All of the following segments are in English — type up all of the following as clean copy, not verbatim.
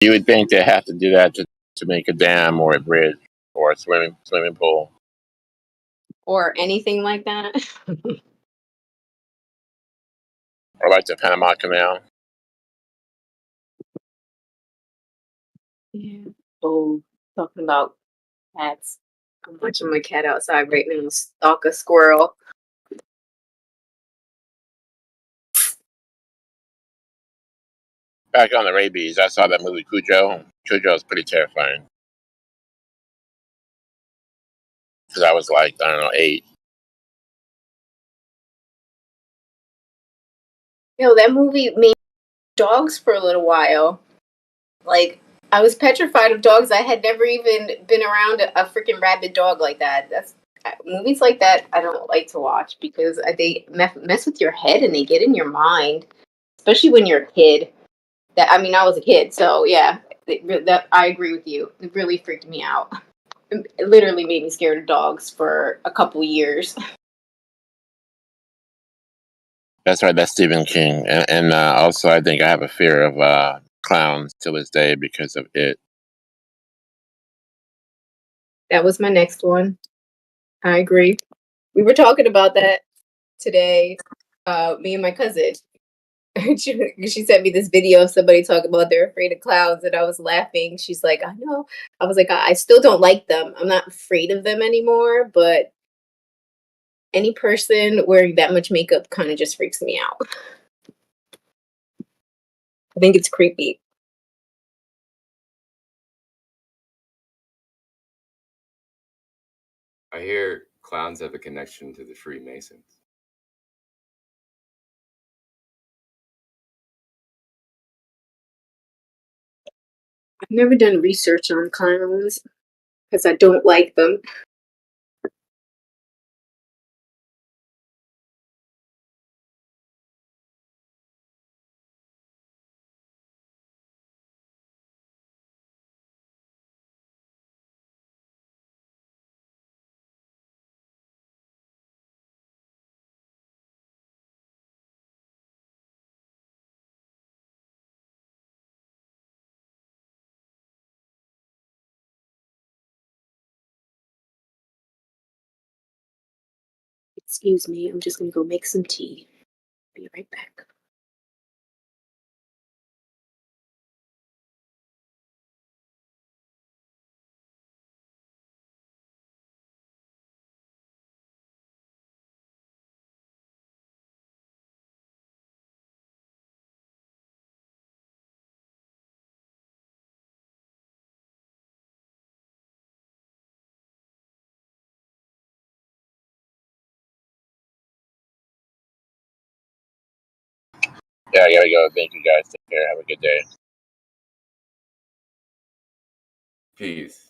You would think they have to do that to make a dam or a bridge or a swimming pool. Or anything like that. Or like the Panama Canal. Yeah. Oh, talking about cats. I'm watching my cat outside right now stalk a squirrel. Back on the rabies, I saw that movie Cujo. Cujo is pretty terrifying. Because I was like, I don't know, 8. That movie made dogs for a little while. Like, I was petrified of dogs. I had never even been around a freaking rabid dog like that. That's movies like that I don't like to watch because they mess with your head and they get in your mind, especially when you're a kid. I was a kid, so yeah, that I agree with you. It really freaked me out. It literally made me scared of dogs for a couple years. That's right, that's Stephen King. And also, I think I have a fear of clowns to this day because of it. That was my next one. I agree. We were talking about that today, me and my cousin. She sent me this video of somebody talking about they're afraid of clowns, and I was laughing. She's like, I know. I was like, I still don't like them. I'm not afraid of them anymore, but any person wearing that much makeup kind of just freaks me out. I think it's creepy. I hear clowns have a connection to the Freemasons. I've never done research on clowns because I don't like them. Excuse me, I'm just gonna go make some tea. Be right back. Yeah, I gotta go. Thank you guys. Take care. Have a good day. Peace.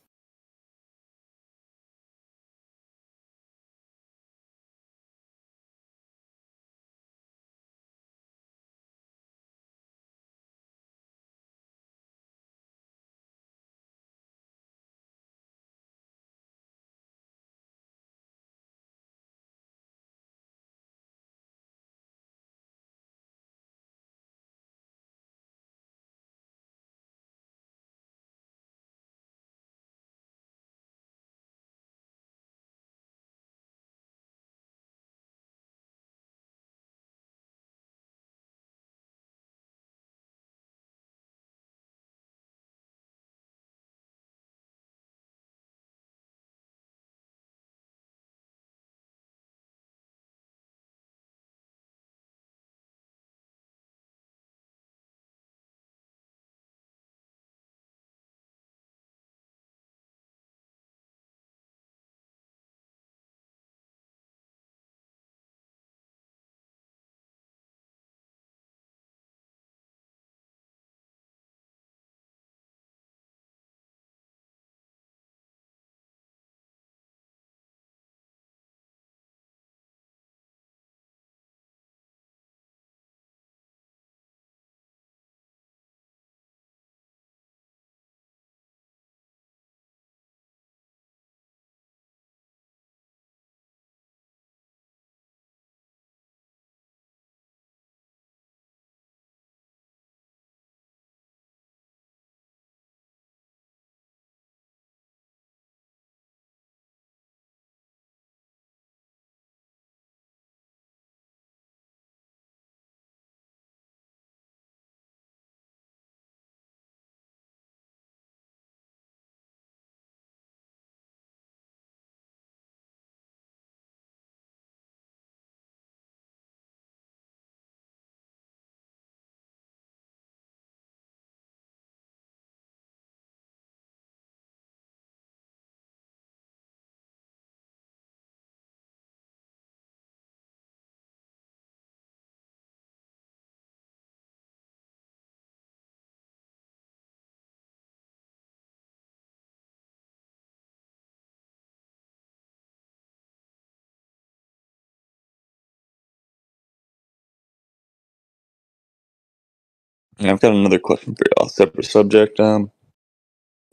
And I've got another question for y'all, separate subject.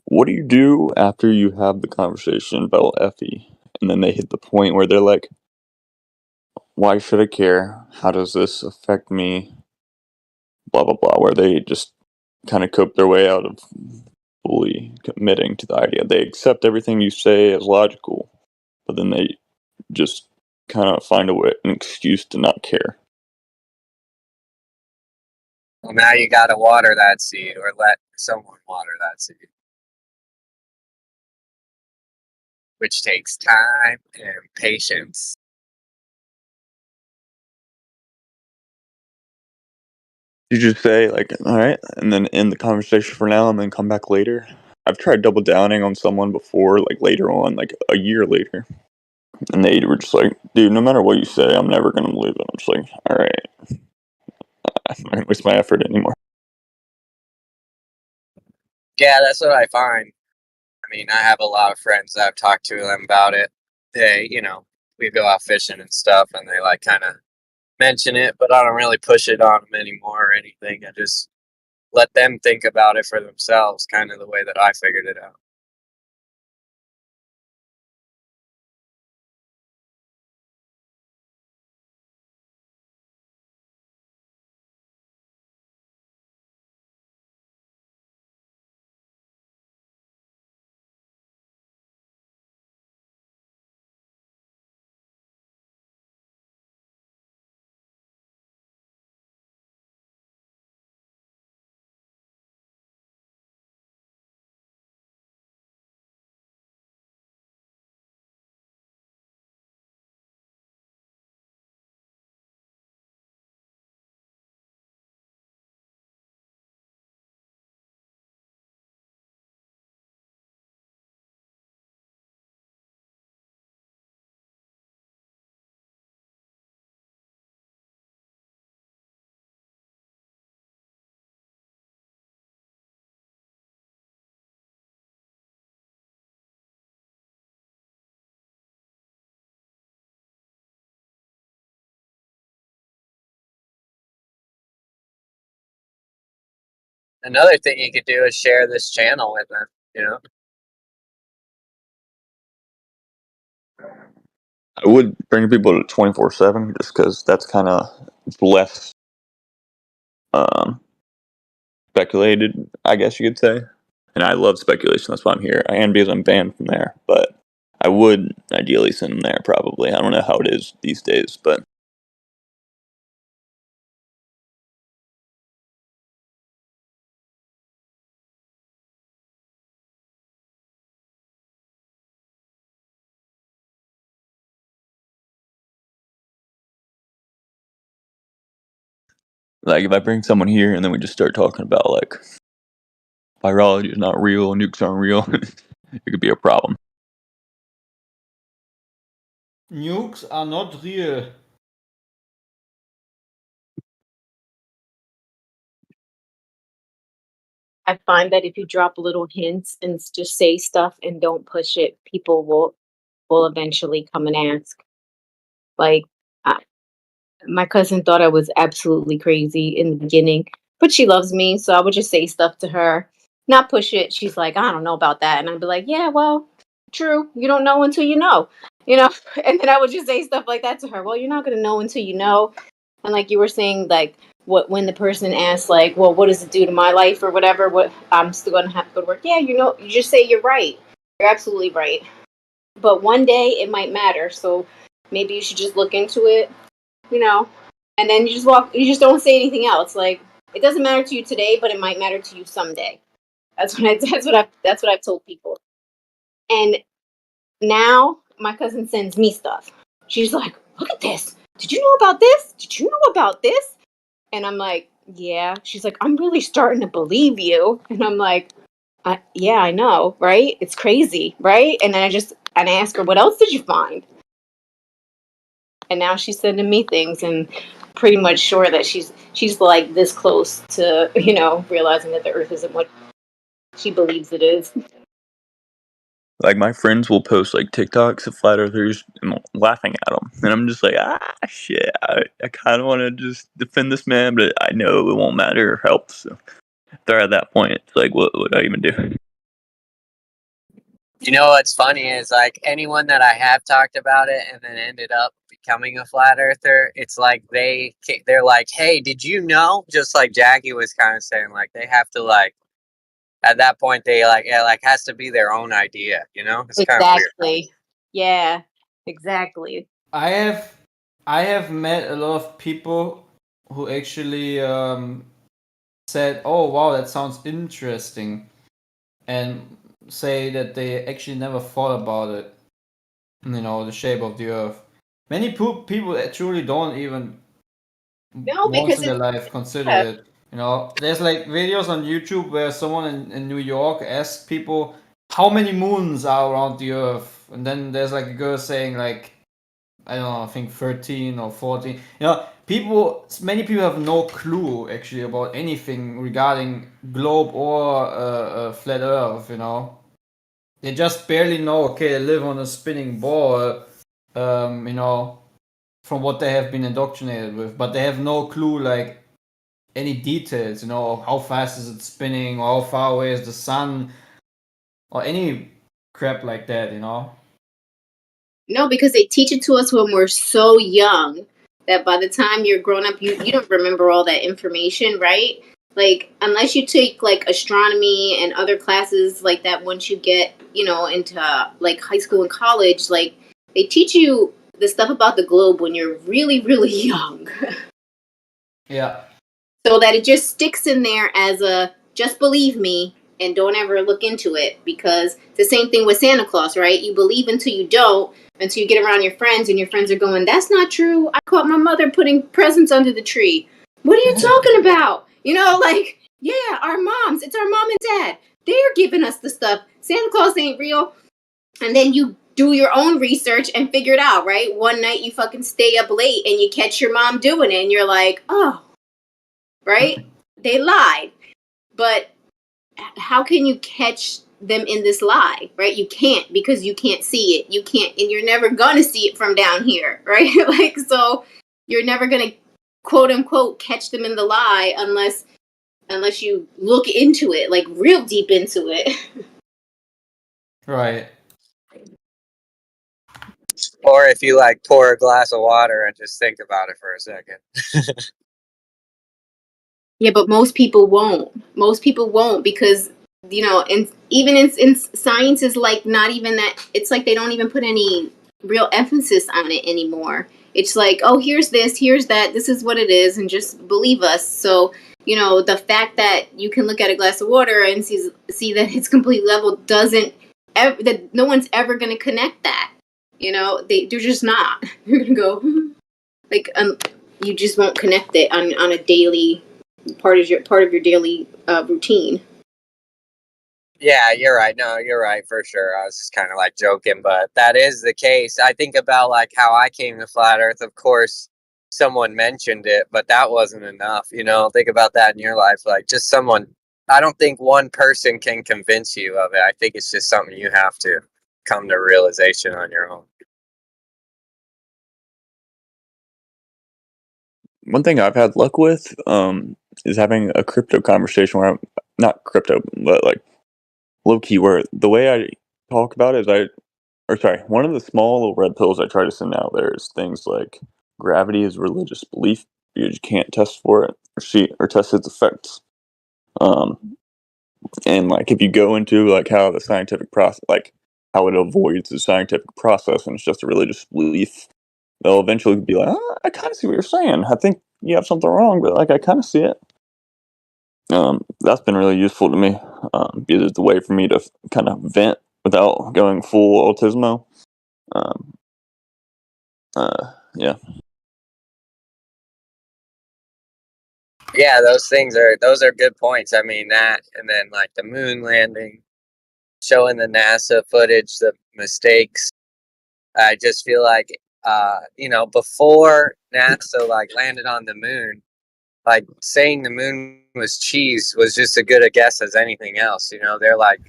What do you do after you have the conversation about Effie, and then they hit the point where they're like, "Why should I care? How does this affect me?" Blah blah blah. Where they just kind of cope their way out of fully committing to the idea. They accept everything you say as logical, but then they just kind of find an excuse to not care. Well, now you gotta water that seed, or let someone water that seed, which takes time and patience. You just say like, "All right," and then end the conversation for now, and then come back later. I've tried double downing on someone before, like later on, like a year later, and they were just like, "Dude, no matter what you say, I'm never gonna believe it." I'm just like, "All right, I'm not gonna waste my effort anymore." Yeah, that's what I find. I mean, I have a lot of friends that I've talked to them about it. They, we go out fishing and stuff, and they like kind of mention it, but I don't really push it on them anymore or anything. I just let them think about it for themselves, kind of the way that I figured it out. Another thing you could do is share this channel with them. I would bring people to 24/7 just because that's kind of less um, speculated, I guess you could say. And I love speculation. That's why I'm here. I am because I'm banned from there, but I would ideally send them there. Probably. I don't know how it is these days, but like if I bring someone here and then we just start talking about like virology is not real, nukes aren't real, it could be a problem. Nukes are not real. I find that if you drop little hints and just say stuff and don't push it, people will eventually come and ask. Like, I, my cousin thought I was absolutely crazy in the beginning, but she loves me, so I would just say stuff to her, not push it. She's like, I don't know about that, and I'd be like, yeah, well, true. You don't know until you know, you know. And then I would just say stuff like that to her. Well, you're not gonna know until you know. And like you were saying, like when the person asks, like, well, what does it do to my life or whatever? What I'm still gonna have to go to work. Yeah, you just say you're right. You're absolutely right. But one day it might matter, so maybe you should just look into it, you know, and then you just walk. You just don't say anything else. Like it doesn't matter to you today, but it might matter to you someday. That's what I've told people. And now my cousin sends me stuff. She's like, look at this. Did you know about this? Did you know about this? And I'm like, yeah. She's like, I'm really starting to believe you. And I'm like, yeah, I know, right? It's crazy, right? And then I ask her, what else did you find? And now she's sending me things, and pretty much sure that she's like this close to realizing that the Earth isn't what she believes it is. Like, my friends will post, like, TikToks of flat earthers and laughing at them. And I'm just like, shit, I kind of want to just defend this man, but I know it won't matter or help. So if they're at that point, it's like, what would I even do? You know what's funny is, like, anyone that I have talked about it and then ended up becoming a flat earther, it's like they're like, hey, did you know? Just like Jackie was kind of saying, like, they have to, like, at that point, they has to be their own idea, you know? It's kind of weird. Exactly. Yeah. Exactly. I have met a lot of people who actually said, "Oh wow, that sounds interesting," and say that they actually never thought about it. You know, the shape of the Earth. Many people truly don't even No, once because in their life consider yeah. it. You know, there's like videos on YouTube where someone in New York asks people how many moons are around the Earth, and then there's like a girl saying like, I don't know, I think 13 or 14. You know, many people have no clue actually about anything regarding globe or flat Earth. You know, they just barely know. Okay, they live on a spinning ball. You know, from what they have been indoctrinated with, but they have no clue like any details. You know, how fast is it spinning, or how far away is the sun, or any crap like that. You know. No, because they teach it to us when we're so young that by the time you're grown up, you don't remember all that information, right? Like, unless you take like astronomy and other classes like that, once you get, into like high school and college, like they teach you the stuff about the globe when you're really, really young. Yeah. So that it just sticks in there as a just believe me and don't ever look into it, because it's the same thing with Santa Claus, right? You believe until you don't, until you get around your friends and your friends are going, that's not true. I caught my mother putting presents under the tree. What are you talking about? Like, yeah, our moms, it's our mom and dad. They're giving us the stuff. Santa Claus ain't real. And then you do your own research and figure it out, right? One night you fucking stay up late and you catch your mom doing it and you're like, oh, right? They lied. But how can you catch them in this lie, right? You can't, because you can't see it. You can't, and you're never gonna see it from down here, right? Like, so you're never gonna quote unquote catch them in the lie unless you look into it, like real deep into it. Right. Or if you like pour a glass of water and just think about it for a second. Yeah, but most people won't. Most people won't, because and even in science is like not even that. It's like they don't even put any real emphasis on it anymore. It's like, oh, here's this, here's that, this is what it is, and just believe us. So the fact that you can look at a glass of water and see that it's completely level doesn't that no one's ever going to connect that. They're just not. You're gonna go like you just won't connect it on a daily part of your daily routine. Yeah, you're right. No, you're right for sure. I was just kind of like joking, but that is the case. I think about like how I came to flat Earth. Of course, someone mentioned it, but that wasn't enough. Think about that in your life. Like just someone. I don't think one person can convince you of it. I think it's just something you have to come to realization on your own. One thing I've had luck with is having a crypto conversation where I'm not crypto, but like low key, where the way I talk about it is one of the small little red pills I try to send out there is things like gravity is religious belief because you can't test for it or test its effects. And like if you go into like how the scientific process, like how it avoids the scientific process, and it's just a religious belief, they'll eventually be like, I kind of see what you're saying. I think you have something wrong, but like I kind of see it. That's been really useful to me because it's a way for me to kind of vent without going full autismo. Yeah. Yeah, those are good points. I mean that, and then like the moon landing, showing the NASA footage, the mistakes. I just feel like before NASA like landed on the moon, like saying the moon was cheese was just as good a guess as anything else. They're like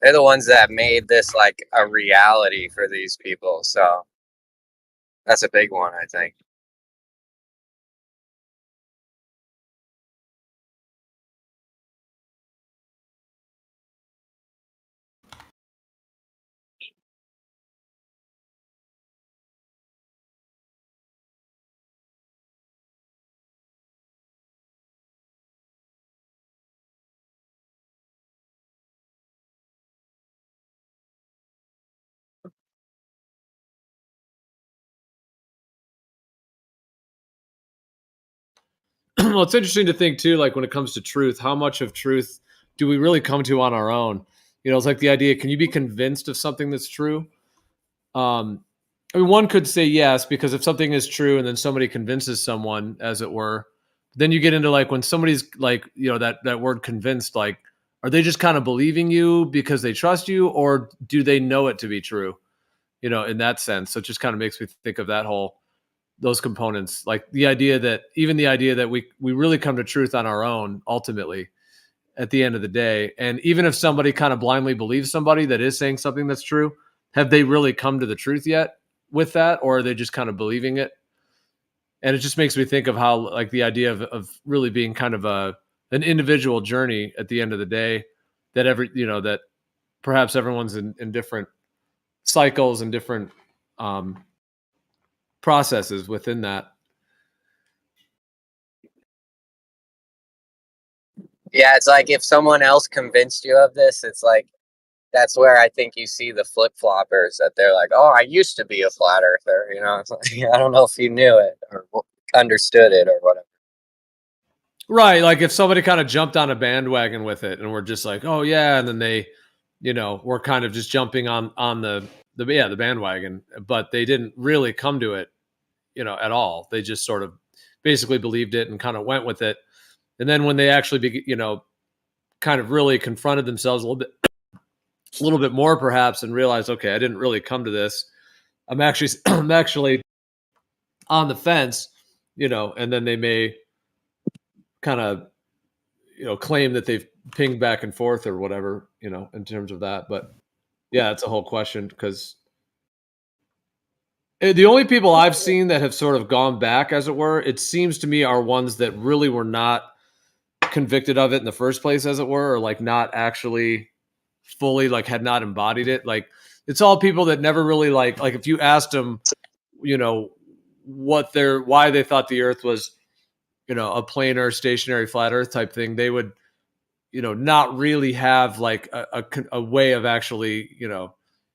They're the ones that made this like a reality for these people. So that's a big one, I think. Well, it's interesting to think too, like when it comes to truth, how much of truth do we really come to on our own? You know, it's like the idea, can you be convinced of something that's true? I mean, one could say yes, because if something is true and then somebody convinces someone, as it were, then you get into like when somebody's like, you know, that word convinced, like, are they just kind of believing you because they trust you, or do they know it to be true? You know, in that sense. So it just kind of makes me think of those components, like the idea that we really come to truth on our own, ultimately, at the end of the day. And even if somebody kind of blindly believes somebody that is saying something that's true, have they really come to the truth yet with that, or are they just kind of believing it? And it just makes me think of how, like, the idea of really being kind of an individual journey at the end of the day, that that perhaps everyone's in different cycles and different processes within that. Yeah, it's like if someone else convinced you of this, it's like that's where I think you see the flip floppers, that they're like, "Oh, I used to be a flat earther," you know. It's like, I don't know if you knew it or understood it or whatever. Right, like if somebody kind of jumped on a bandwagon with it, and we're just like, "Oh yeah," and then they, we're kind of just jumping on the bandwagon, but they didn't really come to it, at all. They just sort of basically believed it and kind of went with it. And then when they actually, kind of really confronted themselves a little bit more, perhaps, and realized, okay, I didn't really come to this. I'm actually on the fence, and then they may kind of, claim that they've pinged back and forth or whatever, in terms of that. But yeah, it's a whole question, because the only people I've seen that have sort of gone back, as it were, it seems to me, are ones that really were not convicted of it in the first place, as it were, or like not actually fully, like, had not embodied it. Like, it's all people that never really like if you asked them, why they thought the earth was, a planar stationary flat earth type thing, they would, not really have like a way of actually,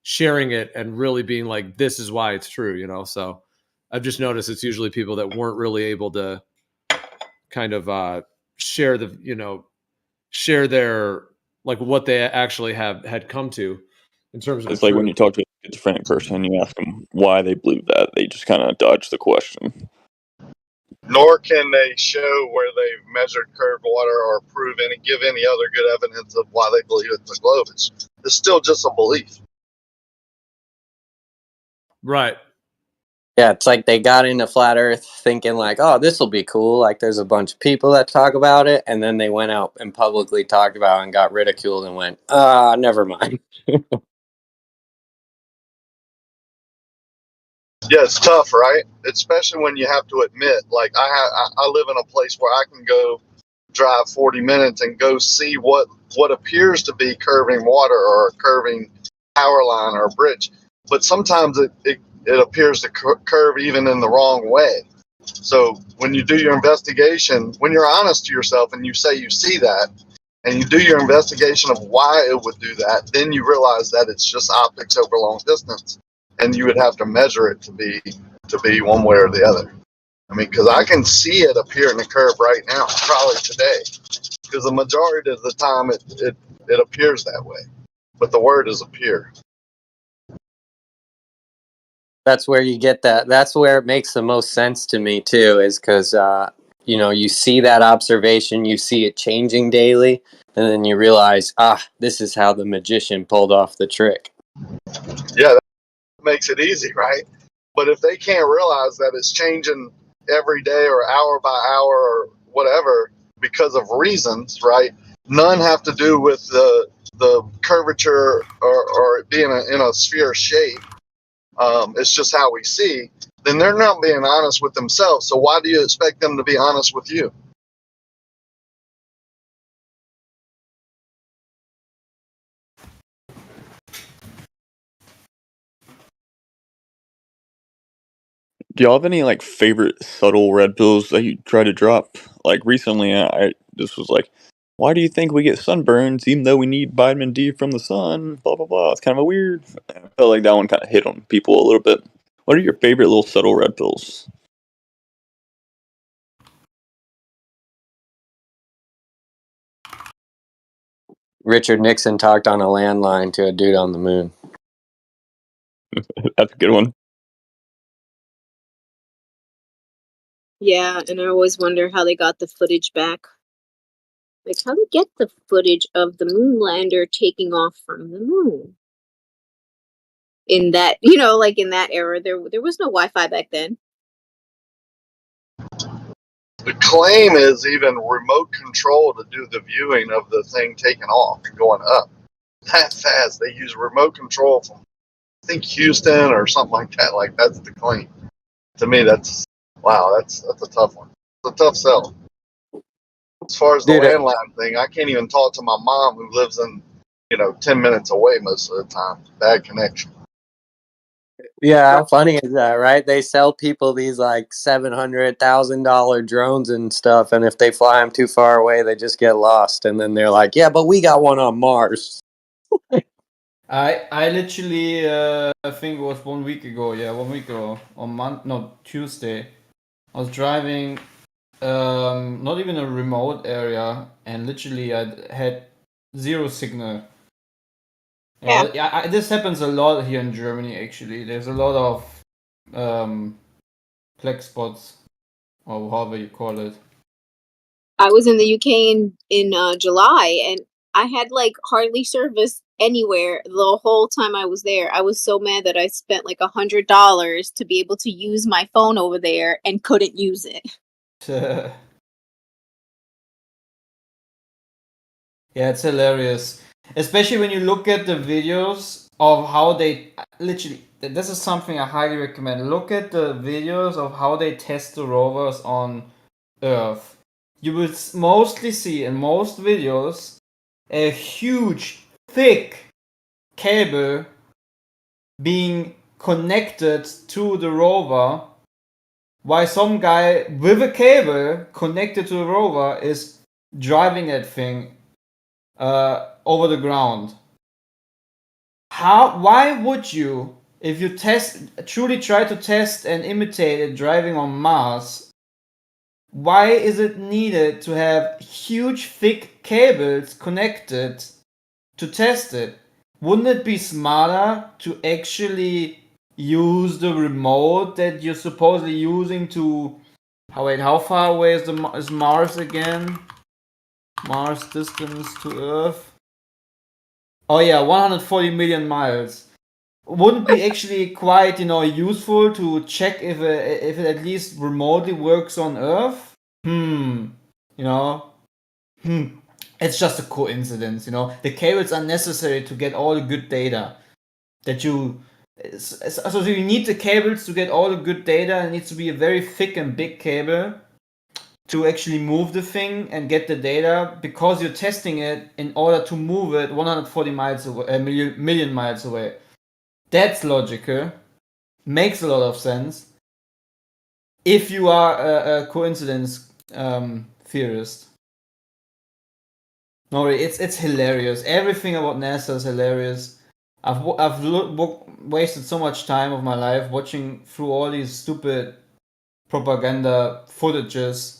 sharing it and really being like, this is why it's true, so I've just noticed it's usually people that weren't really able to kind of share their, like, what they actually had come to in terms of It's like when you talk to a schizophrenic person and you ask them why they believe that, they just kind of dodge the question. Nor can they show where they've measured curved water or give any other good evidence of why they believe it's a globe. It's still just a belief. Right. Yeah, it's like they got into flat earth thinking like, oh, this will be cool. Like there's a bunch of people that talk about it. And then they went out and publicly talked about it and got ridiculed and went, never mind. Yeah, it's tough, right? Especially when you have to admit, like I live in a place where I can go drive 40 minutes and go see what appears to be curving water or a curving power line or a bridge. But sometimes it appears to curve even in the wrong way. So when you do your investigation, when you're honest to yourself and you say you see that, and you do your investigation of why it would do that, then you realize that it's just optics over long distance, and you would have to measure it to be one way or the other. I mean, because I can see it appear in the curve right now, probably today, because the majority of the time it appears that way, but the word is appear. That's where you get that. That's where it makes the most sense to me too, is because you see that observation, you see it changing daily, and then you realize, this is how the magician pulled off the trick. Yeah, that makes it easy, right? But if they can't realize that it's changing every day or hour by hour or whatever because of reasons, right? None have to do with the the curvature or it being in a sphere shape. It's just how we see. Then they're not being honest with themselves. So why do you expect them to be honest with you? Do y'all have any like favorite subtle red pills that you try to drop? Like recently, I this was like, why do you think we get sunburns even though we need vitamin D from the sun? Blah blah blah. It's kind of a weird. I felt like that one kind of hit on people a little bit. What are your favorite little subtle red pills? Richard Nixon talked on a landline to a dude on the moon. That's a good one. Yeah, and I always wonder how they got the footage back. Like, how they get the footage of the moon lander taking off from the moon? In that, like in that era, there was no Wi-Fi back then. The claim is even remote control to do the viewing of the thing taking off and going up that fast. They use remote control from, I think, Houston or something like that. Like, that's the claim. To me, that's a tough one. It's a tough sell. As far as the Dude, landline thing, I can't even talk to my mom who lives in, 10 minutes away most of the time. Bad connection. yeah, how funny is that, right? They sell people these like $700,000 drones and stuff, and if they fly them too far away, they just get lost. And then they're like, "Yeah, but we got one on Mars." I literally I think it was 1 week ago. Yeah, 1 week ago on Tuesday. I was driving, not even a remote area, and literally I had zero signal. Yeah, this happens a lot here in Germany. Actually, there's a lot of black spots, or however you call it. I was in the UK in July, and I had like hardly service anywhere the whole time I was there. I was so mad that I spent like $100 to be able to use my phone over there and couldn't use it. Yeah, it's hilarious. Especially when you look at the videos of how they literally, this is something I highly recommend. Look at the videos of how they test the rovers on Earth. You will mostly see in most videos a huge, thick cable being connected to the rover, while some guy with a cable connected to the rover is driving that thing over the ground. Why would you, if you truly try to test and imitate it driving on Mars, why is it needed to have huge thick cables connected to test it? Wouldn't it be smarter to actually use the remote that you're supposedly using to... how far away is Mars again? Mars distance to Earth? Oh yeah, 140 million miles. Wouldn't be actually quite, useful to check if it at least remotely works on Earth? It's just a coincidence, The cables are necessary to get all the good data that you... So you need the cables to get all the good data. It needs to be a very thick and big cable to actually move the thing and get the data, because you're testing it in order to move it 140 miles away, million miles away. That's logical. Makes a lot of sense. If you are a coincidence theorist. No, it's hilarious. Everything about NASA is hilarious. I've wasted so much time of my life watching through all these stupid propaganda footages.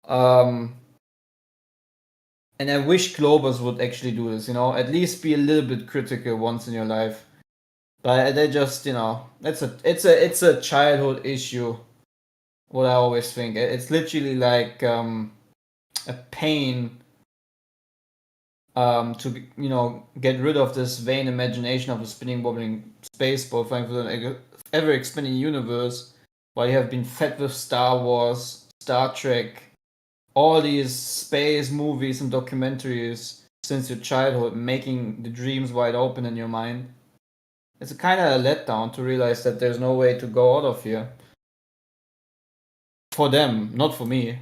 And I wish Globers would actually do this, at least be a little bit critical once in your life. But they just, it's a childhood issue. What I always think, it's literally like a pain to get rid of this vain imagination of a spinning, wobbling space ball flying through an ever expanding universe, while you have been fed with Star Wars, Star Trek, all these space movies and documentaries, since your childhood, making the dreams wide open in your mind. It's a kind of a letdown to realize that there's no way to go out of here. For them, not for me.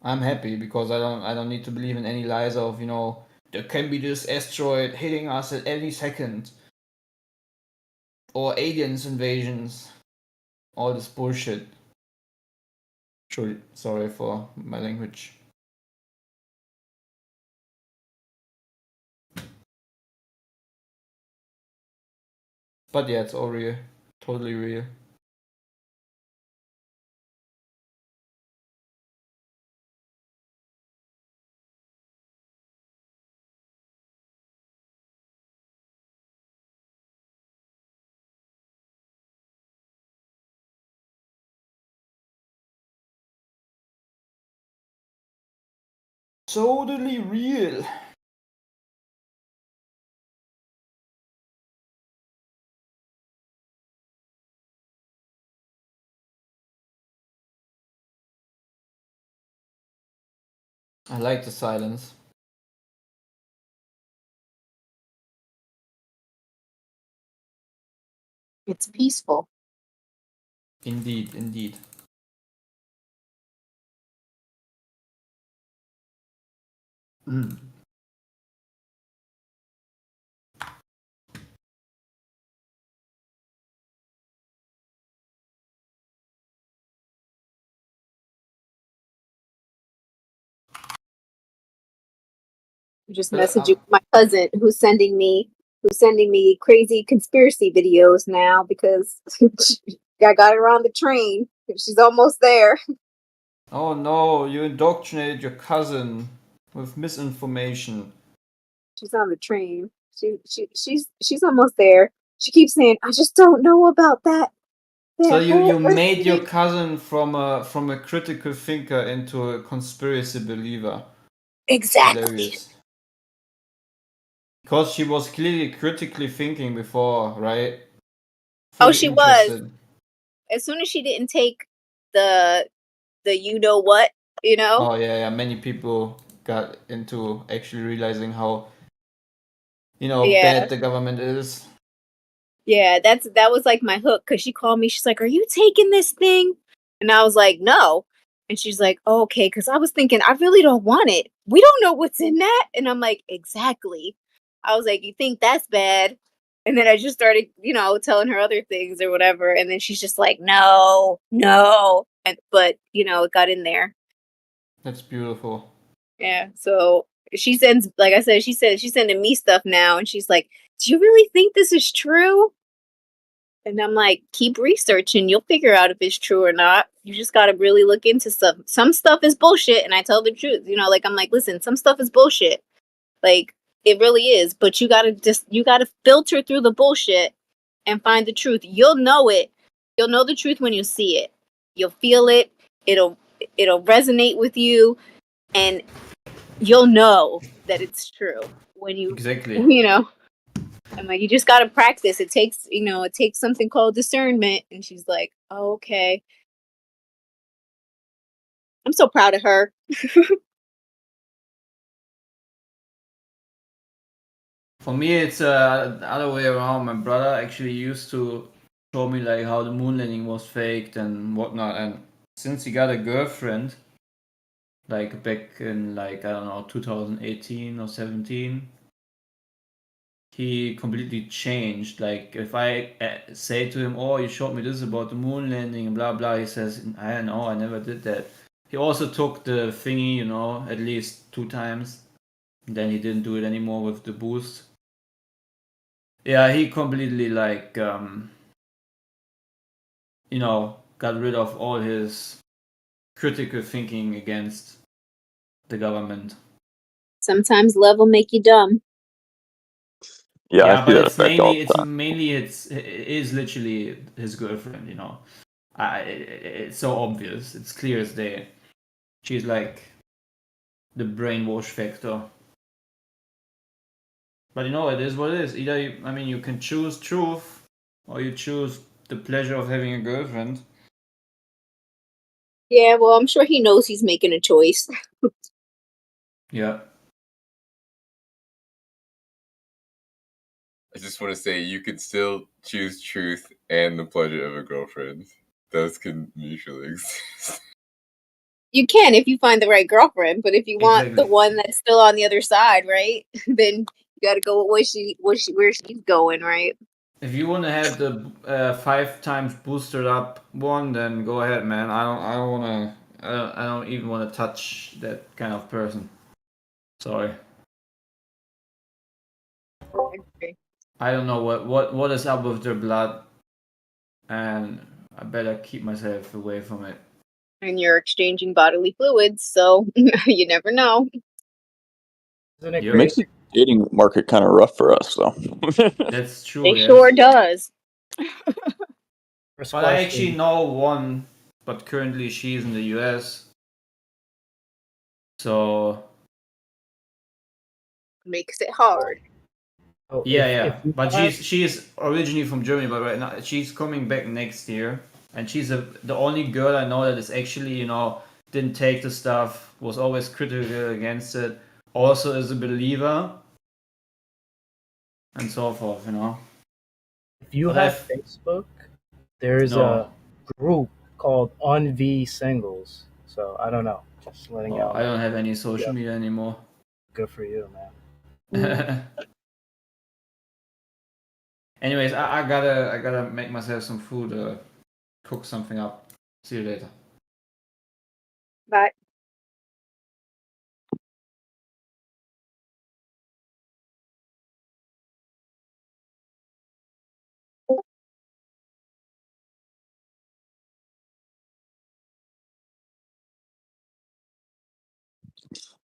I'm happy because I don't need to believe in any lies of, there can be this asteroid hitting us at any second. Or aliens invasions. All this bullshit. Sorry for my language. But yeah, it's all real. Totally real. Totally real. I like the silence. It's peaceful. Indeed, indeed. I'm just messaging my cousin who's sending me crazy conspiracy videos now because I got her on the train. She's almost there. Oh no, you indoctrinated your cousin with misinformation. She's on the train. She's almost there. She keeps saying, "I just don't know about that." So you made your cousin from a critical thinker into a conspiracy believer. Exactly. Hilarious. Because she was clearly critically thinking before, right? Oh, she was. As soon as she didn't take the you know what, Oh yeah. Many people got into actually realizing how bad the government is. Yeah, that was like my hook because she called me. She's like, "Are you taking this thing?" And I was like, "No." And she's like, "Oh, okay," because I was thinking, I really don't want it. We don't know what's in that. And I'm like, exactly. I was like, you think that's bad? And then I just started, telling her other things or whatever. And then she's just like, no. But it got in there. That's beautiful. Yeah. So she sends, like I said, she's sending me stuff now, and she's like, "Do you really think this is true?" And I'm like, keep researching. You'll figure out if it's true or not. You just got to really look into stuff. Some stuff is bullshit. And I tell the truth, I'm like, listen, some stuff is bullshit. Like, it really is. But you got to filter through the bullshit and find the truth. You'll know it. You'll know the truth when you see it. You'll feel it. It'll resonate with you. And you'll know that it's true when you, exactly. I'm like, you just got to practice. It takes something called discernment. And she's like, oh, okay. I'm so proud of her. For me, it's the other way around. My brother actually used to show me like how the moon landing was faked and whatnot. And since he got a girlfriend, like back in 2018 or 17, he completely changed. Like if I say to him, "Oh, you showed me this about the moon landing and blah blah," he says, "I don't know, I never did that." He also took the thingy, at least 2 times. And then he didn't do it anymore with the boost. Yeah, he completely got rid of all his critical thinking against the government. Sometimes love will make you dumb. Yeah, but it's literally his girlfriend, it's so obvious. It's clear as day. She's like the brainwash factor. But it is what it is. Either you can choose truth or you choose the pleasure of having a girlfriend. Yeah, well, I'm sure he knows he's making a choice. Yeah. I just want to say you can still choose truth and the pleasure of a girlfriend. Those can mutually exist. You can if you find the right girlfriend, but if you want the Exactly. one that's still on the other side, right? Then you got to go with where she's going, right? If you want to have the 5 times boosted up one, then go ahead, man. I don't want to. I don't even want to touch that kind of person. Sorry. Okay. I don't know what is up with their blood, and I better keep myself away from it. And you're exchanging bodily fluids, so you never know. Isn't it Yep. It makes crazy? the dating market kind of rough for us, though. That's true. It Yes. sure does. First But I question. actually know one, but currently she's in the US. So Makes it hard. Oh, yeah. if you But have, she's originally from Germany, but right now she's coming back next year, and she's the only girl I know that is actually didn't take the stuff, was always critical against it, also is a believer, and so forth. if you But have Facebook, there's no, a group called On-V Singles. So I don't know. Just letting y'all I know. don't have any social Yep. media anymore. Good for you, man. Anyways, I gotta make myself some food, cook something up. See you later. But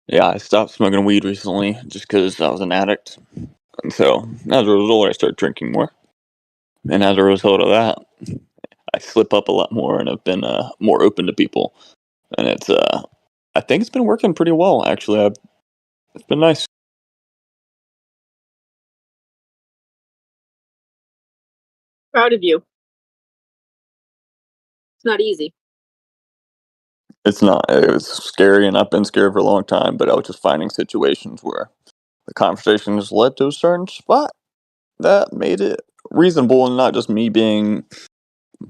Yeah, I stopped smoking weed recently just because I was an addict. And so, as a result, I started drinking more. And as a result of that, I slip up a lot more and have been more open to people. And I think it's been working pretty well, actually. It's been nice. proud of you. It's not easy. It's not. It was scary, and I've been scared for a long time, but I was just finding situations where the conversation just led to a certain spot that made it reasonable and not just me being,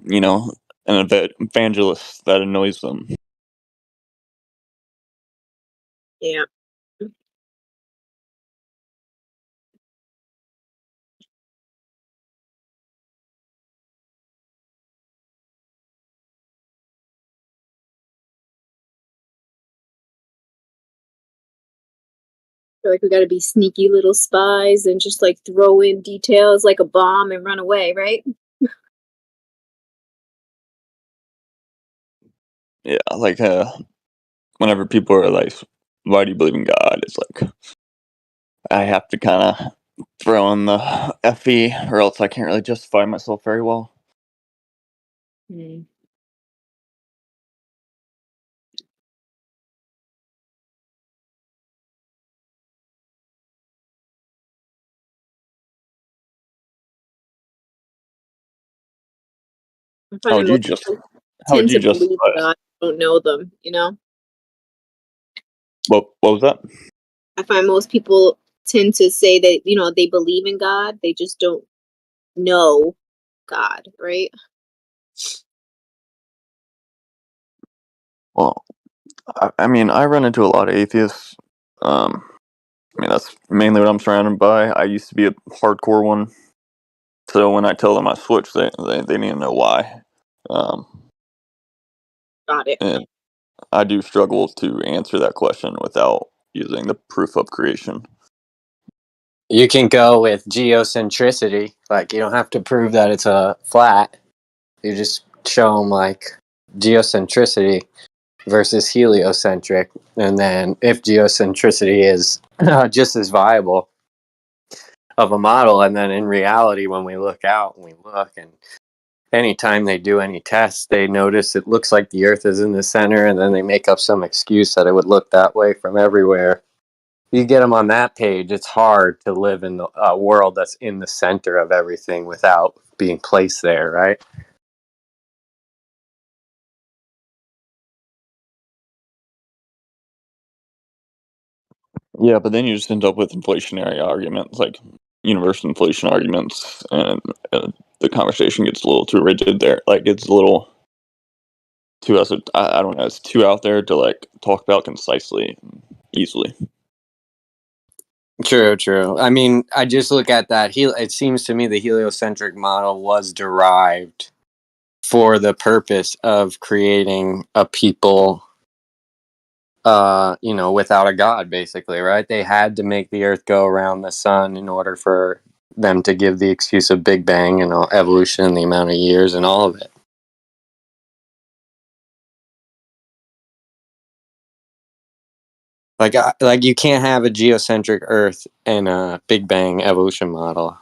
you know, an evangelist that annoys them. Yeah. Feel like we got to be sneaky little spies and just like throw in details like a bomb and run away, right? Yeah, like whenever people are like, "Why do you believe in God?" It's like I have to kind of throw in the FE, or else I can't really justify myself very well. Mm. I'm How finding would you most just? people How would tend you to believe justify it? God, don't know them, you know? What was that? I find most people tend to say that, they believe in God, they just don't know God, right? Well, I mean, I run into a lot of atheists. I mean, that's mainly what I'm surrounded by. I used to be a hardcore one, so when I tell them I switched, they need to know why. Um, Got it. and I do struggle to answer that question without using the proof of creation. You can go with geocentricity. Like, you don't have to prove that it's a flat. You just show them, like, geocentricity versus heliocentric. And then if geocentricity is just as viable of a model, and then in reality, when we look out and we look, and anytime they do any tests, they notice it looks like the Earth is in the center, and then they make up some excuse that it would look that way from everywhere. You get them on that page, it's hard to live in a world that's in the center of everything without being placed there, right? Yeah, but then you just end up with inflationary arguments. Like, universal inflation arguments, and the conversation gets a little too rigid there. Like, it's a little too, I don't know, it's too out there to like talk about concisely and easily. True. I mean, I just look at that. It seems to me the heliocentric model was derived for the purpose of creating a people, without a god, basically, right? They had to make the Earth go around the sun in order for them to give the excuse of Big Bang and evolution, the amount of years, and all of it. Like you can't have a geocentric Earth and a Big Bang evolution model.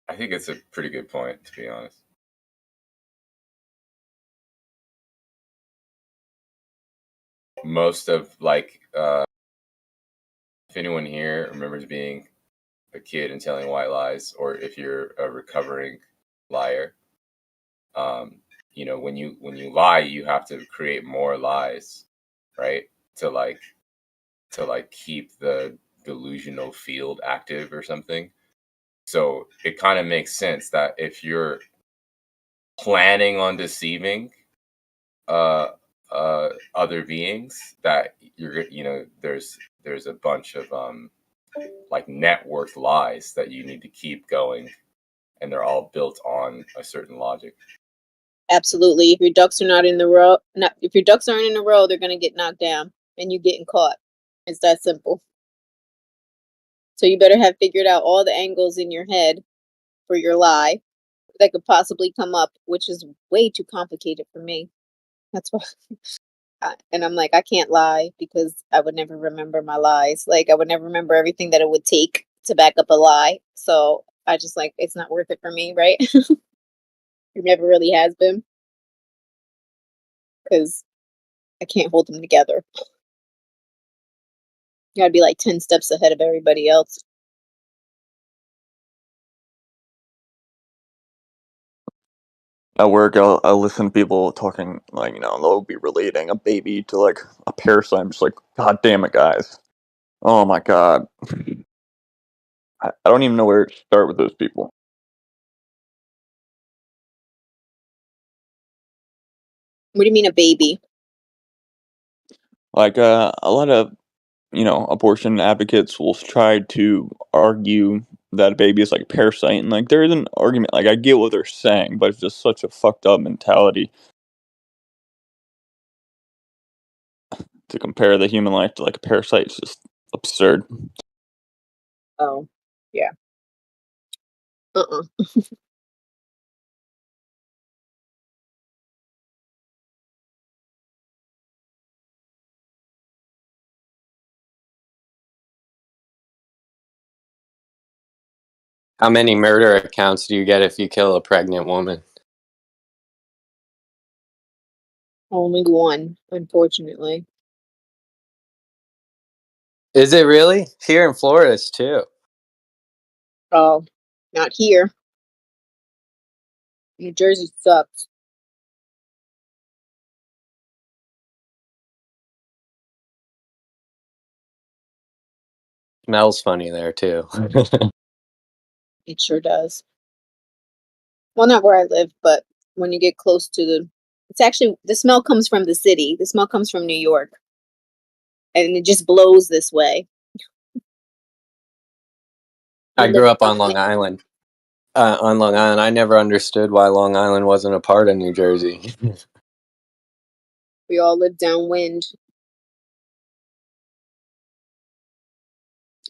I think it's a pretty good point, to be honest. Most of if anyone here remembers being a kid and telling white lies, or if you're a recovering liar, when you lie, you have to create more lies, right? To keep the delusional field active or something. So it kind of makes sense that if you're planning on deceiving other beings, that there's a bunch of networked lies that you need to keep going, and they're all built on a certain logic. Absolutely. If your ducks are not in the row, if your ducks aren't in a row, they're gonna get knocked down, and you getting caught. It's that simple. So you better have figured out all the angles in your head for your lie that could possibly come up, which is way too complicated for me. That's why. And I'm like, I can't lie because I would never remember my lies. Like, I would never remember everything that it would take to back up a lie. So I just like, it's not worth it for me, right? It never really has been because I can't hold them together. You gotta be like 10 steps ahead of everybody else. At work, I'll listen to people talking, like, they'll be relating a baby to, like, a parasite. I'm just like, God damn it, guys. Oh my god. I don't even know where to start with those people. What do you mean a baby? Like, a lot of, abortion advocates will try to argue that a baby is like a parasite, and, like, there is an argument. Like, I get what they're saying, but it's just such a fucked up mentality to compare the human life to, like, a parasite. It's just absurd. Oh, yeah. Uh-uh. How many murder accounts do you get if you kill a pregnant woman? Only one, unfortunately. Is it really? Here in Florida, it's two. Oh, not here. New Jersey sucks. Smells funny there too. It sure does. Well, not where I live, but when you get close to it's actually, the smell comes from the city. The smell comes from New York. And it just blows this way. I grew up on Long Island. I never understood why Long Island wasn't a part of New Jersey. We all live downwind.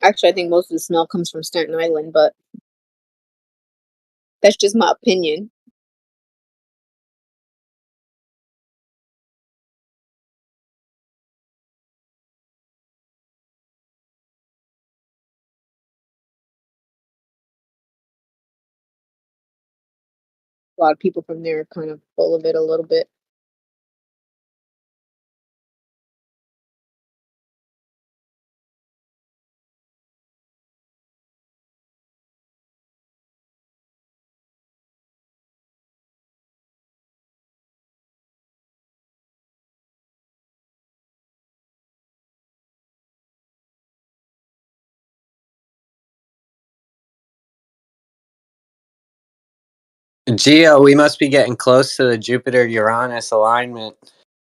Actually, I think most of the smell comes from Staten Island, but that's just my opinion. A lot of people from there are kind of full of it a little bit. Geo, we must be getting close to the Jupiter-Uranus alignment.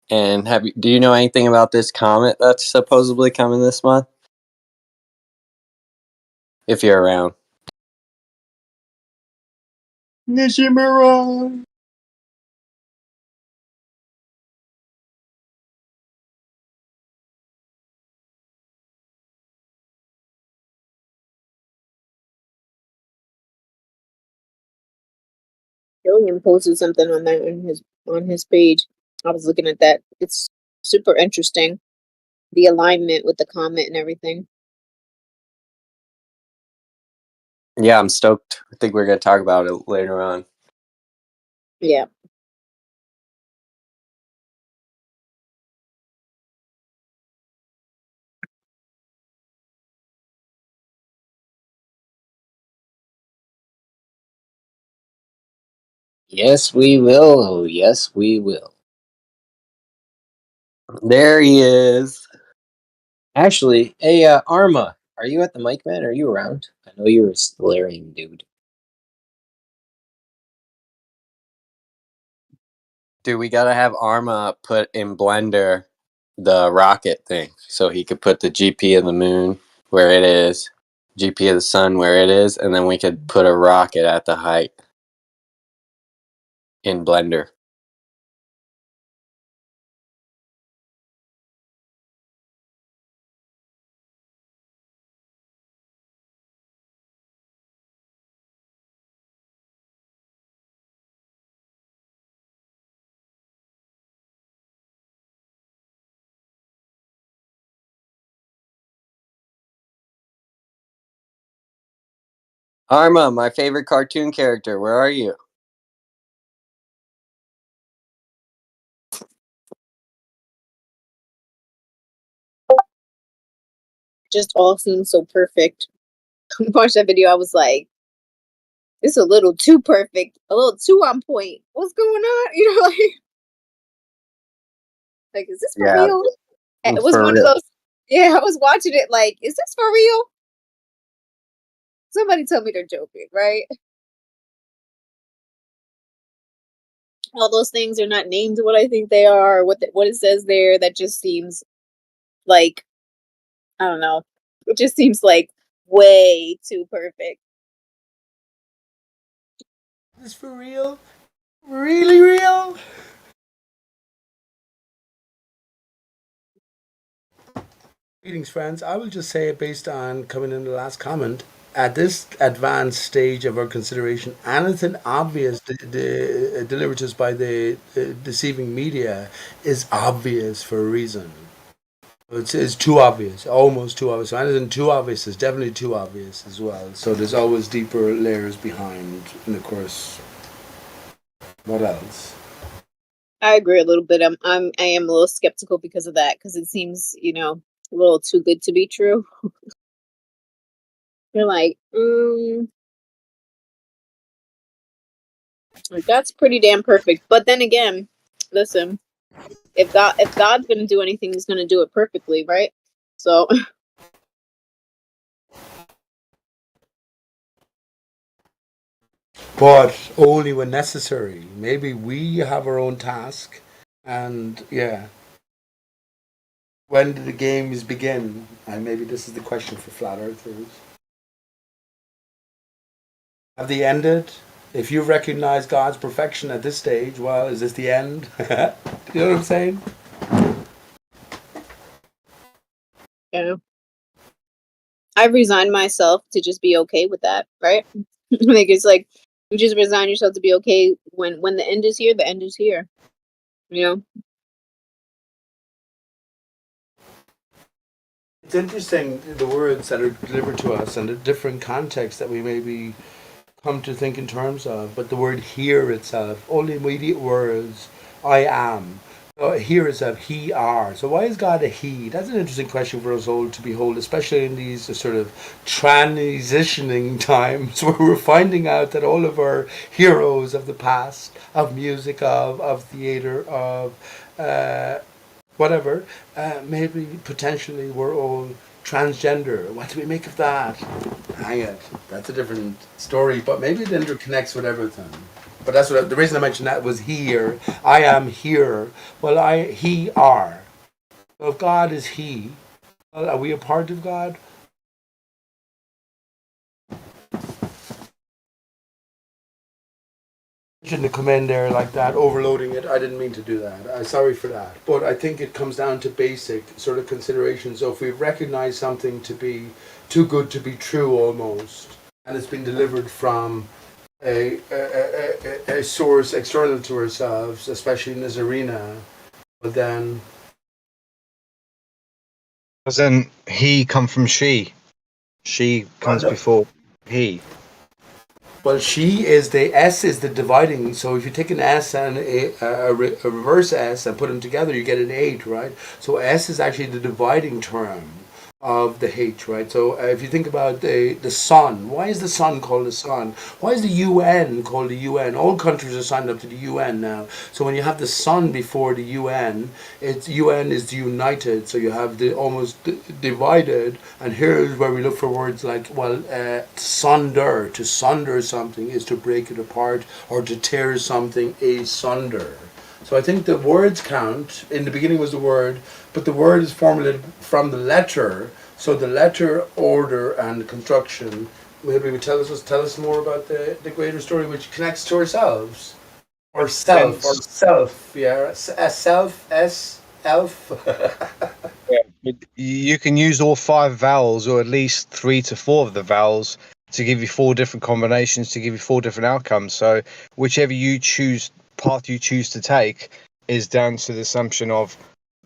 And do you know anything about this comet that's supposedly coming this month? If you're around. Nishimura. William posted something on there on his page. I was looking at that. It's super interesting. The alignment with the comet and everything. Yeah, I'm stoked. I think we're going to talk about it later on. Yeah. Yes, we will. Oh, yes, we will. There he is. Actually, hey, Arma, are you at the mic, man? Are you around? I know you're a Stellarium dude. Dude, we gotta have Arma put in Blender the rocket thing so he could put the GP of the moon where it is, GP of the sun where it is, and then we could put a rocket at the height in Blender. Arma, my favorite cartoon character, where are you? Just all seems so perfect. I watched that video, I was like, it's a little too perfect, a little too on point. What's going on? You know, like is this for real? It was for one real. of those. Yeah, I was watching it like, is this for real? Somebody tell me they're joking, right? All those things are not named what I think they are, what it says there. That just seems like, I don't know. It just seems like way too perfect. Is this for real? Really real? Greetings, friends. I will just say, based on coming in the last comment, at this advanced stage of our consideration, anything obvious delivered to us by the deceiving media is obvious for a reason. It's too obvious, almost too obvious. So anything too obvious is definitely too obvious as well. So there's always deeper layers behind, and of course, what else? I agree a little bit. I am a little skeptical because of that, because it seems, a little too good to be true. You're like, like, that's pretty damn perfect. But then again, listen, if God's gonna do anything, he's gonna do it perfectly, right? So but only when necessary. Maybe we have our own task, and yeah. When did the games begin? And maybe this is the question for flat earthers. Have they ended? If you recognize God's perfection at this stage, well, is this the end? You know what I'm saying? yeah, I've resigned myself to just be okay with that, right? Like it's like you just resign yourself to be okay when the end is here. The end is here. You know. It's interesting the words that are delivered to us and the different contexts that we maybe come to think in terms of. But the word here itself, all the immediate words, I am. Here itself, he are. So why is God a he? That's an interesting question for us all to behold, especially in these sort of transitioning times where we're finding out that all of our heroes of the past, of music, of theater, of whatever, maybe potentially we're all transgender. What do we make of that? Hang it. That's a different story, but maybe it interconnects with everything. But that's what the reason I mentioned that was here. I am here. Well, he are. So if God is he, well, are we a part of God? Shouldn't have come in there like that, overloading it. I didn't mean to do that. I'm sorry for that. But I think it comes down to basic sort of considerations. So if we recognize something to be too good to be true almost, and it's been delivered from a source external to ourselves, especially in this arena, but then Because then he come from she. She comes before he. well, she is the S is the dividing. So if you take an S and a reverse S and put them together, you get an 8, right? So S is actually the dividing term of the H, right? So if you think about the sun, why is the sun called the sun? Why is the UN called the UN? All countries are signed up to the UN now. So when you have the sun before the UN, it's UN is the united. So you have the almost divided. And here's where we look for words like, well, sunder. To sunder something is to break it apart, or to tear something asunder. So I think the words count. In the beginning was the word, but the word is formulated from the letter. So the letter, order, and construction. Maybe we tell us more about the greater story, which connects to ourselves, or self. Yeah, elf. Yeah, but you can use all 5 vowels, or at least 3 to 4 of the vowels, to give you 4 different combinations, to give you 4 different outcomes. So whichever path you choose to take is down to the assumption of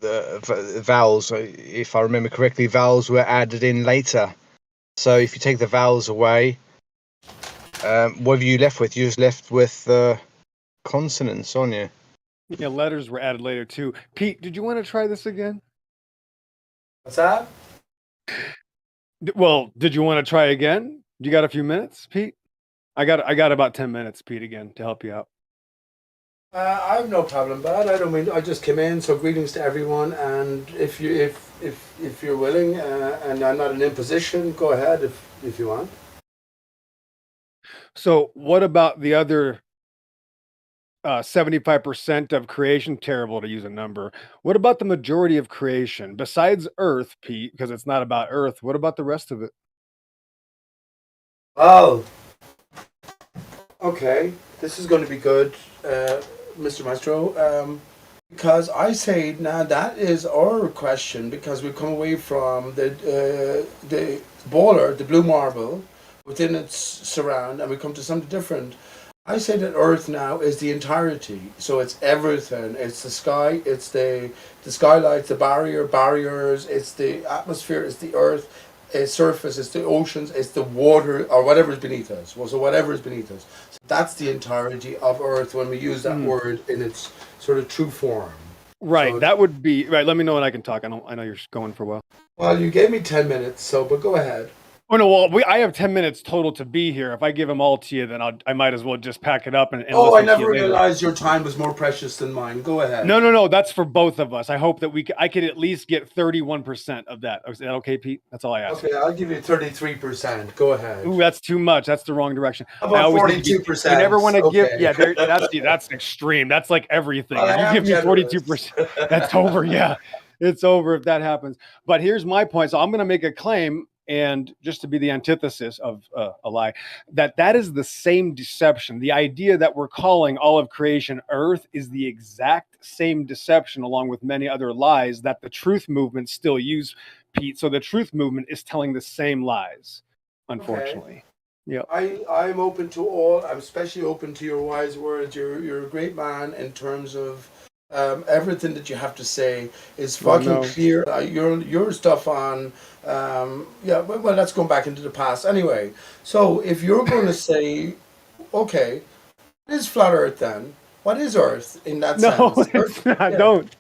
the vowels. If I remember correctly, vowels were added in later. So if you take the vowels away, what have you left with? You're just left with consonants, aren't you? Yeah, letters were added later too. Pete, did you want to try this again? What's that? Well, did you want to try again? You got a few minutes, Pete? I got about 10 minutes, Pete, again, to help you out. I have no problem, but I don't mean. I just came in, so greetings to everyone. And if you're willing, and I'm not an imposition, go ahead if you want. So, what about the other 75% of creation? Terrible to use a number. What about the majority of creation besides Earth, Pete? Because it's not about Earth. What about the rest of it? Oh, okay. This is going to be good, Mr. Maestro. Because I say now that is our question, because we've come away from the baller, the blue marble, within its surround, and we come to something different. I say that Earth now is the entirety, so it's everything. It's the sky, it's the skylights, the barriers, it's the atmosphere, it's the Earth, it's surface, it's the oceans, it's the water, or whatever is beneath us. Well, so whatever is beneath us. So that's the entirety of Earth when we use that word in its sort of true form. Right, So, that would be right. Let me know when I can talk. I know you're going for a while. well, you gave me 10 minutes, but go ahead. Oh no, well, I have 10 minutes total to be here. If I give them all to you, then I might as well just pack it up and Oh, I listen to never you later. realized your time was more precious than mine. Go ahead. No, that's for both of us. I hope that I could at least get 31% of that. Is that okay, Pete? That's all I ask. Okay, I'll give you 33%. Go ahead. Ooh, that's too much. That's the wrong direction. How about 42%? You never want to give. Okay. Yeah, that's extreme. That's like everything. I If you am give me generous. 42%, that's over. Yeah, it's over if that happens. But here's my point. So I'm going to make a claim, and just to be the antithesis of a lie, that is the same deception. The idea that we're calling all of creation Earth is the exact same deception, along with many other lies that the truth movement still use, Pete. So the truth movement is telling the same lies, unfortunately. Yeah. I'm open to all. I'm especially open to your wise words. You're a great man in terms of everything that you have to say is fucking clear. Your stuff on well, that's going back into the past anyway. So if you're going to say, okay, what is flat Earth then? What is Earth in that sense? No, it's not. Yeah. Don't.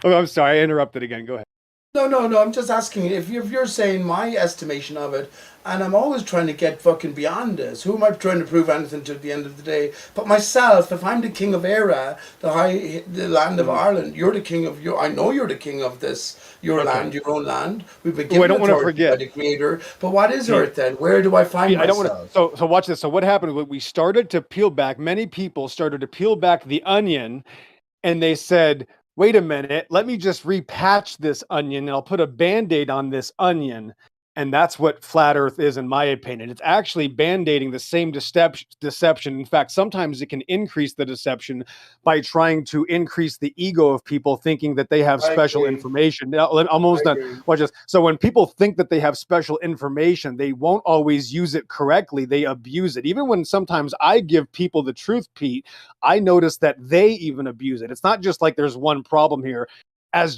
Oh, I'm sorry. I interrupted again. Go ahead. No. I'm just asking if you're saying my estimation of it, and I'm always trying to get fucking beyond this. Who am I trying to prove anything to at the end of the day? But myself, if I'm the king of Era, the land of Ireland, you're the king of your. I know you're the king of this, your land, your own land. We've been I given don't want to authority by forget. the Creator. But what is Pete, Earth then? Where do I find Pete, I don't want myself? to. So watch this. So what happened? We started to peel back. Many people started to peel back the onion, and they said, "Wait a minute. Let me just repatch this onion, and I'll put a Band-Aid on this onion." And that's what flat Earth is, in my opinion. It's actually band-aiding the same deception. In fact, sometimes it can increase the deception by trying to increase the ego of people, thinking that they have I special agree. information. Now, I'm almost I done. agree. Watch this. So when people think that they have special information, they won't always use it correctly. They abuse it. Even when sometimes I give people the truth, Pete, I notice that they even abuse it. It's not just like there's one problem here. As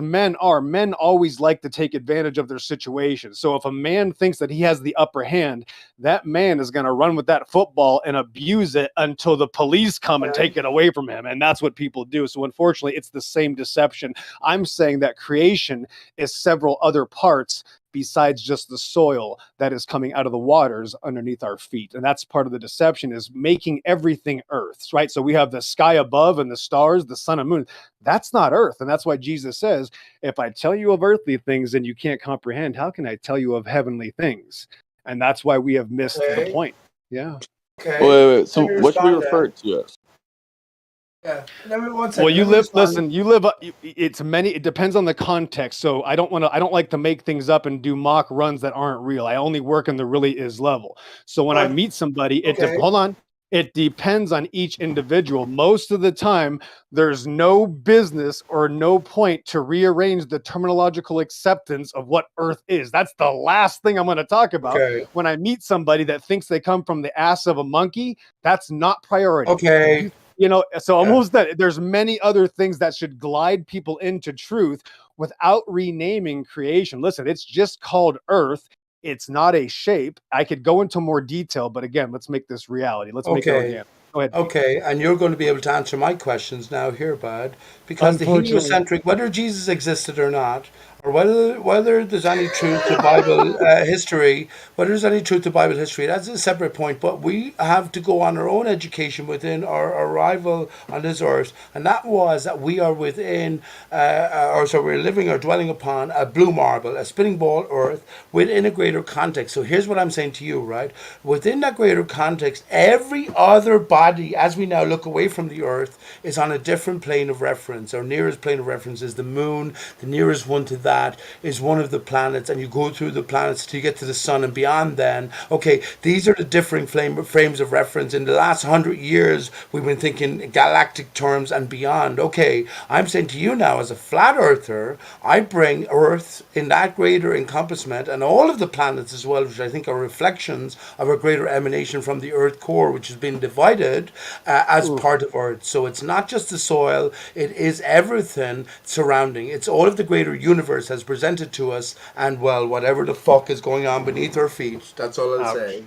men are, men always like to take advantage of their situation. So if a man thinks that he has the upper hand, that man is going to run with that football and abuse it until the police come and take it away from him. And that's what people do. So unfortunately, it's the same deception. I'm saying that creation is several other parts besides just the soil that is coming out of the waters underneath our feet. And that's part of the deception, is making everything earth, right? So we have the sky above and the stars, the sun and moon. That's not earth. And that's why Jesus says, if I tell you of earthly things and you can't comprehend, how can I tell you of heavenly things? And that's why we have missed the point. Yeah. Okay. Wait. So Let me what should we respond refer then. to as? Yeah. Let me one second. Well, you Let me live. respond. Listen, you live. It depends on the context. So I don't like to make things up and do mock runs that aren't real. I only work in the really is level. So when I But meet somebody, okay. hold on. It depends on each individual. Most of the time, there's no business or no point to rearrange the terminological acceptance of what Earth is. That's the last thing I'm going to talk about. Okay. When I meet somebody that thinks they come from the ass of a monkey, that's not priority. Okay. So almost that there's many other things that should glide people into truth without renaming creation. Listen, it's just called Earth. It's not a shape. I could go into more detail, but again, let's make this reality. Let's make it Okay. organic. Go ahead. Okay, and you're going to be able to answer my questions now here, bud, because the Unfortunately. heliocentric, whether Jesus existed or not, or whether there's any truth to Bible history, whether there's any truth to Bible history, that's a separate point. But we have to go on our own education within our arrival on this earth, and that was that we are within, we're living or dwelling upon a blue marble, a spinning ball earth within a greater context. So here's what I'm saying to you, right? Within that greater context, every other body, as we now look away from the earth, is on a different plane of reference. Our nearest plane of reference is the moon. The nearest one to that is one of the planets, and you go through the planets till you get to the sun and beyond. Then, okay, these are the differing frames of reference. In the last 100 years, we've been thinking galactic terms and beyond. Okay, I'm saying to you now, as a flat earther, I bring Earth in that greater encompassment, and all of the planets as well, which I think are reflections of a greater emanation from the Earth core, which has been divided as part of Earth. So it's not just the soil, it is everything surrounding. It's all of the greater universe has presented to us, and well, whatever the fuck is going on beneath our feet, that's all I'll say.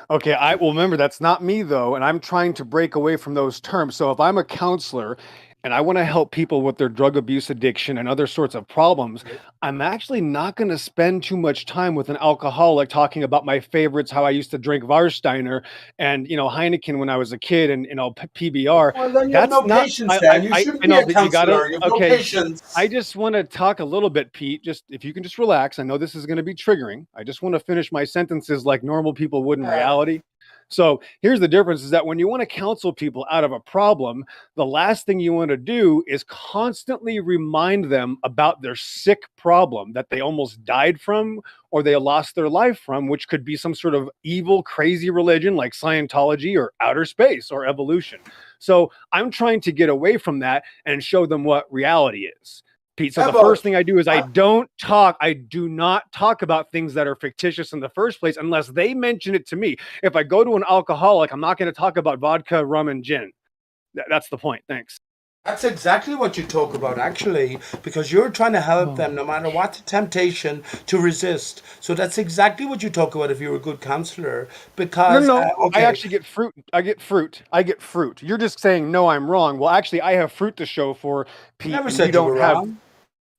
Okay, I will remember that's not me though, and I'm trying to break away from those terms. So if I'm a counselor and I want to help people with their drug abuse addiction and other sorts of problems, I'm actually not going to spend too much time with an alcoholic talking about my favorites, how I used to drink Warsteiner and Heineken when I was a kid, and PBR. Well, then you have no patience. Then you shouldn't be a But you gotta. counselor. You have no Okay, patience. I just want to talk a little bit, Pete. Just if you can just relax. I know this is going to be triggering. I just want to finish my sentences like normal people would in reality. So here's the difference, is that when you want to counsel people out of a problem, the last thing you want to do is constantly remind them about their sick problem that they almost died from or they lost their life from, which could be some sort of evil, crazy religion like Scientology or outer space or evolution. So I'm trying to get away from that and show them what reality is. Pete, so the first thing I do is I do not talk about things that are fictitious in the first place unless they mention it to me. If I go to an alcoholic, I'm not going to talk about vodka, rum, and gin. That's the point. Thanks. That's exactly what you talk about, actually, because you're trying to help them no matter what the temptation to resist. So that's exactly what you talk about if you're a good counselor. Because no, I actually get fruit. I get fruit. You're just saying no, I'm wrong. Well, actually, I have fruit to show for Pete. Never And said you you don't were have. wrong.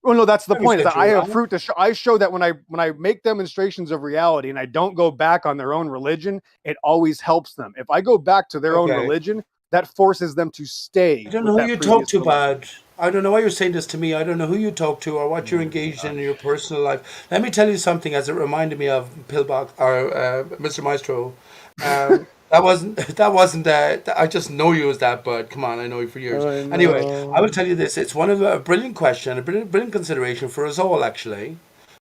Well, no, that's the point. Is that I have Right? fruit to show. I show that when I make demonstrations of reality and I don't go back on their own religion, it always helps them. If I go back to their own Okay. religion, that forces them to stay I don't with know who that you previous talk to, religion. bud. I don't know why you're saying this to me. I don't know who you talk to or what you're engaged in your personal life. Let me tell you something, as it reminded me of Pillbox or Mr. Maestro. That wasn't. That wasn't. I just know you as that, bud. Come on, I know you for years. I Anyway, I will know. tell you this. It's one of a brilliant question, a brilliant consideration for us all, actually.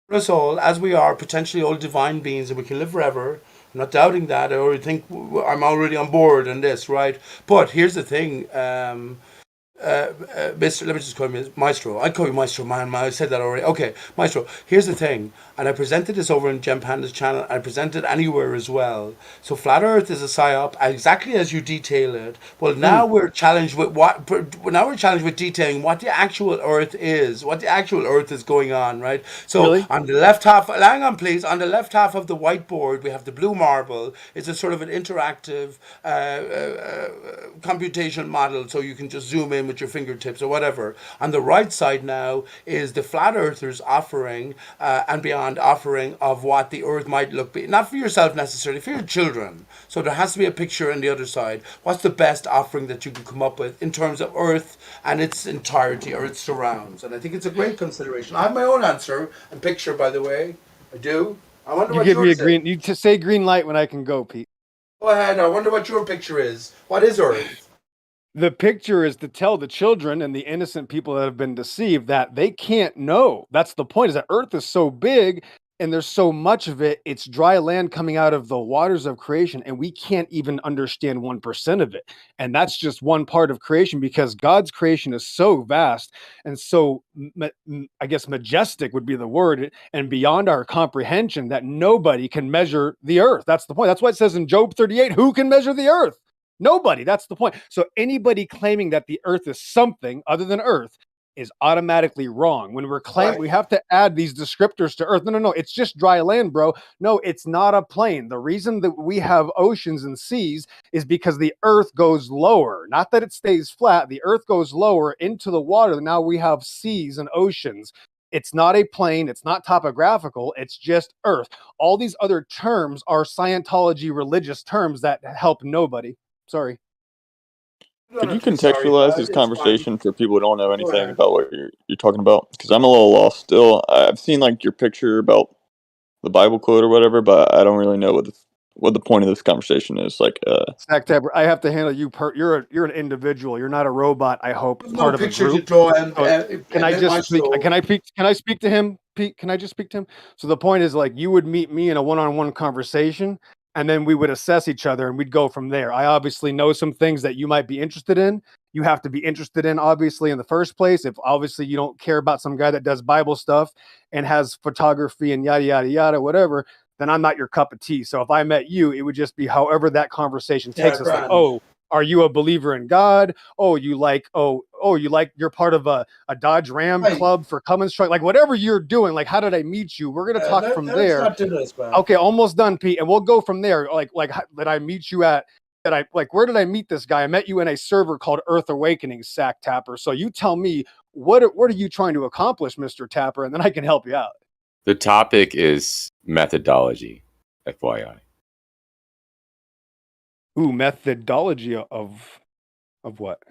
For us all, as we are potentially all divine beings and we can live forever. I'm not doubting that. I already think I'm already on board on this, right? But here's the thing. Mr. Let me just call you Maestro. I call you Maestro, man. I said that already. Okay, Maestro. Here's the thing, and I presented this over in Gem Panda's channel. I present it anywhere as well. So flat Earth is a psyop, exactly as you detail it. Well, now we're challenged with what? Now we're challenged with detailing what the actual Earth is, what the actual Earth is going on, right? So Really? on the left half, hang on, please. On the left half of the whiteboard, we have the blue marble. It's a sort of an interactive computational model, so you can just zoom in with your fingertips or whatever. On the right side now is the flat earthers offering and beyond offering of what the earth might look be, not for yourself necessarily, for your children. So there has to be a picture on the other side. What's the best offering that you can come up with in terms of earth and its entirety or its surrounds? And I think it's a great consideration. I have my own answer and picture, by the way. I do. I wonder You what give me a yours is. green. You to say green light when I can go, Pete. Go ahead. I wonder what your picture is. What is earth? The picture is to tell the children and the innocent people that have been deceived that they can't know. That's the point, is that Earth is so big and there's so much of it. It's dry land coming out of the waters of creation, and we can't even understand 1% of it. And that's just one part of creation, because God's creation is so vast and so, I guess, majestic would be the word, and beyond our comprehension, that nobody can measure the Earth. That's the point. That's why it says in Job 38, who can measure the Earth? Nobody. That's the point. So anybody claiming that the earth is something other than earth is automatically wrong. When we're claiming, we have to add these descriptors to earth. No. It's just dry land, bro. No, it's not a plane. The reason that we have oceans and seas is because the earth goes lower. Not that it stays flat. The earth goes lower into the water. Now we have seas and oceans. It's not a plane. It's not topographical. It's just earth. All these other terms are Scientology religious terms that help nobody. Sorry. Could you contextualize this conversation for people who don't know anything about what you're talking about? Because I'm a little lost still. I've seen like your picture about the Bible quote or whatever, but I don't really know what the point of this conversation is. Like, Stack Tapper, I have to handle you. You're an individual. You're not a robot. I hope part of a group. Can I just speak? Can I speak to him, Pete? Can I just speak to him? So the point is, like, you would meet me in a one-on-one conversation, and then we would assess each other, and we'd go from there. I obviously know some things that you might be interested in. You have to be interested in, obviously, in the first place. If obviously you don't care about some guy that does Bible stuff and has photography and yada yada yada, whatever, then I'm not your cup of tea. So if I met you, it would just be however that conversation takes us. Like, oh, are you a believer in God? Oh, you're part of a Dodge Ram club for Cummins truck. Like, whatever you're doing, like, how did I meet you? We're gonna talk from there. Okay, almost done, Pete, and we'll go from there. Like did I meet you at? Where did I meet this guy? I met you in a server called Earth Awakening, Sack Tapper. So you tell me, what are you trying to accomplish, Mr. Tapper, and then I can help you out. The topic is methodology, FYI. Ooh, methodology of what?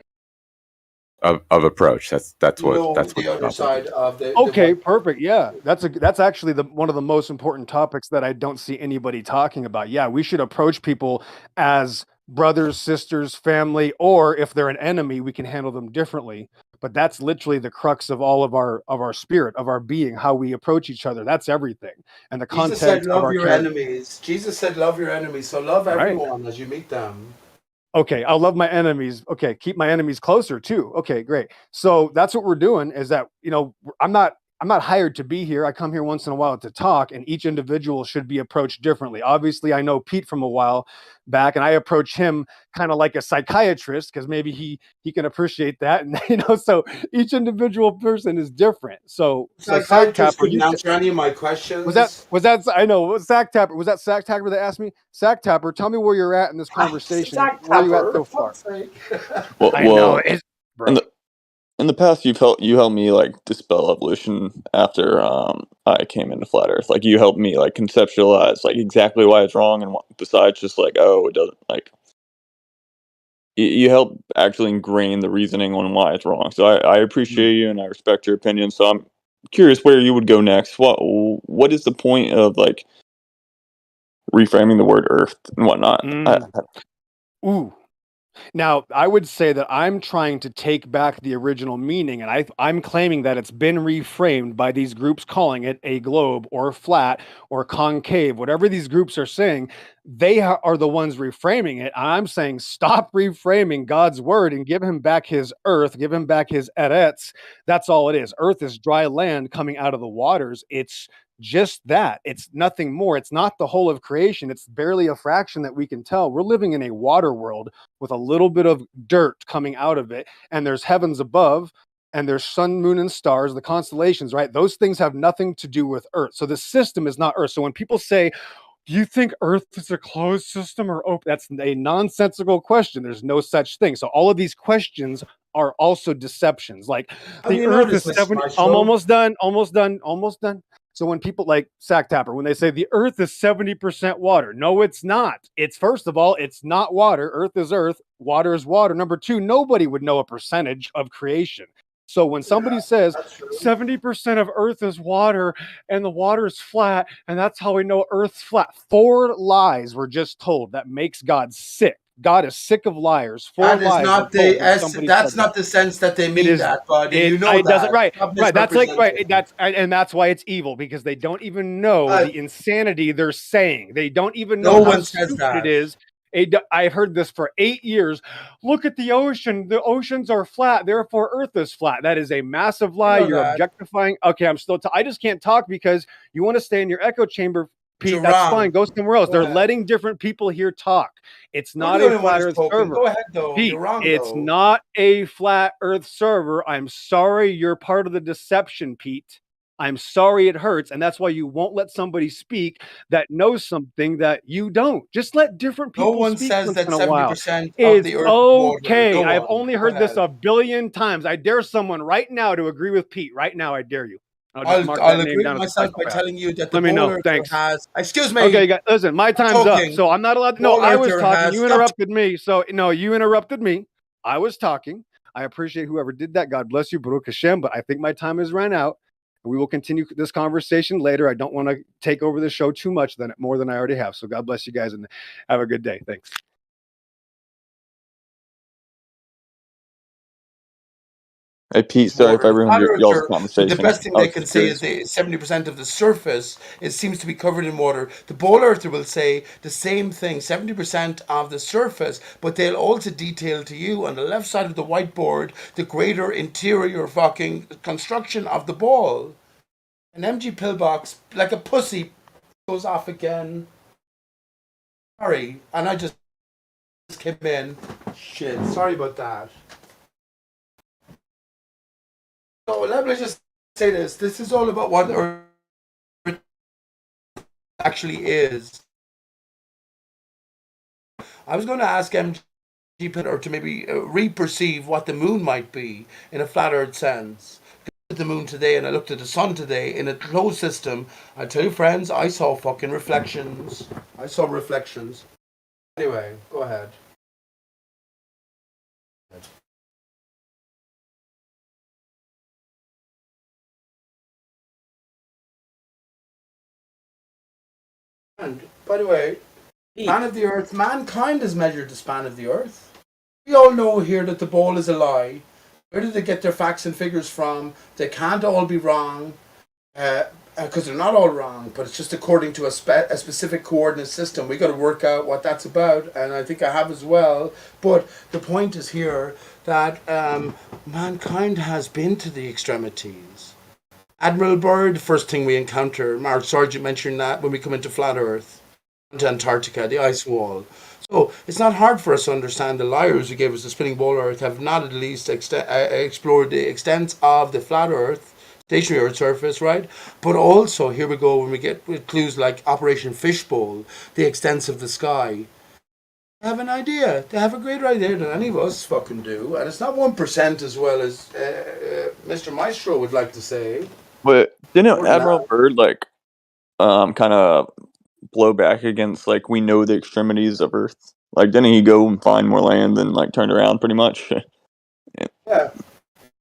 Of approach. That's what the other side of the. Okay, perfect. Yeah, that's actually one of the most important topics that I don't see anybody talking about. Yeah, we should approach people as brothers, sisters, family, or if they're an enemy, we can handle them differently. But that's literally the crux of all of our spirit, of our being, how we approach each other. That's everything. And the Jesus content said, "Love of our your enemies." Jesus said, "Love your enemies." So love everyone as you meet them. Okay, I'll love my enemies. Okay, keep my enemies closer too. Okay, great. So that's what we're doing, is that, I'm not hired to be here. I come here once in a while to talk, and each individual should be approached differently. Obviously, I know Pete from a while back, and I approach him kind of like a psychiatrist, because maybe he can appreciate that. And so each individual person is different. So Sack Tapper, couldn't answer any of my questions. Was that I know, Sack Tapper, was that Sack Tapper that asked me? Sack Tapper, tell me where you're at in this conversation. Where are you at so far? well, I know it, bro. in the past you helped me like dispel evolution after I came into flat Earth. Like you helped me like conceptualize like exactly why it's wrong, and besides just like it doesn't like. You help actually ingrain the reasoning on why it's wrong. So I appreciate you and I respect your opinion. So I'm curious where you would go next. What is the point of like reframing the word Earth and whatnot? Ooh. Now, I would say that I'm trying to take back the original meaning, and I'm claiming that it's been reframed by these groups calling it a globe or flat or concave, whatever these groups are saying. They are the ones reframing it. I'm saying stop reframing God's word and give him back his earth, give him back his eretz. That's all it is. Earth is dry land coming out of the waters. It's just that. It's nothing more. It's not the whole of creation. It's barely a fraction that we can tell. We're living in a water world with a little bit of dirt coming out of it, and there's heavens above, and there's sun, moon, and stars, the constellations, right? Those things have nothing to do with Earth. So the system is not Earth. So when people say, do you think Earth is a closed system or open? That's a nonsensical question. There's no such thing. So all of these questions are also deceptions. Like the Earth is 70. I'm almost done. So when people like Sack Tapper, when they say the Earth is 70% water, no, it's not. It's first of all, it's not water. Earth is Earth. Water is water. Number two, nobody would know a percentage of creation. So when somebody says 70% of Earth is water and the water is flat, and that's how we know Earth's flat, 4 lies were just told that makes God sick. God is sick of liars. 4 That is lies. not that's not the sense that they mean that, but you know it doesn't, right. That's like and that's why it's evil, because they don't even know the insanity they're saying. They don't even know how stupid it is. I've heard this for 8 years. Look at the ocean. The oceans are flat, therefore Earth is flat. That is a massive lie. You're objectifying. Okay, I just can't talk because you want to stay in your echo chamber, Pete. That's fine. Go somewhere else. They're letting different people here talk. It's not a flat Earth server. Go ahead, though. Pete, You're wrong, it's not a flat Earth server. I'm sorry, you're part of the deception, Pete. I'm sorry it hurts, and that's why you won't let somebody speak that knows something that you don't. Just let different people speak. No one says that 70% of the Earth is okay. I've only heard this a billion times. I dare someone right now to agree with Pete. Right now, I dare you. I'll agree with myself by telling you that the Ball Earther has. Excuse me. Okay, guys, listen, my time's up, so I'm not allowed to. No, I was talking. You interrupted me. So no, you interrupted me. I was talking. I appreciate whoever did that. God bless you, Baruch Hashem. But I think my time has run out. We will continue this conversation later. I don't want to take over the show too much, more than I already have. So God bless you guys and have a good day. Thanks. Hey Pete, sorry if I ruined y'all's conversation. The best thing they can say is the 70% of the surface seems to be covered in water. The Ball Earther will say the same thing, 70% of the surface, but they'll also detail to you on the left side of the whiteboard the greater interior fucking construction of the ball. An MG pillbox, like a pussy, goes off again. Sorry, and I just came in. Shit, sorry about that. So let me just say this. This is all about what Earth actually is. I was going to ask MG Pitter to maybe re-perceive what the moon might be in a flat Earth sense. I looked at the moon today and I looked at the sun today in a closed system. I tell you, friends, I saw fucking reflections. I saw reflections. Anyway, go ahead. And by the way, span of the Earth, mankind has measured the span of the Earth. We all know here that the ball is a lie. Where did they get their facts and figures from? They can't all be wrong, because they're not all wrong, but it's just according to a specific coordinate system. We got to work out what that's about, and I think I have as well. But the point is here that mankind has been to the extremities. Admiral Byrd, first thing we encounter, Mark Sargent mentioned that when we come into flat Earth, into Antarctica, the ice wall. So it's not hard for us to understand the liars who gave us the spinning ball Earth have not at least explored the extent of the flat Earth, stationary Earth surface, right? But also, here we go, when we get with clues like Operation Fishbowl, the extents of the sky. have an idea. They have a greater idea than any of us fucking do, and it's not 1% as well as Mr. Maestro would like to say. But didn't More than Admiral that. Byrd like kind of blow back against like we know the extremities of Earth? Like didn't he go and find more land and like turn around pretty much? Yeah.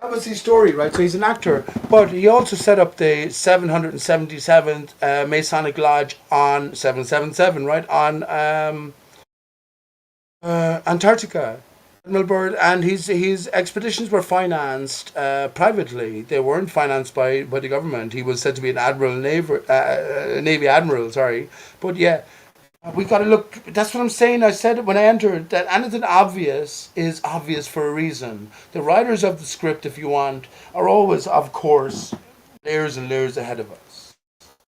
That was his story, right? So he's an actor, but he also set up the 777th Masonic Lodge on 777, right, on Antarctica. Admiral Byrd, and his expeditions were financed privately. They weren't financed by the government. He was said to be an admiral, navy admiral. Sorry, but yeah, we got to look. That's what I'm saying. I said it when I entered that anything obvious is obvious for a reason. The writers of the script, if you want, are always, of course, layers and layers ahead of us.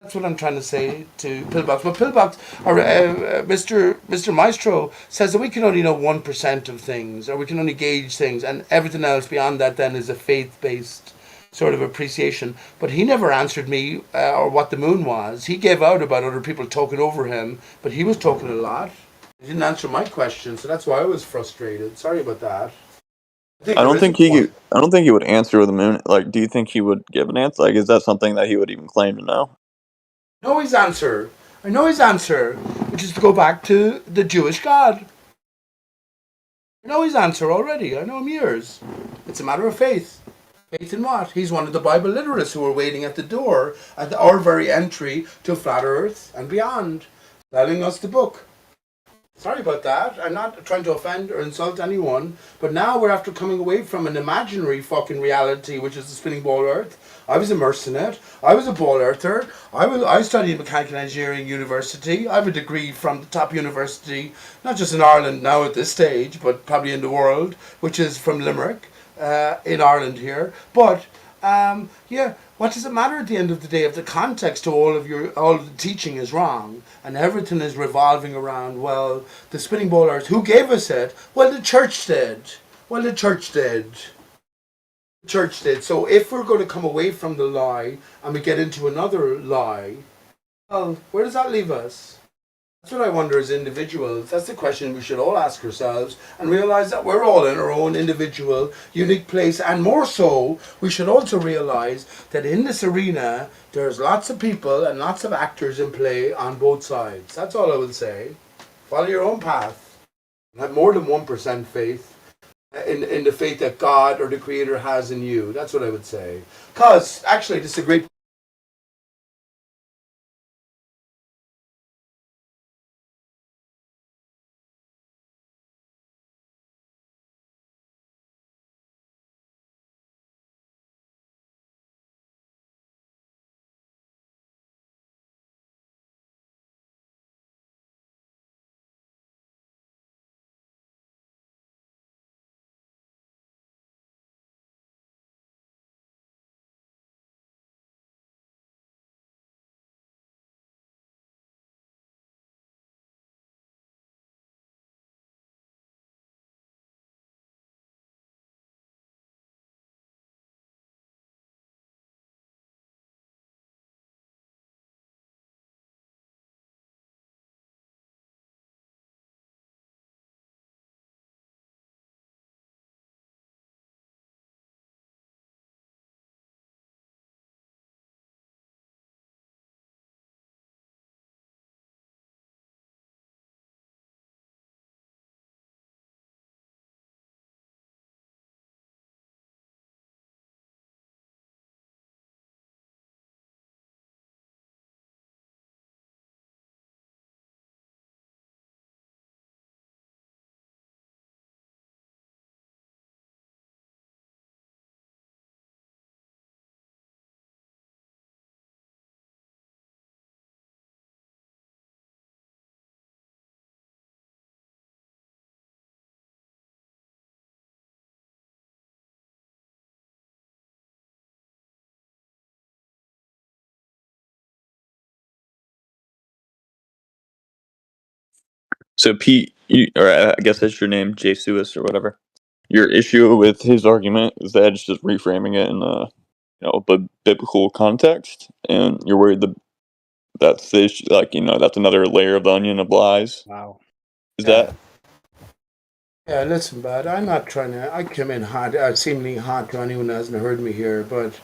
That's what I'm trying to say to Pillbox. But Pillbox, or Mr. Maestro, says that we can only know 1% of things, or we can only gauge things, and everything else beyond that then is a faith-based sort of appreciation. But he never answered me or what the moon was. He gave out about other people talking over him, but he was talking a lot. He didn't answer my question, so that's why I was frustrated. Sorry about that. I don't think he would answer with the moon. Like, do you think he would give an answer? Like, is that something that he would even claim to know? I know his answer, which is to go back to the Jewish God. I know his answer already. I know him years. It's a matter of faith. Faith in what? He's one of the Bible literates who are waiting at the door at our very entry to flat Earth and beyond, selling us the book. Sorry about that. I'm not trying to offend or insult anyone, but now we're after coming away from an imaginary fucking reality, which is the spinning ball Earth. I was immersed in it. I was a ball earther. I studied mechanical engineering university. I have a degree from the top university, not just in Ireland now at this stage, but probably in the world, which is from Limerick, in Ireland here. But yeah, what does it matter at the end of the day if the context to all of the teaching is wrong and everything is revolving around, well, the spinning ball Earth, who gave us it? Well, the church did. The church did. So if we're going to come away from the lie and we get into another lie, well, where does that leave us? That's what I wonder as individuals. That's the question we should all ask ourselves and realize that we're all in our own individual, unique place. And more so, we should also realize that in this arena, there's lots of people and lots of actors in play on both sides. That's all I would say. Follow your own path. Have more than 1% faith in the faith that God or the Creator has in you. That's what I would say. Because, actually, this is a great So Pete, or I guess that's your name, Jay Suis or whatever. Your issue with his argument is that it's just reframing it in a biblical context, and you're worried that that's the issue, like that's another layer of the onion of lies. Wow. Is that Yeah, listen, bud. I'm not trying to. I come in hot, seemingly hot to anyone who hasn't heard me here, but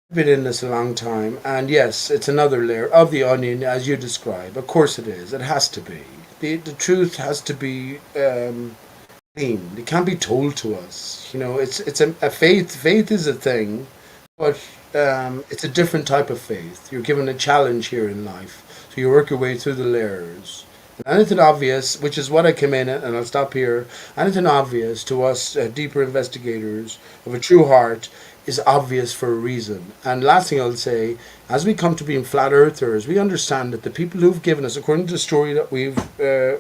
I've been in this a long time, and yes, it's another layer of the onion, as you describe. Of course, it is. It has to be. The truth has to be clean. It can't be told to us. You know, it's a faith. Faith is a thing, but it's a different type of faith. You're given a challenge here in life, so you work your way through the layers. And anything obvious, which is what I came in at, and I'll stop here. Anything obvious to us, deeper investigators of a true heart, is obvious for a reason. And last thing I'll say, as we come to being flat earthers, we understand that the people who've given us, according to the story that we've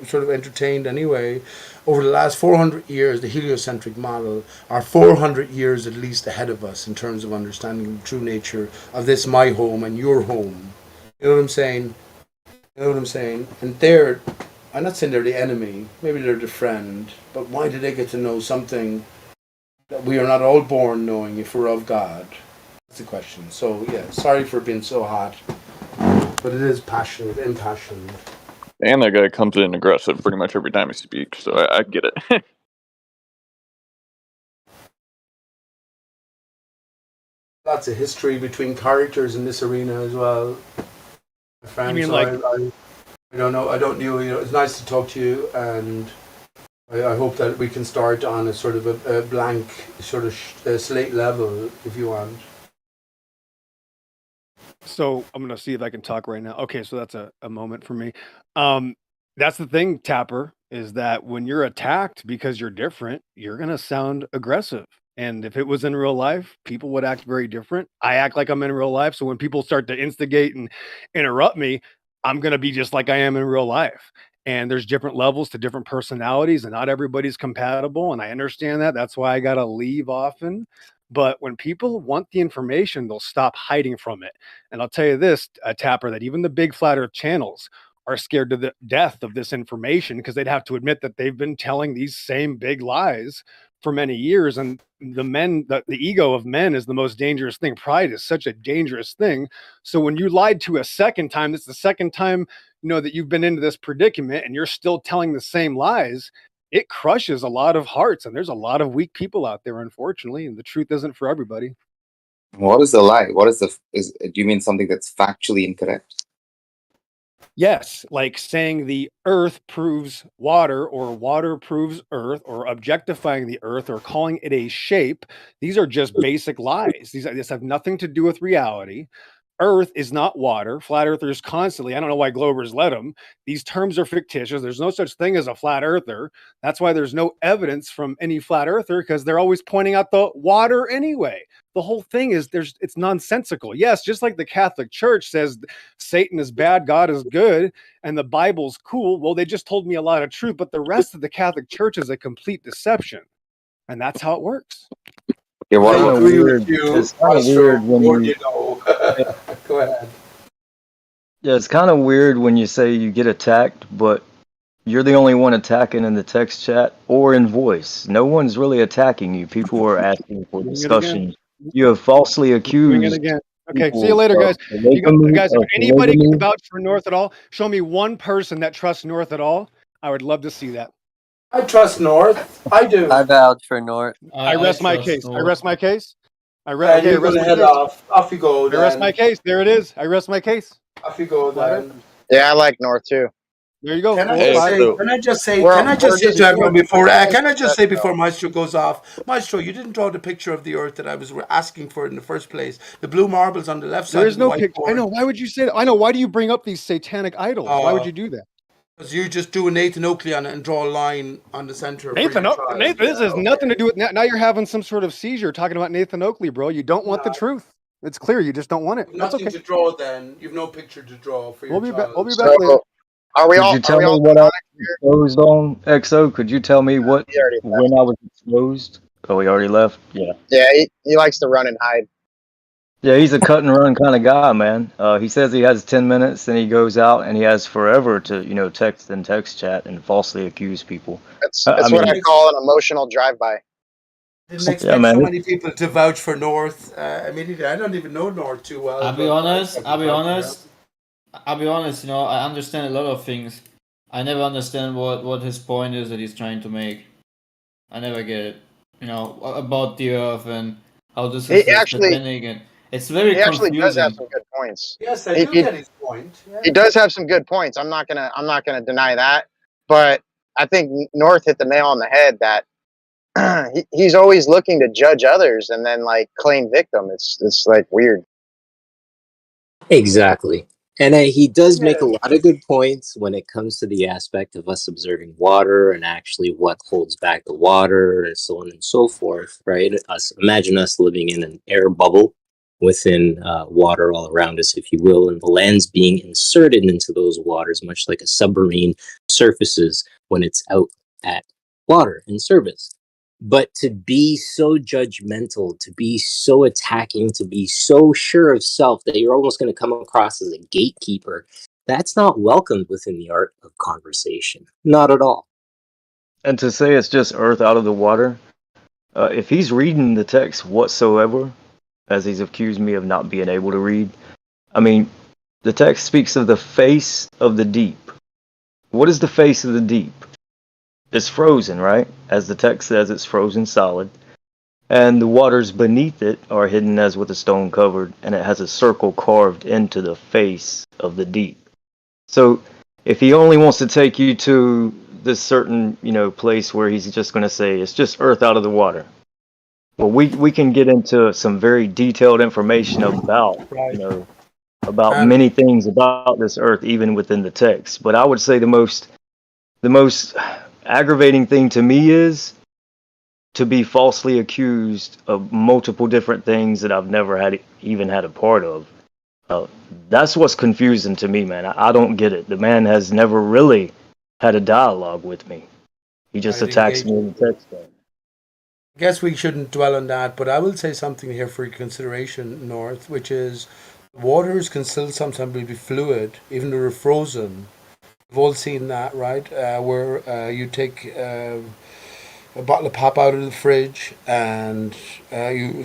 sort of entertained anyway, over the last 400 years, the heliocentric model are 400 years at least ahead of us in terms of understanding the true nature of this my home and your home. You know what I'm saying? You know what I'm saying? And I'm not saying they're the enemy, maybe they're the friend, but why do they get to know something that we are not all born knowing if we're of God? That's the question. So, yeah, sorry for being so hot, but it is passionate, impassioned. And that guy comes in aggressive pretty much every time he speaks, so I get it. Lots of history between characters in this arena as well. You mean like? I don't know. I don't know. You know, it's nice to talk to you, and I hope that we can start on a sort of a blank sort of slate level, if you want. So I'm gonna see if I can talk right now. Okay, so that's a moment for me. That's the thing, Tapper, is that when you're attacked because you're different, you're gonna sound aggressive. And if it was in real life, people would act very different. I act like I'm in real life, so when people start to instigate and interrupt me, I'm gonna be just like I am in real life. And there's different levels to different personalities, and not everybody's compatible. And I understand that. That's why I gotta leave often. But when people want the information, they'll stop hiding from it. And I'll tell you this, Tapper, that even the big flat earth channels are scared to the death of this information because they'd have to admit that they've been telling these same big lies for many years. And the ego of men is the most dangerous thing. Pride is such a dangerous thing. So when you lied to a second time, that's the second time, that you've been into this predicament and you're still telling the same lies. It crushes a lot of hearts, and there's a lot of weak people out there, unfortunately, and the truth isn't for everybody. What is the lie? What is do you mean something that's factually incorrect? Yes, like saying the earth proves water or water proves earth or objectifying the earth or calling it a shape. These are just basic lies. These have nothing to do with reality. Earth is not water. Flat earthers constantly, I don't know why Globers let them. These terms are fictitious. There's no such thing as a flat earther. That's why there's no evidence from any flat earther, because they're always pointing out the water anyway. The whole thing is it's nonsensical. Yes, just like the Catholic Church says Satan is bad, God is good, and the Bible's cool. Well, they just told me a lot of truth, but the rest of the Catholic Church is a complete deception. And that's how it works. Yeah, what I about agree with you. It's kind of weird when you Go ahead. Yeah, it's kind of weird when you say you get attacked, but you're the only one attacking in the text chat or in voice. No one's really attacking you. People are asking for Doing it discussion. You have falsely Doing it accused again. Okay, see you people later, of guys. polygamy. Guys, if anybody can vouch for North at all, show me one person that trusts North at all. I would love to see that. I trust North. I do. I vouch for North. I rest my case. I rest my case. I And rest you're my going to case. head off. Off you go, I rest then. my case. There it is. I rest my case. Off you go, then. Yeah, I like North too. There you go. Can I Four, just five. say? Can I just say? We're- Can I just we're say just to everyone doing- before? Can I just say before Maestro goes off, Maestro, you didn't draw the picture of the Earth that I was asking for in the first place. The blue marbles on the left side. There is of the no picture. I whiteboard. know. Why would you say that? I know. Why do you bring up these satanic idols? Why would you do that? Because you just do a Nathan Oakley on it and draw a line on the center. Nathan, this has nothing to do with now. You're having some sort of seizure talking about Nathan Oakley, bro. You don't want the truth. It's clear. You just don't want it. That's Nothing okay. to draw. Then you've no picture to draw for your We'll be child. back. We'll be back later. Are we Could all? you tell Are we all me what I demonic was exposed on, XO? Could you tell me what He already when I was exposed? Oh, he already left? Yeah. Yeah, he likes to run and hide. Yeah, he's a cut and run kind of guy, man. He says he has 10 minutes, then he goes out and he has forever to, text and text chat and falsely accuse people. That's what I call an emotional drive-by. Didn't expect so many people to vouch for North. Immediately, I don't even know North too well. I'll be honest. I understand a lot of things. I never understand what his point is that he's trying to make. I never get it. About the Earth and how this He is actually spinning, and it's very he actually does have confusing. some good points. Yes, I He, do he get his point. he Yeah. does have some good points. I'm not gonna deny that. But I think North hit the nail on the head that he's always looking to judge others and then like claim victim. It's like weird. Exactly. And he does make Yeah. a lot of good points when it comes to the aspect of us observing water and actually what holds back the water and so on and so forth, right? Imagine us living in an air bubble within water all around us, if you will, and the lands being inserted into those waters, much like a submarine surfaces when it's out at water in service. But to be so judgmental, to be so attacking, to be so sure of self that you're almost going to come across as a gatekeeper, that's not welcomed within the art of conversation. Not at all. And to say it's just earth out of the water, if he's reading the text whatsoever, as he's accused me of not being able to read, I mean, the text speaks of the face of the deep. What is the face of the deep? It's frozen, right? As the text says, it's frozen solid. And the waters beneath it are hidden as with a stone covered, and it has a circle carved into the face of the deep. So if he only wants to take you to this certain, place where he's just going to say it's just earth out of the water, well, we can get into some very detailed information about, Right. about And many things about this earth, even within the text. But I would say the most aggravating thing to me is to be falsely accused of multiple different things that I've never even had a part of. That's what's confusing to me, man. I don't get it. The man has never really had a dialogue with me. He just right, attacks me engaging. in the text. I guess we shouldn't dwell on that, but I will say something here for your consideration, North, which is waters can still sometimes be fluid, even though they're frozen. We've all seen that, right? Where you take a bottle of pop out of the fridge and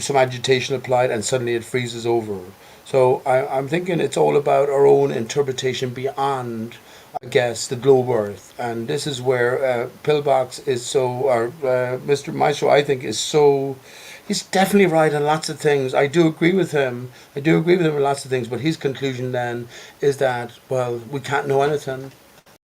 some agitation applied, and suddenly it freezes over. So I'm thinking it's all about our own interpretation beyond, I guess, the globe Earth, and this is where Pillbox is so, or Mr. Maestro, I think, is so. He's definitely right on lots of things. I do agree with him. I do agree with him on lots of things. But his conclusion then is that, well, we can't know anything.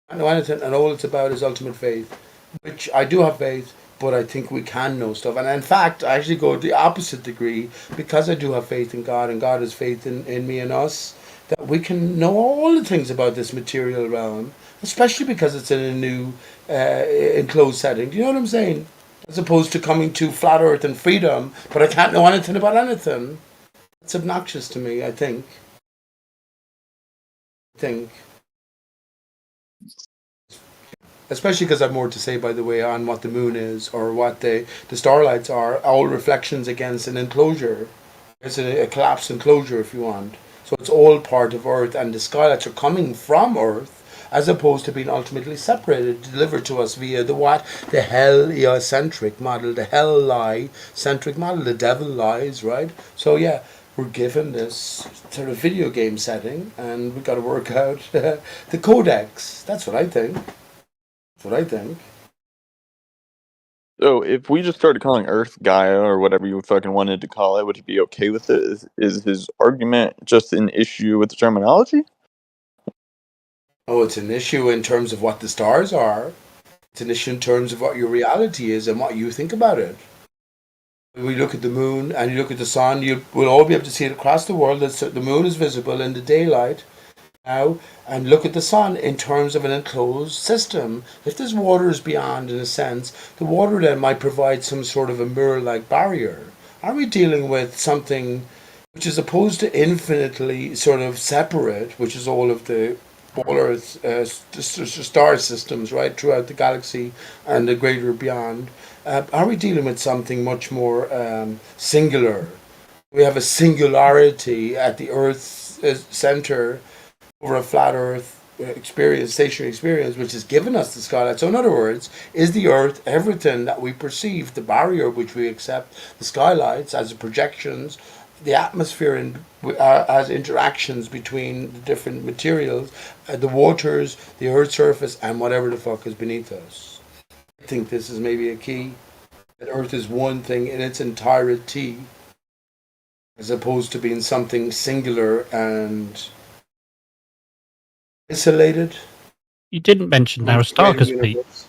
Can't know anything, and all it's about is ultimate faith, which I do have faith, but I think we can know stuff. And in fact, I actually go to the opposite degree because I do have faith in God and God has faith in me and us, that we can know all the things about this material realm, especially because it's in a new enclosed setting. Do you know what I'm saying? As opposed to coming to flat earth and freedom, but I can't know anything about anything. It's obnoxious to me, I think. Especially because I have more to say, by the way, on what the moon is or what the starlights are, all reflections against an enclosure. It's a collapsed enclosure, if you want. So it's all part of Earth, and the skylights are coming from Earth, as opposed to being ultimately separated, delivered to us via the what? The heliocentric model, the hell lie centric model, the devil lies, right? So yeah, we're given this sort of video game setting, and we've got to work out the codex. That's what I think. That's what I think. So if we just started calling Earth Gaia or whatever you fucking wanted to call it, would you be okay with it? Is his argument just an issue with the terminology? Oh, it's an issue in terms of what the stars are. It's an issue in terms of what your reality is and what you think about it. When we look at the moon and you look at the sun, you will all be able to see it across the world. The moon is visible in the daylight now, and look at the sun in terms of an enclosed system. If there's waters beyond, in a sense, the water then might provide some sort of a mirror-like barrier. Are we dealing with something which is opposed to infinitely sort of separate, which is all of the all Earth star systems, right, throughout the galaxy and the greater beyond? Are we dealing with something much more singular? We have a singularity at the Earth's center over a flat Earth experience, stationary experience, which has given us the skylight. So, in other words, is the Earth everything that we perceive, the barrier which we accept, the skylights as the projections, the atmosphere as interactions between the different materials, the waters, the Earth's surface, and whatever the fuck is beneath us? I think this is maybe a key. That Earth is one thing in its entirety, as opposed to being something singular and isolated. You didn't mention Greater Aristarchus, Pete. universe.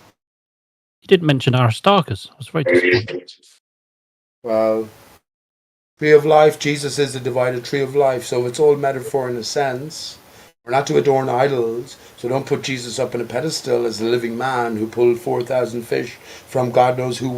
You didn't mention Aristarchus. I was very disappointed. Well, tree of life, Jesus is the divided tree of life, so it's all metaphor in a sense. We're not to adorn idols, so don't put Jesus up in a pedestal as a living man who pulled 4,000 fish from God knows who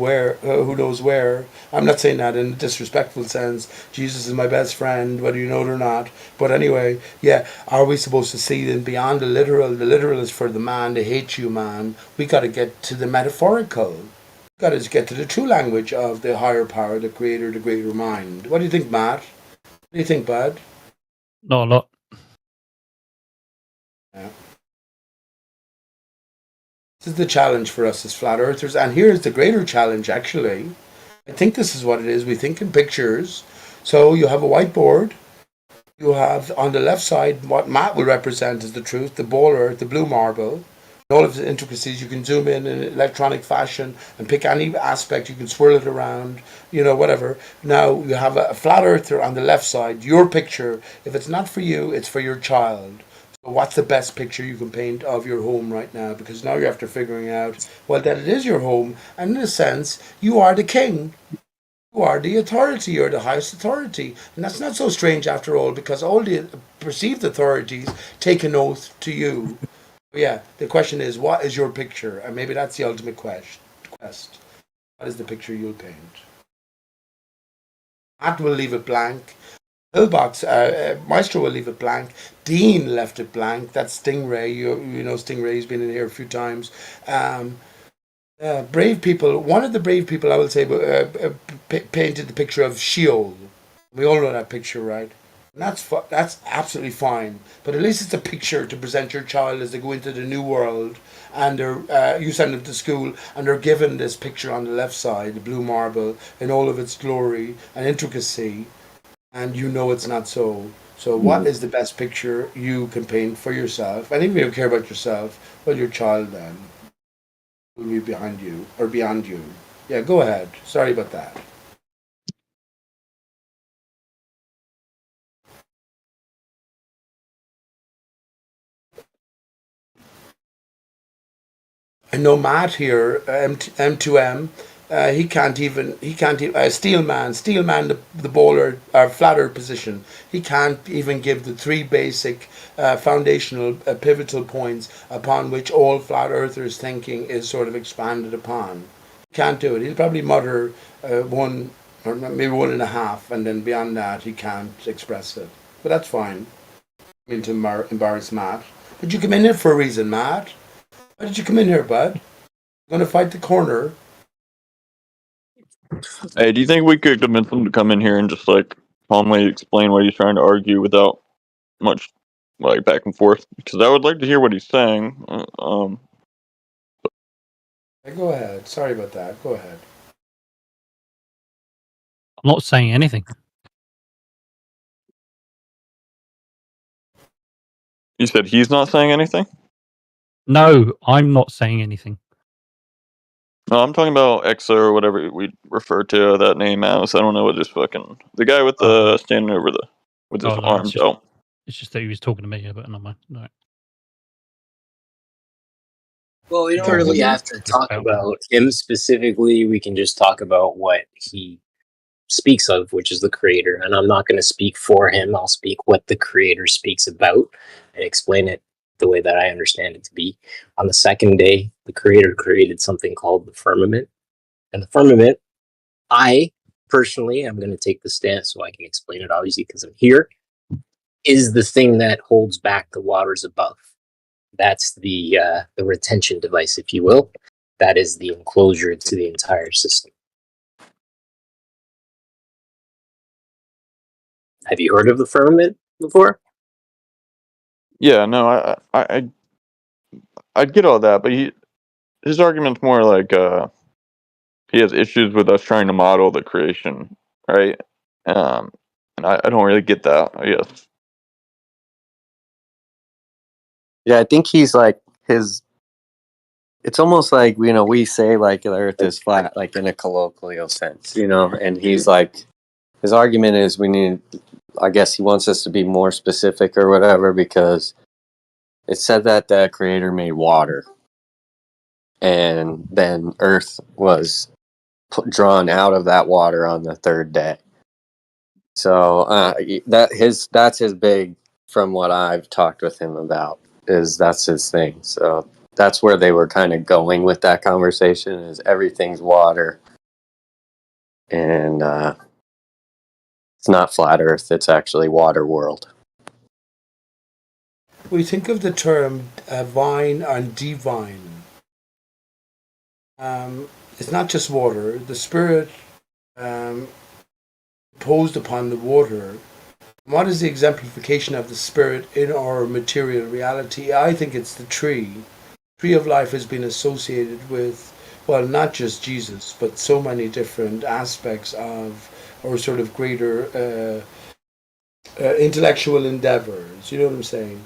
knows where. I'm not saying that in a disrespectful sense. Jesus is my best friend, whether you know it or not. But anyway, yeah, are we supposed to see then beyond the literal? The literal is for the man, the hate you man. We got to get to the metaphorical. Got to get to the true language of the higher power, the creator, the greater mind. What do you think, Matt? What do you think, Bud? Not a lot. Yeah. This is the challenge for us as flat earthers, and here's the greater challenge actually. I think this is what it is. We think in pictures. So you have a whiteboard. You have on the left side what Matt will represent as the truth, the ball earth, the blue marble. All of the intricacies, you can zoom in electronic fashion and pick any aspect, you can swirl it around, whatever. Now you have a flat earther on the left side, your picture. If it's not for you, it's for your child. So what's the best picture you can paint of your home right now? Because now you're after figuring out, well, that it is your home, and in a sense, you are the king. You are the authority, you're the highest authority. And that's not so strange after all, because all the perceived authorities take an oath to you. Yeah, the question is, what is your picture? And maybe that's the ultimate quest. What is the picture you'll paint? Matt will leave it blank. Pillbox, Maestro will leave it blank. Dean left it blank. That's Stingray. You know Stingray's been in here a few times. Brave people. One of the brave people, I will say, painted the picture of Sheol. We all know that picture, right? And that's absolutely fine. But at least it's a picture to present your child as they go into the new world, and you send them to school, and they're given this picture on the left side, the blue marble, in all of its glory and intricacy, and you know it's not so. So what is the best picture you can paint for yourself? And if you don't care about yourself, well, your child then will be behind you or beyond you. Yeah, go ahead. Sorry about that. I know Matt here, M2M. He can't even. Steelman, the bowler, flatter position. He can't even give the three basic foundational pivotal points upon which all flat earthers' thinking is sort of expanded upon. He can't do it. He'll probably mutter one or maybe 1.5, and then beyond that he can't express it. But that's fine. I mean to embarrass Matt. Did you come in here for a reason, Matt? Why did you come in here, bud? Gonna fight the corner. Hey, do you think we could convince him to come in here and just calmly explain what he's trying to argue without much back and forth? Because I would like to hear what he's saying. Go ahead. Sorry about that. Go ahead. I'm not saying anything. You said he's not saying anything? No, I'm not saying anything. No, I'm talking about Exa or whatever we refer to that name as. I don't know what this the guy with the standing over with his arms out. It's just that he was talking to me, but not mine. No. Well, we don't really have to talk about him specifically. We can just talk about what he speaks of, which is the creator. And I'm not going to speak for him. I'll speak what the creator speaks about and explain it the way that I understand it to be. On the second day, the creator created something called the firmament. And the firmament, I personally, I'm going to take the stance so I can explain it, obviously, because I'm here, is the thing that holds back the waters above. That's the retention device, if you will. That is the enclosure to the entire system. Have you heard of the firmament before? Yeah, no, I'd get all that, but his argument's more he has issues with us trying to model the creation, right? And I don't really get that, I guess. Yeah, I think he's his it's almost like, we say like the earth is flat, like in a colloquial sense, and he's like, his argument is I guess he wants us to be more specific or whatever, because it said that the creator made water, and then earth was drawn out of that water on the third day. So that's his big, from what I've talked with him about, that's his thing. So that's where they were kind of going with that conversation, is everything's water, and it's not flat earth, it's actually water world. We think of the term vine and divine. It's not just water. The spirit posed upon the water. What is the exemplification of the spirit in our material reality? I think it's the tree. Tree of life has been associated with, well, not just Jesus, but so many different aspects of our sort of greater intellectual endeavors. You know what I'm saying?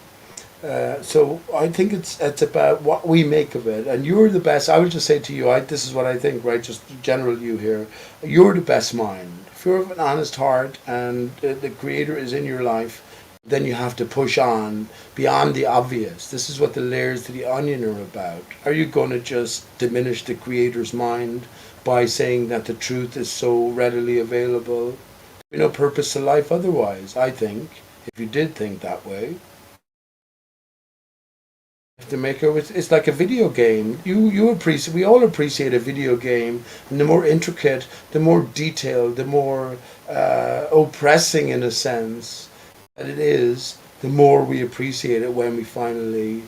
So I think it's about what we make of it, and you're the best. I would just say to you, this is what I think, right? Just general you here. You're the best mind. If you're of an honest heart and the Creator is in your life, then you have to push on beyond the obvious. This is what the layers to the onion are about. Are you going to just diminish the Creator's mind by saying that the truth is so readily available? There's no purpose to life otherwise, I think, if you did think that way. The maker, it's like a video game. You appreciate, we all appreciate a video game, and the more intricate, the more detailed, the more oppressing in a sense that it is, the more we appreciate it when we finally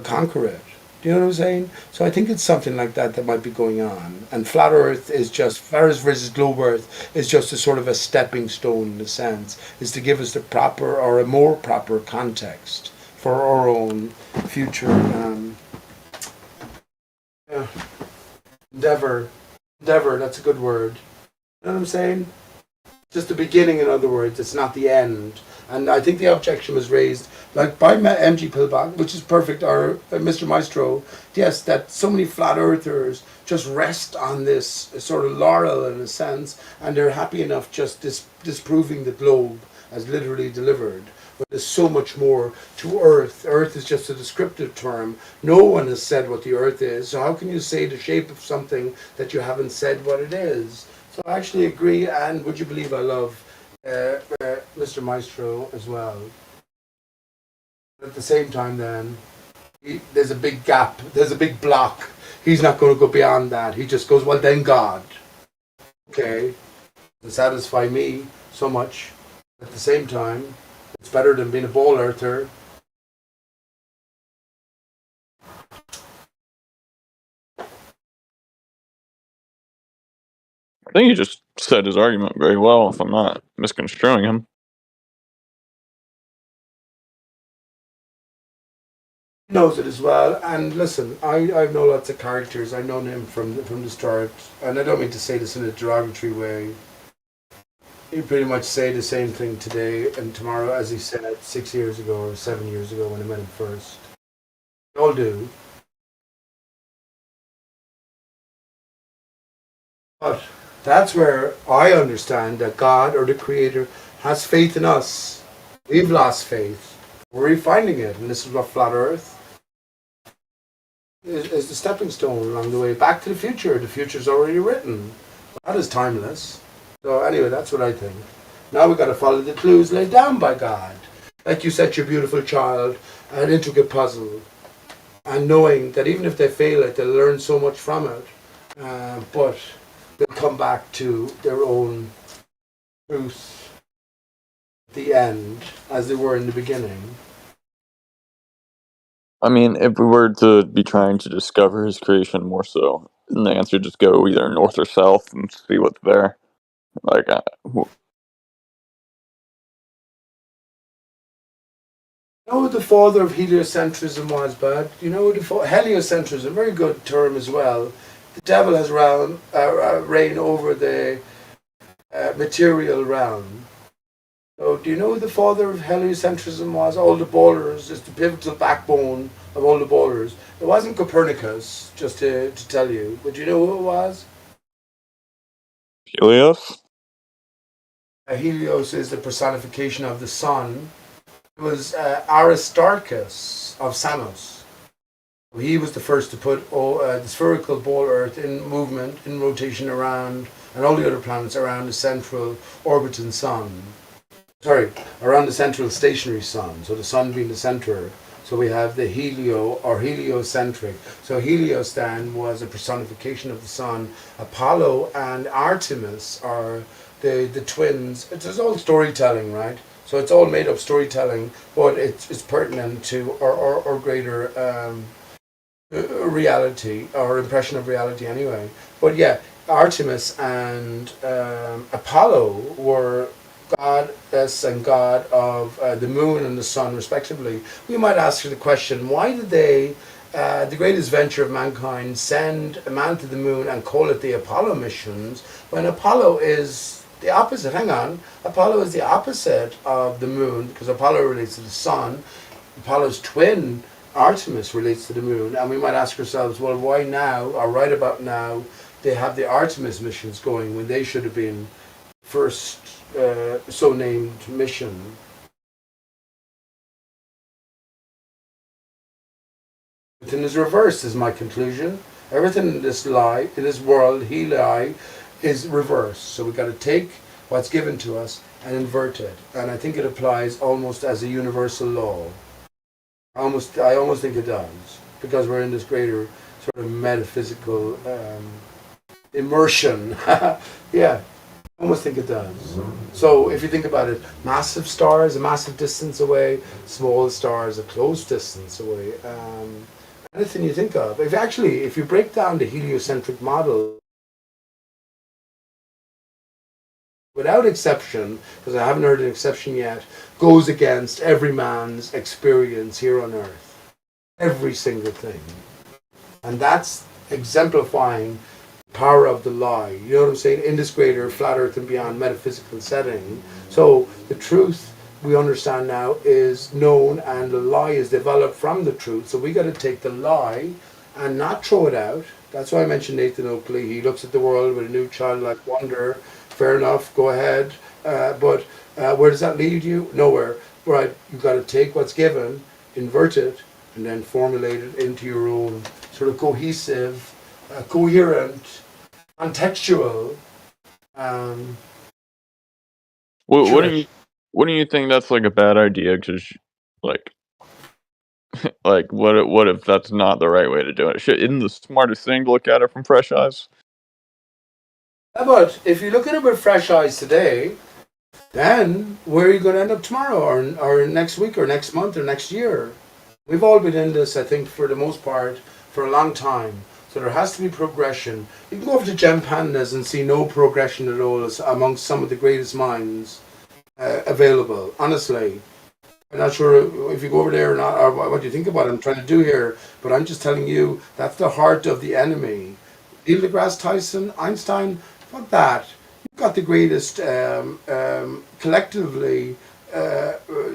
conquer it. Do you know what I'm saying? So I think it's something like that might be going on. And flat Earth versus globe Earth is just a sort of a stepping stone in a sense, is to give us the proper or a more proper context for our own future endeavor. That's a good word. You know what I'm saying? Just the beginning, in other words. It's not the end. And I think the objection was raised, like by MG Pillbach, which is perfect, or Mr. Maestro, yes, that so many flat earthers just rest on this sort of laurel in a sense, and they're happy enough just disproving the globe as literally delivered. But there's so much more to Earth. Earth is just a descriptive term. No one has said what the Earth is. So how can you say the shape of something that you haven't said what it is? So I actually agree, and would you believe I love Mr. Maestro as well. At the same time then, there's a big gap, there's a big block. He's not going to go beyond that. He just goes, well then God. Okay, to satisfy me so much. At the same time, it's better than being a ball earther. I think he just said his argument very well, if I'm not misconstruing him. He knows it as well. And listen, I know lots of characters. I've known him from the start. And I don't mean to say this in a derogatory way. He pretty much say the same thing today and tomorrow as he said 6 years ago or 7 years ago when I met him first. They all do. But that's where I understand that God or the Creator has faith in us. We've lost faith. We're refinding it. And this is what Flat Earth is the stepping stone along the way back to the future. The future's already written. That is timeless. So anyway, that's what I think. Now we've got to follow the clues laid down by God. Like you said, your beautiful child, an intricate puzzle. And knowing that even if they fail it, they'll learn so much from it. But they'll come back to their own truth at the end, as they were in the beginning. I mean, if we were to be trying to discover his creation more so, then the answer would just go either north or south and see what's there. Like, You know who the father of heliocentrism was, bud? You know who heliocentrism, very good term as well. The devil has reign over the material realm. So, do you know who the father of heliocentrism was? All the ballers, is the pivotal backbone of all the ballers. It wasn't Copernicus, just to tell you, but do you know who it was? Helios? Helios is the personification of the sun. It was Aristarchus of Samos. He was the first to put the spherical ball Earth in movement, in rotation around, and all the other planets around the central orbiting sun. Sorry, around the central stationary sun. So the sun being the center. So we have the helio or heliocentric. So Helios then was a personification of the sun. Apollo and Artemis are the twins. It's all storytelling, right? So it's all made up storytelling, but it's pertinent to our greater reality or impression of reality anyway. But yeah, Artemis and Apollo were goddess and god of the moon and the sun respectively. We might ask the question, why did they, the greatest venture of mankind, send a man to the moon and call it the Apollo missions, when Apollo is the opposite? Hang on, Apollo is the opposite of the moon, because Apollo relates to the sun. Apollo's twin Artemis relates to the moon, and we might ask ourselves, well, why now, or right about now, they have the Artemis missions going when they should have been first so named mission. Everything is reversed, is my conclusion. Everything in this world, Heli, is reversed. So we've got to take what's given to us and invert it. And I think it applies almost as a universal law. I almost think it does, because we're in this greater sort of metaphysical immersion. Yeah, I almost think it does. So if you think about it, massive stars a massive distance away, small stars a close distance away. Anything you think of. If you break down the heliocentric model, without exception, because I haven't heard an exception yet, goes against every man's experience here on Earth. Every single thing. And that's exemplifying the power of the lie. You know what I'm saying? In this greater flat Earth and beyond metaphysical setting. So the truth we understand now is known, and the lie is developed from the truth. So we got to take the lie and not throw it out. That's why I mentioned Nathan Oakley. He looks at the world with a new childlike wonder. Fair enough, go ahead. But where does that lead you? Nowhere. Right, you've got to take what's given, invert it, and then formulate it into your own sort of cohesive, coherent, contextual. Wouldn't you think that's like a bad idea? Because like what if that's not the right way to do it? Isn't the smartest thing to look at it from fresh eyes? But if you look at it with fresh eyes today, then where are you going to end up tomorrow, or next week, or next month, or next year? We've all been in this, I think, for the most part, for a long time. So there has to be progression. You can go over to Gem Pandas and see no progression at all amongst some of the greatest minds available. Honestly, I'm not sure if you go over there or not, or what you think about it. I'm trying to do here, but I'm just telling you that's the heart of the enemy. Neil deGrasse Tyson, Einstein, fuck that. You've got the greatest collectively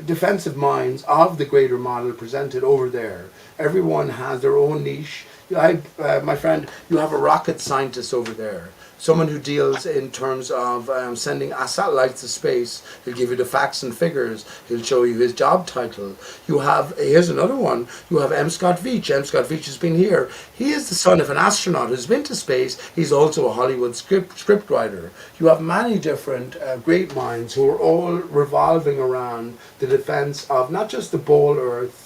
defensive minds of the greater model presented over there. Everyone has their own niche. My friend, you have a rocket scientist over there. Someone who deals in terms of sending satellites to space. He'll give you the facts and figures. He'll show you his job title. Here's another one. You have M. Scott Veach. M. Scott Veach has been here. He is the son of an astronaut who's been to space. He's also a Hollywood script writer. You have many different great minds who are all revolving around the defense of not just the ball Earth.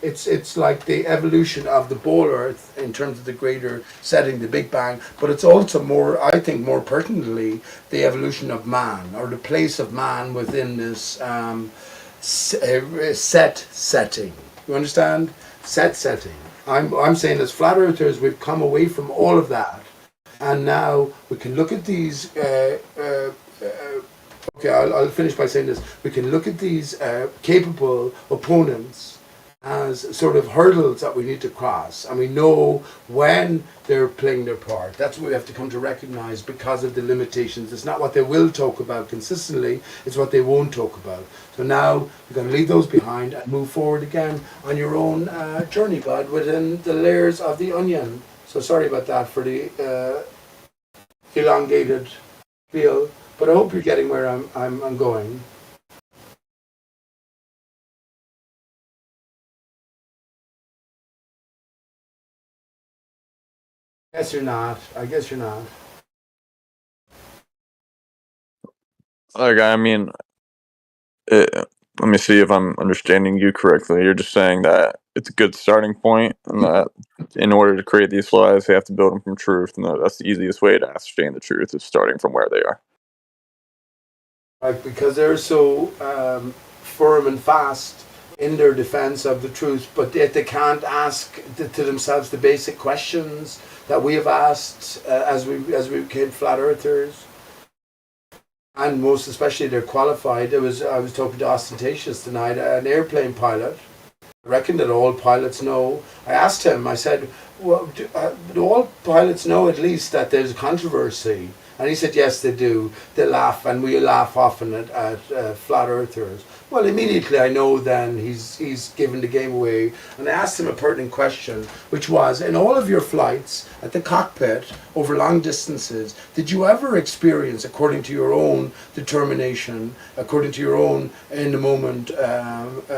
It's like the evolution of the ball Earth in terms of the greater setting, the Big Bang, but it's also more, I think, more pertinently, the evolution of man, or the place of man within this set setting. You understand? Set setting. I'm saying as flat earthers, we've come away from all of that, and now we can look at these. Okay, I'll finish by saying this. We can look at these capable opponents as sort of hurdles that we need to cross, and we know when they're playing their part. That's what we have to come to recognize because of the limitations. It's not what they will talk about consistently, it's what they won't talk about. So now you're going to leave those behind and move forward again on your own journey, bud, within the layers of the onion. So sorry about that for the elongated feel, but I hope you're getting where I'm going. I guess you're not. Like, I mean, let me see if I'm understanding you correctly. You're just saying that it's a good starting point, and that in order to create these lies, they have to build them from truth, and that's the easiest way to ascertain the truth is starting from where they are. Like, because they're so firm and fast in their defense of the truth, but yet they can't ask to themselves the basic questions that we have asked as we became flat earthers, and most especially they're qualified. I was talking to Ostentatious tonight, an airplane pilot. I reckon that all pilots know. I asked him, I said, well, do all pilots know at least that there's controversy? And he said, yes, they do. They laugh, and we laugh often at flat earthers. Well, immediately I know then he's given the game away. And I asked him a pertinent question, which was, in all of your flights at the cockpit over long distances, did you ever experience, according to your own determination, according to your own in the moment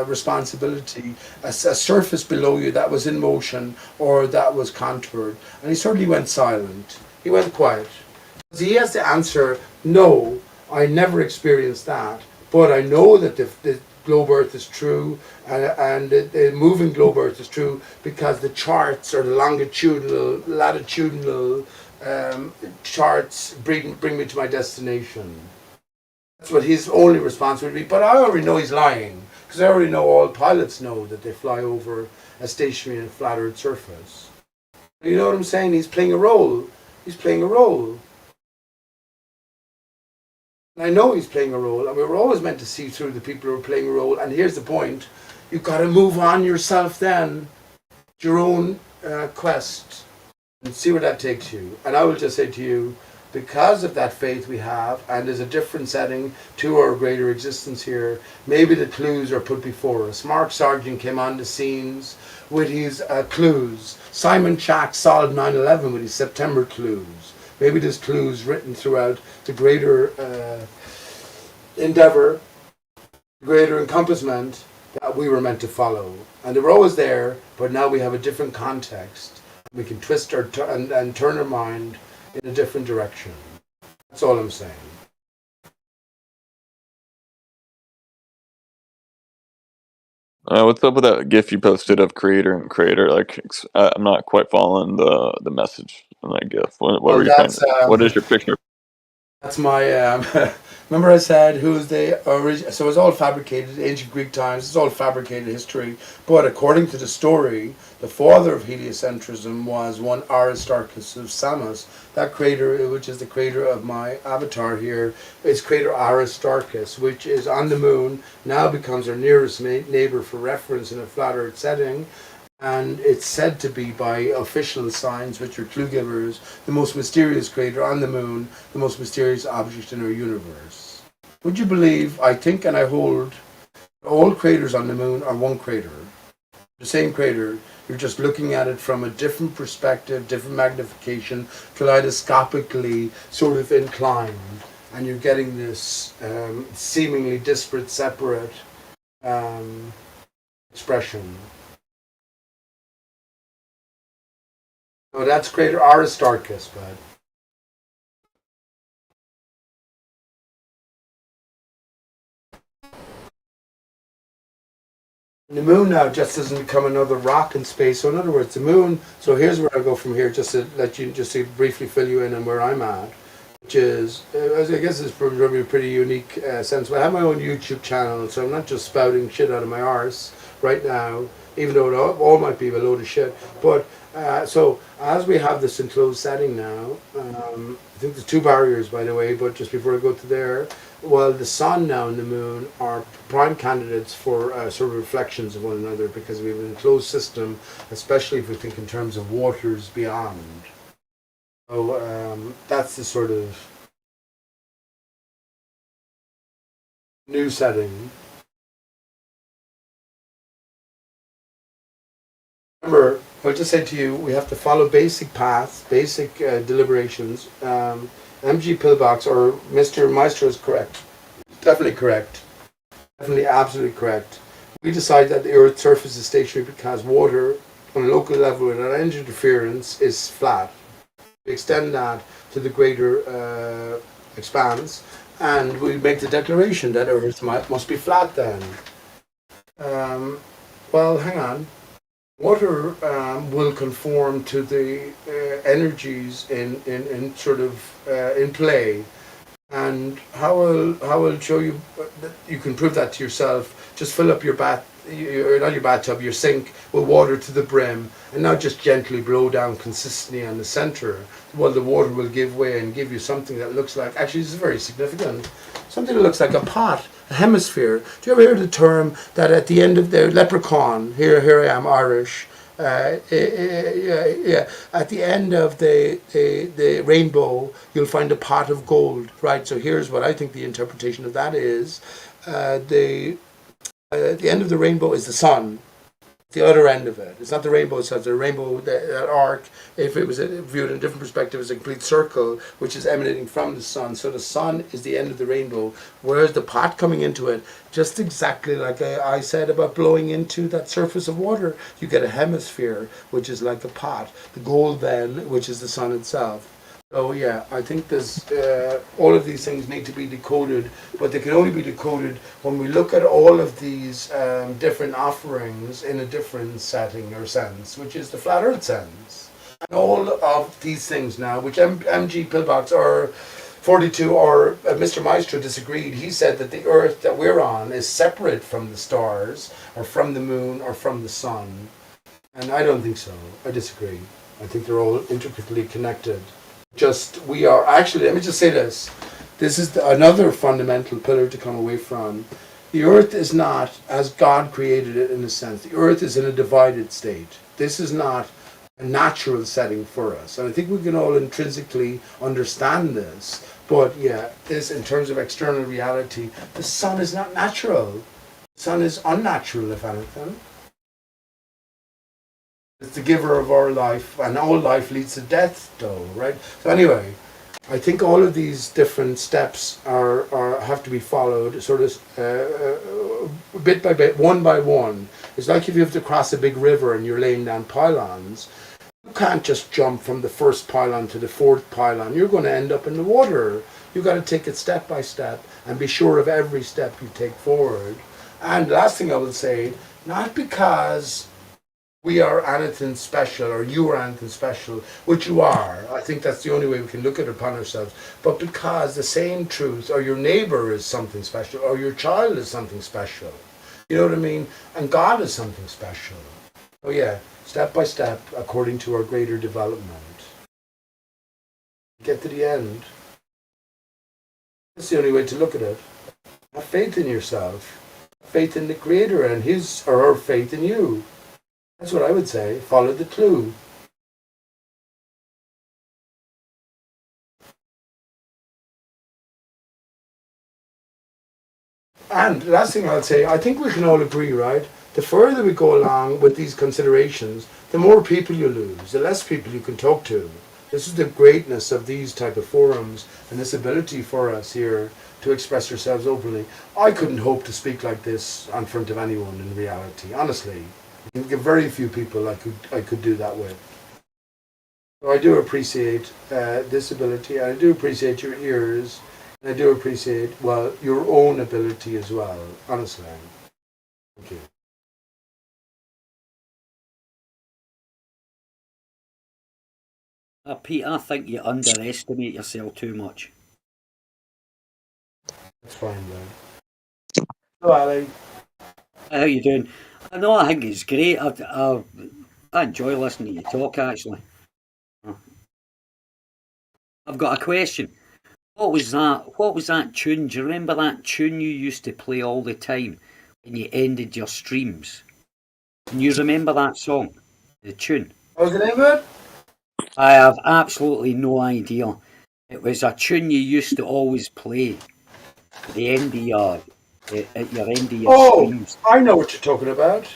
responsibility, a surface below you that was in motion or that was contoured? And he suddenly went silent. He went quiet. He has to answer, no, I never experienced that, but I know that the globe Earth is true, and the moving globe Earth is true because the charts or the longitudinal, latitudinal charts bring me to my destination. That's what his only response would be, but I already know he's lying, because I already know all pilots know that they fly over a stationary and flat Earth surface. You know what I'm saying? He's playing a role. He's playing a role. I know he's playing a role, and we were always meant to see through the people who are playing a role. And here's the point: you've got to move on yourself then, your own quest, and see where that takes you. And I will just say to you, because of that faith we have, and there's a different setting to our greater existence here, maybe the clues are put before us. Mark Sargent came on the scenes with his clues. Simon Chack solved 9/11 with his September clues. Maybe there's clues written throughout the greater endeavor, greater encompassment that we were meant to follow. And they were always there, but now we have a different context. We can twist our and turn our mind in a different direction. That's all I'm saying. What's up with that GIF you posted of creator and creator? Like, I'm not quite following the message in that GIF. What were you trying to? What is your picture? That's my. Remember, I said who's the origin? So it's all fabricated. Ancient Greek times. It's all fabricated history. But according to the story, the father of heliocentrism was one Aristarchus of Samos. That crater, which is the crater of my avatar here, is crater Aristarchus, which is on the moon. Now becomes our nearest neighbor for reference in a flat Earth setting. And it's said to be, by official signs, which are clue givers, the most mysterious crater on the moon, the most mysterious object in our universe. Would you believe, I think and I hold, all craters on the moon are one crater. The same crater, you're just looking at it from a different perspective, different magnification, kaleidoscopically sort of inclined. And you're getting this seemingly disparate, separate expression. Oh, that's crater Aristarchus, bud. The moon now just doesn't become another rock in space. So in other words, the moon, so here's where I go from here, just to let you, just to briefly fill you in on where I'm at, which is, I guess it's probably a pretty unique sense. I have my own YouTube channel, so I'm not just spouting shit out of my arse right now, even though it all might be a load of shit. But so as we have this enclosed setting now, I think there's two barriers, by the way, but just before I go to there, well, the sun now and the moon are prime candidates for sort of reflections of one another because we have an enclosed system, especially if we think in terms of waters beyond. So that's the sort of new setting. Remember, I'll just say to you, we have to follow basic paths, basic deliberations. MG Pillbox or Mr. Maestro is correct. Definitely correct. Definitely absolutely correct. We decide that the Earth's surface is stationary because water on a local level without any interference is flat. We extend that to the greater expanse and we make the declaration that Earth must be flat then. Well, hang on. Water will conform to the energies in sort of in play, and how I'll show you. You can prove that to yourself. Just fill up your not your bathtub, your sink with water to the brim, and not just gently blow down consistently on the center. Well, the water will give way and give you something that looks like. Actually, this is very significant. Something that looks like a pot. A hemisphere. Do you ever hear the term that at the end of the leprechaun? Here I am, Irish. At the end of the rainbow, you'll find a pot of gold, right? So here's what I think the interpretation of that is: the end of the rainbow is the sun. The other end of it. It's not the rainbow itself. The rainbow, that arc, if it was viewed in a different perspective, is a complete circle, which is emanating from the sun. So the sun is the end of the rainbow, whereas the pot coming into it, just exactly like I said about blowing into that surface of water, you get a hemisphere, which is like a pot. The gold then, which is the sun itself. So yeah, I think there's all of these things need to be decoded, but they can only be decoded when we look at all of these different offerings in a different setting or sense, which is the flat Earth sense. And all of these things now, which MG Pillbox or 42 or Mr. Maestro disagreed. He said that the Earth that we're on is separate from the stars or from the moon or from the sun. And I don't think so. I disagree. I think they're all intricately connected. Just we are actually, let me just say this is another fundamental pillar to come away from. The earth is not as God created it in a sense. The earth is in a divided state. This is not a natural setting for us, and I think we can all intrinsically understand this. But yeah, this in terms of external reality, the sun is not natural. The sun is unnatural, if anything. It's the giver of our life, and all life leads to death, though, right? So anyway, I think all of these different steps are have to be followed, sort of bit by bit, one by one. It's like if you have to cross a big river and you're laying down pylons. You can't just jump from the first pylon to the fourth pylon. You're going to end up in the water. You've got to take it step by step and be sure of every step you take forward. And last thing I will say, not because we are anything special or you are anything special, which you are. I think that's the only way we can look at it upon ourselves. But because the same truth, or your neighbor is something special, or your child is something special. You know what I mean? And God is something special. Oh yeah, step by step, according to our greater development. Get to the end. That's the only way to look at it. Have faith in yourself. Faith in the Creator and his or her faith in you. That's what I would say. Follow the clue. And last thing I'll say, I think we can all agree, right? The further we go along with these considerations, the more people you lose, the less people you can talk to. This is the greatness of these type of forums and this ability for us here to express ourselves openly. I couldn't hope to speak like this in front of anyone in reality, honestly. I think very few people I could do that with. So I do appreciate this ability. I do appreciate your ears. And I do appreciate, well, your own ability as well, honestly. Thank you. Pete, I think you underestimate yourself too much. That's fine, man. Hello, Ali. How you doing? know, I think it's great. I enjoy listening to you talk, actually. I've got a question. What was that? What was that tune? Do you remember that tune you used to play all the time when you ended your streams? Can you remember that song? The tune? What was the name of it? I have absolutely no idea. It was a tune you used to always play at the end of your at your end of your Oh, streams. I know what you're talking about.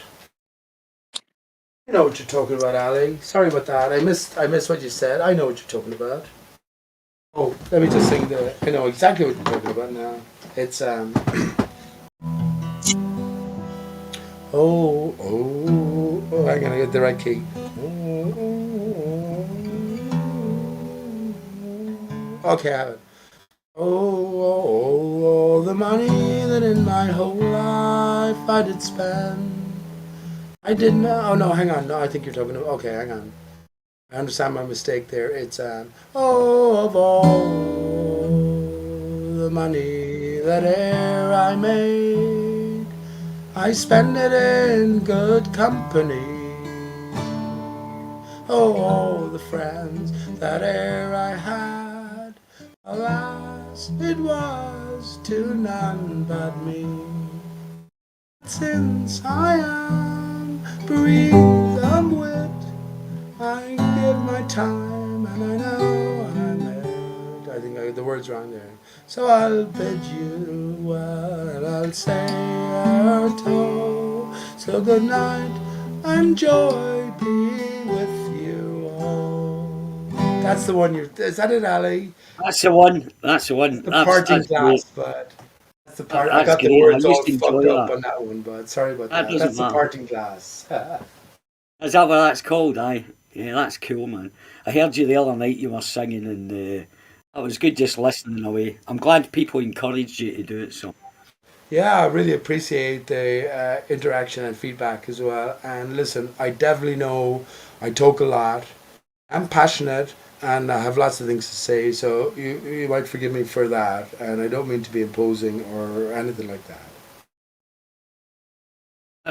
I know what you're talking about, Ali. Sorry about that. I missed what you said. I know what you're talking about. Oh, let me just sing I know exactly what you're talking about now. It's oh, I'm gonna get the right key. Okay, I have it. Oh, the money that in my whole life I did spend. I didn't. Oh no, hang on. No, I think you're talking about. Okay, hang on. I understand my mistake there. It's oh, of all the money that e'er I made, I spend it in good company. Oh, all the friends that e'er I had, alas, it was to none but me. Since I am breathed and wit, I give my time, and I know I'm it. I think I got the words wrong there. So I'll bid you well, and I'll say erto. So good night, and joy be with you all. That's the one is that it, Ali? That's the one. That's the one. The parting That's great. glass, but that's the part. I That's got the great. I words all used to fucked enjoy up that. on that one, but sorry about That that. doesn't That's the matter. parting glass. Is that what that's called? Aye. Yeah, that's cool, man. I heard you the other night. You were singing, and that was good. Just listening away. I'm glad people encouraged you to do it. So. Yeah, I really appreciate the interaction and feedback as well. And listen, I definitely know I talk a lot. I'm passionate and I have lots of things to say. So you might forgive me for that. And I don't mean to be imposing or anything like that.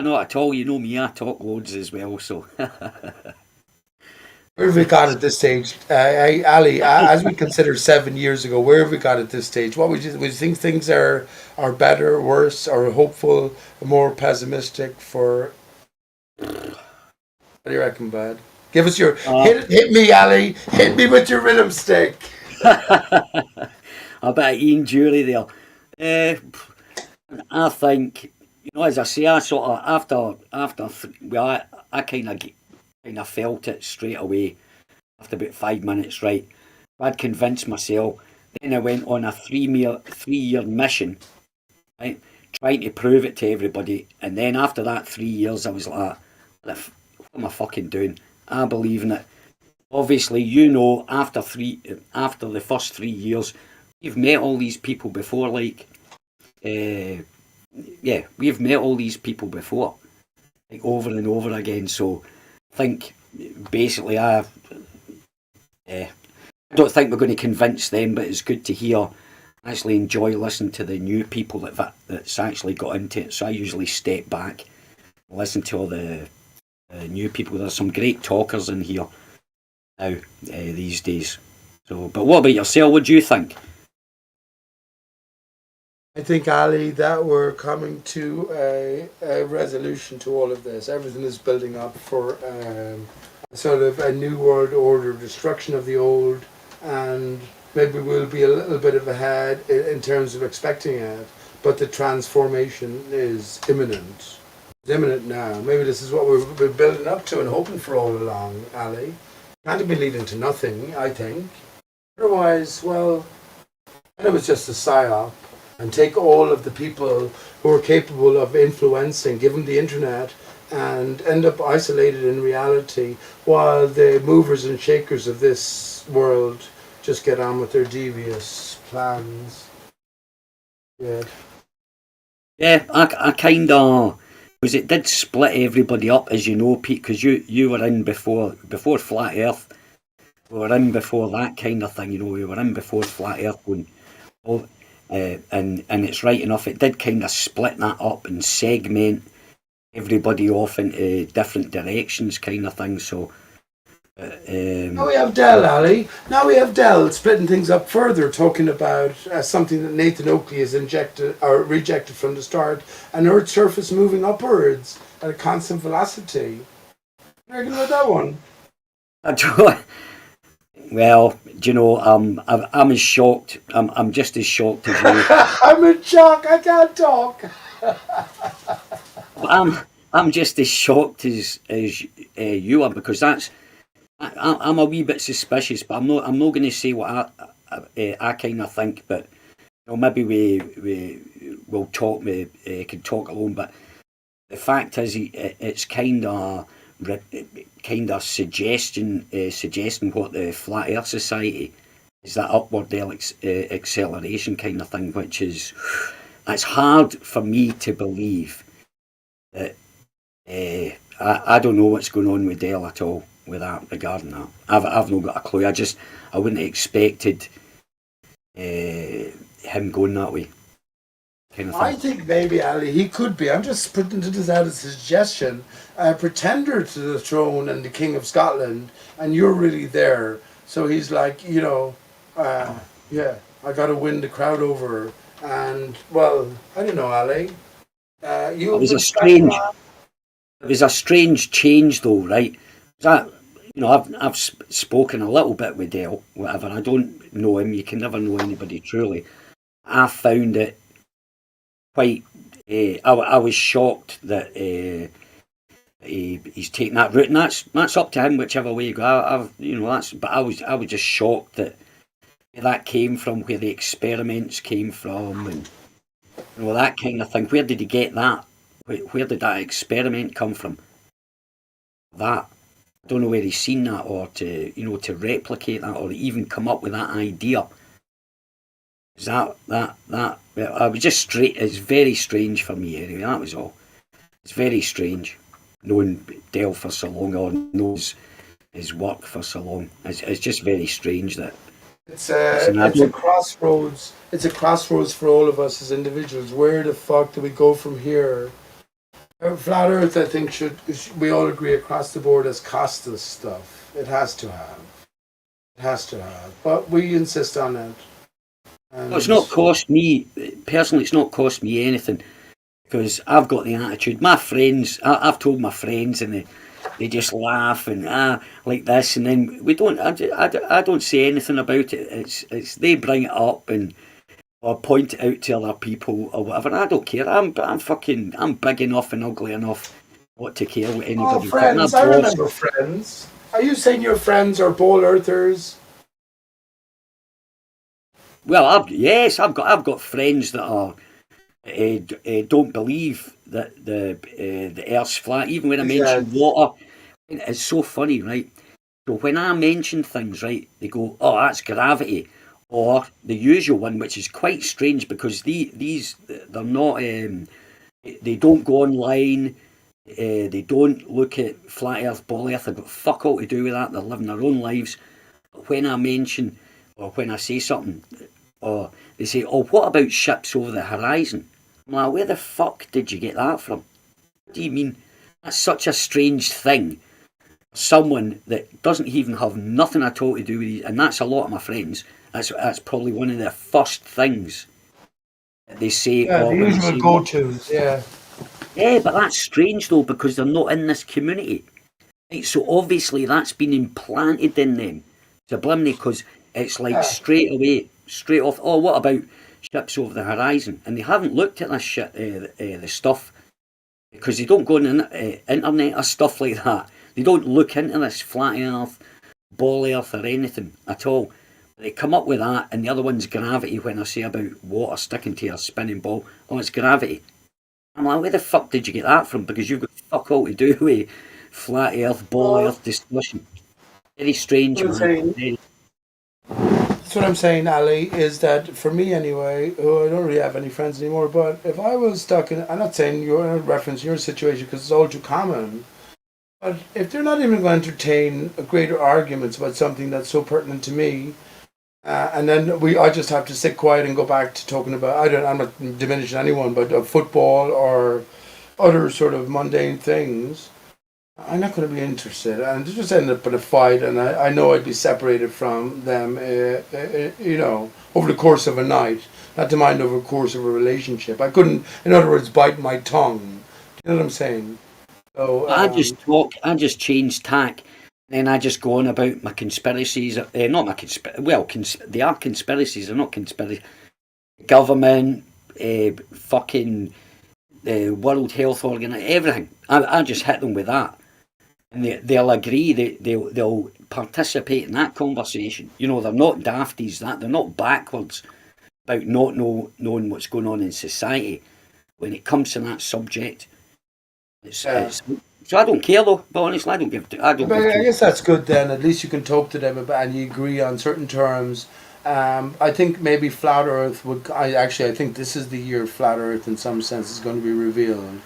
Not at all. You know me. I talk loads as well. So. Where have we got at this stage, Ali? As we consider 7 years ago, where have we got at this stage? What would you think things are better, worse, or hopeful, more pessimistic? For what do you reckon, bud? Give us your hit me, Ali. Hit me with your rhythm stick. A bit of Ian Jury there. I think, as I say, I sort of I kind of felt it straight away after about 5 minutes. Right, I'd convinced myself. Then I went on a 3-year mission, right, trying to prove it to everybody. And then after that 3 years, I was like, what am I fucking doing? I believe in it. Obviously, after the first 3 years, we've met all these people before. Like, we've met all these people before, like over and over again. So, I think basically, I don't think we're going to convince them, but it's good to hear. I actually enjoy listening to the new people that's actually got into it. So I usually step back, listen to all the new people. There's some great talkers in here now these days. So, but what about yourself? What do you think? I think, Ali, that we're coming to a resolution to all of this. Everything is building up for sort of a new world order, destruction of the old, and maybe we'll be a little bit of ahead in terms of expecting it, but the transformation is imminent. It's imminent now. Maybe this is what we've been building up to and hoping for all along, Ali. Can't be leading to nothing, I think. Otherwise, well, I know it's just a psyop, and take all of the people who are capable of influencing, give them the internet, and end up isolated in reality while the movers and shakers of this world just get on with their devious plans. Yeah. Yeah, I kind of, because it did split everybody up, as you know, Pete, because you were in before Flat Earth. We were in before that kind of thing, we were in before Flat Earth when and it's right enough, it did kind of split that up and segment everybody off into different directions, kind of thing. So. Now we have Dell, Ali. Now we have Dell splitting things up further, talking about something that Nathan Oakley has injected or rejected from the start, an Earth's surface moving upwards at a constant velocity. What do you reckon about that one? Well, do you know, I'm as shocked. I'm just as shocked as you. I'm in shock. I can't talk. I'm just as shocked as you are, because I'm a wee bit suspicious, but I'm not going to say what I kind of think. But you know, maybe we'll talk. We can talk alone. But the fact is, it's kind of suggesting what the Flat Earth Society is, that upward acceleration kind of thing, which is, it's hard for me to believe that. I don't know what's going on with Dell at all with that, regarding that. I've not got a clue. I wouldn't have expected him going that way. Kind of thing. I think maybe, Ali, he could be. I'm just putting this out as a suggestion. A pretender to the throne and the King of Scotland, and you're really there. So he's like, you know, yeah, I got to win the crowd over. And, well, I don't know, Ali. It was a strange change, though, right? That, you know, I've spoken a little bit with Dell, whatever. I don't know him. You can never know anybody truly. I found it quite. I was shocked that he's taken that route, and that's up to him, whichever way you go. But I was just shocked that where that came from, where the experiments came from, and you know, that kind of thing. Where did he get that? Where did that experiment come from? That, I don't know where he's seen that, or to replicate that, or even come up with that idea. Is that I was just straight. It's very strange for me anyway. That was all. It's very strange knowing Dell for so long, or knows his work for so long. It's just very strange that it's a crossroads. It's a crossroads for all of us as individuals. Where the fuck do we go from here? Flat Earth, I think, we all agree across the board, has cost us stuff. It has to have. It has to have. But we insist on it. Well, it's not cost me, personally, it's not cost me anything, because I've got the attitude. My friends, I've told my friends, and they just laugh and like this, and then we don't. I don't say anything about it. It's they bring it up and or point it out to other people or whatever. And I don't care. I'm big enough and ugly enough not to care what anybody. Oh, Friends! I remember Friends. Are you saying your friends are ball earthers? Well, I've got friends that are don't believe that the Earth's flat. Even when I mention water, it's so funny, right? So when I mention things, right, they go, "Oh, that's gravity," or the usual one, which is quite strange because these they're not. They don't go online. They don't look at flat Earth, ball Earth. They've got fuck all to do with that. They're living their own lives. But when I mention or when I say something, or they say, "Oh, what about ships over the horizon?" I'm like, "Where the fuck did you get that from? What do you mean? That's such a strange thing. Someone that doesn't even have nothing at all to do with it," and that's a lot of my friends. That's probably one of the first things that they say. Yeah, the usual go-tos. Yeah. Yeah, but that's strange though, because they're not in this community. Right, so obviously that's been implanted in them subliminally, because it's like straight off. Oh, what about ships over the horizon? And they haven't looked at this shit, the stuff, because they don't go on the internet or stuff like that. They don't look into this flat Earth, ball Earth, or anything at all. They come up with that, and the other one's gravity. When I say about water sticking to a spinning ball, oh, it's gravity. I'm like, where the fuck did you get that from? Because you've got fuck all to do with flat Earth, ball Earth discussion. Very strange, man. That's what I'm saying, Ali, is that for me anyway, I don't really have any friends anymore, but if I was stuck in, I'm not saying you're in reference your situation because it's all too common, but if they're not even going to entertain greater arguments about something that's so pertinent to me, and then I just have to sit quiet and go back to talking about, I'm not diminishing anyone, but football or other sort of mundane things, I'm not going to be interested, and it just ended up in a fight, and I know I'd be separated from them, over the course of a night, not to mind over the course of a relationship. I couldn't, in other words, bite my tongue. Do you know what I'm saying? So I just change tack, then I just go on about my conspiracies. Not my they are conspiracies. They're not conspiracy. Government, fucking World Health Organization, everything. I just hit them with that, and they'll agree. They'll participate in that conversation. You know, they're not dafties. They're not backwards about not knowing what's going on in society when it comes to that subject. So I don't care though. But honestly, I don't give. I don't. But give I two guess that's good then. At least you can talk to them about, and you agree on certain terms. I think maybe flat Earth would. I think this is the year flat Earth, in some sense, is going to be revealed.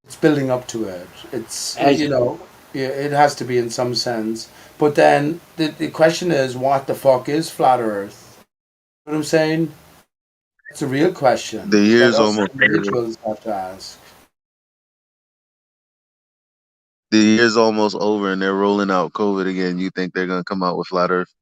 It's building up to it. It's yeah, it has to be in some sense. But then the question is, what the fuck is flat Earth? You know what I'm saying? It's a real question. The year's that us almost over. individuals have to ask. The year's almost over, and they're rolling out COVID again. You think they're gonna come out with flat Earth?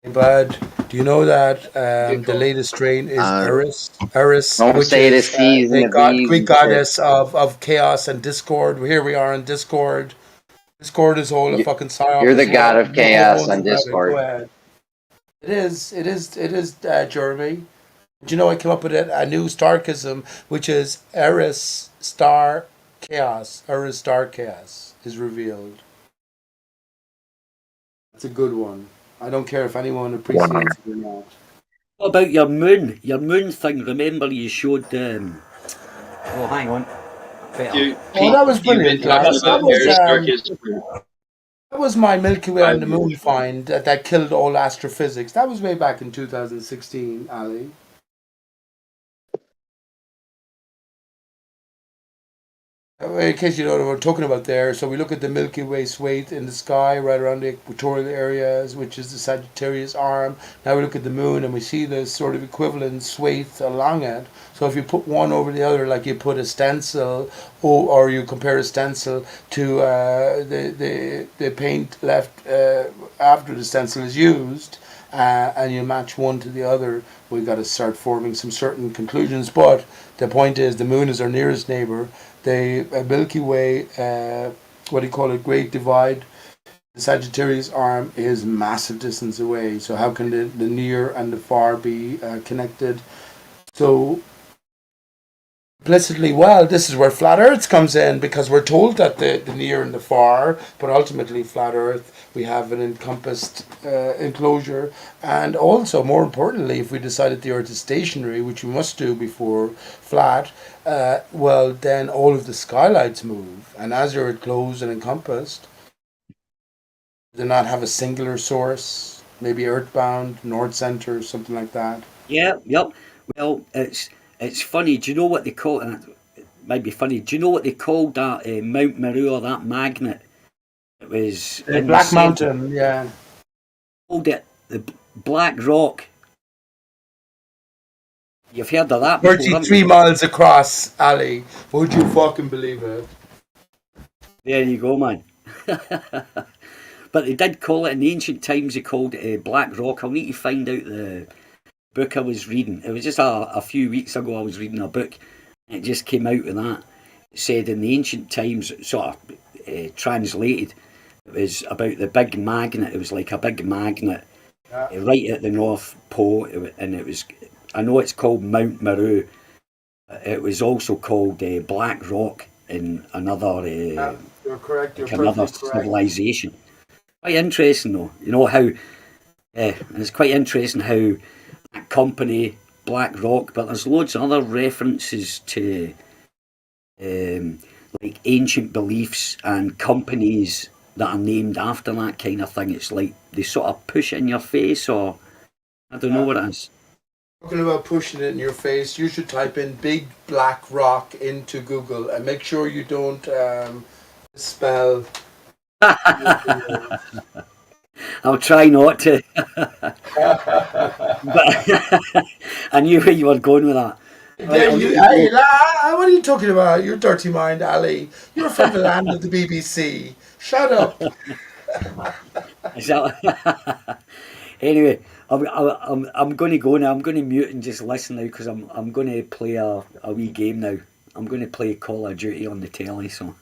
Hey, bud, do you know that the latest strain is Eris? Eris, Don't which say the is C's and the the B's Greek and goddess of chaos and discord. Here we are in Discord. Discord is all a fucking psyop. You're the as god well. of No chaos holds on about it. Go Discord. ahead. It is, Jeremy. Do you know I came up with a new starkism, which is Eris star chaos. Eris star chaos is revealed. That's a good one. I don't care if anyone appreciates it or not. What about your moon? Your moon thing. Remember you showed. Oh, hang on. Oh, that was brilliant, lads. That was my Milky Way on the Moon find that killed all astrophysics. That was way back in 2016, Ali. In case you don't know what we're talking about there, so we look at the Milky Way swathe in the sky right around the equatorial areas, which is the Sagittarius arm. Now we look at the moon and we see this sort of equivalent swathe along it. So if you put one over the other, like you put a stencil, or you compare a stencil to the paint left after the stencil is used, and you match one to the other, we've got to start forming some certain conclusions. But the point is, the moon is our nearest neighbor. The Milky Way, what do you call it, Great Divide, the Sagittarius arm is massive distance away. So how can the near and the far be connected? So implicitly, well, this is where flat Earth comes in, because we're told that the near and the far, but ultimately flat Earth, we have an encompassed enclosure. And also, more importantly, if we decide that the Earth is stationary, which we must do before flat, well, then all of the skylights move. And as you're closed and encompassed, do not have a singular source, maybe earthbound, north center, something like that. Yeah, yep. Well, it's funny. Do you know what they call it? It might be funny. Do you know what they called that Mount Meru, or that magnet? It was in Black the Mountain, yeah. Called it the Black Rock. You've heard of that before, haven't 33 you? miles across, Ali. Would you fucking believe it? There you go, man. But they did call it in the ancient times. They called it Black Rock. I'll need to find out the book I was reading. It was just a few weeks ago. I was reading a book. And it just came out of that. It said in the ancient times, sort of translated, it was about the big magnet. It was like a big magnet right at the North Pole, and it was. I know it's called Mount Meru. It was also called Black Rock in another. You're correct. You're like another perfectly correct. civilization. Quite interesting, though. You know how it's quite interesting how that company Black Rock, but there's loads of other references to like ancient beliefs and companies that are named after that kind of thing. It's like they sort of push it in your face, or I don't know what it is. Talking about pushing it in your face, you should type in Big Black Rock into Google and make sure you don't spell. I'll try not to. But I knew where you were going with that. Hey, what are you talking about? You dirty mind, Ali. You're from the land of the BBC. Shut up. So, anyway, I'm going to go now. I'm going to mute and just listen now because I'm going to play a wee game now. I'm going to play Call of Duty on the telly. So,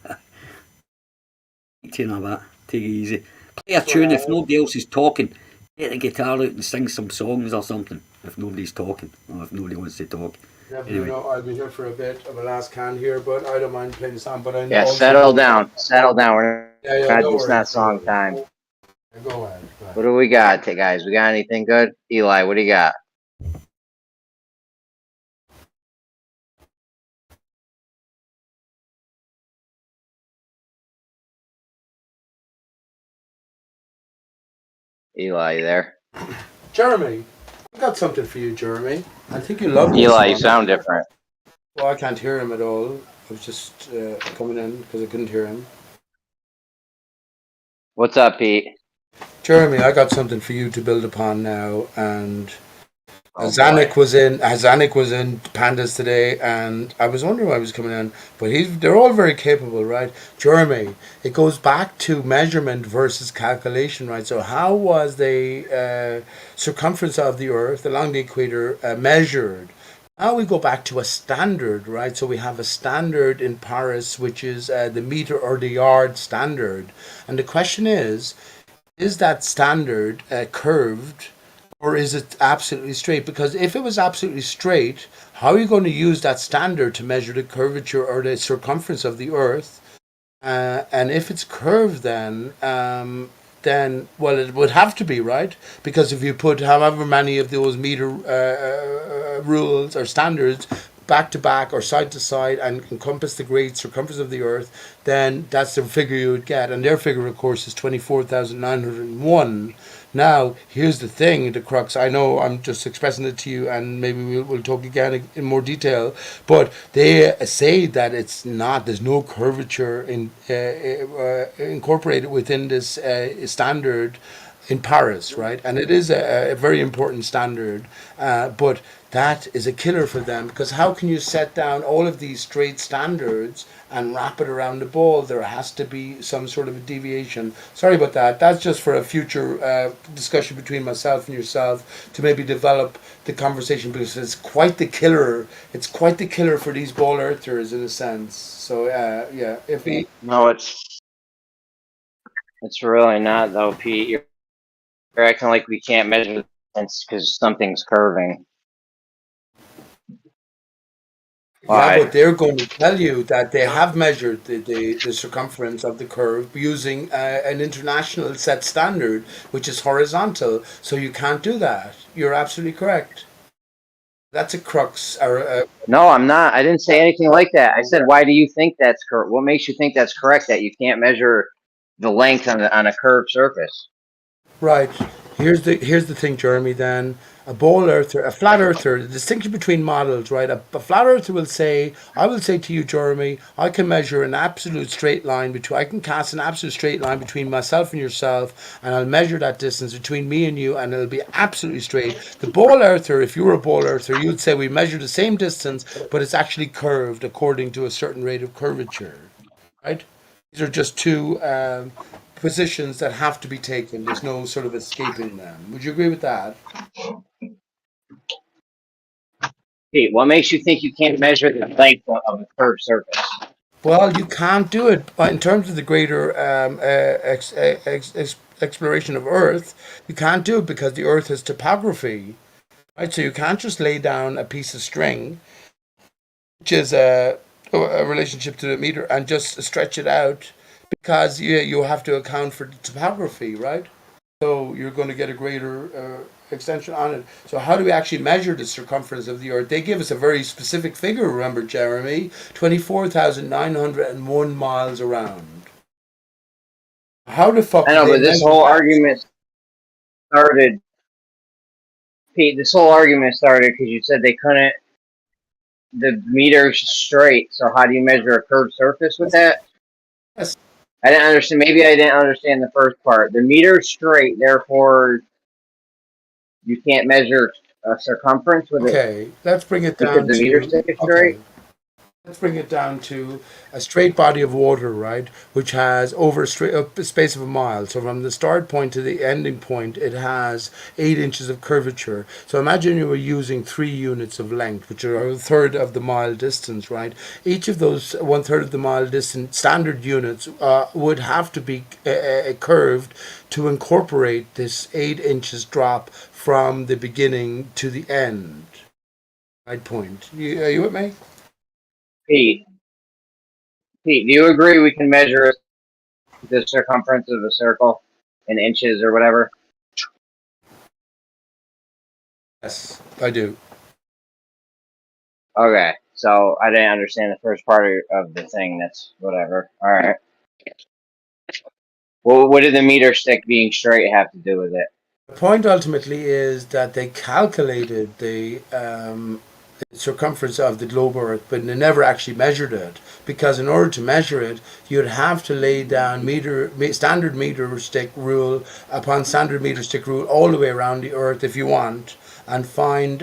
you know that. Take it easy. Play a tune if nobody else is talking. Get the guitar out and sing some songs or something. If nobody's talking or if nobody wants to talk. Never Anyway. know. I'll be here for a bit of a last can here, but I don't mind playing the song. But I know Yeah, also settle down. Settle down. We're no it's not worries. song time. Go ahead. What do we got, guys? We got anything good? Eli, what do you got? Eli, you there? Jeremy, I got something for you, Jeremy. I think you love this Eli, you one. sound different. Well, I can't hear him at all. I was just coming in because I couldn't hear him. What's up, Pete? Jeremy, I got something for you to build upon now, and Oh, Zanuck was in Pandas today, and I was wondering why he was coming in, but they're all very capable, right? Jeremy, it goes back to measurement versus calculation, right? So how was the circumference of the Earth along the equator measured? Now we go back to a standard, right? So we have a standard in Paris, which is the meter or the yard standard, and the question is that standard curved? Or is it absolutely straight? Because if it was absolutely straight, how are you going to use that standard to measure the curvature or the circumference of the Earth? And if it's curved, then well, it would have to be, right? Because if you put however many of those meter rules or standards back to back or side to side and encompass the great circumference of the Earth, then that's the figure you would get. And their figure, of course, is 24,901. Now, here's the thing, the crux. I know I'm just expressing it to you, and maybe we'll talk again in more detail. But they say that it's not. There's no curvature incorporated within this standard in Paris, right? And it is a very important standard, but that is a killer for them, because how can you set down all of these straight standards and wrap it around the ball? There has to be some sort of a deviation. Sorry about that. That's just for a future discussion between myself and yourself to maybe develop the conversation, because it's quite the killer. It's quite the killer for these ball earthers in a sense. So yeah, if we No, it's really not though, Pete. You're acting like we can't measure this because something's curving. Why? Yeah, but they're going to tell you that they have measured the circumference of the curve using an international set standard, which is horizontal. So you can't do that. You're absolutely correct. That's a crux. No, I'm not. I didn't say anything like that. I said, why do you think that's correct? What makes you think that's correct, that you can't measure the length on a curved surface? Right. Here's the thing, Jeremy. Then a flat earther. The distinction between models, right? A flat earther will say, I will say to you, Jeremy, I can measure an absolute straight line between. I can cast an absolute straight line between myself and yourself, and I'll measure that distance between me and you, and it'll be absolutely straight. The ball earther, if you were a ball earther, you'd say we measure the same distance, but it's actually curved according to a certain rate of curvature, right? These are just two positions that have to be taken. There's no sort of escaping them. Would you agree with that? Pete, what makes you think you can't measure the length of a curved surface? Well, you can't do it in terms of the greater exploration of Earth. You can't do it because the Earth has topography, right? So you can't just lay down a piece of string, which is a relationship to the meter, and just stretch it out, because you have to account for the topography, right? So you're going to get a greater extension on it. So how do we actually measure the circumference of the Earth? They give us a very specific figure, remember, Jeremy, 24,901 miles around. How the fuck? I know, but this whole argument started, Pete. This whole argument started because you said they couldn't. The meter's straight, so how do you measure a curved surface with that? Yes. I didn't understand. Maybe I didn't understand the first part. The meter's straight, therefore you can't measure circumference with it. Okay, let's bring it Because down the meter to stick is okay. straight. Let's bring it down to a straight body of water, right? Which has over a space of a mile. So from the start point to the ending point, it has 8 inches of curvature. So imagine you were using 3 units of length, which are a third of the mile distance, right? Each of those 1/3 of the mile distance standard units would have to be curved to incorporate this 8 inches drop from the beginning to the end. Right point. Are you with me? Pete, do you agree we can measure the circumference of a circle in inches or whatever? Yes, I do. Okay, so I didn't understand the first part of the thing. That's whatever. All right. Well, what did the meter stick being straight have to do with it? The point ultimately is that they calculated the circumference of the globe Earth, but they never actually measured it, because in order to measure it, you'd have to lay down standard meter stick rule upon standard meter stick rule all the way around the Earth if you want, and find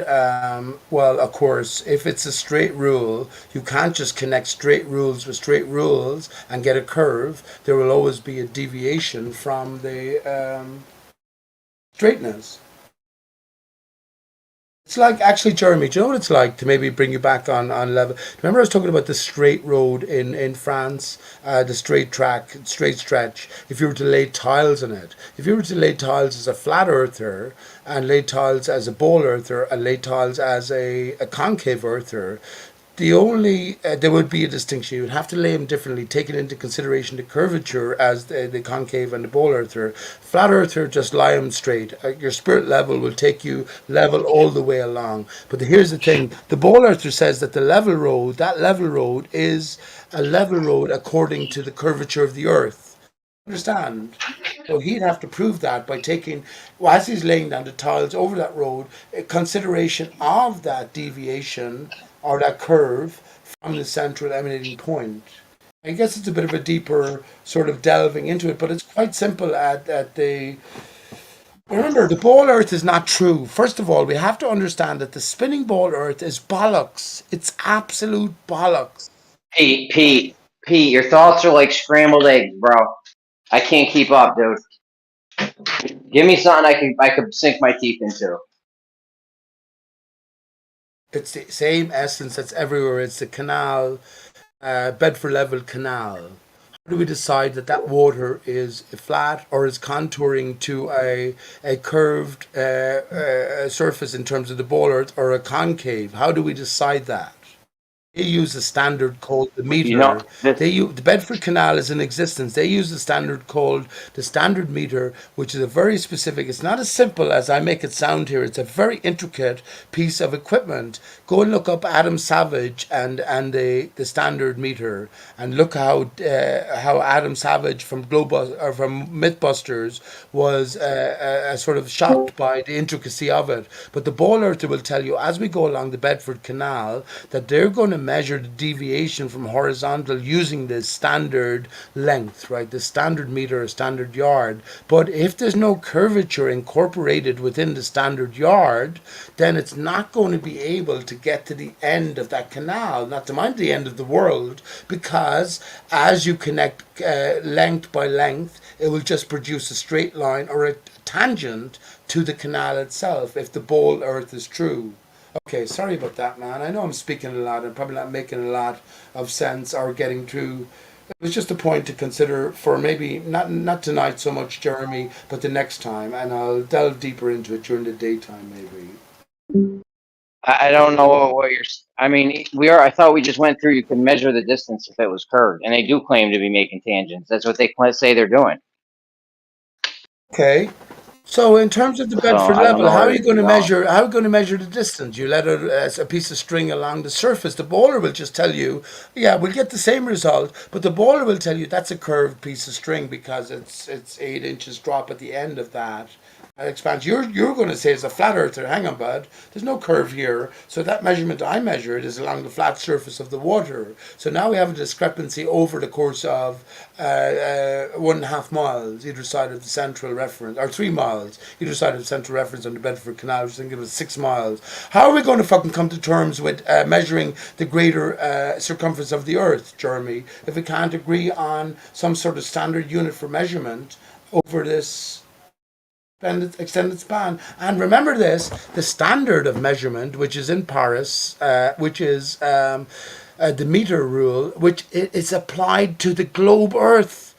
well, of course, if it's a straight rule, you can't just connect straight rules with straight rules and get a curve. There will always be a deviation from the straightness. It's like, actually, Jeremy, do you know what it's like to maybe bring you back on level? Remember I was talking about the straight road in France, the straight track, straight stretch. If you were to lay tiles on it, if you were to lay tiles as a flat earther and lay tiles as a ball earther and lay tiles as a concave earther, the only there would be a distinction. You would have to lay them differently, taking into consideration the curvature as the concave and the ball earther. Flat earther, just lie them straight. Your spirit level will take you level all the way along. But here's the thing: the ball earther says that the level road, that level road, is a level road according to the curvature of the earth. Understand? So he'd have to prove that by taking, well, as he's laying down the tiles over that road, a consideration of that deviation or that curve from the central emanating point. I guess it's a bit of a deeper sort of delving into it, but it's quite simple at the. Remember, the ball earth is not true. First of all, we have to understand that the spinning ball earth is bollocks. It's absolute bollocks. Pete, your thoughts are like scrambled eggs, bro. I can't keep up, dude. Give me something I could sink my teeth into. It's the same essence that's everywhere. It's the canal, Bedford level canal. How do we decide that that water is flat or is contouring to a curved surface in terms of the ball earth, or a concave? How do we decide that? They use a standard called the You know, meter. The Bedford Canal is in existence. They use a standard called the standard meter, which is a very specific. It's not as simple as I make it sound here. It's a very intricate piece of equipment. Go and look up Adam Savage and the standard meter, and look how Adam Savage from from MythBusters was sort of shocked by the intricacy of it. But the ball earther will tell you as we go along the Bedford Canal that they're going to measure the deviation from horizontal using the standard length, right? The standard meter or standard yard. But if there's no curvature incorporated within the standard yard, then it's not going to be able to get to the end of that canal, not to mind the end of the world, because as you connect length by length, it will just produce a straight line or a tangent to the canal itself if the ball earth is true. Okay, sorry about that, man. I know I'm speaking a lot and probably not making a lot of sense or getting through. It was just a point to consider for maybe not tonight so much, Jeremy, but the next time, and I'll delve deeper into it during the daytime, maybe. I don't know what you're. I mean, I thought we just went through. You can measure the distance if it was curved, and they do claim to be making tangents. That's what they say they're doing. Okay. So in terms of the So Bedford I don't level, know how where are you this going is to going. measure? How are you going to measure the distance? You let a piece of string along the surface. The baller will just tell you, yeah, we'll get the same result, but the baller will tell you that's a curved piece of string because it's 8 inches drop at the end of that. Expands. You're going to say it's a flat earther. Hang on, bud. There's no curve here. So that measurement I measured is along the flat surface of the water. So now we have a discrepancy over the course of 1.5 miles either side of the central reference, or 3 miles. miles. Either side of the central reference on the Bedford Canal, which is going to give us 6 miles. How are we going to fucking come to terms with measuring the greater circumference of the Earth, Jeremy, if we can't agree on some sort of standard unit for measurement over this extended span? And remember this, the standard of measurement, which is in Paris, which is the meter rule, which is applied to the globe Earth.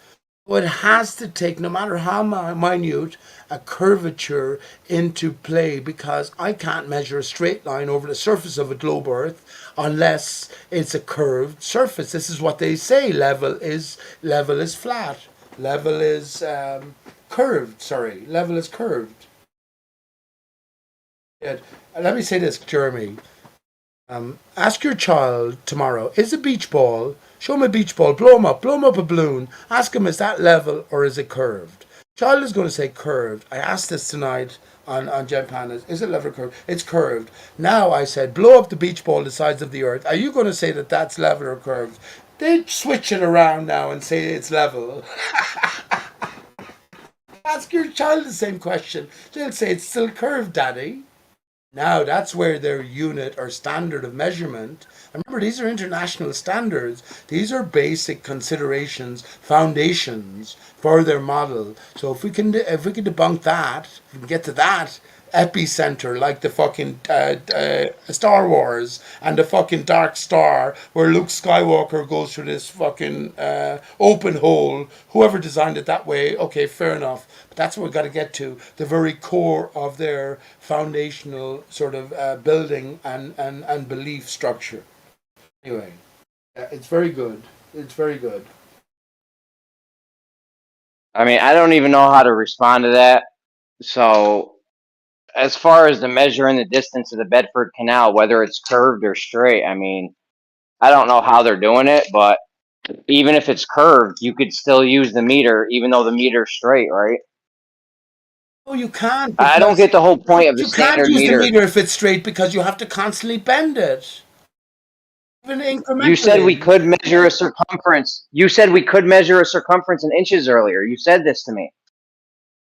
So it has to take, no matter how minute, a curvature into play, because I can't measure a straight line over the surface of a globe Earth unless it's a curved surface. This is what they say, level is flat. Level is curved, sorry. Level is curved. Yeah. Let me say this, Jeremy. Ask your child tomorrow, is a beach ball, show him a beach ball, blow him up a balloon, ask him, is that level or is it curved? Child is going to say curved. I asked this tonight on Gen Pan, is it level or curved? It's curved. Now I said, blow up the beach ball the size of the Earth. Are you going to say that that's level or curved? They switch it around now and say it's level. Ask your child the same question. They'll say it's still curved, Daddy. Now that's where their unit or standard of measurement, and remember these are international standards, these are basic considerations, foundations for their model. So if we can debunk that, if we can get to that epicenter, like the fucking Star Wars and the fucking Dark Star, where Luke Skywalker goes through this fucking open hole. Whoever designed it that way, okay, fair enough. But that's what we've got to get to, the very core of their foundational sort of building and belief structure. Anyway, it's very good. It's very good. I mean, I don't even know how to respond to that. So, as far as the measuring the distance of the Bedford Canal, whether it's curved or straight, I mean, I don't know how they're doing it, but even if it's curved, you could still use the meter, even though the meter's straight, right? No, you can't. I don't get the whole point of the You can't standard use the meter. meter if it's straight because you have to constantly bend it. Even incrementally. You said we could measure a circumference. You said we could measure a circumference in inches earlier. You said this to me.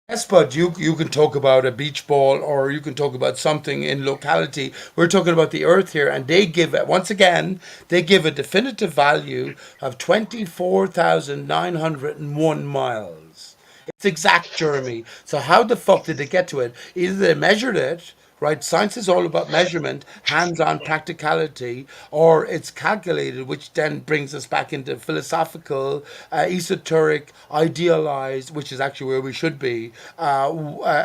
Yes, but you can talk about a beach ball or you can talk about something in locality. We're talking about the Earth here, and they give it, once again, they give a definitive value of 24,901 miles. It's exact, Jeremy. So how the fuck did they get to it? Either they measured it, right? Science is all about measurement, hands-on practicality, or it's calculated, which then brings us back into philosophical, esoteric, idealized, which is actually where we should be,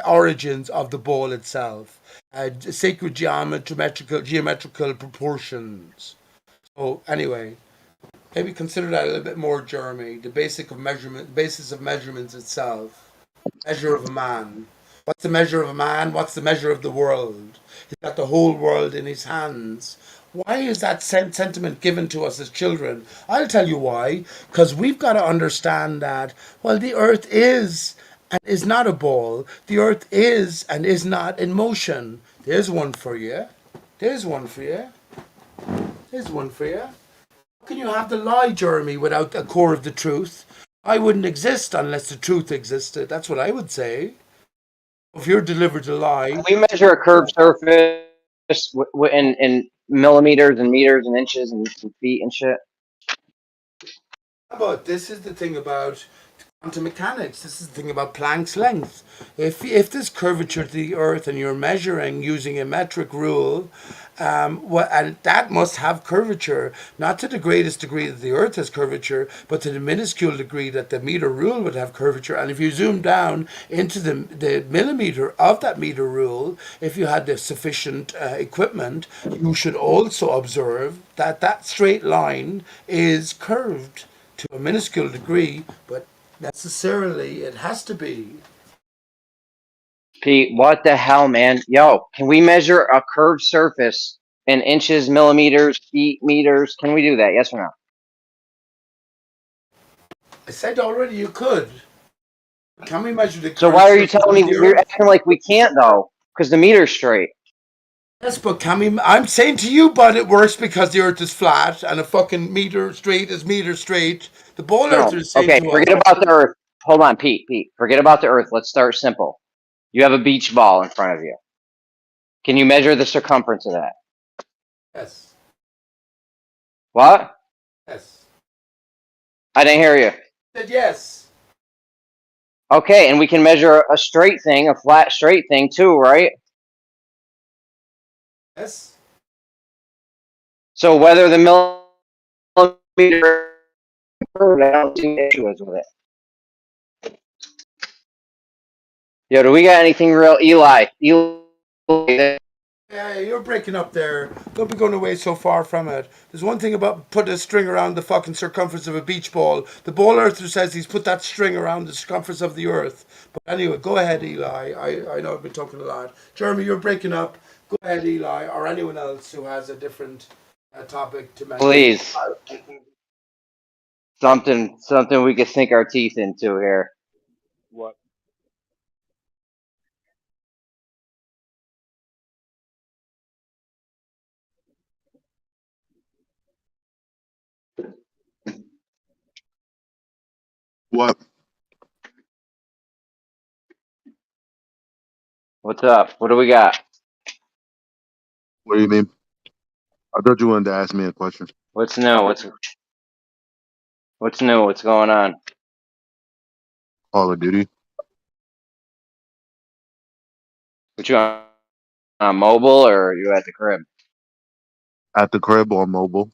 origins of the ball itself. Sacred geometrical proportions. So anyway, maybe consider that a little bit more, Jeremy. The basis of measurements itself. Measure of a man. What's the measure of a man? What's the measure of the world? He's got the whole world in his hands. Why is that sentiment given to us as children? I'll tell you why. Because we've got to understand that, well, the earth is and is not a ball. The earth is and is not in motion. There's one for you. There's one for you. There's one for you. How can you have the lie, Jeremy, without a core of the truth? I wouldn't exist unless the truth existed. That's what I would say. If you're delivered a lie. Can we measure a curved surface in millimeters and meters and inches and feet and shit? But this is the thing about quantum mechanics. This is the thing about Planck's length. If there's curvature to the Earth and you're measuring using a metric rule, and that must have curvature, not to the greatest degree that the Earth has curvature, but to the minuscule degree that the meter rule would have curvature. And if you zoom down into the millimeter of that meter rule, if you had the sufficient equipment, you should also observe that that straight line is curved to a minuscule degree, but necessarily it has to be. Pete, what the hell, man? Yo, can we measure a curved surface in inches, millimeters, feet, meters? Can we do that? Yes or no? I said already you could. Can we measure the curved So why are you surface telling of me the you're Earth? acting like we can't though? Because the meter's straight. Yes, but can we? I'm saying to you, but it works because the Earth is flat and a fucking meter straight is meter straight. The ball No. Earth is saying Okay, to us. forget about the Earth. Hold on, Pete. Forget about the Earth. Let's start simple. You have a beach ball in front of you. Can you measure the circumference of that? Yes. What? Yes. I didn't hear you. Said yes. Okay, and we can measure a straight thing, a flat straight thing too, right? Yes. So whether the millimeter, I don't see any issues with it. Yo, do we got anything real, Eli? Eli. Yeah, you're breaking up there. Don't be going away so far from it. There's one thing about put a string around the fucking circumference of a beach ball. The ball earther says he's put that string around the circumference of the earth. But anyway, go ahead, Eli. I know I've been talking a lot. Jeremy, you're breaking up. Go ahead, Eli, or anyone else who has a different topic to mention. Please. Something we could sink our teeth into here. What? What? What's up? What do we got? What do you mean? I thought you wanted to ask me a question. What's new? What's new? What's going on? Call of Duty. What you on mobile or are you at the crib? At the crib on mobile.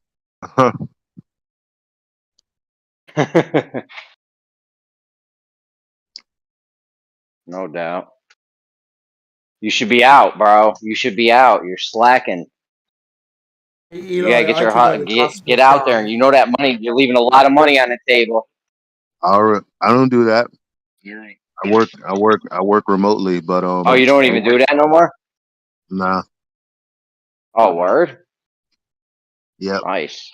No doubt. You should be out, bro. You should be out. You're slacking. You gotta get your get out there, and you know that money. You're leaving a lot of money on the table. I don't do that. I work remotely, but Oh, you don't even do that no more? Nah. Oh, word. Yep. Nice.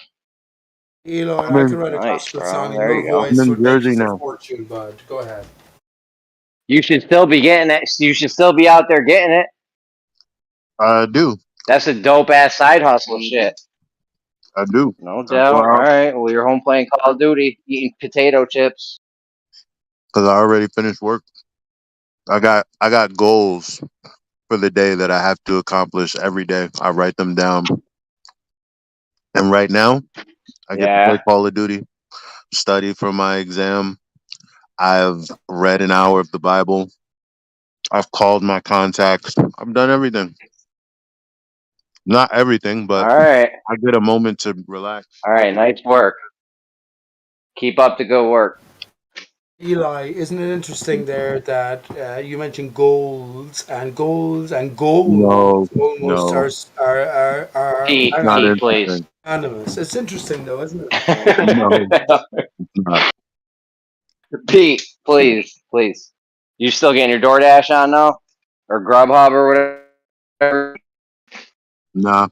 Eloy, I'm I in, can write a Nice, gospel bro. song and There your you go. I'm voice in would make Jersey us a now. fortune, bud. Go ahead. You should still be getting it. You should still be out there getting it. I do. That's a dope ass side hustle shit. I do. No doubt. All right. Well, you're home playing Call of Duty, eating potato chips. Because I already finished work. I got goals for the day that I have to accomplish every day. I write them down. And right now, I get to play Call of Duty, study for my exam. I've read an hour of the Bible. I've called my contacts. I've done everything. Not everything, but All right. I get a moment to relax. All right. Nice work. Keep up the good work. Eli, isn't it interesting there that you mentioned goals and goals and goals almost No. are Pete, Not please. interesting. anonymous. It's interesting though, isn't it? No, it's not. Pete, please. You still getting your DoorDash on now? Or Grubhub or whatever? Nah.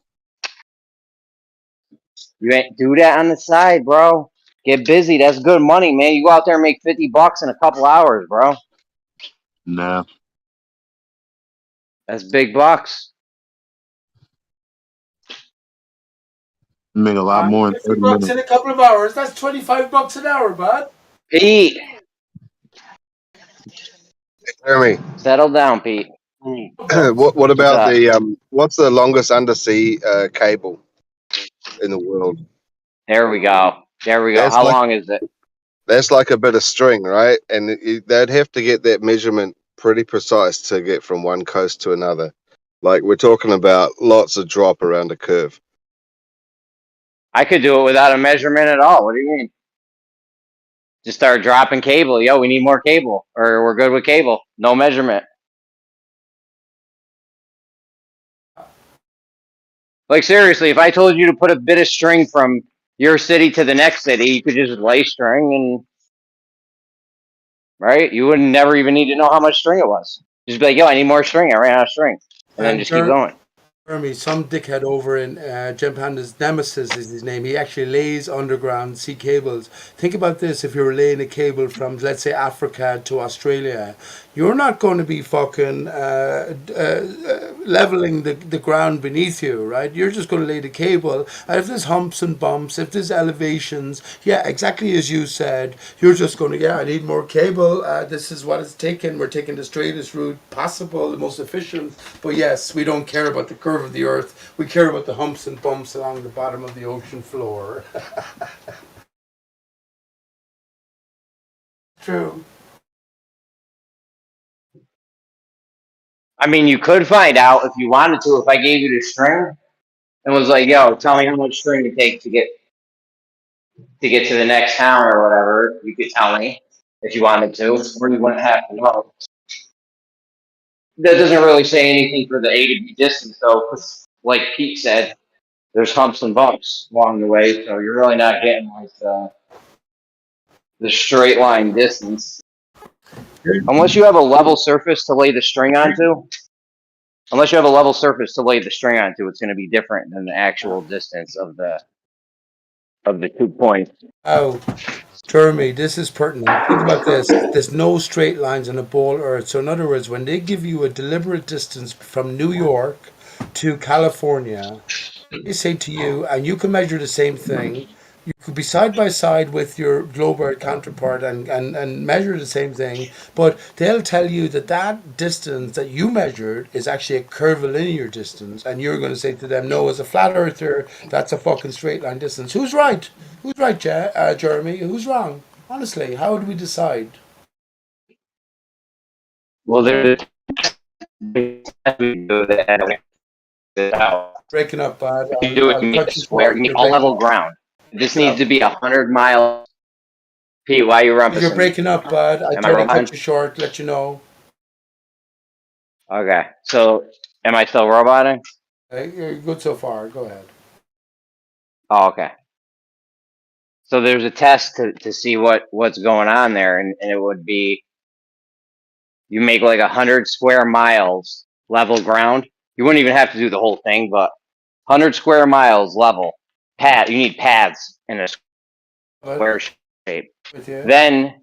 You ain't do that on the side, bro. Get busy. That's good money, man. You go out there and make $50 in a couple hours, bro. Nah. That's big bucks. You make a lot more in 30 $50 minutes. in a couple of hours. That's $25 an hour, bud. Pete, Jeremy, settle down, Pete. what about up? the what's the longest undersea cable in the world? There we go. That's How like long is it? that's like a bit of string, right? And they'd have to get that measurement pretty precise to get from one coast to another. Like we're talking about lots of drop around a curve. I could do it without a measurement at all. What do you mean? Just start dropping cable. Yo, we need more cable. Or we're good with cable. No measurement. Like, seriously, if I told you to put a bit of string from your city to the next city, you could just lay string and... Right? You would never even need to know how much string it was. Just be like, yo, I need more string. I ran out of string. And then just keep going. Jeremy, some dickhead over in Panda's Nemesis is his name. He actually lays underground sea cables. Think about this: if you're laying a cable from, let's say, Africa to Australia, you're not going to be fucking leveling the ground beneath you, right? You're just going to lay the cable. And if there's humps and bumps, if there's elevations, yeah, exactly as you said, you're just going to, yeah, I need more cable. This is what it's taken. We're taking the straightest route possible, the most efficient. But yes, we don't care about the curve of the earth. We care about the humps and bumps along the bottom of the ocean floor. True. I mean, you could find out if you wanted to. If I gave you the string and was like, "Yo, tell me how much string it takes to get to the next town or whatever," you could tell me if you wanted to, or you wouldn't have to know. That doesn't really say anything for the A to B distance, though, 'cause like Pete said, there's humps and bumps along the way, so you're really not getting like the straight line distance. Unless you have a level surface to lay the string onto. Unless you have a level surface to lay the string onto, it's going to be different than the actual distance of the 2 points. Oh, Jeremy, this is pertinent. Think about this. There's no straight lines on a ball earth. So in other words, when they give you a deliberate distance from New York to California, they say to you, and you can measure the same thing. You could be side by side with your globe earth counterpart and measure the same thing, but they'll tell you that that distance that you measured is actually a curvilinear distance, and you're going to say to them, no, as a flat earther, that's a fucking straight line distance. Who's right? Who's right, Jeremy? Who's wrong? Honestly, how would we decide? Well, there's Breaking up, bud. you do it, I'll you make a cut you square, short. you make You're all breaking level ground. This needs up. to be 100 miles. Pete, why are you You're rumpusing me? breaking up, bud. I Am I tried to cut roboting? you short, let you know. Okay, so am I still roboting? You're good so far. Go ahead. Oh, okay. So there's a test to see what's going on there, and it would be you make like 100 square miles level ground. You wouldn't even have to do the whole thing, but 100 square miles level. You need paths in a square shape. With you. Then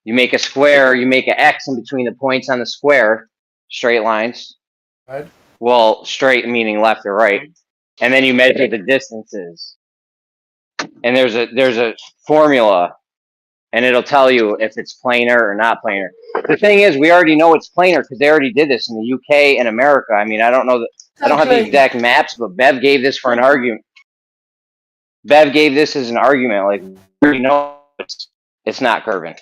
you make a square, you make an X in between the points on the square, straight lines. Right. Well, straight meaning left or right. And then you measure the distances. And there's a formula, and it'll tell you if it's planar or not planar. The thing is, we already know it's planar because they already did this in the UK and America. I mean, I don't have the exact maps, but Bev gave this for an argument. Bev gave this as an argument, like we already know it's not curving.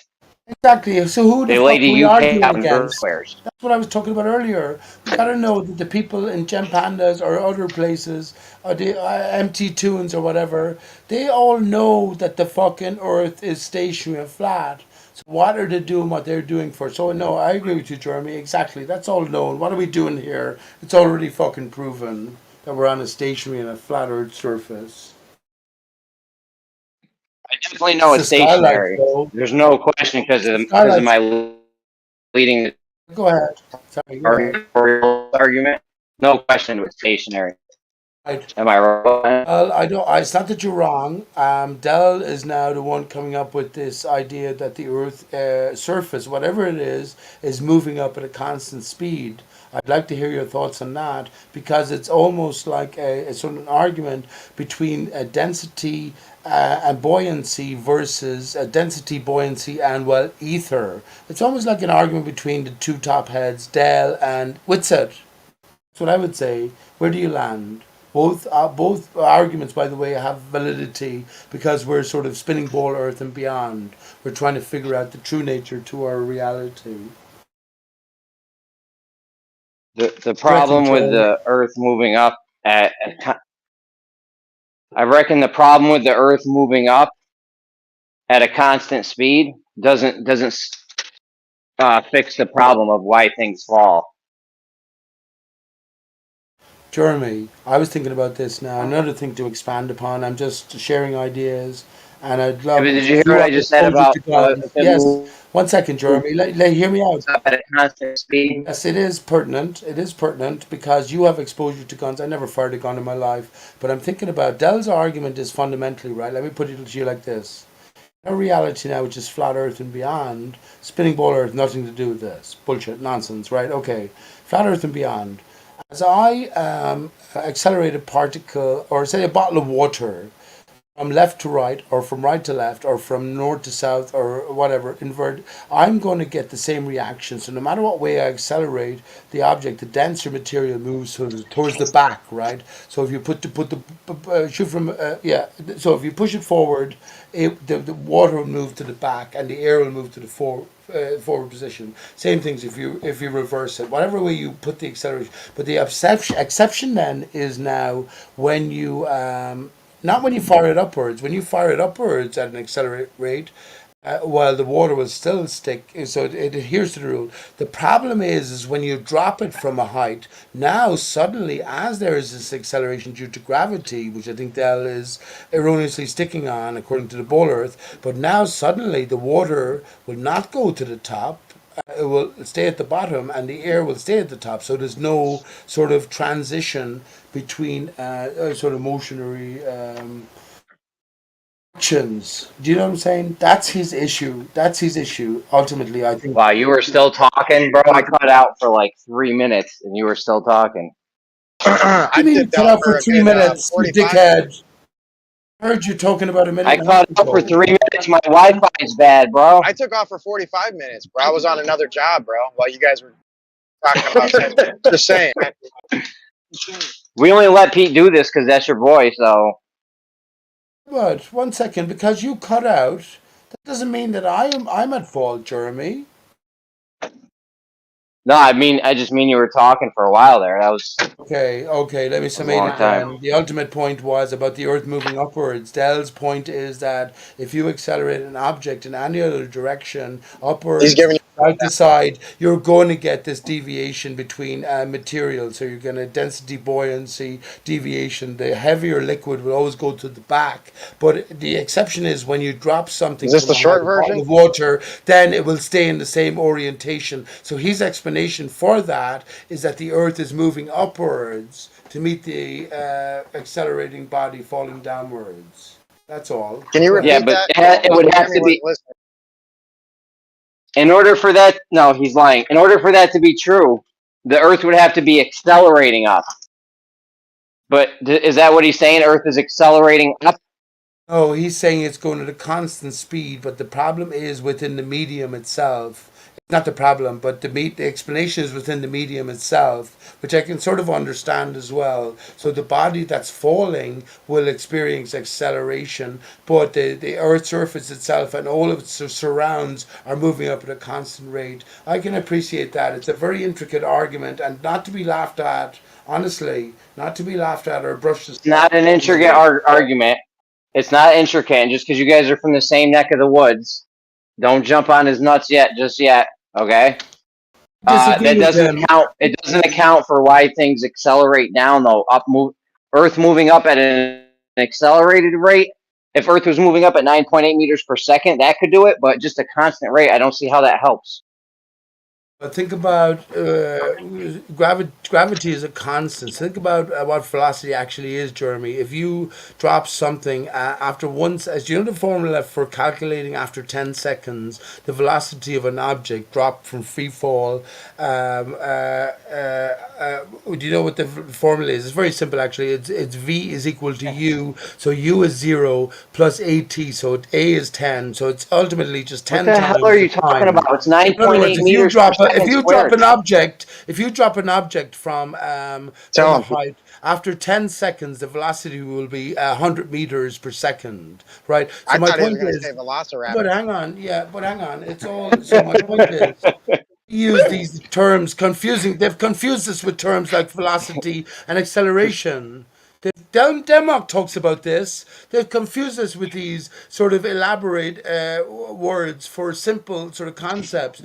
Exactly. So who the They fuck lay are the we UK arguing out in against? squares. That's what I was talking about earlier. We gotta know that the people in Gem Pandas or other places, or the MT Tunes or whatever, they all know that the fucking Earth is stationary and flat. So what are they doing what they're doing for? So no, I agree with you, Jeremy. Exactly. That's all known. What are we doing here? It's already fucking proven that we're on a stationary and a flat Earth surface. I definitely know it's stationary. There's no question because of my leading Go ahead. Sorry, go ahead. argument. No question it's stationary. Right. Am I wrong? Well, I don't. It's not that you're wrong. Dell is now the one coming up with this idea that the Earth surface, whatever it is moving up at a constant speed. I'd like to hear your thoughts on that because it's almost like a sort of an argument between density and buoyancy versus density, buoyancy, and well, ether. It's almost like an argument between the two top heads, Dell and Whitsett. That's what I would say. Where do you land? Both arguments, by the way, have validity because we're sort of spinning ball Earth and beyond. We're trying to figure out the true nature to our reality. The problem with the Earth moving up I reckon the problem with the Earth moving up at a constant speed doesn't fix the problem of why things fall. Jeremy, I was thinking about this now. Another thing to expand upon. I'm just sharing ideas. And I'd Yeah, love but did if you hear you what I have just said exposure about to guns. if it Yes. moves 1 second, Jeremy. Hear me out. up at a constant speed? Yes, it is pertinent. It is pertinent because you have exposure to guns. I never fired a gun in my life, but I'm thinking about Dell's argument is fundamentally right. Let me put it to you like this: our reality now, which is flat Earth and beyond, spinning ball Earth, nothing to do with this bullshit, nonsense, right? Okay, flat Earth and beyond. As I accelerate a particle, or say a bottle of water, from left to right or from right to left or from north to south or whatever invert, I'm going to get the same reaction. So no matter what way I accelerate the object, the denser material moves towards the back, right? So if you put the shoot from so if you push it forward, the water will move to the back and the air will move to the forward position. Same things if you reverse it, whatever way you put the acceleration. But the exception then is now when you not when you fire it upwards. When you fire it upwards at an accelerated rate, while the water will still stick, so it adheres to the rule. The problem is when you drop it from a height. Now suddenly, as there is this acceleration due to gravity, which I think Dell is erroneously sticking on, according to the Ball Earth, but now suddenly the water will not go to the top. It will stay at the bottom and the air will stay at the top. So there's no sort of transition between sort of motionary actions. Do you know what I'm saying? That's his issue. That's his issue. Ultimately, I think. Wow, you were still talking, bro. I cut out for like 3 minutes, and you were still talking. You mean you cut out for 3 minutes, you 45 dickhead? minutes. I heard you talking about a minute I and a half cut out for ago. 3 minutes. My Wi-Fi is bad, bro. I took off for 45 minutes, bro. I was on another job, bro, while you guys were talking about something. Just saying, man. We only let Pete do this because that's your boy. So But 1 second, because you cut out, that doesn't mean that I'm at fault, Jeremy. no, I just mean you were talking for a while there. That was Okay, let me a summate long it time. then. The ultimate point was about the Earth moving upwards. Dell's point is that if you accelerate an object in any other direction, He's upwards, giving you side to side, you're going to get this deviation between materials. So you're going to density buoyancy deviation. The heavier liquid will always go to the back. But the exception is when you drop something Is this from the a height, short a bottle version? of water, then it will stay in the same orientation. So his explanation for that is that the Earth is moving upwards to meet the accelerating body falling downwards. That's all. Can you Go Yeah, ahead. repeat but that? it would have Jeremy to wasn't be listening. in order for that. No, he's lying. In order for that to be true, the Earth would have to be accelerating up. But is that what he's saying? Earth is accelerating up. Oh, he's saying it's going at a constant speed, but the problem is within the medium itself. Not the problem, but the explanation is within the medium itself, which I can sort of understand as well. So the body that's falling will experience acceleration, but the Earth's surface itself and all of its surrounds are moving up at a constant rate. I can appreciate that. It's a very intricate argument and not to be laughed at, honestly, not to be laughed at or brushed It's aside. not an intricate argument. It's not intricate, and just because you guys are from the same neck of the woods, don't jump on his nuts just yet. Okay. Disagree That with doesn't him. account. It doesn't account for why things accelerate down though. Earth moving up at an accelerated rate. If Earth was moving up at 9.8 meters per second, that could do it. But just a constant rate, I don't see how that helps. But think about gravity is a constant. Think about what velocity actually is, Jeremy. If you drop something after once, as you know the formula for calculating after 10 seconds, the velocity of an object dropped from free fall. Do you know what the formula is? It's very simple actually. It's v is equal to u. So u is 0 plus at. So a is 10. So it's ultimately just What 10 the hell times are the you talking time. about? It's In other words, 9.8 meters per if second you drop squared. an object, from Tell a him. height after 10 seconds, the velocity will be 100 meters per second, right? So I my thought he was point going to is, say Velociraptor. but hang on, yeah, but hang on. It's all. So my point is, use these terms confusing. They've confused us with terms like velocity and acceleration. Denmark talks about this. They've confused us with these sort of elaborate words for simple sort of concepts.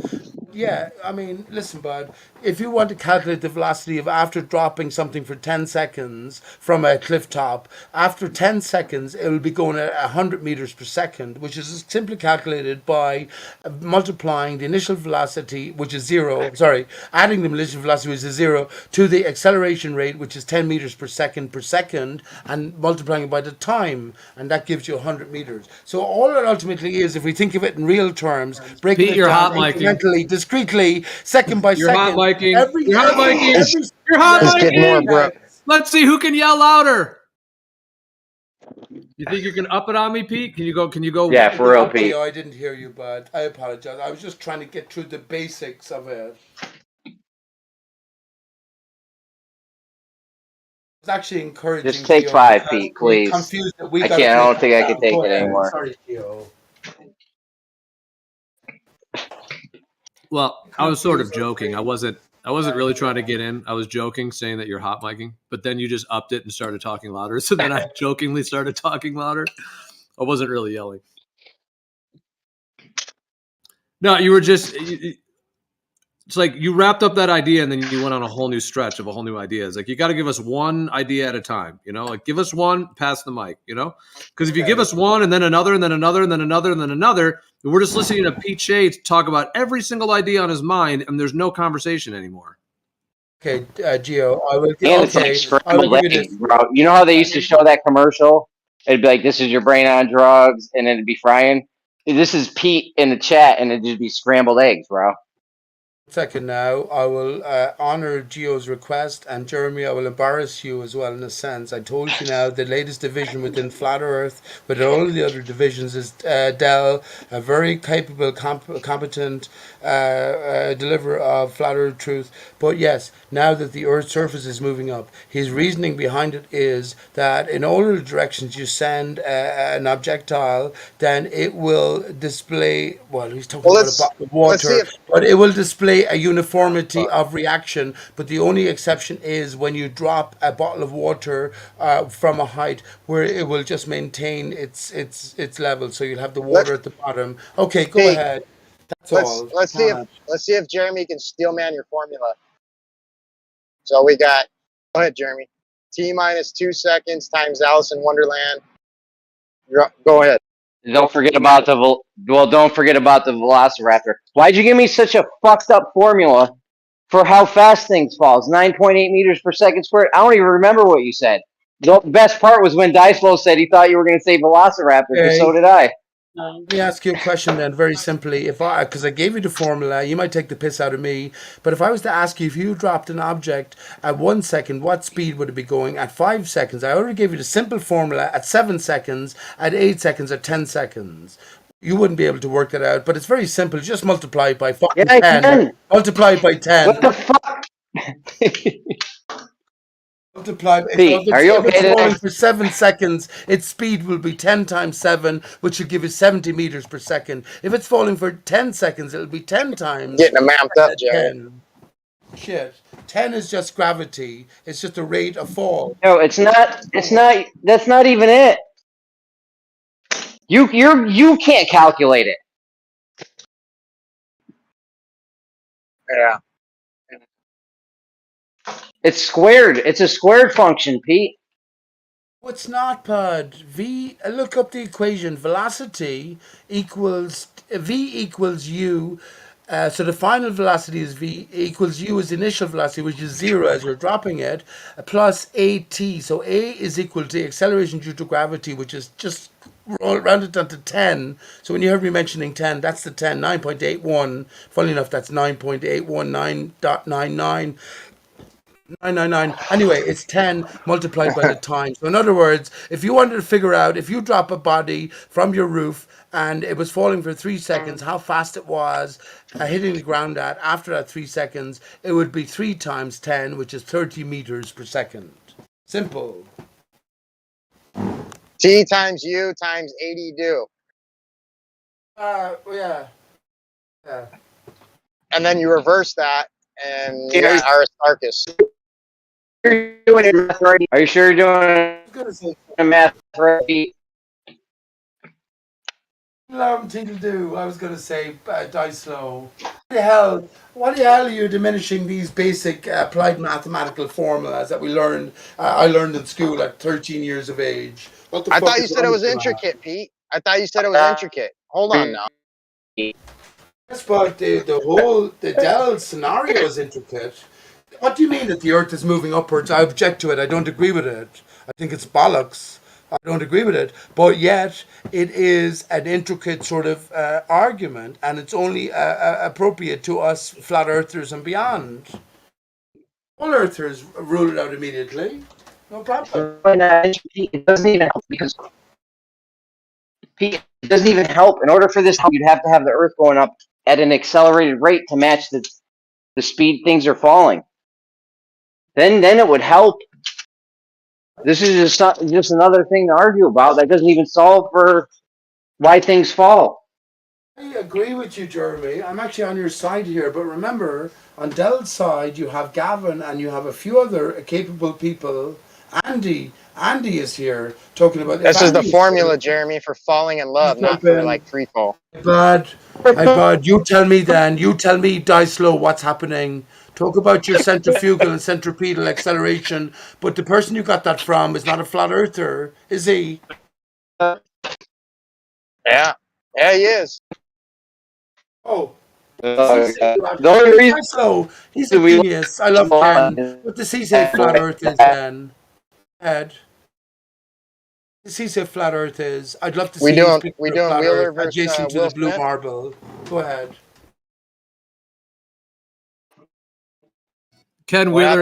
Yeah, I mean, listen, bud. if you want to calculate the velocity of after dropping something for 10 seconds from a cliff top, after 10 seconds it will be going at 100 meters per second, which is simply calculated by multiplying the initial velocity, which is zero, sorry, adding the initial velocity, which is zero, to the acceleration rate, which is 10 meters per second, and multiplying it by the time, and that gives you 100 meters. So all it ultimately is, if we think of it in real terms, breaking Pete, it you're down hot micing. incrementally, discretely, second by You're hot second, micing. You're hot micing. Just, You're hot just get more, micing. bro. Let's see who can yell louder. You think you can up it on me, Pete? Can you go? Can you go? Yeah, for real, Pete. Gio, I didn't hear you, bud. I apologize. I was just trying to get through the basics of it. It's actually encouraging. Just take Gio, 5, because Pete, we're please. confused that we I got to can't. I take don't think I it can down. take Go it ahead. anymore. Sorry, Gio. Well, I was sort of joking. I wasn't really trying to get in. I was joking, saying that you're hot micing, but then you just upped it and started talking louder. So then I jokingly started talking louder. I wasn't really yelling. No, you were just. It's like you wrapped up that idea and then you went on a whole new stretch of a whole new idea. It's like you got to give us one idea at a time. You know, like give us one, pass the mic. You know, because if you give us one and then another and then another and then another and then another, we're just listening to Pete Shea talk about every single idea on his mind, and there's no conversation anymore. Okay, Gio, I will. And it's like Okay, I will scrambled give you eggs, this. bro. You know how they used to show that commercial? It'd be like, "This is your brain on drugs," and then it'd be frying. This is Pete in the chat, and it'd just be scrambled eggs, bro. Second now, I will honor Gio's request, and Jeremy, I will embarrass you as well in a sense. I told you now the latest division within Flat Earth, with all the other divisions, is Dell, a very capable, competent deliverer of Flat Earth truth. But yes, now that the Earth's surface is moving up, his reasoning behind it is that in all of the directions you send an objectile, then it will display. Well, he's talking Well, about a bottle of let's see water, if but it will display a uniformity of reaction. But the only exception is when you drop a bottle of water from a height, where it will just maintain its level. So you'll have the water at the bottom. Okay, go Pete, ahead. That's all. let's see if Jeremy can steelman your formula. So we got. Go ahead, Jeremy. T minus 2 seconds times Alice in Wonderland. Go ahead. Don't forget about don't forget about the Velociraptor. Why'd you give me such a fucked up formula for how fast things fall? It's 9.8 meters per second squared. I don't even remember what you said. The best part was when Dicelo said he thought you were going to say Velociraptor, because so Okay. did I. Let me ask you a question then, very simply. Because I gave you the formula, you might take the piss out of me, but if I was to ask you, if you dropped an object at 1 second, what speed would it be going? At 5 seconds, I already gave you the simple formula at 7 seconds, at 8 seconds, at 10 seconds. You wouldn't be able to work that out, but it's very simple. Just multiply it by fucking Yeah, I 10. can. Multiply it by 10. What the fuck? Multiply. So Pete, are you if it's okay falling today? for 7 seconds, its speed will be 10 times 7, which will give you 70 meters per second. If it's falling for 10 seconds, it'll be 10 times Getting them amped up, Jerry. 10. Shit. 10 is just gravity. It's just a rate of fall. No, it's not. It's not. That's not even it. You can't calculate it. Yeah. It's squared. It's a squared function, Pete. What's not, Pud? Look up the equation. Velocity equals V equals U. So the final velocity is V equals U is the initial velocity, which is 0 as you're dropping it, plus AT. So A is equal to the acceleration due to gravity, which is just rounded down to 10. So when you heard me mentioning 10, that's the 10, 9.81. Funny enough, that's 9.819.99. 999. Anyway, it's 10 multiplied by the time. So in other words, if you wanted to figure out, if you drop a body from your roof and it was falling for 3 seconds, how fast it was hitting the ground at after that 3 seconds, it would be 3 times 10, which is 30 meters per second. Simple. T times U times 80 do. Yeah. And then you reverse that, and you Yeah. got Aristarchus. Are you sure you're doing math right? Alarm thing to do. I was going to say dice low. What the hell are you diminishing these basic applied mathematical formulas that we learned? I learned in school at 13 years of age. What the I fuck thought you is said it wrong was with you, man? intricate, Pete. I thought you said it was intricate. Hold on now. Yes, but the Dell scenario is intricate. What do you mean that the Earth is moving upwards? I object to it. I don't agree with it. I think it's bollocks. I don't agree with it. But yet, it is an intricate sort of argument, and it's only appropriate to us flat earthers and beyond. All earthers rule it out immediately. No problem. It doesn't even help because Pete, it doesn't even help. In order for this, you'd have to have the Earth going up at an accelerated rate to match the speed things are falling. Then it would help. This is just another thing to argue about that doesn't even solve for why things fall. I agree with you, Jeremy. I'm actually on your side here. But remember, on Dell's side, you have Gavin and you have a few other capable people. Andy is here talking about This is the Andy formula, Jeremy, for falling in love, not for like free fall. Bud, you tell me then. You tell me, Dice Low, what's happening. Talk about your centrifugal and centripetal acceleration. But the person you got that from is not a flat earther, is he? Yeah, he is. Oh. The only reason Dice Low, he's a genius. I love Ken. What does he say flat earth is then? Ed? Does he say flat earth is? I'd love to see him speak we of doing flat Wheeler earth versus adjacent to Will the blue Smith? marble. Go ahead. Ken Wheeler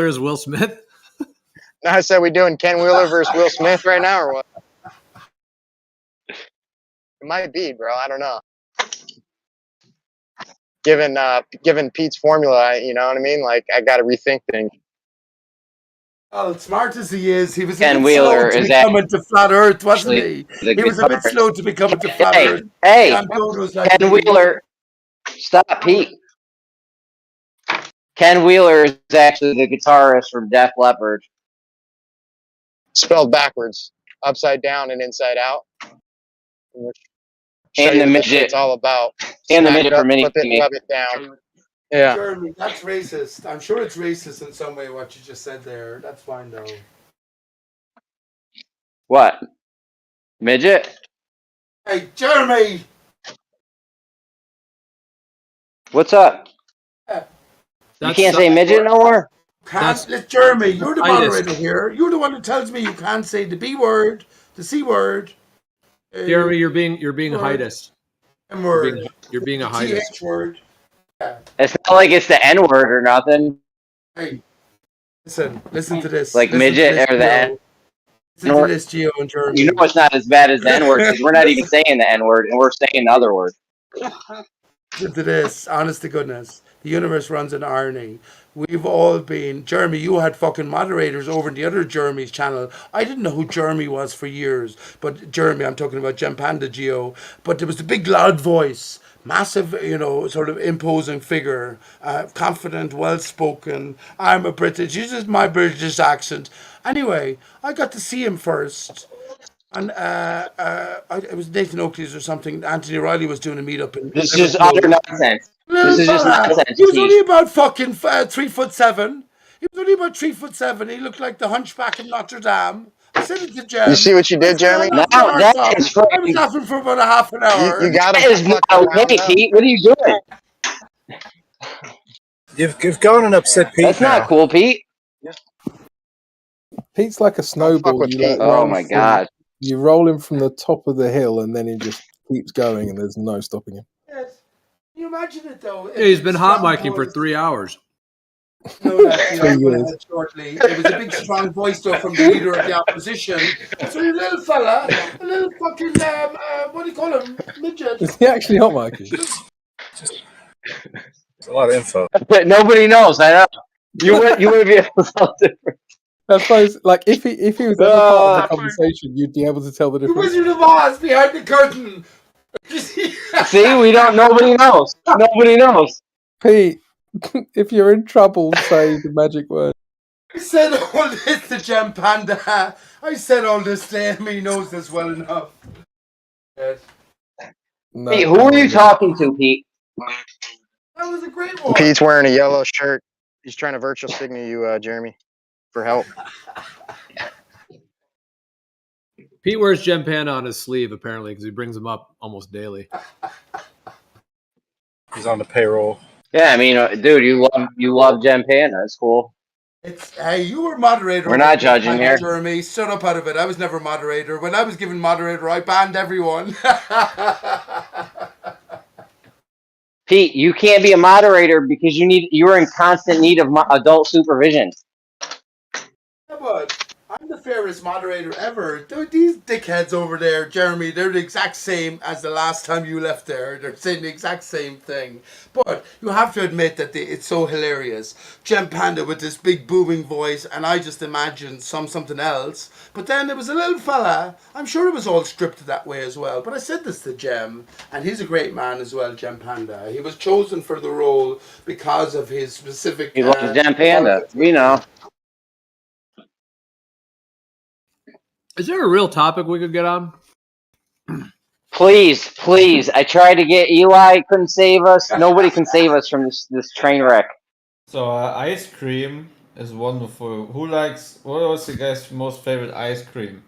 is Will Smith. No, I said we doing Ken Wheeler versus Will Smith right now, or what? It might be, bro. I don't know. Given Pete's formula, you know what I mean? Like, I got to rethink things. Well, smart as he is, he was a Ken bit Wheeler slow to is becoming to flat Earth, wasn't actually he? the He was a bit guitarist. slow to becoming to flat Earth. Hey, John Dodo's like Ken me. Wheeler, stop, Pete. Ken Wheeler is actually the guitarist from Def Leppard. Spelled backwards, upside down and inside out. Show And you the what this midget. shit's all about. And the Smack midget it for up, Mini flip it, Me. rub it down. Yeah. Jeremy, that's racist. I'm sure it's racist in some way what you just said there. That's fine though. What? Midget? Hey, Jeremy! What's up? You can't say midget no more? Jeremy, you're the Titus. moderator here. You're the one who tells me you can't say the B word, the C word. Jeremy, you're being heightist. M word. You're being a The heightist. TH word. Yeah. It's not like it's the N word or nothing. Hey, listen to this. Like listen midget to this, or the Gio. N. Listen to this, Gio and Jeremy. You know it's not as bad as the N word because we're not even saying the N word and we're saying the other word. Listen to this, honest to goodness. The universe runs on irony. We've all been, Jeremy, you had fucking moderators over in the other Jeremy's channel. I didn't know who Jeremy was for years. But Jeremy, I'm talking about Gem Panda Geo. But there was the big loud voice, massive, sort of imposing figure, confident, well-spoken. I'm a British, uses my British accent. Anyway, I got to see him first. And it was Nathan Oakley's or something. Anthony Riley was doing a meetup in This is utter nonsense. This is just nonsense. He was only about fucking 3'7". He was only about 3'7". He looked like the Hunchback of Notre Dame. I said it to Jem. You see what you did, Jeremy? I was laughing for about a half an hour. You got That is not okay, Pete. What are you doing? You've gone and upset Pete. That's not cool, Pete. Pete's like a snowball. You like Oh roll my from- god. You roll him from the top of the hill, and then he just keeps going, and there's no stopping him. Yes. Can you imagine it though? Yeah, he's been hot micing for 3 hours. No, that shortly. It was a big, strong voice though from the leader of the opposition. So you little fella, a little fucking what do you call him? Midget. Is he actually hot miking? It's a lot of info. But nobody knows. I know. You would be able to tell the difference. I suppose, like, if he was ever part of the conversation, you'd be able to tell the The difference. Wizard of Oz behind the curtain. See, we don't. Nobody knows. Nobody knows. Pete, if you're in trouble, say the magic word. I said all this to Gem Panda. I said all this to him. He knows this well enough. Yes. No, Pete, who are you talking to, Pete? That was a great one. Pete's wearing a yellow shirt. He's trying to virtual signal you, Jeremy, for help. Pete wears Gem Panda on his sleeve apparently because he brings them up almost daily. He's on the payroll. Yeah, I mean, dude, you love Gem Panda. That's cool. Hey, you were moderator. We're over not this judging time, here. Jeremy. Shut up out of it. I was never moderator. When I was given moderator, I banned everyone. Pete, you can't be a moderator because you're in constant need of adult supervision. Yeah, but I'm the fairest moderator ever. Dude, these dickheads over there, Jeremy, they're the exact same as the last time you left there. They're saying the exact same thing. But you have to admit that it's so hilarious. Gem Panda with this big booming voice, and I just imagined something else. But then there was a little fella. I'm sure it was all scripted that way as well. But I said this to Gem, and he's a great man as well, Gem Panda. He was chosen for the role because of his specific... He loves Gem Panda. We know. Is there a real topic we could get on? Please, please. I tried to get Eli. Couldn't save us. Nobody can save us from this train wreck. So ice cream is wonderful. Who likes? What was the guy's most favorite ice cream?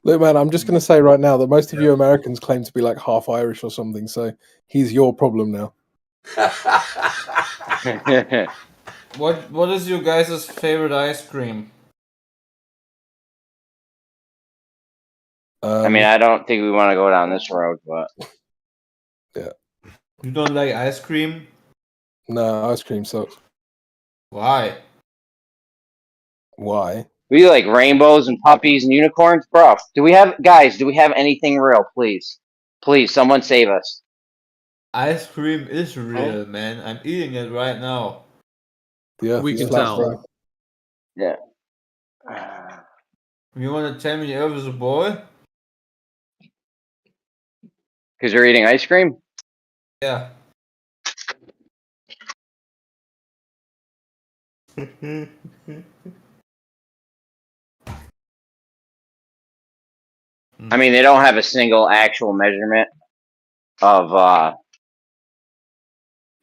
Look, man, I'm just going to say right now that most of you Americans claim to be like half Irish or something, so he's your problem now. What is your guys' favorite ice cream? I mean, I don't think we want to go down this road, but yeah. You don't like ice cream? No, ice cream sucks. Why? Why? we like rainbows and puppies and unicorns, bro. Do we have anything real? Please, someone save us. Ice cream is real, man. I'm eating it right now. Yeah, we can tell. Yeah. You want to tell me the Earth is a boy? Because you're eating ice cream? Yeah. I mean, they don't have a single actual measurement of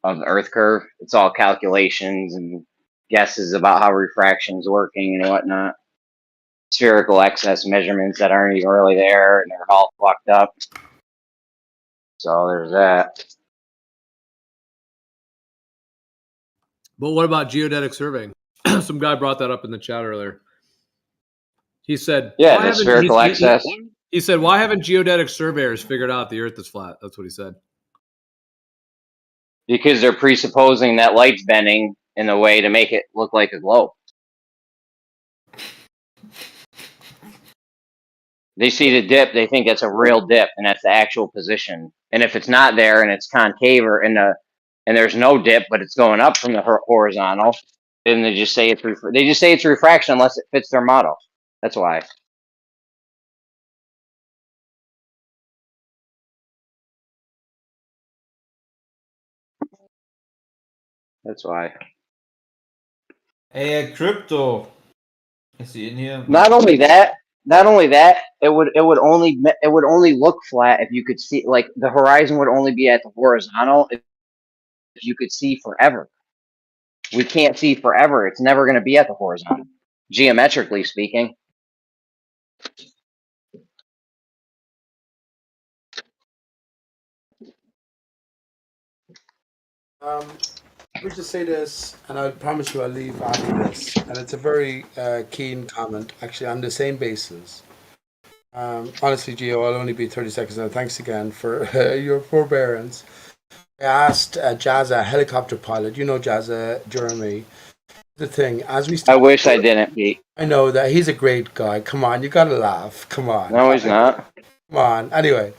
the Earth curve. It's all calculations and guesses about how refraction's working and whatnot. Spherical excess measurements that aren't even really there, and they're all fucked up. So there's that. But what about geodetic surveying? Some guy brought that up in the chat earlier. He said, "Yeah, the spherical excess." He said, "Why haven't geodetic surveyors figured out the Earth is flat?" That's what he said. Because they're presupposing that light's bending in a way to make it look like a globe. They see the dip, they think it's a real dip, and that's the actual position. And if it's not there and it's concave or and there's no dip, but it's going up from the horizontal, then they just say it's refraction unless it fits their model. That's why. That's why. Hey, crypto. Is he in here? Not only that, it would only look flat if you could see, like the horizon would only be at the horizontal if you could see forever. We can't see forever. It's never going to be at the horizontal, geometrically speaking. Let me just say this, and I promise you I'll leave after this. And it's a very keen comment, actually, on the same basis. Honestly, Gio, I'll only be 30 seconds now. Thanks again for your forbearance. I asked Jazza, helicopter pilot, you know Jazza, Jeremy, the thing, as we I wish I didn't, Pete. I know that he's a great guy. Come on, you gotta laugh. Come on. No, he's not. Come on. Anyway.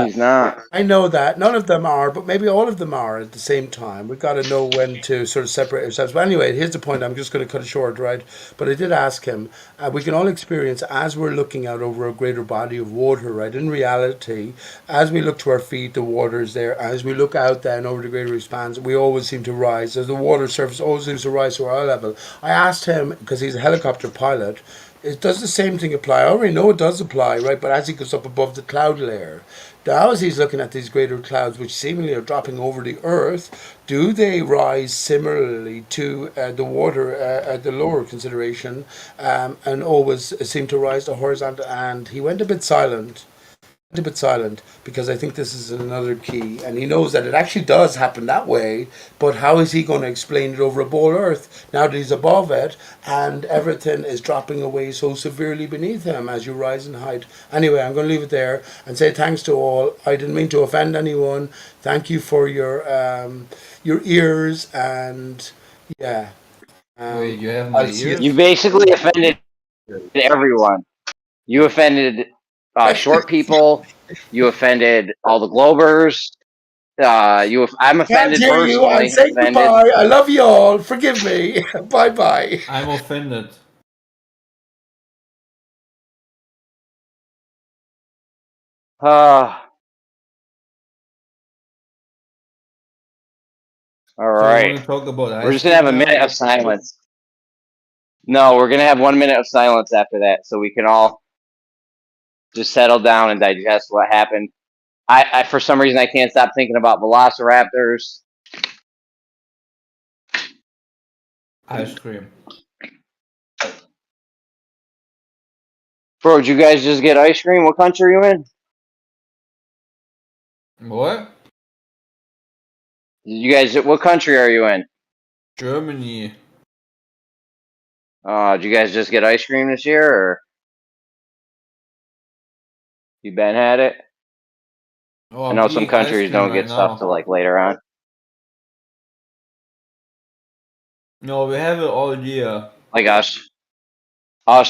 He's not. I know that. None of them are, but maybe all of them are at the same time. We've got to know when to sort of separate ourselves. But anyway, here's the point. I'm just going to cut it short, right? But I did ask him, we can all experience as we're looking out over a greater body of water, right? In reality, as we look to our feet, the water is there. As we look out then over the greater expanse, we always seem to rise. As the water surface always seems to rise to our level. I asked him, because he's a helicopter pilot, it does the same thing apply? I already know it does apply, right? But as he goes up above the cloud layer, now as he's looking at these greater clouds, which seemingly are dropping over the Earth, do they rise similarly to the water at the lower consideration, and always seem to rise to horizontal? And he went a bit silent. Because I think this is another key, and he knows that it actually does happen that way. But how is he going to explain it over a ball Earth now that he's above it and everything is dropping away so severely beneath him as you rise in height? Anyway, I'm going to leave it there and say thanks to all. I didn't mean to offend anyone. Thank you for your ears, and yeah. Wait, you have my I'll see ears? You basically offended everyone. You offended short people. You offended all the Globers. I'm Can't offended hear you. I'll personally. say Offended. goodbye. I love you all. Forgive me. Bye bye. I'm offended. All So you right. want to talk about We're ice just gonna have cream a now? minute of silence. No, we're gonna have 1 minute of silence after that, so we can all just settle down and digest what happened. I for some reason I can't stop thinking about velociraptors. Ice cream. Bro, did you guys just get ice cream? What country are you in? What? You guys, what country are you in? Germany. Did you guys just get ice cream this year, or you been had it? I Oh, know I'm some eating ice countries cream don't right get stuff till now. like later on. No, we have it all year. Like us,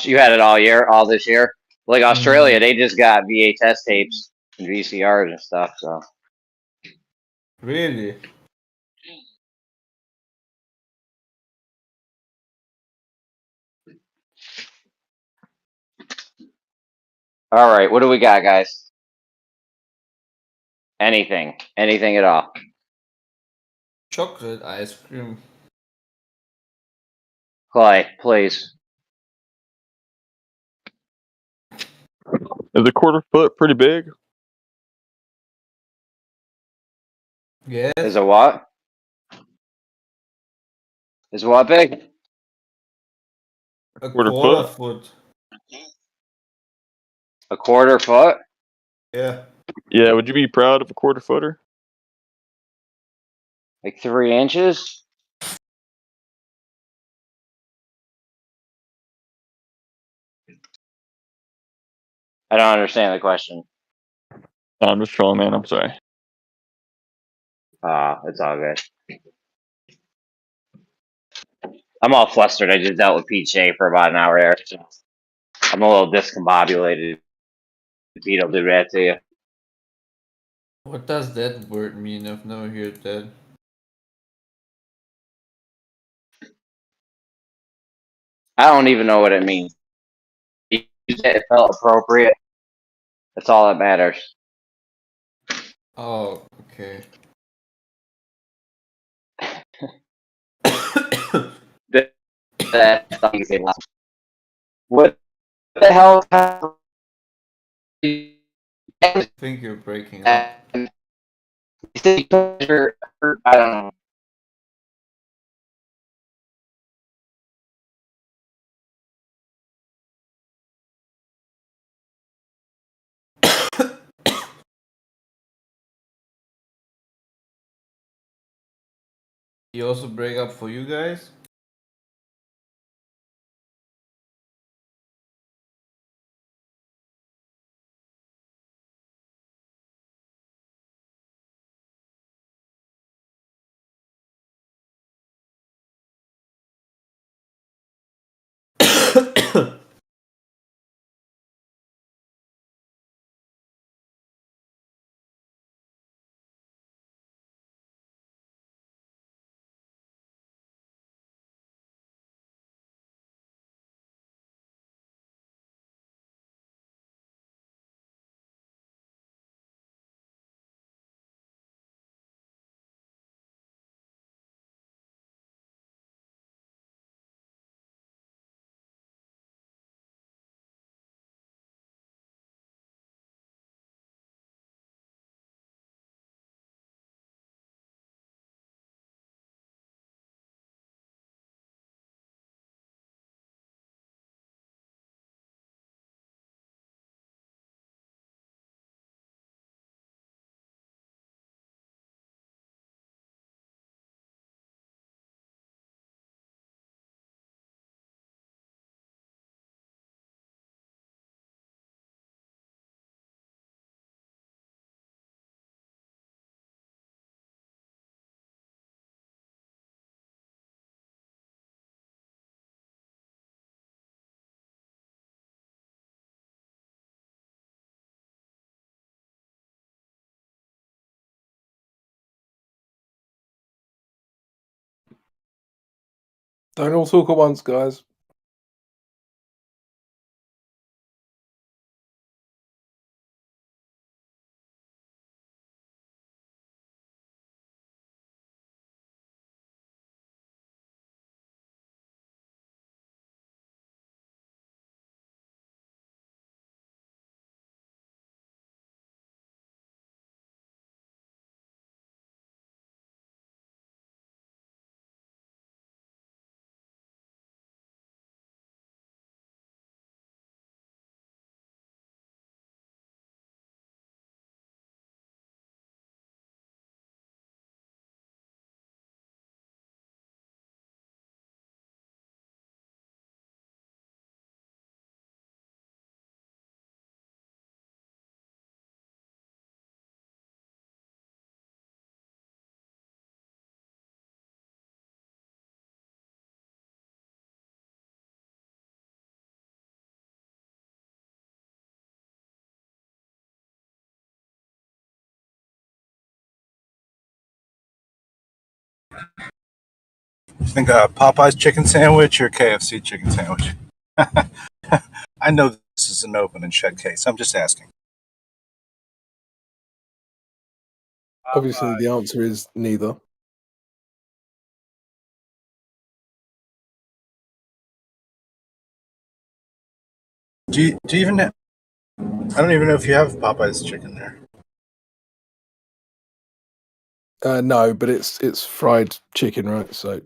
you had it all this year. Like Australia, Mm-hmm. they just got VHS tapes and VCRs and stuff. So Really? all right, what do we got, guys? Anything at all? Chocolate ice cream. Clay, please. Is a quarter foot pretty big? Yes. Is it what? Is what big? A Quarter quarter foot? foot. A quarter foot? Yeah. Yeah, would you be proud of a quarter footer? Like 3 inches? I don't understand the question. I'm just trolling, man. I'm sorry. It's all good. I'm all flustered. I just dealt with Pete Shea for about an hour there. So I'm a little discombobulated. Pete will do that to you. What does that word mean? I've never heard that. I don't even know what it means. He said it felt appropriate. That's all that matters. Oh, okay. That's something you say last. What the hell? I think you're breaking up. I don't know. You also break up for you guys? Don't all talk at once, guys. You think Popeye's chicken sandwich or KFC chicken sandwich? I know this is an open and shut case. I'm just asking. Obviously, the answer is neither. Do you even? I don't even know if you have Popeye's chicken there. No, but it's fried chicken, right? So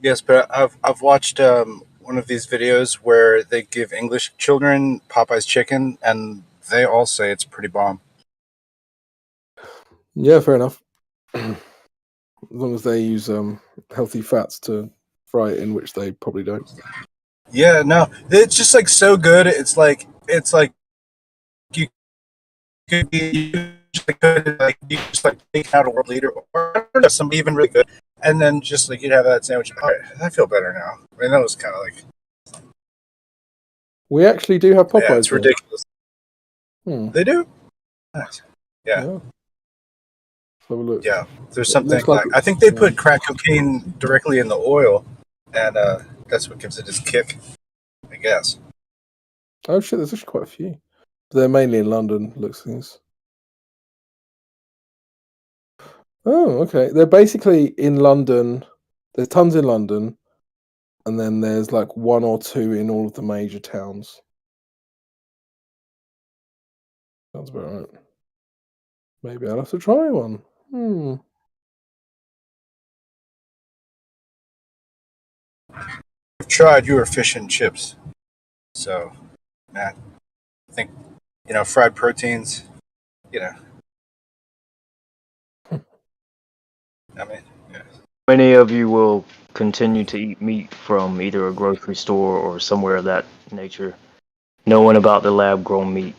Yes, but I've watched one of these videos where they give English children Popeye's chicken, and they all say it's pretty bomb. yeah, fair enough. As long as they use healthy fats to fry it in, which they probably don't. Yeah, no, it's just like so good. It's like you could be you just like take out a world leader or I don't know, somebody even really good, and then just like you'd have that sandwich. All right, I feel better now. I mean, that was kind of like We actually do have Popeyes. yeah, it's here. ridiculous. They do. Nice. Yeah. Let's have a look. Yeah, there's It something looks like, like I think they put crack cocaine directly in the oil, and that's what gives it its kick, I guess. Oh shit, there's actually quite a few. But they're mainly in London, looks things. Oh, okay. They're basically in London. There's tons in London, and then there's like one or two in all of the major towns. Sounds about right. Maybe I'll have to try one. I've tried your fish and chips, so I think fried proteins. I mean, yeah. Many of you will continue to eat meat from either a grocery store or somewhere of that nature, knowing about the lab grown meat.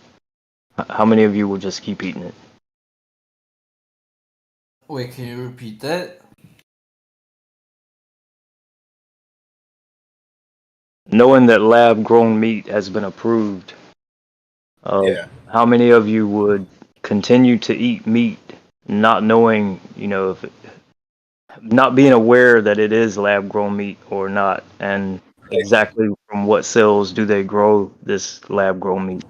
How many of you will just keep eating it? Wait, can you repeat that? Knowing that lab grown meat has been approved, Yeah. how many of you would continue to eat meat, not knowing, if not being aware that it is lab grown meat or not, and exactly from what cells do they grow this lab grown meat?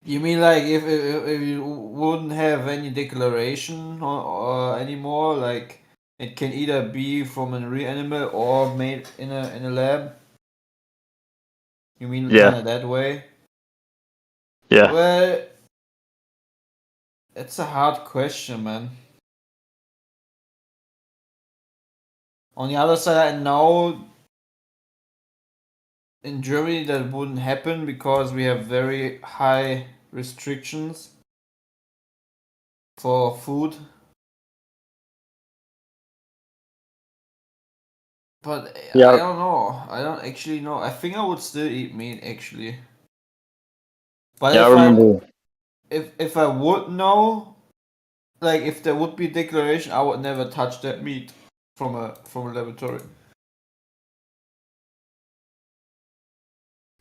You mean like if you wouldn't have any declaration or anymore, like it can either be from a real animal or made in a lab? You mean Yeah. kind of that way? Yeah. Well, it's a hard question, man. On the other side, I know in Germany that wouldn't happen because we have very high restrictions for food. But Yeah. I don't know. I don't actually know. I think I would still eat meat actually. But Yeah, I if remember. if I would know, like if there would be declaration, I would never touch that meat from a laboratory.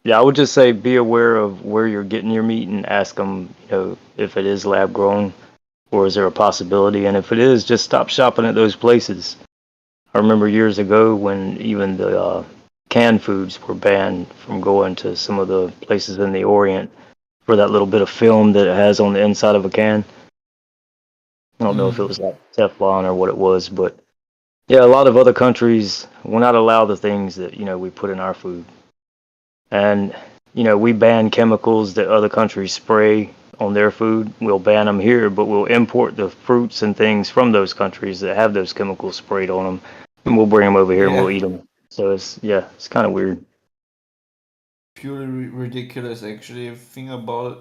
Yeah, I would just say be aware of where you're getting your meat and ask them, if it is lab grown or is there a possibility. And if it is, just stop shopping at those places. I remember years ago when even the canned foods were banned from going to some of the places in the Orient for that little bit of film that it has on the inside of a can. I don't know if it was like Teflon or what it was, but yeah, a lot of other countries will not allow the things that, we put in our food. And, we ban chemicals that other countries spray on their food. We'll ban them here, but we'll import the fruits and things from those countries that have those chemicals sprayed on them, and we'll bring them over here and we'll eat them. So it's kind of weird. Purely ridiculous, actually, if you think about it.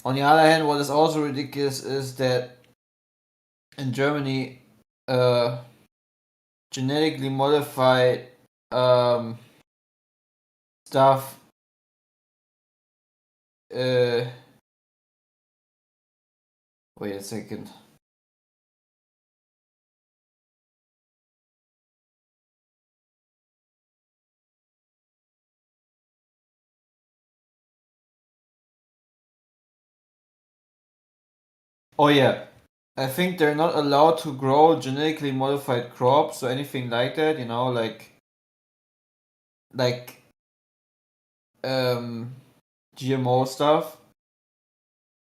On the other hand, what is also ridiculous is that in Germany, genetically modified stuff wait a second. Oh yeah, I think they're not allowed to grow genetically modified crops or anything like that, like GMO stuff.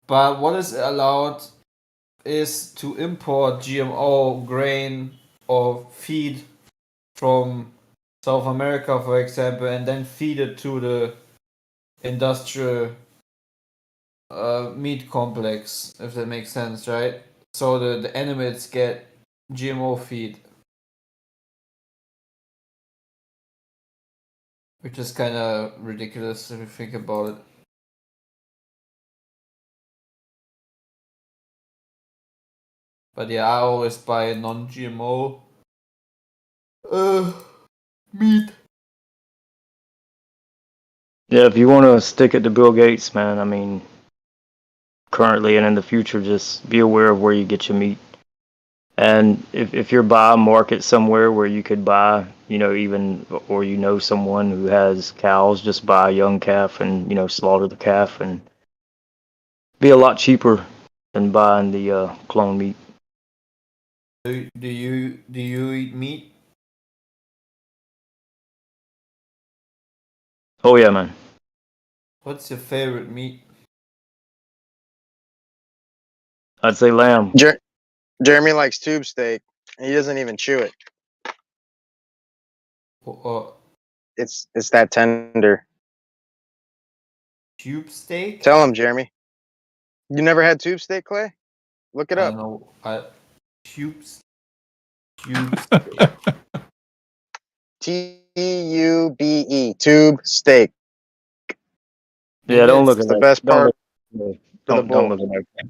But what is allowed is to import GMO grain or feed from South America, for example, and then feed it to the industrial meat complex, if that makes sense, right? So the animals get GMO feed, which is kind of ridiculous if you think about it. But yeah, I always buy non-GMO meat. Yeah, if you want to stick it to Bill Gates, man, I mean, currently and in the future, just be aware of where you get your meat. And if you're by a market somewhere where you could buy, even, or someone who has cows, just buy a young calf and, slaughter the calf and be a lot cheaper than buying the clone meat. Do you eat meat? Oh, yeah, man. What's your favorite meat? I'd say lamb. Jeremy likes tube steak. He doesn't even chew it. It's that tender. Tube steak? Tell him, Jeremy. You never had tube steak, Clay? Look it I up. don't know. Tube steak. Tube, tube steak. Yeah, don't look It's at the that. best Don't part look. of the Don't bull. look at that.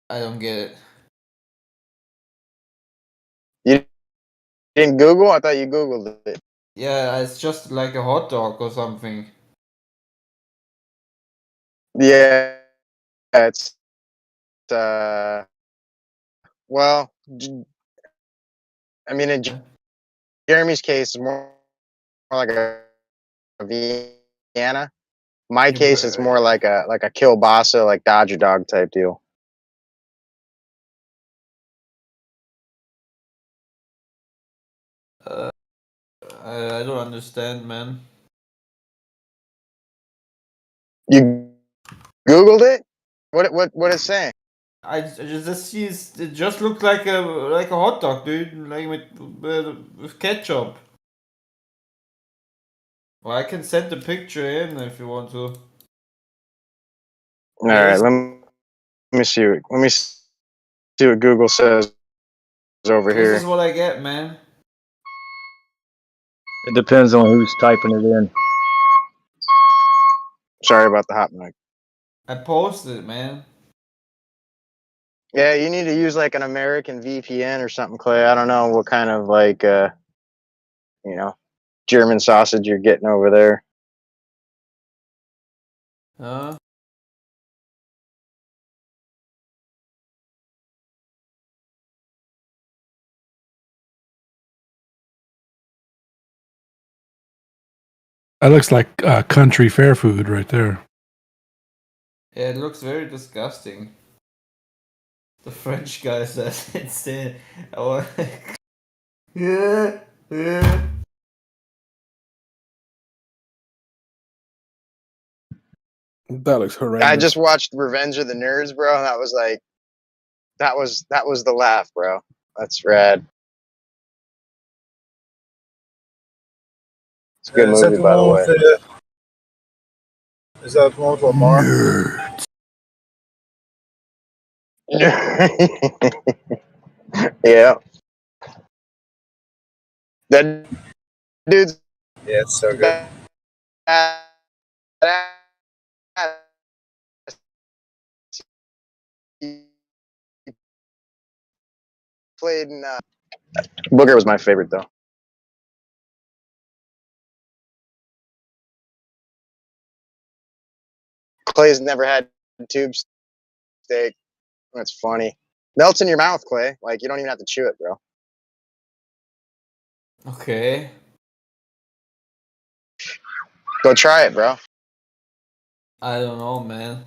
I don't get it. You didn't Google? I thought you Googled it. Yeah, it's just like a hot dog or something. Yeah, it's well, I mean, in Jeremy's case, it's more like a Vienna. My case, it's more like a kielbasa, like Dodger dog type deal. I don't understand, man. You Googled it? What it's saying? I just see it just looked like a hot dog, dude, like with ketchup. Well, I can send the picture in if you want to. All right, let me see. Let me see what Google says over This is here. what I get, man. It depends on who's typing it in. Sorry about the hot mic. I posted it, man. Yeah, you need to use like an American VPN or something, Clay. I don't know what kind of like German sausage you're getting over there. Huh? That looks like country fair food right there. Yeah, it looks very disgusting. The French guy says it's oh, yeah, yeah. That looks I horrendous. just watched Revenge of the Nerds, bro. And that was like, that was the laugh, bro. That's rad. It's a good Is that movie, the by the one way. with is that the one with Lamar? Yeah. That dude's Yeah, it's so good. badass. He played in Booger was my favorite though. Clay's never had tube steak. That's funny. Melts in your mouth, Clay. Like you don't even have to chew it, bro. Okay. Go try it, bro. I don't know, man.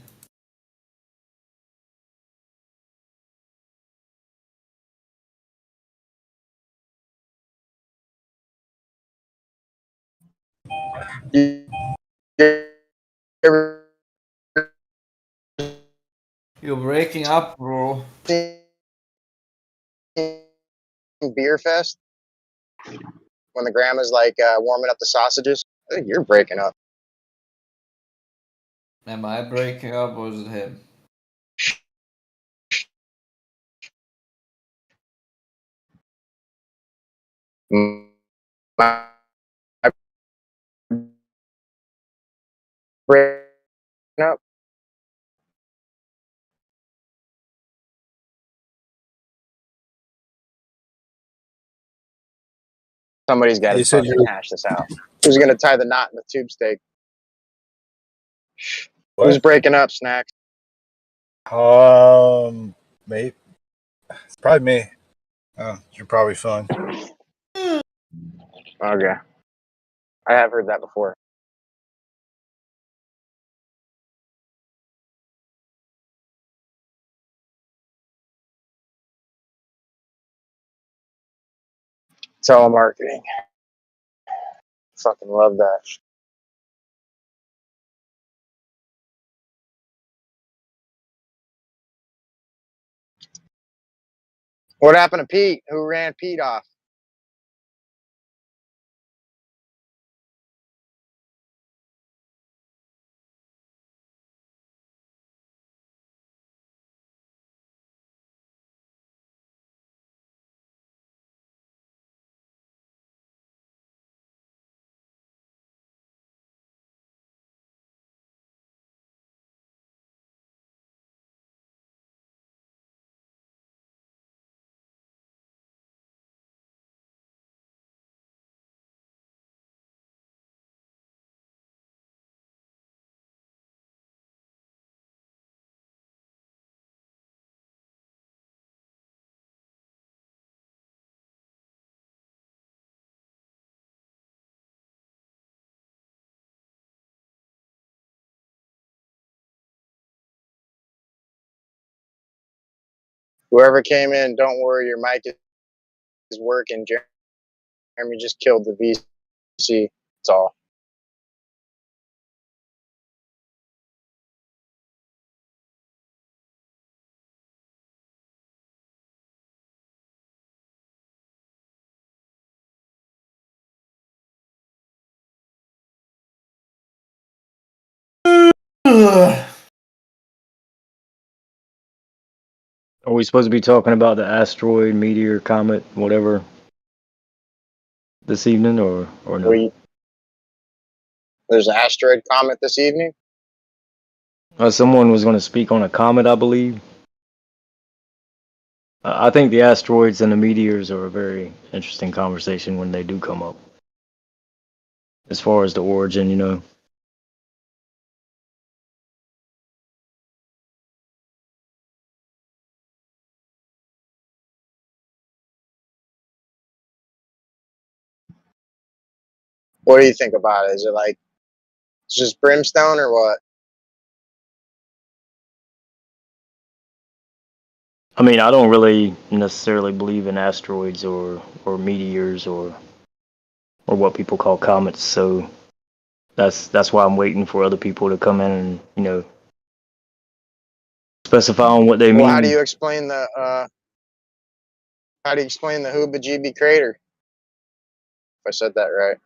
You're breaking up, bro. Beer fest when the grandma's like warming up the sausages. I think you're breaking up. Am I breaking up or is it him? My breaking up. Somebody's got to You said fucking you hash this out. Who's gonna tie the knot in the tube steak? Who's what? breaking up, Snacks? Maybe it's probably me. Oh, you're probably fine. Okay, I have heard that before. Telemarketing. Fucking love that. What happened to Pete? Who ran Pete off? Whoever came in, don't worry, your mic is working. Jeremy just killed the VC. That's all. Are we supposed to be talking about the asteroid, meteor, comet, whatever, this evening, or no? There's an asteroid comet this evening. Someone was going to speak on a comet, I believe. I think the asteroids and the meteors are a very interesting conversation when they do come up. As far as the origin, you know. What do you think about it? Is it like it's just brimstone or what? I mean, I don't really necessarily believe in asteroids or meteors or what people call comets. So that's why I'm waiting for other people to come in and, you know, specify on what they Well, how do mean. you explain the Hooba-Jeeby crater? If I said that right.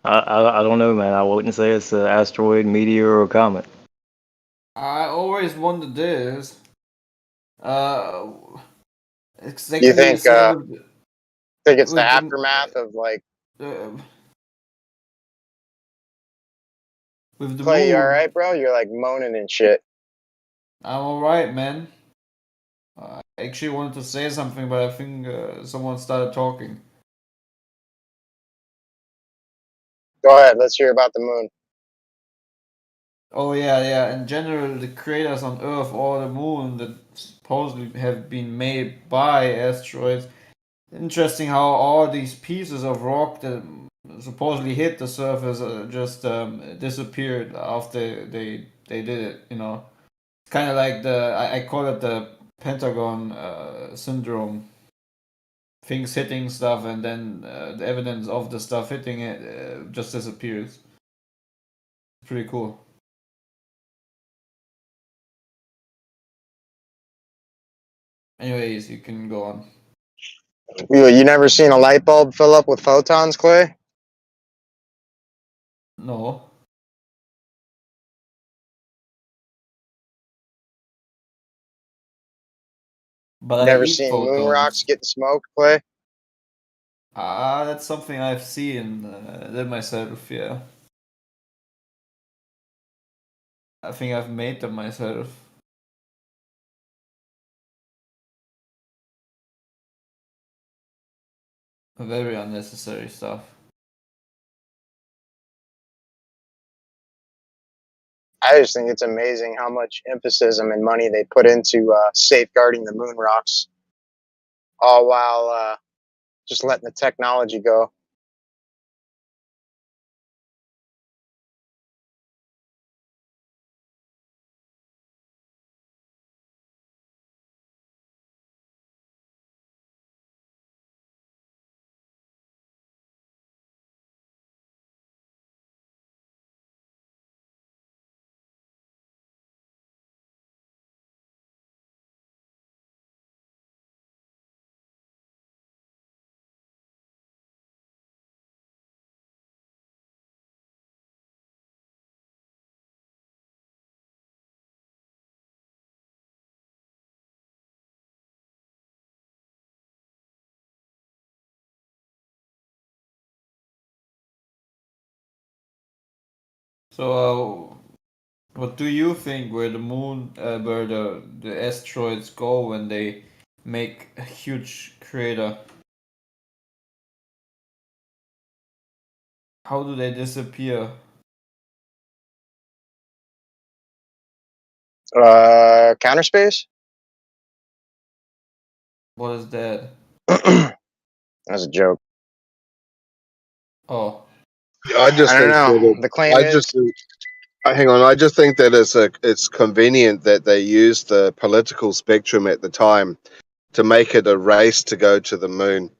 I don't know, man. I wouldn't say it's an asteroid, meteor, or comet. I always wondered this. Exactly You the think same think it's the with aftermath of like with the Clay? You all moon. right, bro? You're like moaning and shit. I'm alright, man. I actually wanted to say something, but I think someone started talking. Go ahead. Let's hear about the moon. Oh yeah. In general, the craters on Earth or the moon that supposedly have been made by asteroids. Interesting how all these pieces of rock that supposedly hit the surface just disappeared after they did it. You know, it's kind of like I call it the Pentagon syndrome. Things hitting stuff, and then the evidence of the stuff hitting it just disappears. Pretty cool. Anyways, you can go on. You never seen a light bulb fill up with photons, Clay? No. But I Never eat seen moon photons. rocks getting smoked, Clay? That's something I've seen them myself, yeah. I think I've made them myself. Very unnecessary stuff. I just think it's amazing how much emphasis and money they put into safeguarding the moon rocks, all while just letting the technology go. So, what do you think where the moon, where the asteroids go when they make a huge crater? How do they disappear? Counter space? What is that? That's a joke. Oh. I just I don't think that know. The claim is hang on. I just think that it's convenient that they use the political spectrum at the time to make it a race to go to the moon.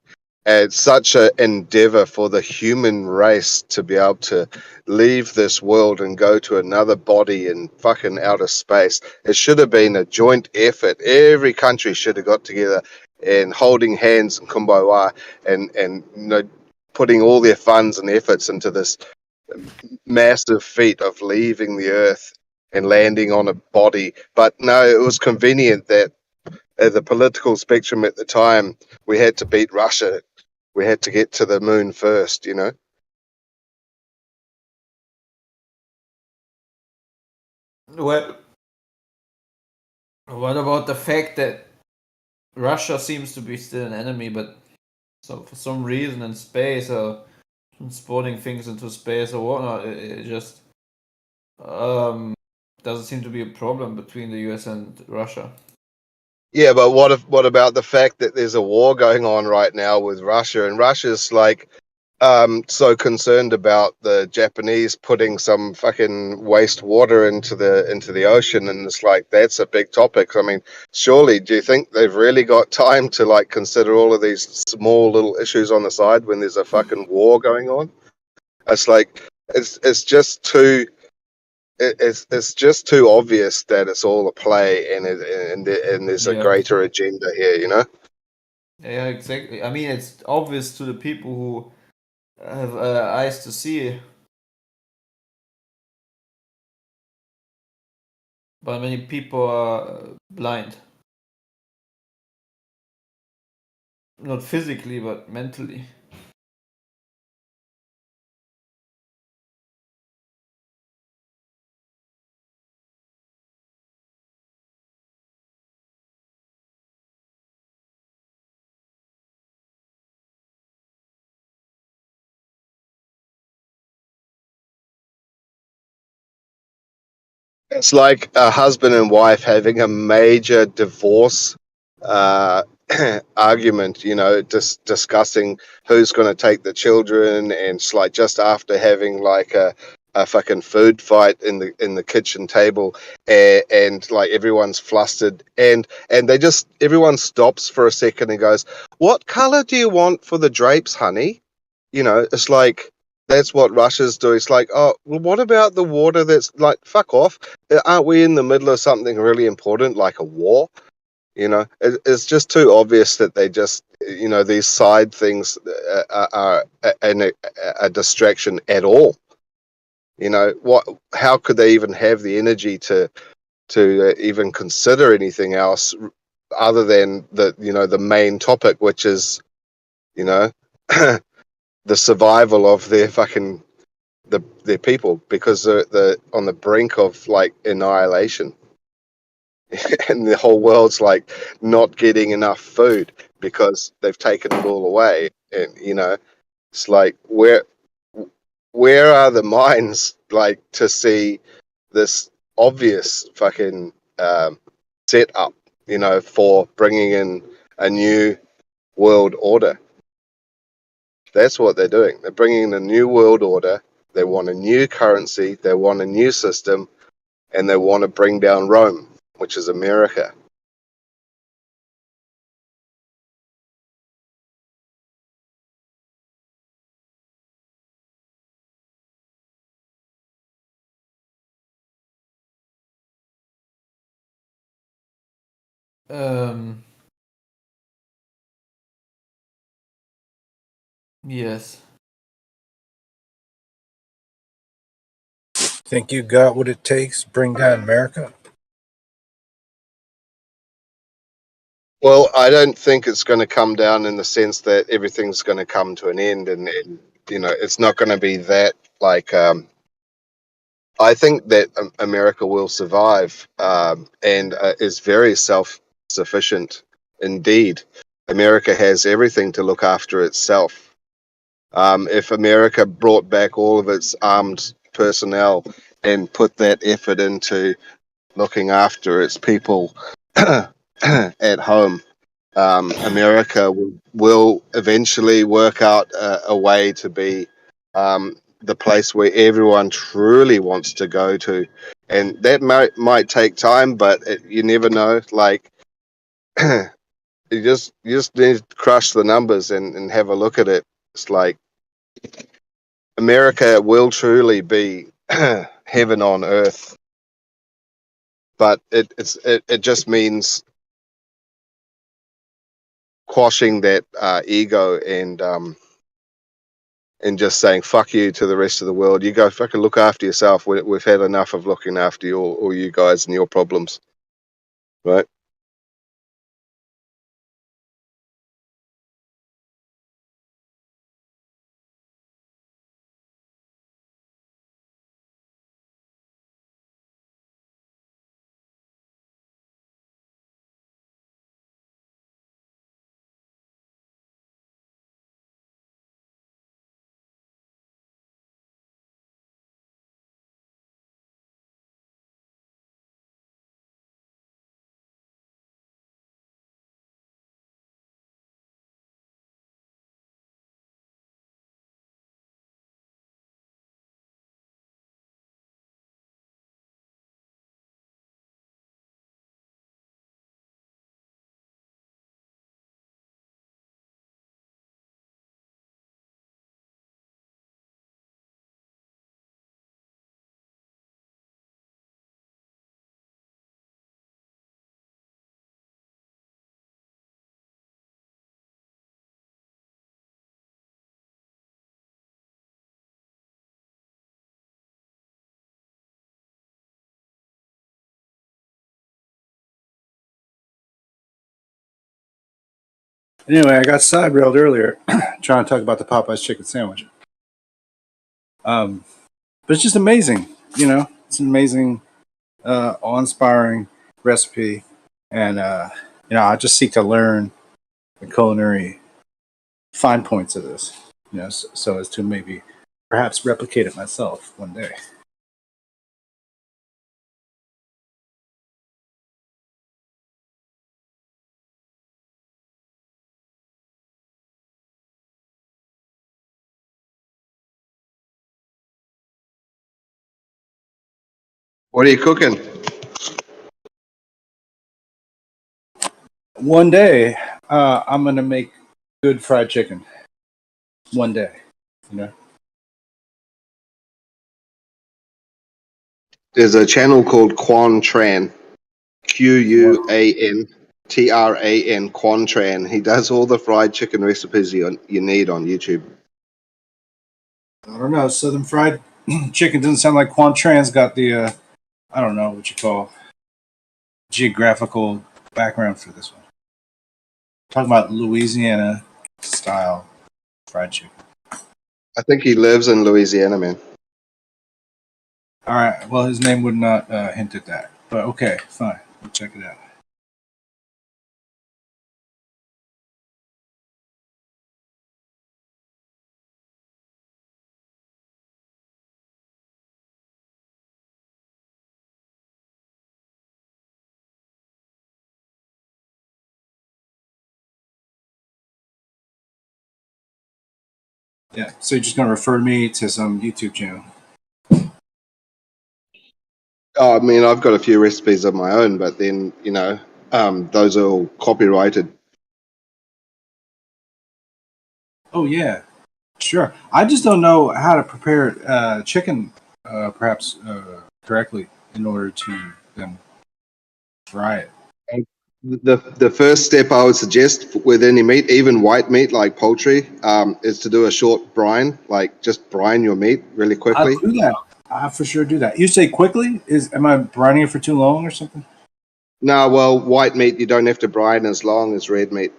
And it's such an endeavor for the human race to be able to leave this world and go to another body in fucking outer space. It should have been a joint effort. Every country should have got together and holding hands and kumbaya and you know, putting all their funds and efforts into this massive feat of leaving the earth and landing on a body. But no, it was convenient that the political spectrum at the time, we had to beat Russia. We had to get to the moon first, you know. What about the fact that Russia seems to be still an enemy, but so for some reason in space or transporting things into space or whatnot, it just doesn't seem to be a problem between the US and Russia. Yeah, but what about the fact that there's a war going on right now with Russia, and Russia's like so concerned about the Japanese putting some fucking waste water into the ocean, and it's like that's a big topic. I mean, surely do you think they've really got time to like consider all of these small little issues on the side when there's a fucking war going on? It's like it's just too it's just too obvious that it's all a play, and there's a Yeah. greater agenda here, you know. Yeah, exactly. I mean, it's obvious to the people who have eyes to see, but many people are blind. Not physically, but mentally. It's like a husband and wife having a major divorce uh, argument, you know, just discussing who's going to take the children, and it's like just after having like a fucking food fight in the kitchen table, and like everyone's flustered, and they just everyone stops for a second and goes, "What color do you want for the drapes, honey?" You know, it's like that's what Russia's doing. It's like, oh, well, what about the water that's like, fuck off? Aren't we in the middle of something really important like a war? You know, it's just too obvious that they just, you know, these side things are a distraction at all. You know, how could they even have the energy to even consider anything else other than the main topic, which is, you know, the survival of their people, because they're on the brink of like annihilation. And the whole world's like not getting enough food because they've taken it all away. And you know, it's like where are the minds like to see this obvious fucking setup, you know, for bringing in a new world order? That's what they're doing. They're bringing in a new world order. They want a new currency. They want a new system, and they want to bring down Rome, which is America. Yes. Think you got what it takes to bring down America? Well, I don't think it's going to come down in the sense that everything's going to come to an end, and you know, it's not going to be that like. I think that America will survive, and is very self-sufficient indeed. America has everything to look after itself. If America brought back all of its armed personnel and put that effort into looking after its people at home, America will eventually work out a way to be the place where everyone truly wants to go to, and that might take time, but you never know. Like you just need to crush the numbers and have a look at it. It's like America will truly be heaven on earth, but it just means quashing that ego and just saying fuck you to the rest of the world. You go fucking look after yourself. We've had enough of looking after you, all you guys and your problems, right? Anyway, I got side railed earlier trying to talk about the Popeyes chicken sandwich. But it's just amazing, you know. It's an amazing, awe-inspiring recipe, and you know, I just seek to learn the culinary fine points of this, you know, so as to maybe perhaps replicate it myself one day. What are you cooking? One day, I'm gonna make good fried chicken. One day, you know. There's a channel called Quan Tran, QUANTRAN, Quan Tran. He does all the fried chicken recipes you need on YouTube. I don't know. Southern fried chicken doesn't sound like Quan Tran's got the I don't know what you call geographical background for this one. Talking about Louisiana style fried chicken. I think he lives in Louisiana, man. All right. Well, his name would not hint at that, but okay, fine. We'll check it out. Yeah. So you're just gonna refer me to some YouTube channel. Oh, I mean, I've got a few recipes of my own, but then, you know, those are all copyrighted. Oh yeah, sure. I just don't know how to prepare chicken, perhaps correctly in order to then fry it. The first step I would suggest with any meat, even white meat like poultry, is to do a short brine, like just brine your meat really I'll quickly. do that. I for sure do that. You say quickly? Am I brining it for too long or something? No, well, white meat you don't have to brine as long as red meat.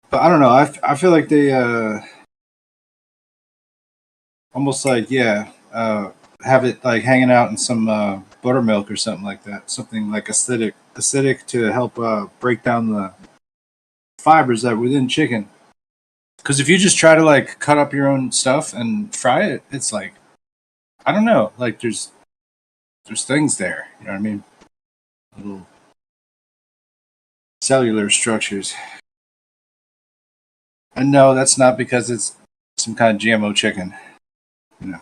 But I don't know. I feel like they almost like have it like hanging out in some buttermilk or something like that. Something like acidic to help break down the fibers that are within chicken. Because if you just try to like cut up your own stuff and fry it, it's like I don't know. Like there's things there. You know what I mean? Little cellular structures. And no, that's not because it's some kind of GMO chicken. You know.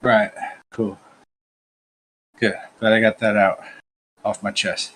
Right. Cool. Good. Glad I got that out off my chest.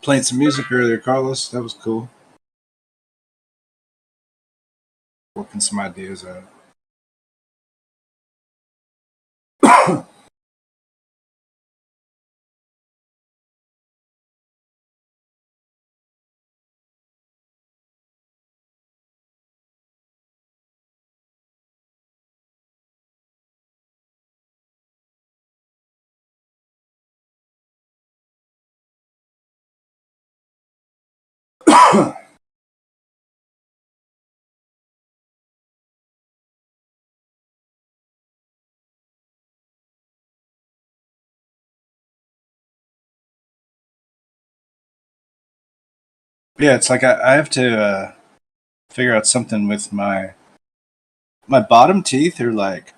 playing some music earlier, Carlos. That was cool. Working some ideas out. Yeah, it's like I have to figure out something with my bottom teeth are like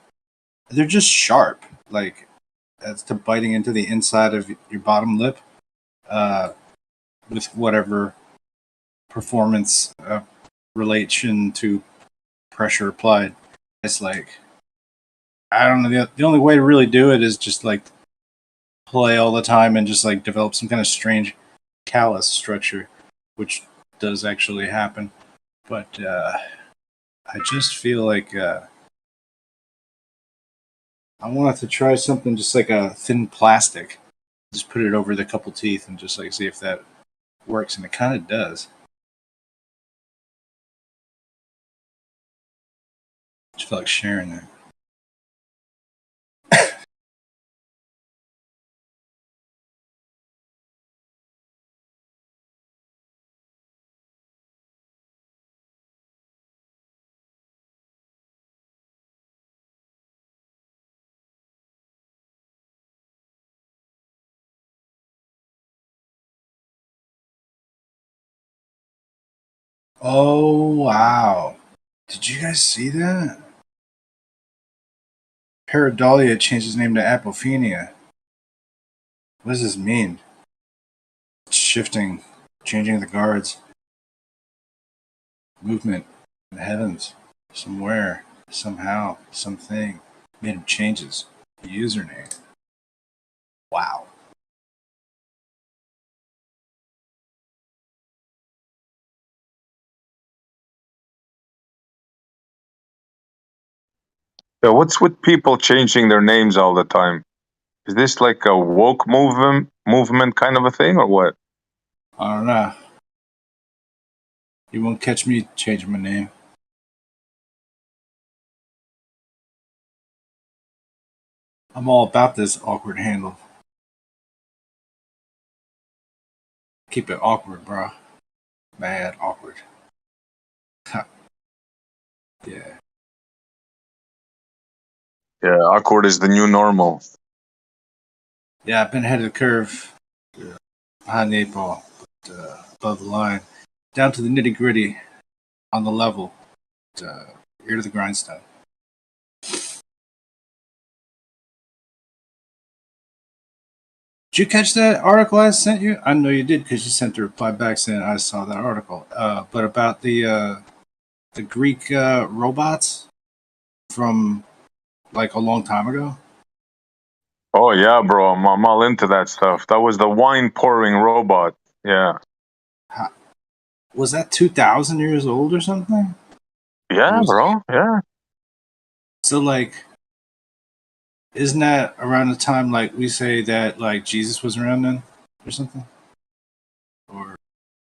they're just sharp, like as to biting into the inside of your bottom lip, with whatever performance relation to pressure applied. It's like I don't know. The only way to really do it is just like play all the time and just like develop some kind of strange callus structure, which does actually happen. But I just feel like I wanted to try something just like a thin plastic. Just put it over the couple teeth and just like see if that works, and it kind of does. Just feel like sharing that. Oh wow! Did you guys see that? Pareidolia changed his name to Apophenia. What does this mean? It's shifting, changing the guards. Movement in the heavens. Somewhere, somehow, something made him change his username. Wow. Yeah, what's with people changing their names all the time? Is this like a woke movement kind of a thing, or what? I don't know. You won't catch me changing my name. I'm all about this awkward handle. Keep it awkward, bro. Mad awkward. Yeah. Yeah, awkward is the new normal. Yeah, I've been ahead of the curve. Behind the 8 ball. But, above the line. Down to the nitty gritty. On the level. But, ear to the grindstone. Did you catch that article I sent you? I know you did because you sent a reply back saying I saw that article. But about the Greek robots from like a long time ago. Oh yeah, bro, I'm all into that stuff. That was the wine pouring robot. Yeah. Was that 2,000 years old or something? Yeah, bro. Yeah. So like, isn't that around the time like we say that like Jesus was around then or something? Or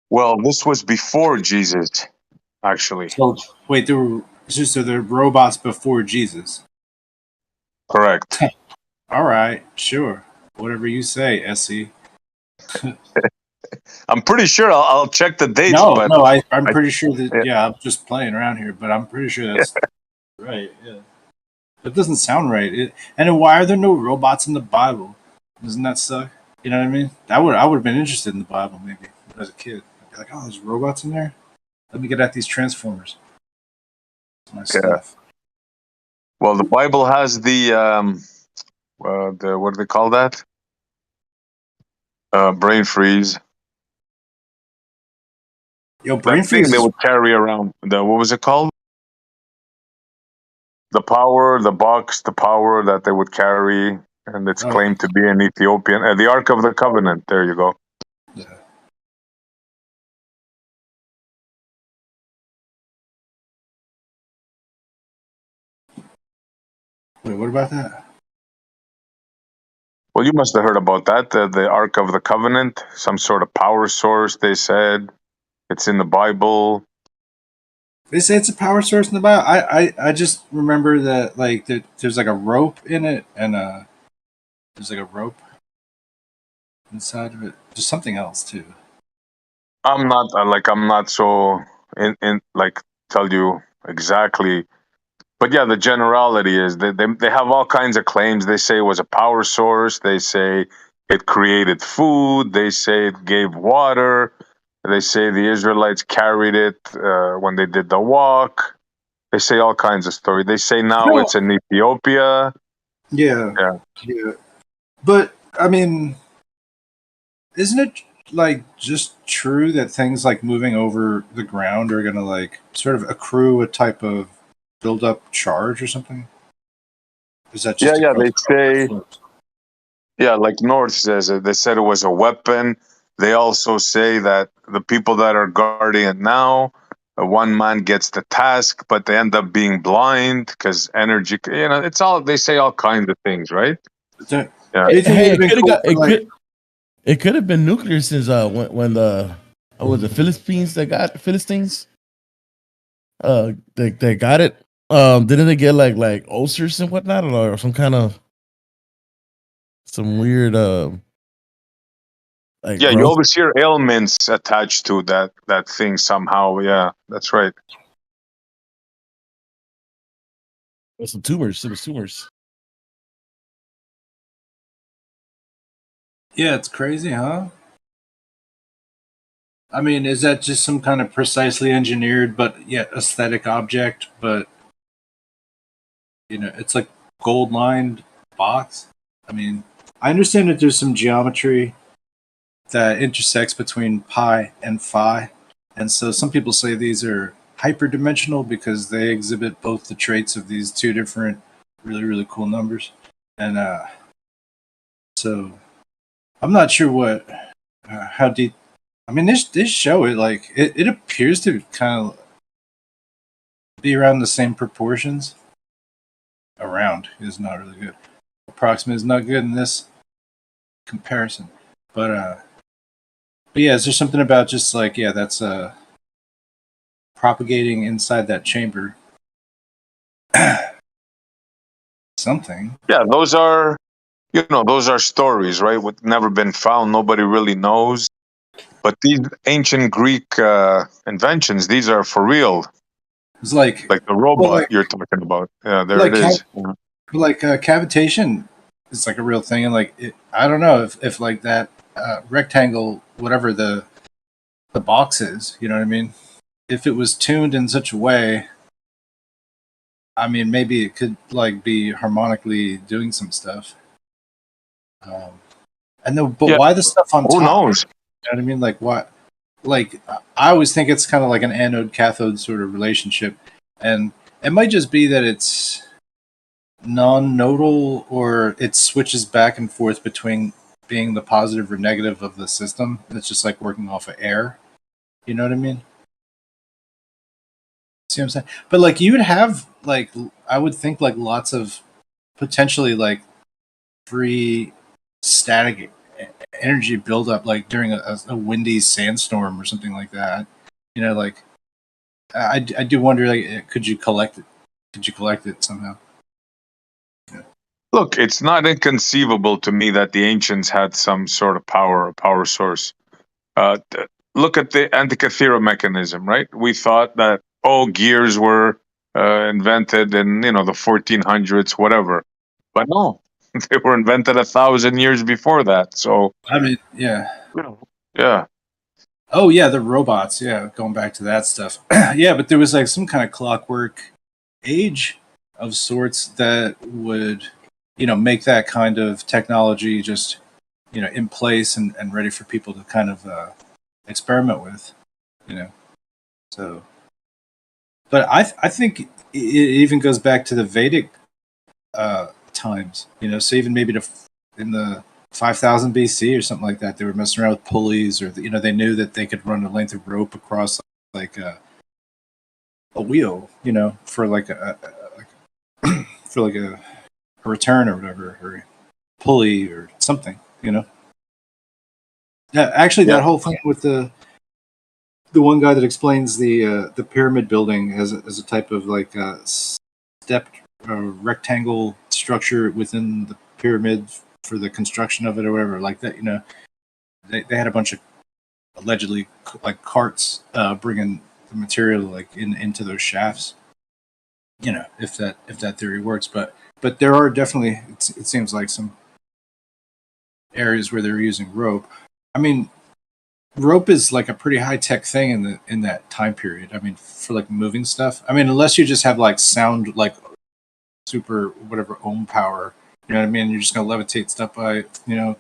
Well, this was before Jesus, actually. so wait, there were robots before Jesus. Correct. All right, sure, whatever you say, SE. I'm pretty sure I'll check the dates, No, but I'm pretty sure that yeah, I'm just playing around here, but I'm pretty sure that's right. Yeah, it doesn't sound right. And then why are there no robots in the Bible? Doesn't that suck? You know what I mean? I would have been interested in the Bible maybe as a kid. I'd be like, oh, there's robots in there. Let me get at these transformers. That's my stuff. Well, the Bible has the what do they call that? Brain freeze. Yo, brain That thing freeze they is would carry around. What was it called? The power, the box, the power that they would carry, and it's claimed to be an Ethiopian. The Ark of the Covenant. There you go. Yeah. Wait, what about that? Well, you must have heard about that. The Ark of the Covenant, some sort of power source. They said it's in the Bible. They say it's a power source in the Bible. I just remember that like there's like a rope in it, and there's like a rope inside of it. There's something else too. I'm not so in like tell you exactly, but yeah, the generality is they have all kinds of claims. They say it was a power source. They say it created food. They say it gave water. They say the Israelites carried it when they did the walk. They say all kinds of stories. They say now No. it's in Ethiopia. Yeah. Yeah. Yeah. But I mean, isn't it like just true that things like moving over the ground are gonna like sort of accrue a type of build up charge or something? Is that Yeah, just yeah. across They say, yeah, like North says it. They said it was a weapon. They also say that the people that are guarding it now, one man gets the task, but they end up being blind because energy. You know, it's all they say all kinds of things, right? Yeah. Hey, it could have got it could have been nuclear since when the was the Philippines that got Philistines they got it. Didn't they get like ulcers and whatnot, or some kind of some weird like Yeah, you growth? always hear ailments attached to that thing somehow. Yeah, that's right. Some tumors. It was tumors. Yeah, it's crazy, huh? I mean, is that just some kind of precisely engineered but yet aesthetic object? But you know, it's like gold lined box. I mean, I understand that there's some geometry that intersects between pi and phi, and so some people say these are hyperdimensional because they exhibit both the traits of these two different really cool numbers. And so I'm not sure what how deep. I mean, this show it like it appears to kind of be around the same proportions. Around is not really good. Approximate is not good in this comparison. But yeah, is there something about just like that's propagating inside that chamber? Something. Yeah, those are those are stories, right? What never been found, nobody really knows. But these ancient Greek inventions, these are for real. It's like the robot you're talking about. Yeah, there like it is. cavitation is like a real thing, and like I don't know if like that rectangle, whatever the box is, you know what I mean? If it was tuned in such a way, I mean, maybe it could like be harmonically doing some stuff. But why the stuff on top? Who knows? You know what I mean? Like what? Like I always think it's kind of like an anode cathode sort of relationship, and it might just be that it's non-nodal, or it switches back and forth between being the positive or negative of the system. It's just like working off of air. You know what I mean? See what I'm saying? But like you would have like I would think like lots of potentially like free static energy buildup like during a windy sandstorm or something like that. You know, like I do wonder like could you collect it? Could you collect it somehow? Look, it's not inconceivable to me that the ancients had some sort of power source. Look at the Antikythera mechanism, right? We thought that gears were invented in the 1400s, whatever, but no, they were invented 1,000 years before that. So I mean, yeah. Yeah. Oh yeah, the robots. Yeah, going back to that stuff. Yeah, but there was like some kind of clockwork age of sorts that would, make that kind of technology just, in place and ready for people to kind of experiment with, So, but I think it even goes back to the Vedic times, so even maybe in the 5000 BC or something like that, they were messing around with pulleys, or they knew that they could run a length of rope across like a wheel, for like a a return or whatever, or pulley or something, you know. Yeah, actually, that whole thing with the one guy that explains the pyramid building as a type of like stepped rectangle structure within the pyramid for the construction of it or whatever, like that, you know. They had a bunch of allegedly like carts bringing the material like into those shafts, you know, if that theory works. But there are definitely, it seems like, some areas where they're using rope. I mean, rope is like a pretty high tech thing in that time period. I mean, for like moving stuff. I mean, unless you just have like sound, like super whatever ohm power, you know what I mean? You're just gonna levitate stuff by, you know,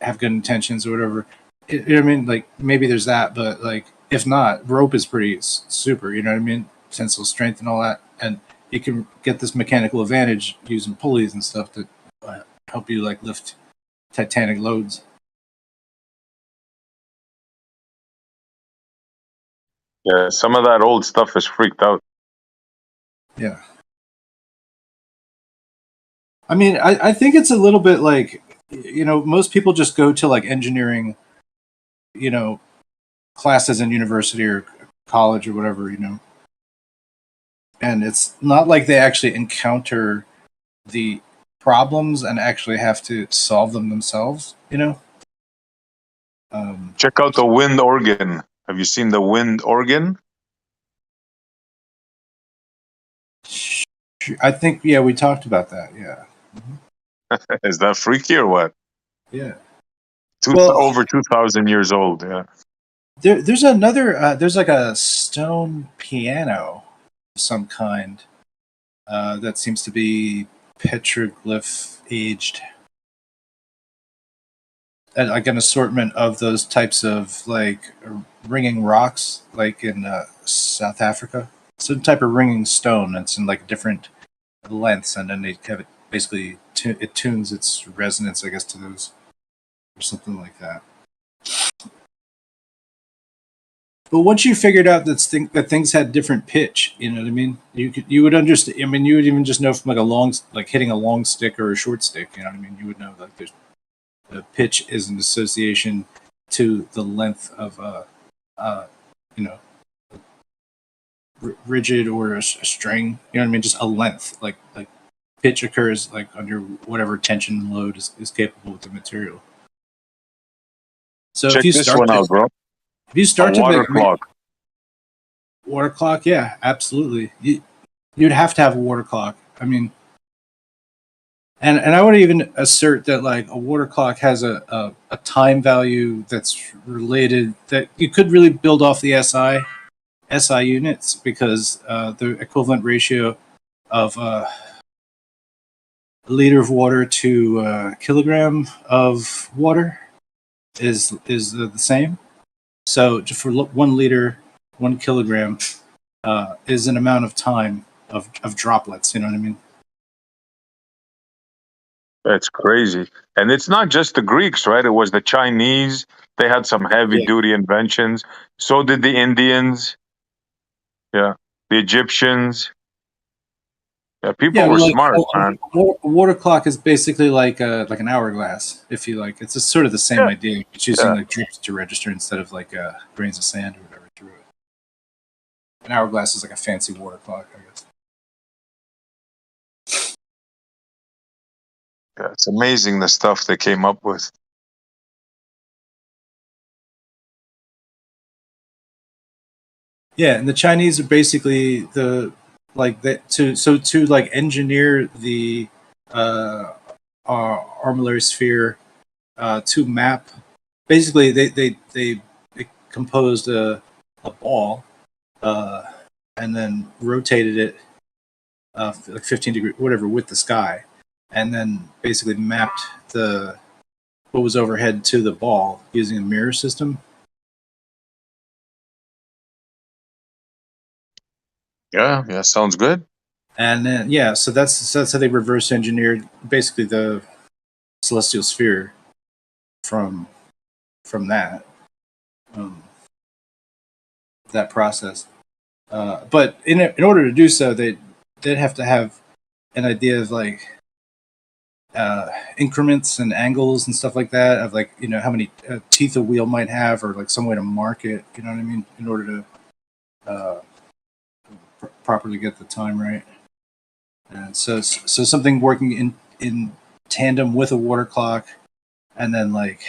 have good intentions or whatever. You know what I mean? Like maybe there's that, but like if not, rope is pretty super. You know what I mean? Tensile strength and all that, and you can get this mechanical advantage using pulleys and stuff that help you like lift titanic loads. Yeah, some of that old stuff is freaked out. Yeah. I mean, I think it's a little bit like, you know, most people just go to like engineering, you know, classes in university or college or whatever, you know. And it's not like they actually encounter the problems and actually have to solve them themselves, you know. Check out the wind organ. Have you seen the wind organ? I think, yeah, we talked about that. Yeah. Is that freaky or what? Yeah. Over 2,000 years old. Yeah. There's another. There's like a stone piano of some kind that seems to be petroglyph aged. And like an assortment of those types of like ringing rocks, like in South Africa. Some type of ringing stone that's in like different lengths, and then they have it basically it tunes its resonance, I guess, to those, or something like that. But once you figured out that things had different pitch, you know what I mean? You would understand. I mean, you would even just know from like hitting a long stick or a short stick. You know what I mean? You would know that the pitch is an association to the length of you know, rigid or a string. You know what I mean? Just a length. Like pitch occurs like under whatever tension and load is capable with the material. So check if you this start one to, out, bro. if you start A to water make clock. water clock, yeah, absolutely. You'd have to have a water clock. I mean, and I would even assert that like a water clock has a time value that's related, that you could really build off the SI units, because the equivalent ratio of a liter of water to a kilogram of water is the same. So just for 1 liter, 1 kilogram is an amount of time of droplets. You know what I mean? That's crazy. And it's not just the Greeks, right? It was the Chinese. They had some heavy duty inventions. So did the Indians. Yeah. The Egyptians. Yeah, people Yeah, were but like smart, man. a water clock is basically like an hourglass, if you like. It's sort of the same idea. It's using like drips to register instead of like grains of sand or whatever through it. An hourglass is like a fancy water clock, I guess. Yeah, it's amazing the stuff they came up with. Yeah, and the Chinese are basically the like that to like engineer the armillary sphere to map. Basically, they composed a ball and then rotated it like 15 degrees, whatever, with the sky, and then basically mapped what was overhead to the ball using a mirror system. Yeah, sounds good. And then so that's how they reverse engineered basically the celestial sphere from that that process. But in order to do so, they'd have to have an idea of like increments and angles and stuff like that of like how many teeth a wheel might have, or like some way to mark it. You know what I mean? In order to properly get the time right. And so something working in tandem with a water clock, and then like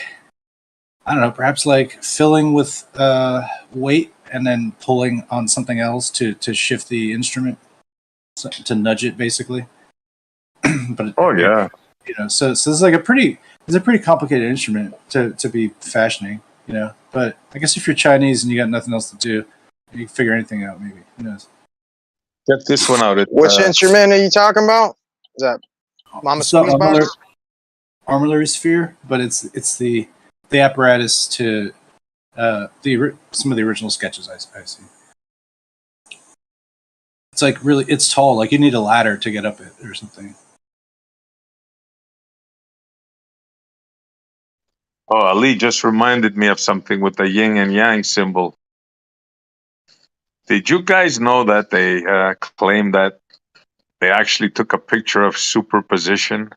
I don't know, perhaps like filling with weight and then pulling on something else to shift the instrument, to nudge it basically. But yeah. So this is like a pretty complicated instrument to be fashioning, But I guess if you're Chinese and you got nothing else to do, you can figure anything out. Maybe, who knows? Check this one out. Which instrument are you talking about? Is that Mama Sweeney's box? Armillary sphere, but it's the apparatus to some of the original sketches I see. It's like it's tall. Like you need a ladder to get up it or something. Oh, Ali just reminded me of something with the yin and yang symbol. Did you guys know that they claim that they actually took a picture of superposition?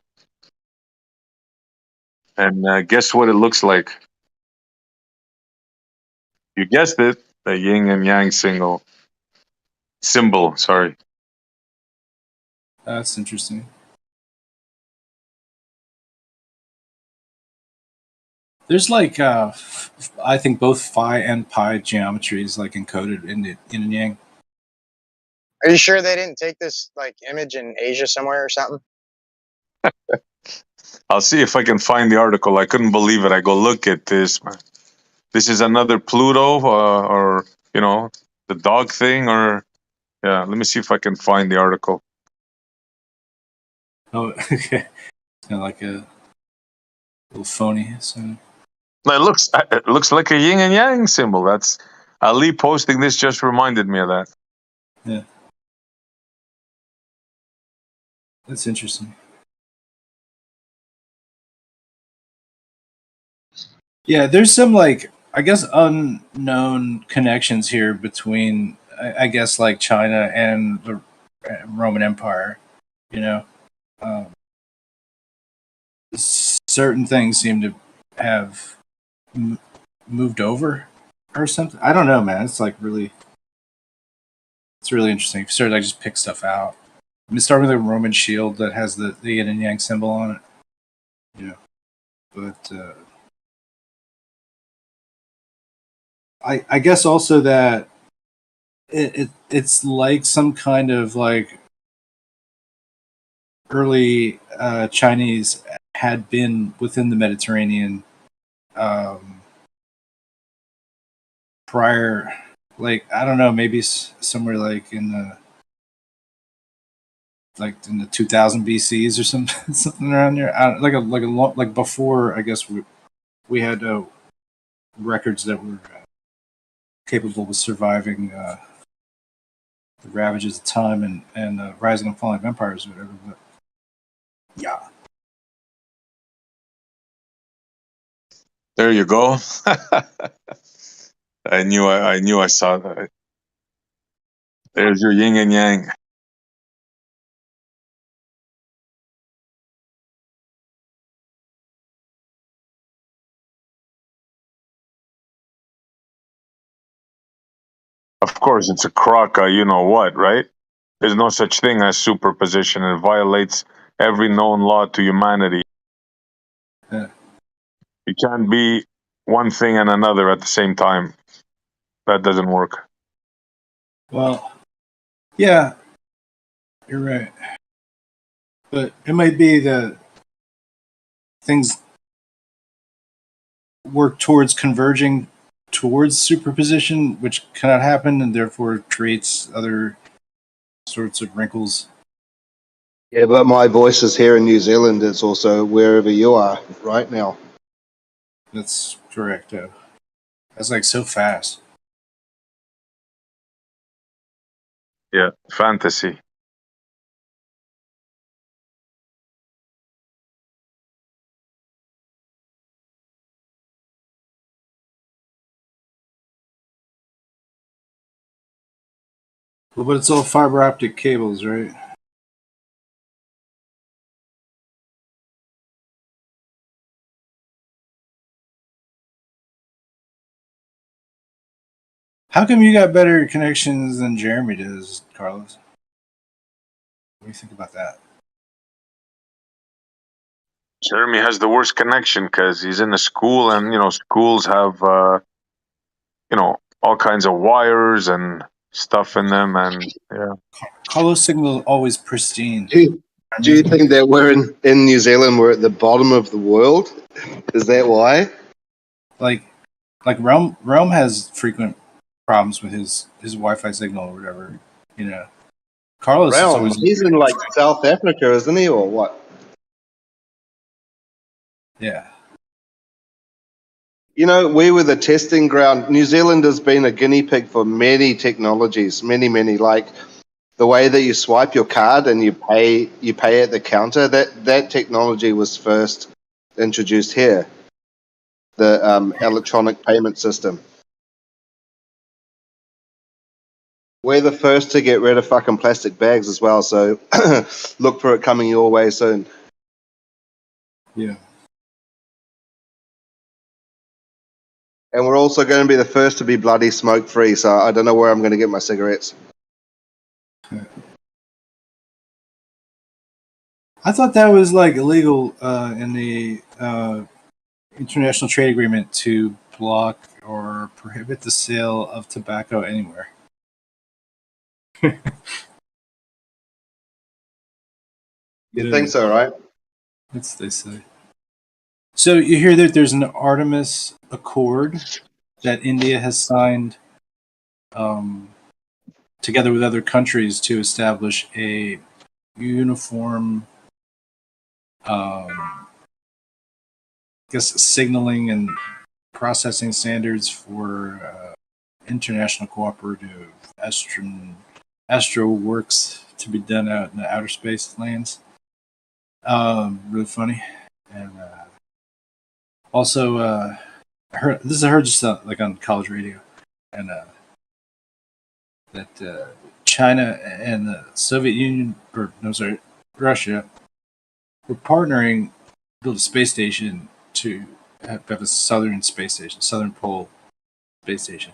And guess what it looks like? You guessed it, the yin and yang symbol, sorry. That's interesting. There's like I think both phi and pi geometries like encoded in the yin and yang. Are you sure they didn't take this like image in Asia somewhere or something? I'll see if I can find the article. I couldn't believe it. I go, look at this, man. This is another Pluto, or the dog thing, or yeah. Let me see if I can find the article. Oh, okay. It's kind of like a little phony. So It looks like a yin and yang symbol. That's Ali posting this just reminded me of that. Yeah, that's interesting. Yeah, there's some like I guess unknown connections here between I guess like China and the Roman Empire. Certain things seem to have moved over or something. I don't know, man. It's really interesting. If you start to just pick stuff out. I mean, start with the Roman shield that has the yin and yang symbol on it. But I guess also that it's like some kind of like early Chinese had been within the Mediterranean prior, like I don't know, maybe somewhere like in the 2000 BCs or something around there. Like before, I guess we had records that were capable of surviving the ravages of time and rising and falling of empires or whatever. But yeah. There you go. I knew I saw that. There's your yin and yang. Of course, it's a crock, you know what, right? There's no such thing as superposition. It violates every known law to humanity. Yeah. You can't be one thing and another at the same time. That doesn't work. Well, yeah, you're right. But it might be that things work towards converging towards superposition, which cannot happen, and therefore creates other sorts of wrinkles. Yeah, but my voice is here in New Zealand. It's also wherever you are right now. That's correct. That's like so fast. Yeah, fantasy. Well, but it's all fiber optic cables, right? How come you got better connections than Jeremy does, Carlos? What do you think about that? Jeremy has the worst connection because he's in a school, and schools have all kinds of wires and stuff in them, and yeah. Carlos' signal is always pristine. Do you think that we're in New Zealand, we're at the bottom of the world? Is that why? Like Rome has frequent problems with his Wi-Fi signal or whatever. Carlos is Realm, always he's in like South Africa, isn't he, or what? yeah. We were the testing ground. New Zealand has been a guinea pig for many technologies, many. Like the way that you swipe your card and you pay at the counter. That technology was first introduced here. The electronic payment system. We're the first to get rid of fucking plastic bags as well. So look for it coming your way soon. Yeah. And we're also going to be the first to be bloody smoke free. So I don't know where I'm going to get my cigarettes. I thought that was like illegal in the international trade agreement to block or prohibit the sale of tobacco anywhere. You think so, right? That's what they say. So you hear that there's an Artemis Accord that India has signed together with other countries to establish a uniform signaling and processing standards for international cooperative astro works to be done out in the outer space lands. Really funny. And also, I heard just like on college radio, and that China and the Soviet Union, Russia, were partnering to build a space station to have a southern space station, southern pole space station.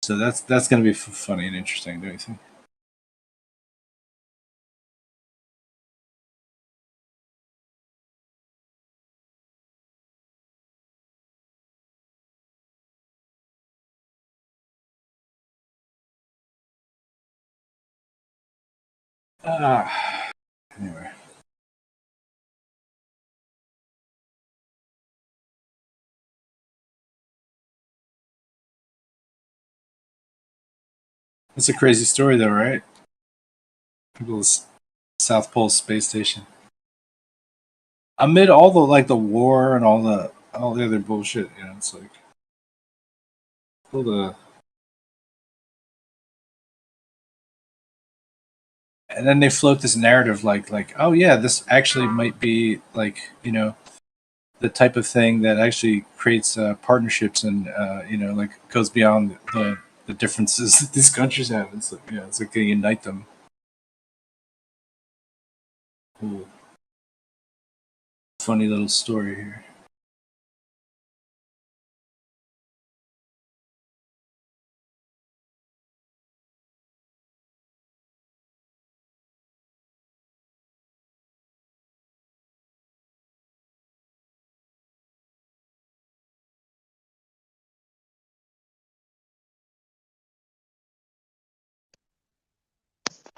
So that's going to be funny and interesting, don't you think? Anyway. That's a crazy story, though, right? People's South Pole space station. Amid all the war and all the other bullshit, it's like cool to. And then they float this narrative like, oh yeah, this actually might be like the type of thing that actually creates partnerships and like goes beyond the differences that these countries have. It's like it's like they unite them. Ooh. Funny little story here.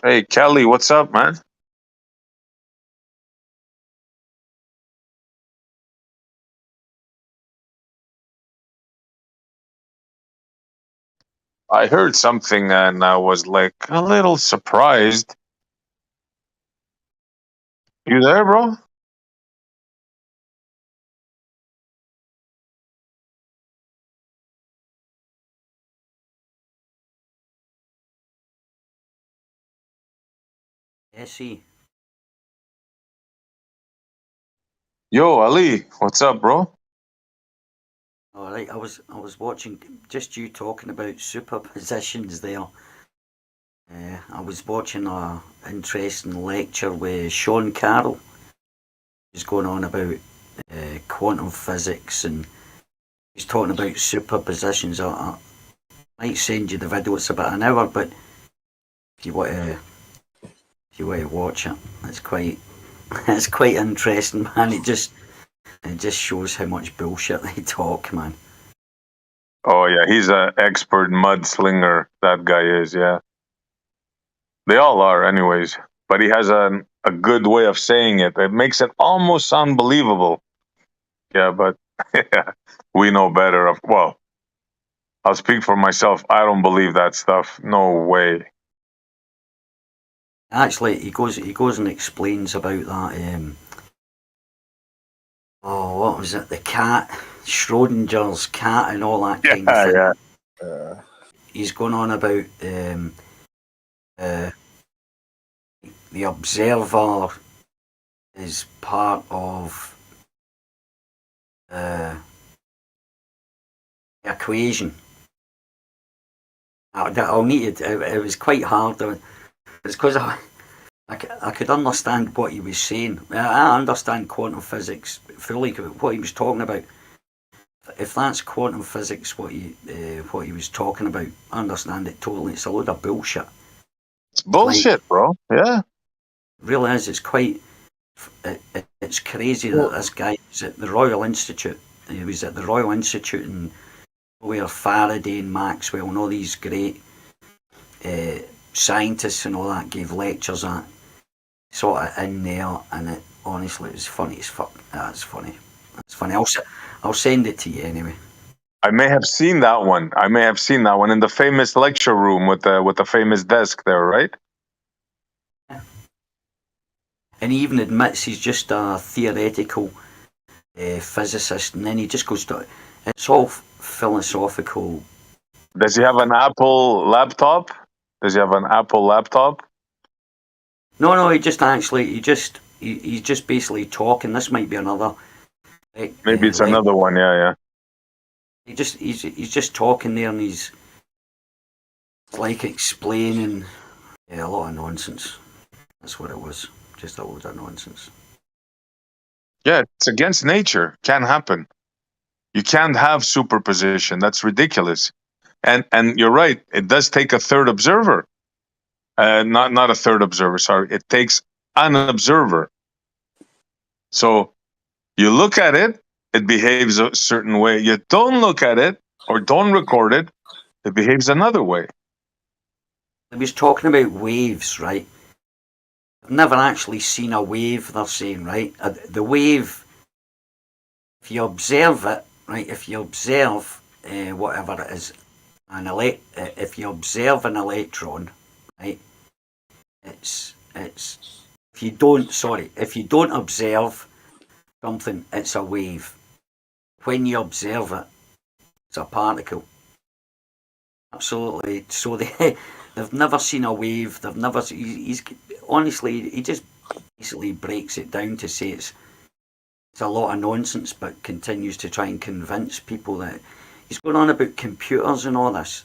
Hey, Kelly, what's up, man? I heard something and I was like a little surprised. You there, bro? Odysee. Yo, Ali, what's up, bro? All right, I was watching just you talking about superpositions there. I was watching a interesting lecture with Sean Carroll. He's going on about quantum physics, and he's talking about superpositions. might send you the video. It's about an hour, but if you want to watch it, it's quite it's quite interesting, man. It just shows how much bullshit they talk, man. Oh yeah, he's an expert mudslinger. That guy is, yeah. They all are, anyways. But he has a good way of saying it. It makes it almost unbelievable. Yeah, but we know better. Well, I'll speak for myself. I don't believe that stuff. No way. Actually, he goes and explains about that. Oh, what was it? The cat, Schrodinger's cat, and all that kind of thing. Yeah. He's going on about the observer is part of the equation. I'll need it. It was quite hard. It's because I could understand what he was saying. I understand quantum physics fully, what he was talking about. If that's quantum physics, what he was talking about, I understand it totally. It's a load of bullshit. It's bullshit, bro. Yeah. It really is. It's quite. It's crazy that this guy was at the Royal Institute. He was at the Royal Institute, and where Faraday and Maxwell and all these great scientists and all that gave lectures at, sort of in there, and it honestly, it was funny as fuck. That's funny. That's funny. I'll send it to you anyway. I may have seen that one. In the famous lecture room with the famous desk there, right? And he even admits he's just a theoretical physicist, and then he just goes to it's all philosophical. Does he have an Apple laptop? No, he just he's just basically talking. This might be another. Maybe it's another one. Yeah. He's just talking there, and he's like explaining a lot of nonsense. That's what it was. Just a load of nonsense. Yeah, it's against nature. Can't happen. You can't have superposition. That's ridiculous. And you're right. It does take a third observer. Not a third observer. Sorry, it takes an observer. So you look at it, it behaves a certain way. You don't look at it or don't record it, it behaves another way. He was talking about waves, right? I've never actually seen a wave, they're saying, right? The wave, if you observe it, right? If you observe whatever it is, if you observe an electron, right? It's if you don't observe something, it's a wave. When you observe it, it's a particle. Absolutely. So they've never seen a wave. They've never. He's honestly, he just basically breaks it down to say it's a lot of nonsense, but continues to try and convince people that he's going on about computers and all this.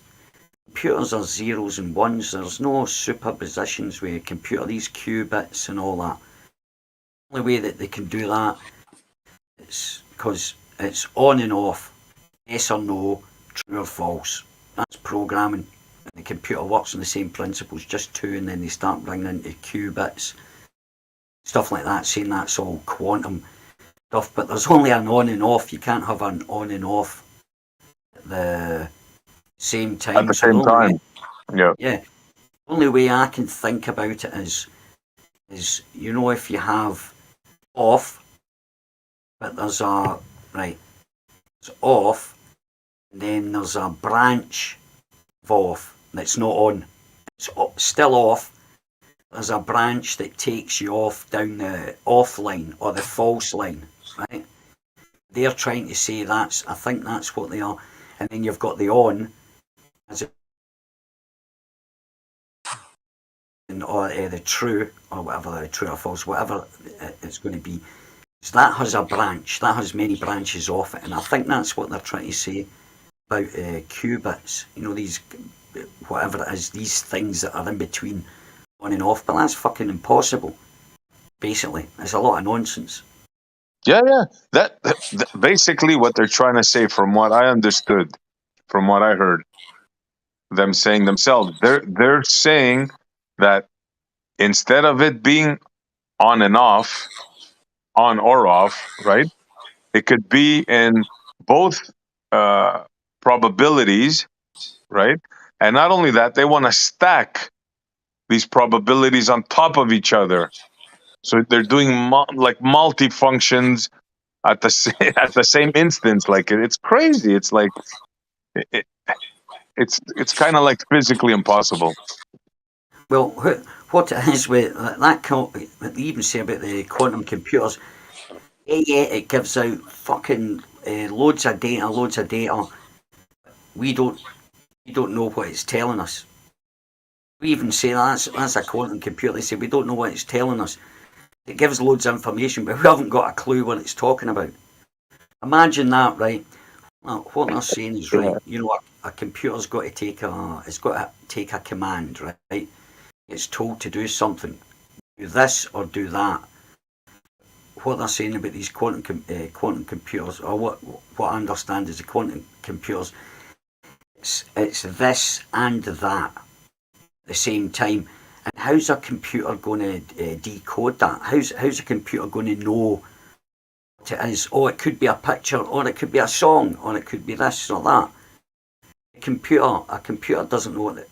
Computers are zeros and ones. There's no superpositions with a computer. These qubits and all that. The only way that they can do that is because it's on and off, yes or no, true or false. That's programming. And the computer works on the same principles, just two, and then they start bringing into qubits, stuff like that, saying that's all quantum stuff. But there's only an on and off. You can't have an on and off at the same time. At the same time. Yeah. Yeah. The only way I can think about it is if you have off, but there's a it's off, and then there's a branch of off that's not on. It's still off. There's a branch that takes you off down the off line or the false line, right? They're trying to say I think that's what they are. And then you've got the on as or the true or whatever, the true or false, whatever it's going to be. So that has a branch. That has many branches off it, and I think that's what they're trying to say about qubits. These whatever it is, these things that are in between on and off. But that's fucking impossible. Basically, it's a lot of nonsense. Yeah. That basically what they're trying to say, from what I understood, from what I heard, them saying themselves. They're saying that instead of it being on and off, on or off, right? It could be in both probabilities, right? And not only that, they want to stack these probabilities on top of each other. So they're doing like multi-functions at the at the same instance. Like it's crazy. It's like it's kind of like physically impossible. Well, what it is with that, they even say about the quantum computers, yeah, it gives out fucking loads of data. We don't know what it's telling us. We even say that's a quantum computer. They say we don't know what it's telling us. It gives loads of information, but we haven't got a clue what it's talking about. Imagine that, right? Well, what they're saying is right. You know, a computer's got to take a command, right? It's told to do something, do this or do that. What they're saying about these quantum computers, or what I understand is the quantum computers, it's this and that at the same time. And how's a computer going to decode that? How's a computer going to know what it is? Oh, it could be a picture, or it could be a song, or it could be this or that. A computer doesn't know what it.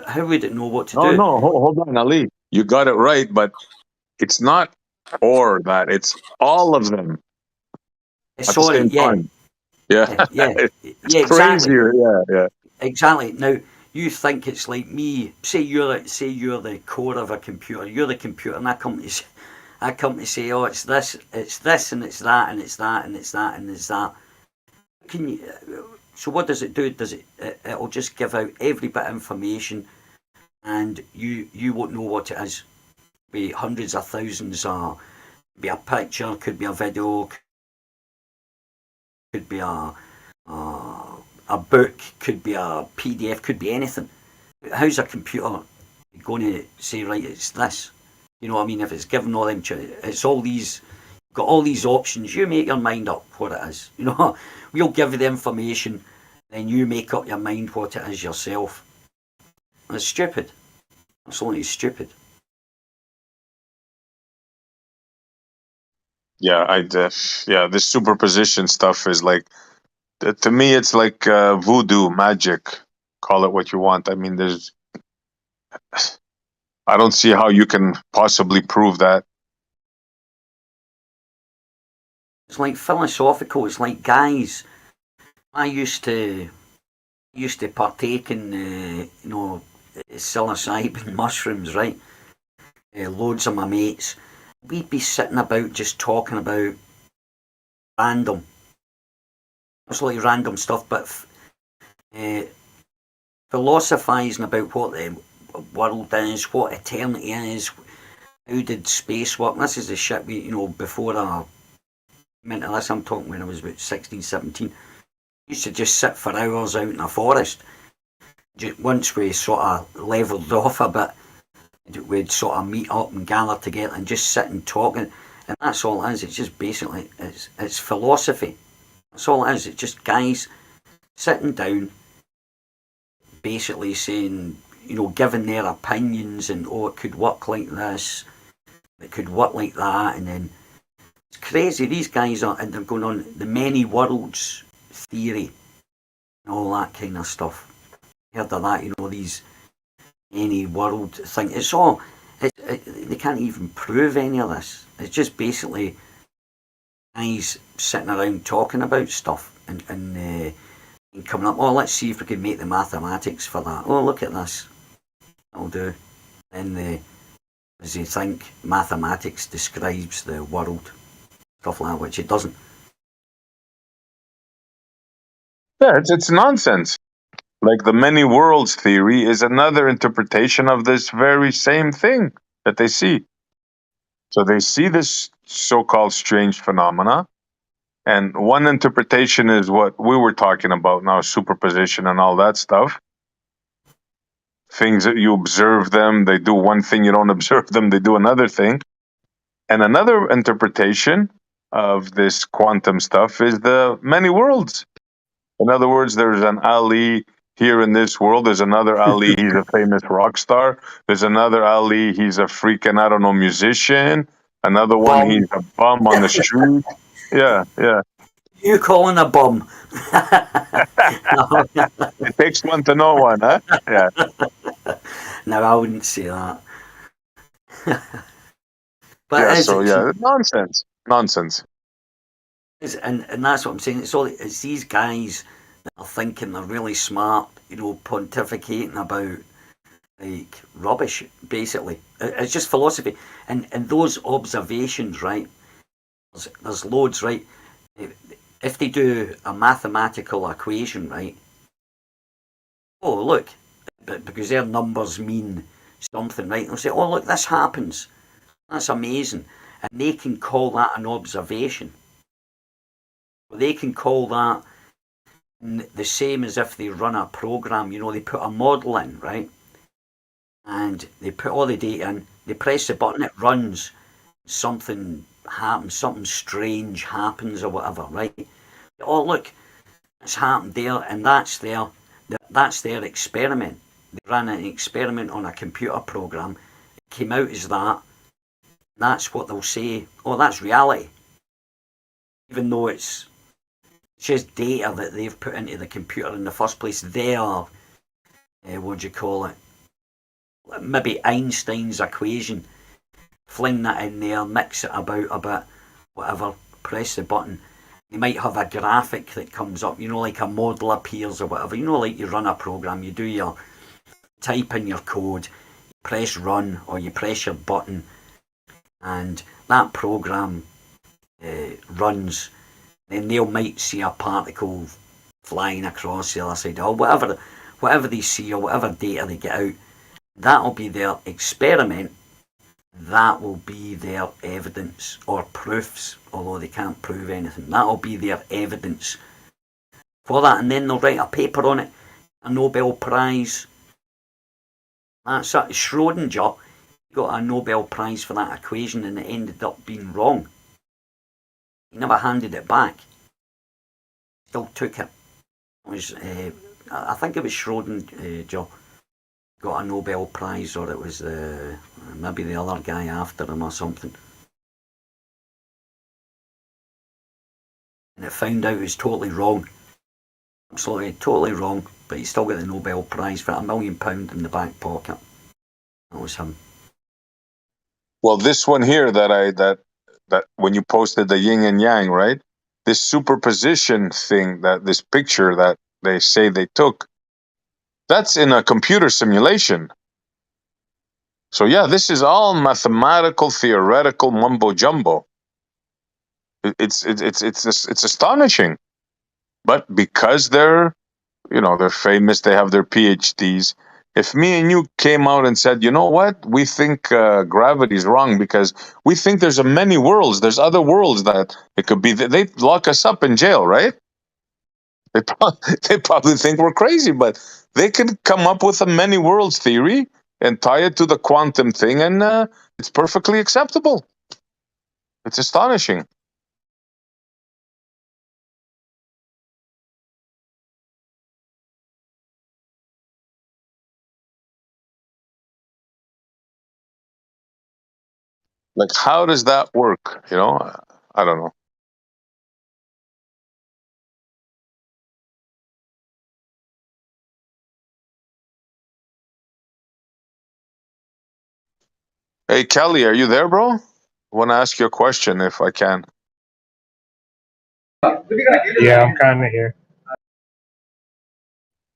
How would it know what to do? No, hold on, Ali. You got it right, but it's not or that. It's all of them at the same time. Yeah, it's crazier. Exactly. Yeah. Exactly. Now you think it's like me. Say you're the core of a computer. You're the computer, and I come to say, oh, it's this, and it's that, and it's that, and it's that, and it's that. Can you? So what does it do? It'll just give out every bit of information, and you won't know what it is. Be hundreds of thousands, or be a picture, could be a video, could be a book, could be a PDF, could be anything. How's a computer going to say, right, it's this? You know what I mean? If it's given all them, it's all these, got all these options. You make your mind up what it is. You know, we'll give you the information, then you make up your mind what it is yourself. It's stupid. It's only stupid. Yeah, this superposition stuff is like, to me, it's like voodoo magic. Call it what you want. I mean, I don't see how you can possibly prove that. It's like philosophical. It's like, guys, I used to partake in psilocybin mushrooms, right? Loads of my mates, we'd be sitting about just talking about random, absolutely random stuff, but philosophising about what the world is, what eternity is, how did space work. This is the shit we, before I went into this, I'm talking when I was about 16, 17. Used to just sit for hours out in a forest. Once we sort of levelled off a bit, we'd sort of meet up and gather together and just sit and talk, and that's all it is. It's just basically, it's philosophy. That's all it is. It's just guys sitting down, basically saying, giving their opinions, and it could work like this, it could work like that, and then it's crazy. These guys and they're going on the many worlds theory and all that kind of stuff. Heard of that? These any world thing. It's all. They can't even prove any of this. It's just basically guys sitting around talking about stuff and coming up. Oh, let's see if we can make the mathematics for that. Oh, look at this. That'll do. Then as they think mathematics describes the world, stuff like that, which it doesn't. Yeah, it's nonsense. Like the many worlds theory is another interpretation of this very same thing that they see. So they see this so-called strange phenomena, and one interpretation is what we were talking about now, superposition and all that stuff. Things that you observe them, they do one thing, you don't observe them, they do another thing. And another interpretation of this quantum stuff is the many worlds. In other words, there's an Ali here in this world. There's another Ali, he's a famous rock star. There's another Ali, he's a freaking, I don't know, musician. Another one, Bum. he's a bum on the street. Yeah, yeah. You calling a bum? It takes one to know one, huh? Yeah. No, I wouldn't say that. But Yeah, it is, so yeah, nonsense. Nonsense. and that's what I'm saying. It's these guys that are thinking they're really smart, pontificating about like rubbish, basically. It's just philosophy, and those observations, right? There's loads, right? If they do a mathematical equation, right? Oh, look, because their numbers mean something, right? They'll say, oh, look, this happens. That's amazing. And they can call that an observation. They can call that the same as if they run a program. They put a model in, right? And they put all the data in, they press the button, it runs, something happens, something strange happens or whatever, right? Oh, look, it's happened there, and that's their experiment. They ran an experiment on a computer program. It came out as that. That's what they'll say. Oh, that's reality. Even though it's just data that they've put into the computer in the first place. Their, what do you call it? Maybe Einstein's equation. Fling that in there, mix it about a bit, whatever, press the button. You might have a graphic that comes up, like a model appears or whatever. Like you run a program, you do your type in your code, you press run or you press your button, and that program runs. Then they might see a particle flying across the other side, or whatever they see or whatever data they get out. That'll be their experiment. That will be their evidence or proofs, although they can't prove anything. That'll be their evidence for that, and then they'll write a paper on it, a Nobel Prize. That's Schrodinger got a Nobel Prize for that equation, and it ended up being wrong. He never handed it back. Still took it. It was, I think it was Schrodinger got a Nobel Prize, or it was maybe the other guy after him or something. And it found out it was totally wrong. Absolutely, totally wrong. But he still got the Nobel Prize for £1 million in the back pocket. That was him. Well, this one here that when you posted the yin and yang, right? This superposition thing, this picture that they say they took, that's in a computer simulation. So yeah, this is all mathematical, theoretical mumbo jumbo. It's astonishing, but because they're famous, they have their PhDs. If me and you came out and said, you know what, we think gravity is wrong because we think there's many worlds, there's other worlds that it could be, they'd lock us up in jail, right? They probably think we're crazy, but they can come up with a many worlds theory and tie it to the quantum thing, and it's perfectly acceptable. It's astonishing. Like, how does that work? I don't know. Hey, Kelly, are you there, bro? I want to ask you a question if I can. Yeah, I'm kind of here.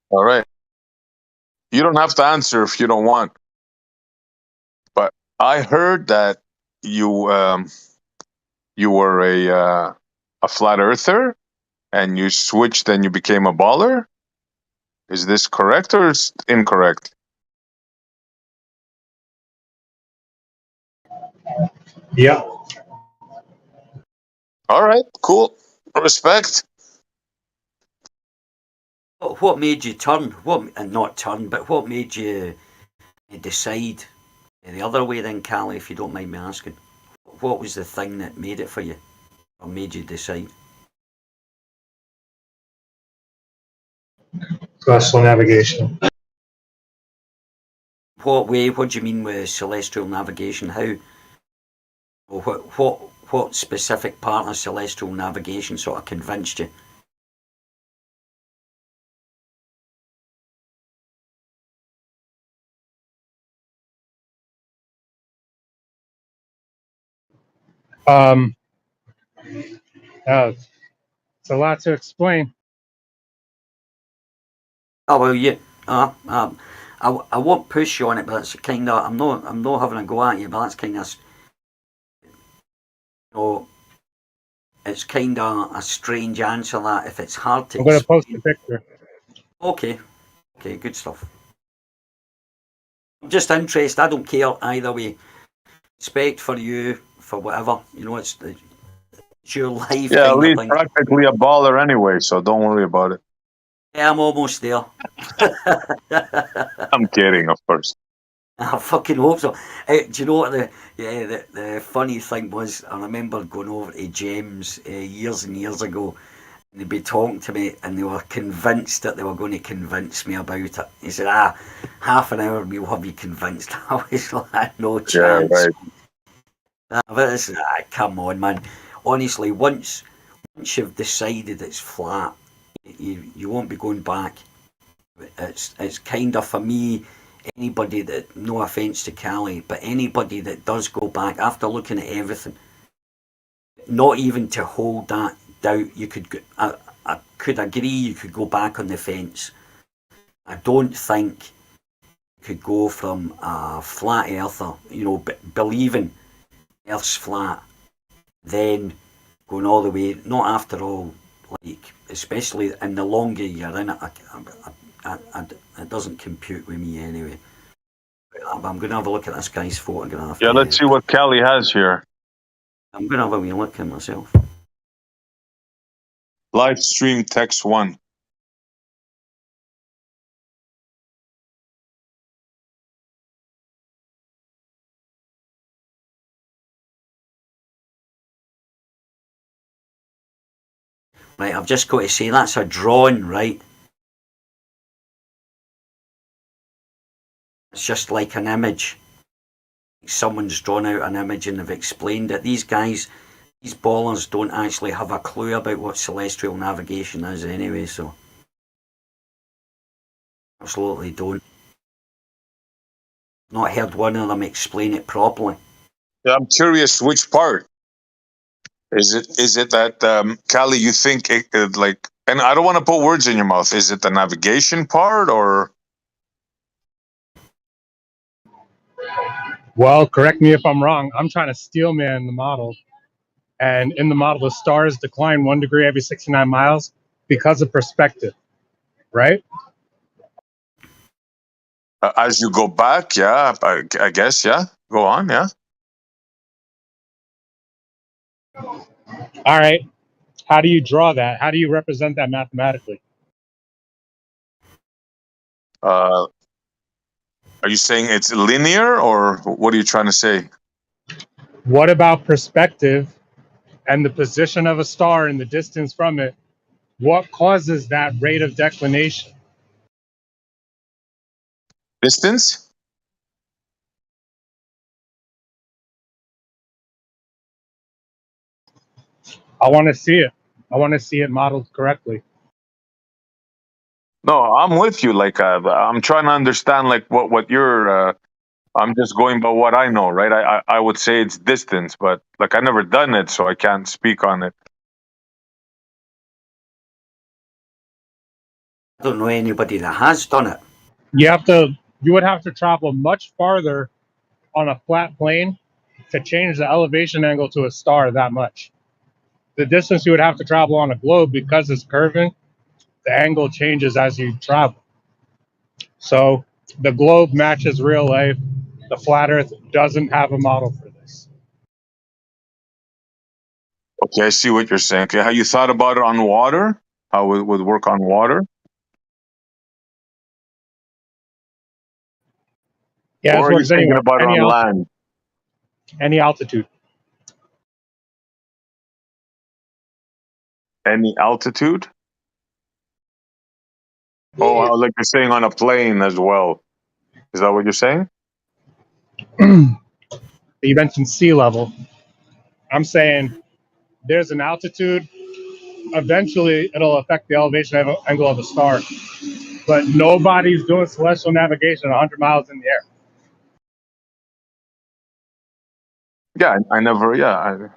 All right. You don't have to answer if you don't want. But I heard that you were a flat earther and you switched and you became a baller. Is this correct or is incorrect? Yeah. All right, cool. Respect. What made you turn? Not turn, but what made you decide the other way then, Callie, if you don't mind me asking? What was the thing that made it for you, or made you decide? celestial navigation. What way? What do you mean with celestial navigation? How? Or what specific part of celestial navigation sort of convinced you? Uh, it's a lot to explain. Oh well, yeah. I won't push you on it, but it's kind of I'm not having a go at you, but that's kind of it's kind of a strange answer that if it's hard to I'm going to post explain. a picture. Okay, good stuff. I'm just interested. I don't care either way. Respect for you for whatever it's your life. Yeah, kind of Lee's thing. practically a baller anyway, so don't worry about it. Yeah, I'm almost there. I'm kidding, of course. I fucking hope so. Do you know what the funny thing was? I remember going over to James years and years ago, and they'd be talking to me, and they were convinced that they were going to convince me about it. He said, half an hour we'll have you convinced. I was like, no chance. Yeah, right. But it's, come on, man. Honestly, once you've decided it's flat, you won't be going back. It's kind of, for me, anybody that, no offence to Callie, but anybody that does go back after looking at everything, not even to hold that doubt, I could agree you could go back on the fence. I don't think you could go from a flat earther, believing Earth's flat, then going all the way, not after all, like, especially in the longer you're in it, it doesn't compute with me anyway. I'm going to have a look at this guy's photograph. Yeah, let's see what Callie has here. I'm going to have a wee look at myself. Livestream text 1. Right, I've just got to say that's a drawing, right? It's just like an image. Someone's drawn out an image and they've explained it. These guys, these ballers don't actually have a clue about what celestial navigation is anyway, so absolutely don't. Not heard one of them explain it properly. Yeah, I'm curious which part. Is it that, Callie, you think like, and I don't want to put words in your mouth, is it the navigation part or? Well, correct me if I'm wrong. I'm trying to steel man the model. And in the model, the stars decline 1 degree every 69 miles because of perspective, right? As you go back, yeah, I guess, yeah. Go on, yeah. All right. How do you draw that? How do you represent that mathematically? Are you saying it's linear, or what are you trying to say? What about perspective and the position of a star and the distance from it? What causes that rate of declination? Distance? I want to see it. I want to see it modeled correctly. No, I'm with you. Like, I'm trying to understand, like, what you're. I'm just going by what I know, right? I would say it's distance, but like I never done it, so I can't speak on it. I don't know anybody that has done it. You would have to travel much farther on a flat plane to change the elevation angle to a star that much. The distance you would have to travel on a globe, because it's curving, the angle changes as you travel. So the globe matches real life. The flat earth doesn't have a model for this. Okay, I see what you're saying. Okay, have you thought about it on water? How it would work on water? Yeah, Or are you thinking about it on land? Any altitude. Any altitude? Oh, like you're saying on a plane as well. Is that what you're saying? You mentioned sea level. I'm saying there's an altitude. Eventually, it'll affect the elevation angle of the star. But nobody's doing celestial navigation 100 miles in the air. Yeah, I never. Yeah,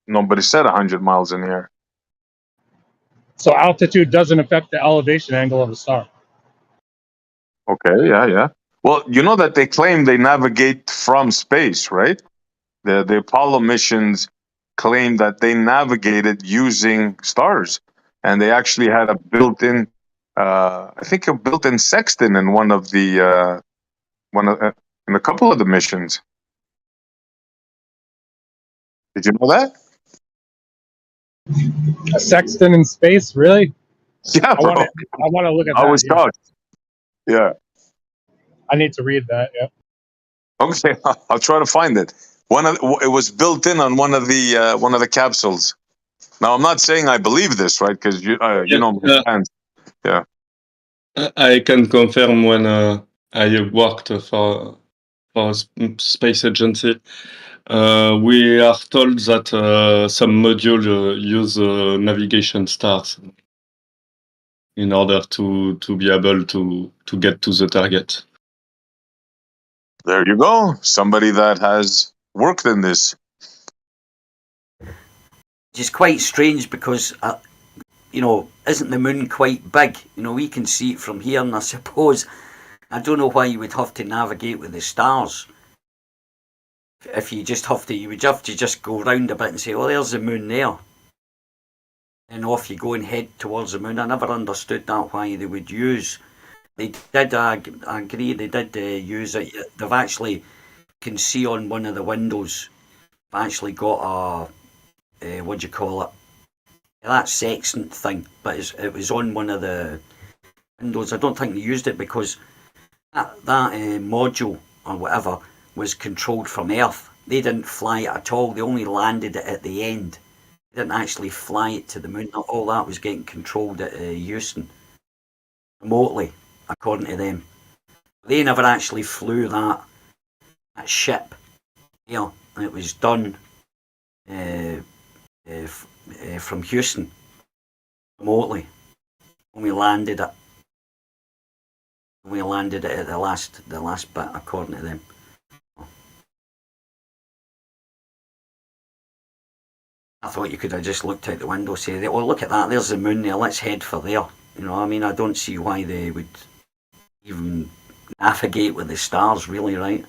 nobody said 100 miles in the air. So altitude doesn't affect the elevation angle of the star. Okay, yeah. Well, you know that they claim they navigate from space, right? The Apollo missions claim that they navigated using stars, and they actually had a built-in, I think, a built-in sextant in one of the in a couple of the missions. Did you know that? A sextant in space, really? Yeah, bro. I want to look at I that. was shocked. Yeah. I need to read that. Yeah. Okay, I'll try to find it. It was built in on one of the capsules. Now, I'm not saying I believe this, right? Because you know my fans. Yeah. I can confirm when I worked for a space agency. We are told that some module use navigation stars in order to be able to get to the target. There you go. Somebody that has worked in this. Which is quite strange because, isn't the moon quite big? We can see it from here, and I suppose, I don't know why you would have to navigate with the stars. If you would have to just go round a bit and say, oh, there's the moon there. And off you go and head towards the moon. I never understood that, why they would use. They did, I agree, they did use it. They've actually, can see on one of the windows, they've actually got a, what do you call it? That sextant thing, but it was on one of the windows. I don't think they used it because that module or whatever was controlled from Earth. They didn't fly it at all. They only landed it at the end. They didn't actually fly it to the moon. All that was getting controlled at Houston remotely, according to them. They never actually flew that ship. It was done from Houston remotely. When we landed it. We landed it at the last bit, according to them. I thought you could have just looked out the window and said, well, look at that, there's the moon there, let's head for there. I don't see why they would even navigate with the stars, really, right?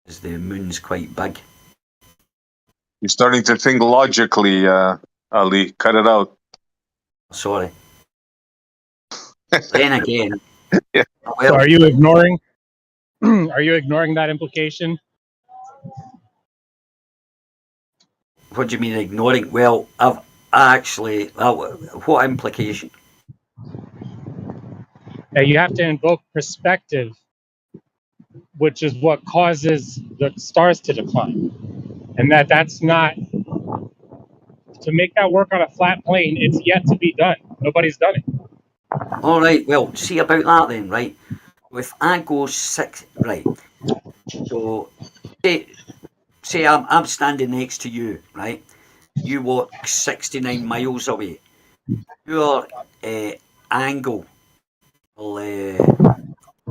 Because the moon's quite big. You're starting to think logically, Ali. Cut it out. Sorry. Then again. Yeah. So are you ignoring? Are you ignoring that implication? What do you mean ignoring? Well, I've actually. What implication? You have to invoke perspective, which is what causes the stars to decline, and that's not to make that work on a flat plane. It's yet to be done. Nobody's done it. All right. Well, see about that then, right? If I go right. So, say I'm standing next to you, right? You walk 69 miles away. Your angle will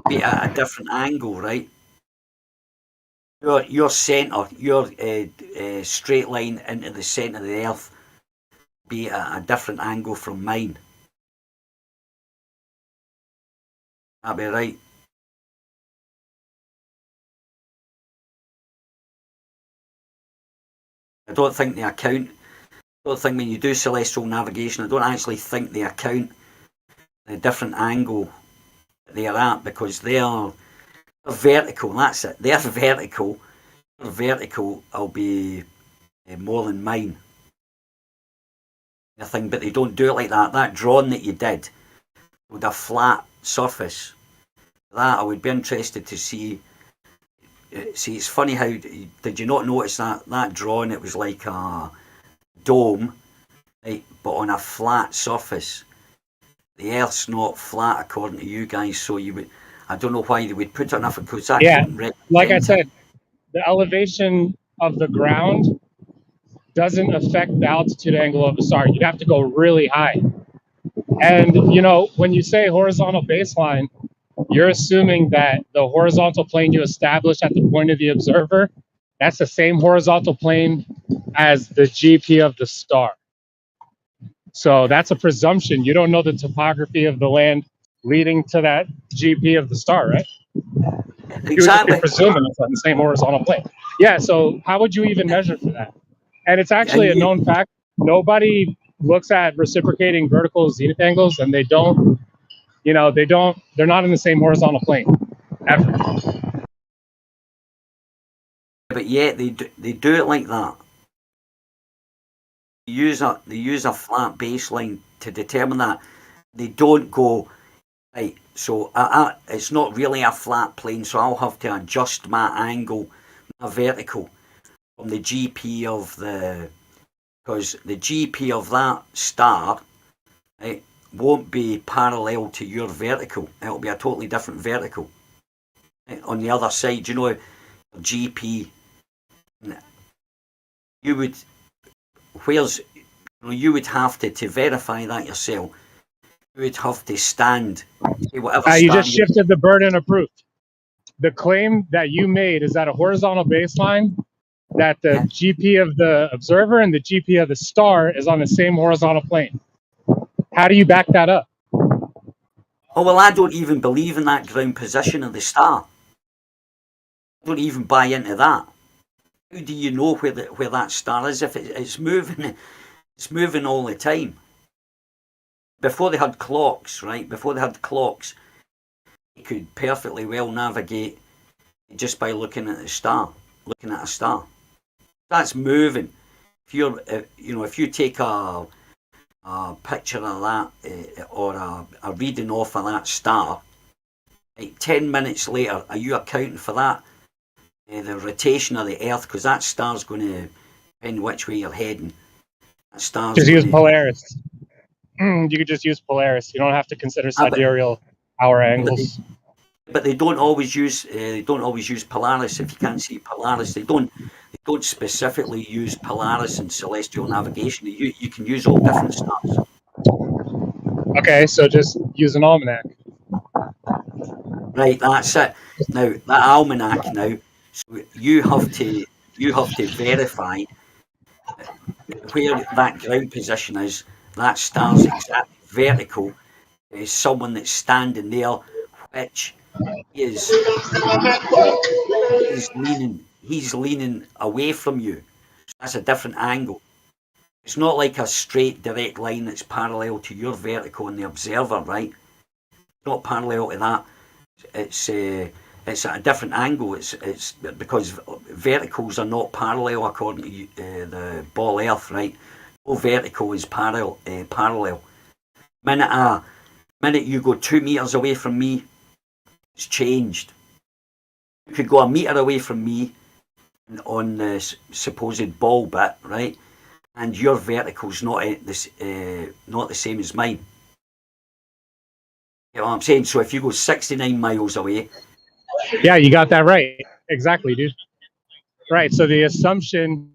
be at a different angle, right? Your centre, your straight line into the centre of the Earth, be at a different angle from mine. That'd be right. I don't think when you do celestial navigation, I don't actually think they account the different angle they're at, because they're vertical. That's it. They're vertical. Their vertical will be more than mine. But they don't do it like that. That drawing that you did with a flat surface, that I would be interested to see. See, it's funny how, did you not notice that drawing? It was like a dome, right, but on a flat surface. the Earth's not flat according to you guys. So you would, I don't know why they would put it enough because that Yeah, couldn't like I represent it. said, the elevation of the ground doesn't affect the altitude angle of the star. You'd have to go really high. And you know, when you say horizontal baseline, you're assuming that the horizontal plane you establish at the point of the observer, that's the same horizontal plane as the GP of the star. So that's a presumption. You don't know the topography of the land leading to that GP of the star, right? Exactly. You're presuming it's on the same horizontal plane. Yeah, so how would you even measure for that? And it's actually a known fact. Nobody looks at reciprocating vertical zenith angles, and they don't, you know, they're not in the same horizontal plane, ever. But yet they do it like that. They use a flat baseline to determine that. They don't go, right, so it's not really a flat plane, so I'll have to adjust my angle, my vertical, from the GP of the, because the GP of that star, right, won't be parallel to your vertical. It'll be a totally different vertical. Right? On the other side, you know, GP, you would, where's, you would have to verify that yourself. You would have to stand. Whatever You just shifted the burden of proof. The claim that you made is that a horizontal baseline, that the GP of the observer and the GP of the star is on the same horizontal plane. How do you back that up? Oh, well, I don't even believe in that ground position of the star. I don't even buy into that. How do you know where that star is if it's moving? It's moving all the time. Before they had clocks, right? Before they had clocks, you could perfectly well navigate just by looking at the star, looking at a star. That's moving. If you're, if you take a picture of that or a reading off of that star, like 10 minutes later, are you accounting for that? The rotation of the Earth, because that star's going to depend which way you're heading. That star's Just use gonna, Polaris. You could just use Polaris. You don't have to consider sidereal hour angles. But they don't always use Polaris. If you can't see Polaris, they don't specifically use Polaris in celestial navigation. You can use all different stars. Okay, so just use an almanac. Right, that's it. Now that almanac. Now, so you have to verify where that ground position is. That star's exact vertical is someone that's standing there, which is he's leaning away from you. So that's a different angle. It's not like a straight direct line that's parallel to your vertical in the observer, right? It's not parallel to that. It's at a different angle. It's because verticals are not parallel according to the ball Earth, right? No vertical is parallel. Minute you go 2 meters away from me, it's changed. You could go a meter away from me on the supposed ball bit, right? And your vertical's not the same as mine. You know what I'm saying? So if you go 69 miles away. Yeah, you got that right. Exactly, dude. Right. So the assumption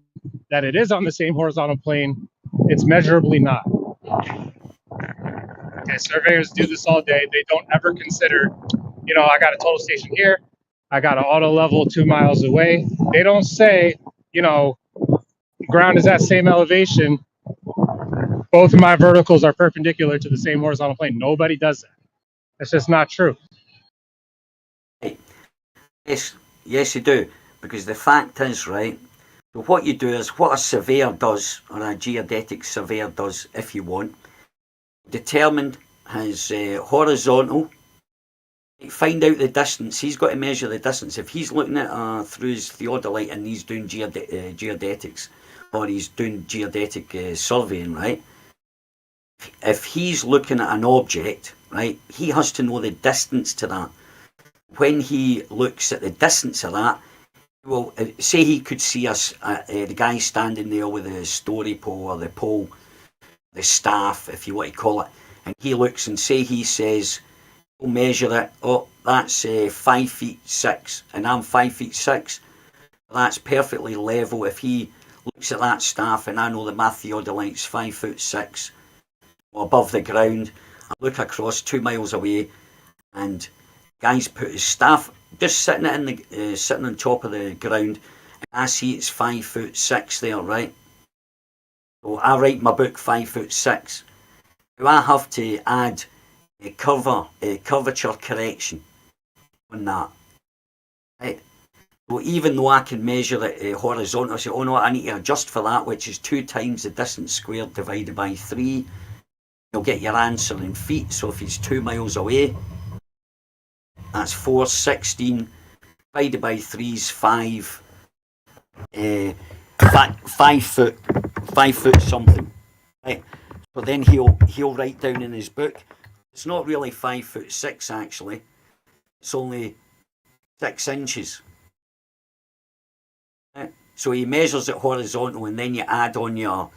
that it is on the same horizontal plane, it's measurably not. Okay, surveyors do this all day. They don't ever consider, I got a total station here. I got an auto level 2 miles away. They don't say, ground is at same elevation. Both of my verticals are perpendicular to the same horizontal plane. Nobody does that. That's just not true. Yes, you do. Because the fact is, right, so what you do is what a surveyor does, or a geodetic surveyor does, if you want, determine his horizontal, find out the distance. He's got to measure the distance. If he's looking at through his theodolite and he's doing geodetics, or he's doing geodetic surveying, right? If he's looking at an object, right, he has to know the distance to that. When he looks at the distance of that, well, say he could see us, the guy standing there with the story pole or the pole, the staff, if you want to call it, and he looks and he says, he'll measure it. Oh, that's 5 feet 6, and I'm 5 feet 6. That's perfectly level. If he looks at that staff, and I know that my theodolite's 5 foot 6 above the ground, I look across 2 miles away, and guy's put his staff just sitting sitting on top of the ground, and I see it's 5 foot 6 there, right? So I write my book 5 foot 6. Do I have to add a curvature correction on that? Right? So even though I can measure it horizontal, I say, oh no, I need to adjust for that, which is 2 times the distance squared divided by 3. You'll get your answer in feet. So if he's 2 miles away, that's 416 divided by 3 is 5. 5 foot something. Right. But then he'll write down in his book, it's not really 5 foot 6 actually. It's only 6 inches. Right. So he measures it horizontal, and then you add on your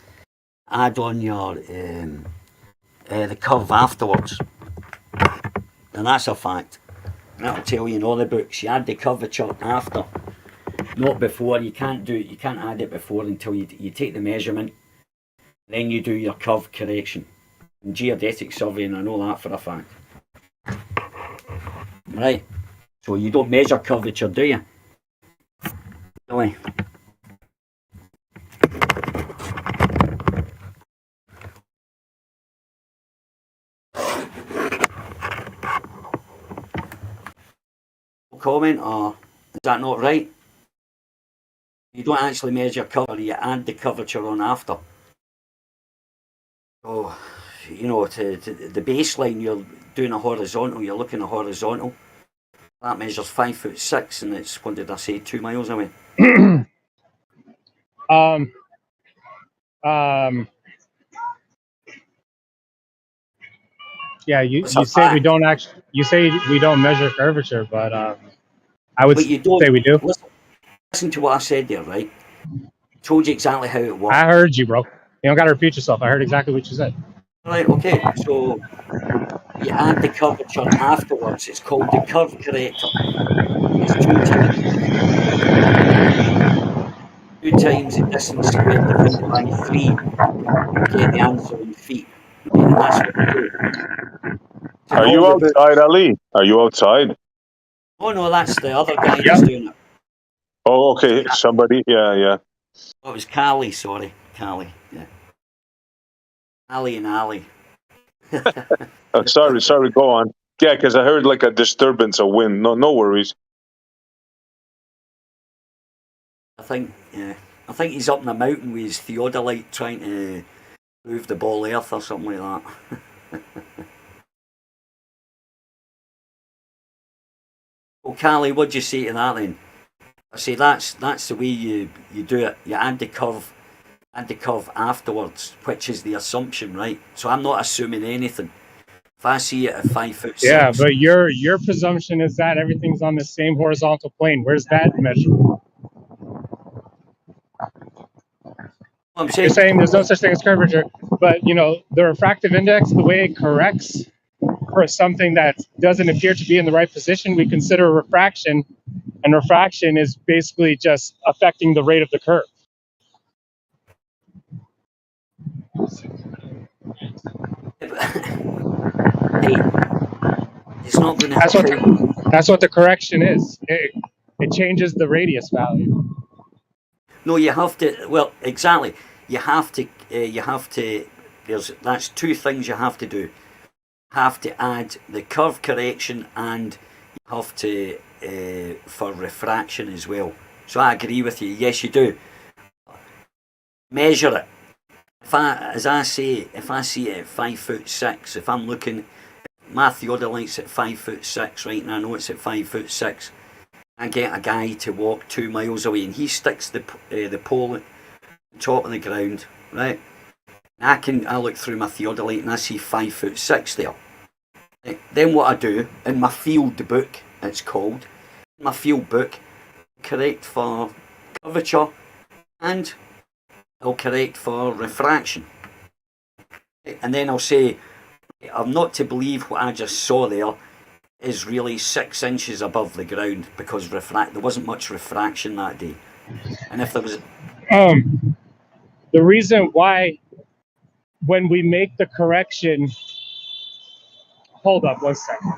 the curve afterwards, and that's a fact. That'll tell you in all the books. You add the curvature after, not before. You can't do it. You can't add it before until you take the measurement. Then you do your curve correction. In geodetic surveying, I know that for a fact. Right. So you don't measure curvature, do you? Really? Comment, or is that not right? You don't actually measure cover, you add the curvature on after. So, you know, to the baseline, you're doing a horizontal, you're looking at horizontal. That measures 5 foot 6, and it's, what did I say, 2 miles away? Yeah, you say we don't actually. You say we don't measure curvature, but I would But you don't say we do. listen to what I said there, right? I told you exactly how it works. I heard you, bro. You don't gotta repeat yourself. I heard exactly what you said. Right, okay. So you add the curvature afterwards. It's called the curve corrector. It's 2 times the distance squared divided by 3. You get the answer in feet. Right? And that's what you do. Are you outside, Ali? Are you outside? Oh no, that's the other guy that's doing it. Oh, okay. Somebody, yeah. Oh, it was Callie, sorry. Callie, yeah. Ali and Ali. Oh, sorry, go on. Yeah, because I heard like a disturbance, a wind. No worries. I think he's up in the mountain with his theodolite trying to move the ball earth or something like that. Well, Callie, what'd you say to that then? I say that's the way you do it. You add the curve afterwards, which is the assumption, right? So I'm not assuming anything. If I see it at 5 foot 6. Yeah, but your presumption is that everything's on the same horizontal plane. Where's that measured? You're saying there's no such thing as curvature, but you know the refractive index, the way it corrects for something that doesn't appear to be in the right position, we consider refraction, and refraction is basically just affecting the rate of the curve. It's not going to. That's what the correction is. It changes the radius value. No, you have to. Well, exactly. You have to. That's 2 things you have to do. You have to add the curve correction, and you have to for refraction as well. So I agree with you. Yes, you do. Measure it. If I see it at 5 foot 6, if I'm looking, my theodolite's at 5 foot 6, right, and I know it's at 5 foot 6. I get a guy to walk 2 miles away, and he sticks the pole at the top of the ground, right? And I look through my theodolite and I see 5 foot 6 there. Right? Then what I do in my field book, it's called, in my field book, correct for curvature, and I'll correct for refraction. And then I'll say, I'm not to believe what I just saw there is really 6 inches above the ground because there wasn't much refraction that day. And if there was, The reason why when we make the correction, hold up 1 second.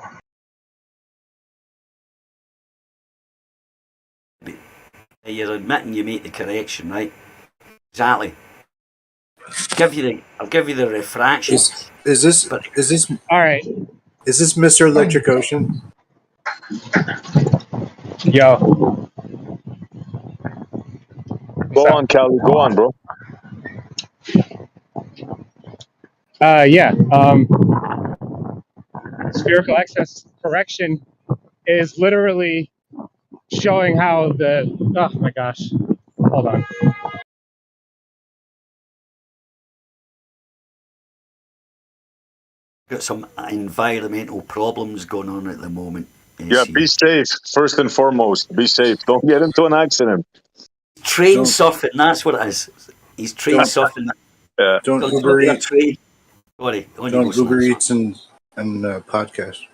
you're admitting you make the correction, right? Exactly. I'll give you the refraction. Is this all right? Is this Mr. Electric Ocean? Yo. Go on, Callie. Go on, bro. Yeah. Spherical excess correction is literally showing how oh my gosh. Hold on. Got some environmental problems going on at the moment. Yeah, be safe. First and foremost, be safe. Don't get into an accident. Train surfing, that's what it is. He's train surfing. Yeah. Don't Got Uber a Eats. train. Sorry, on you Don't go, Uber Snacks. Eats and podcast.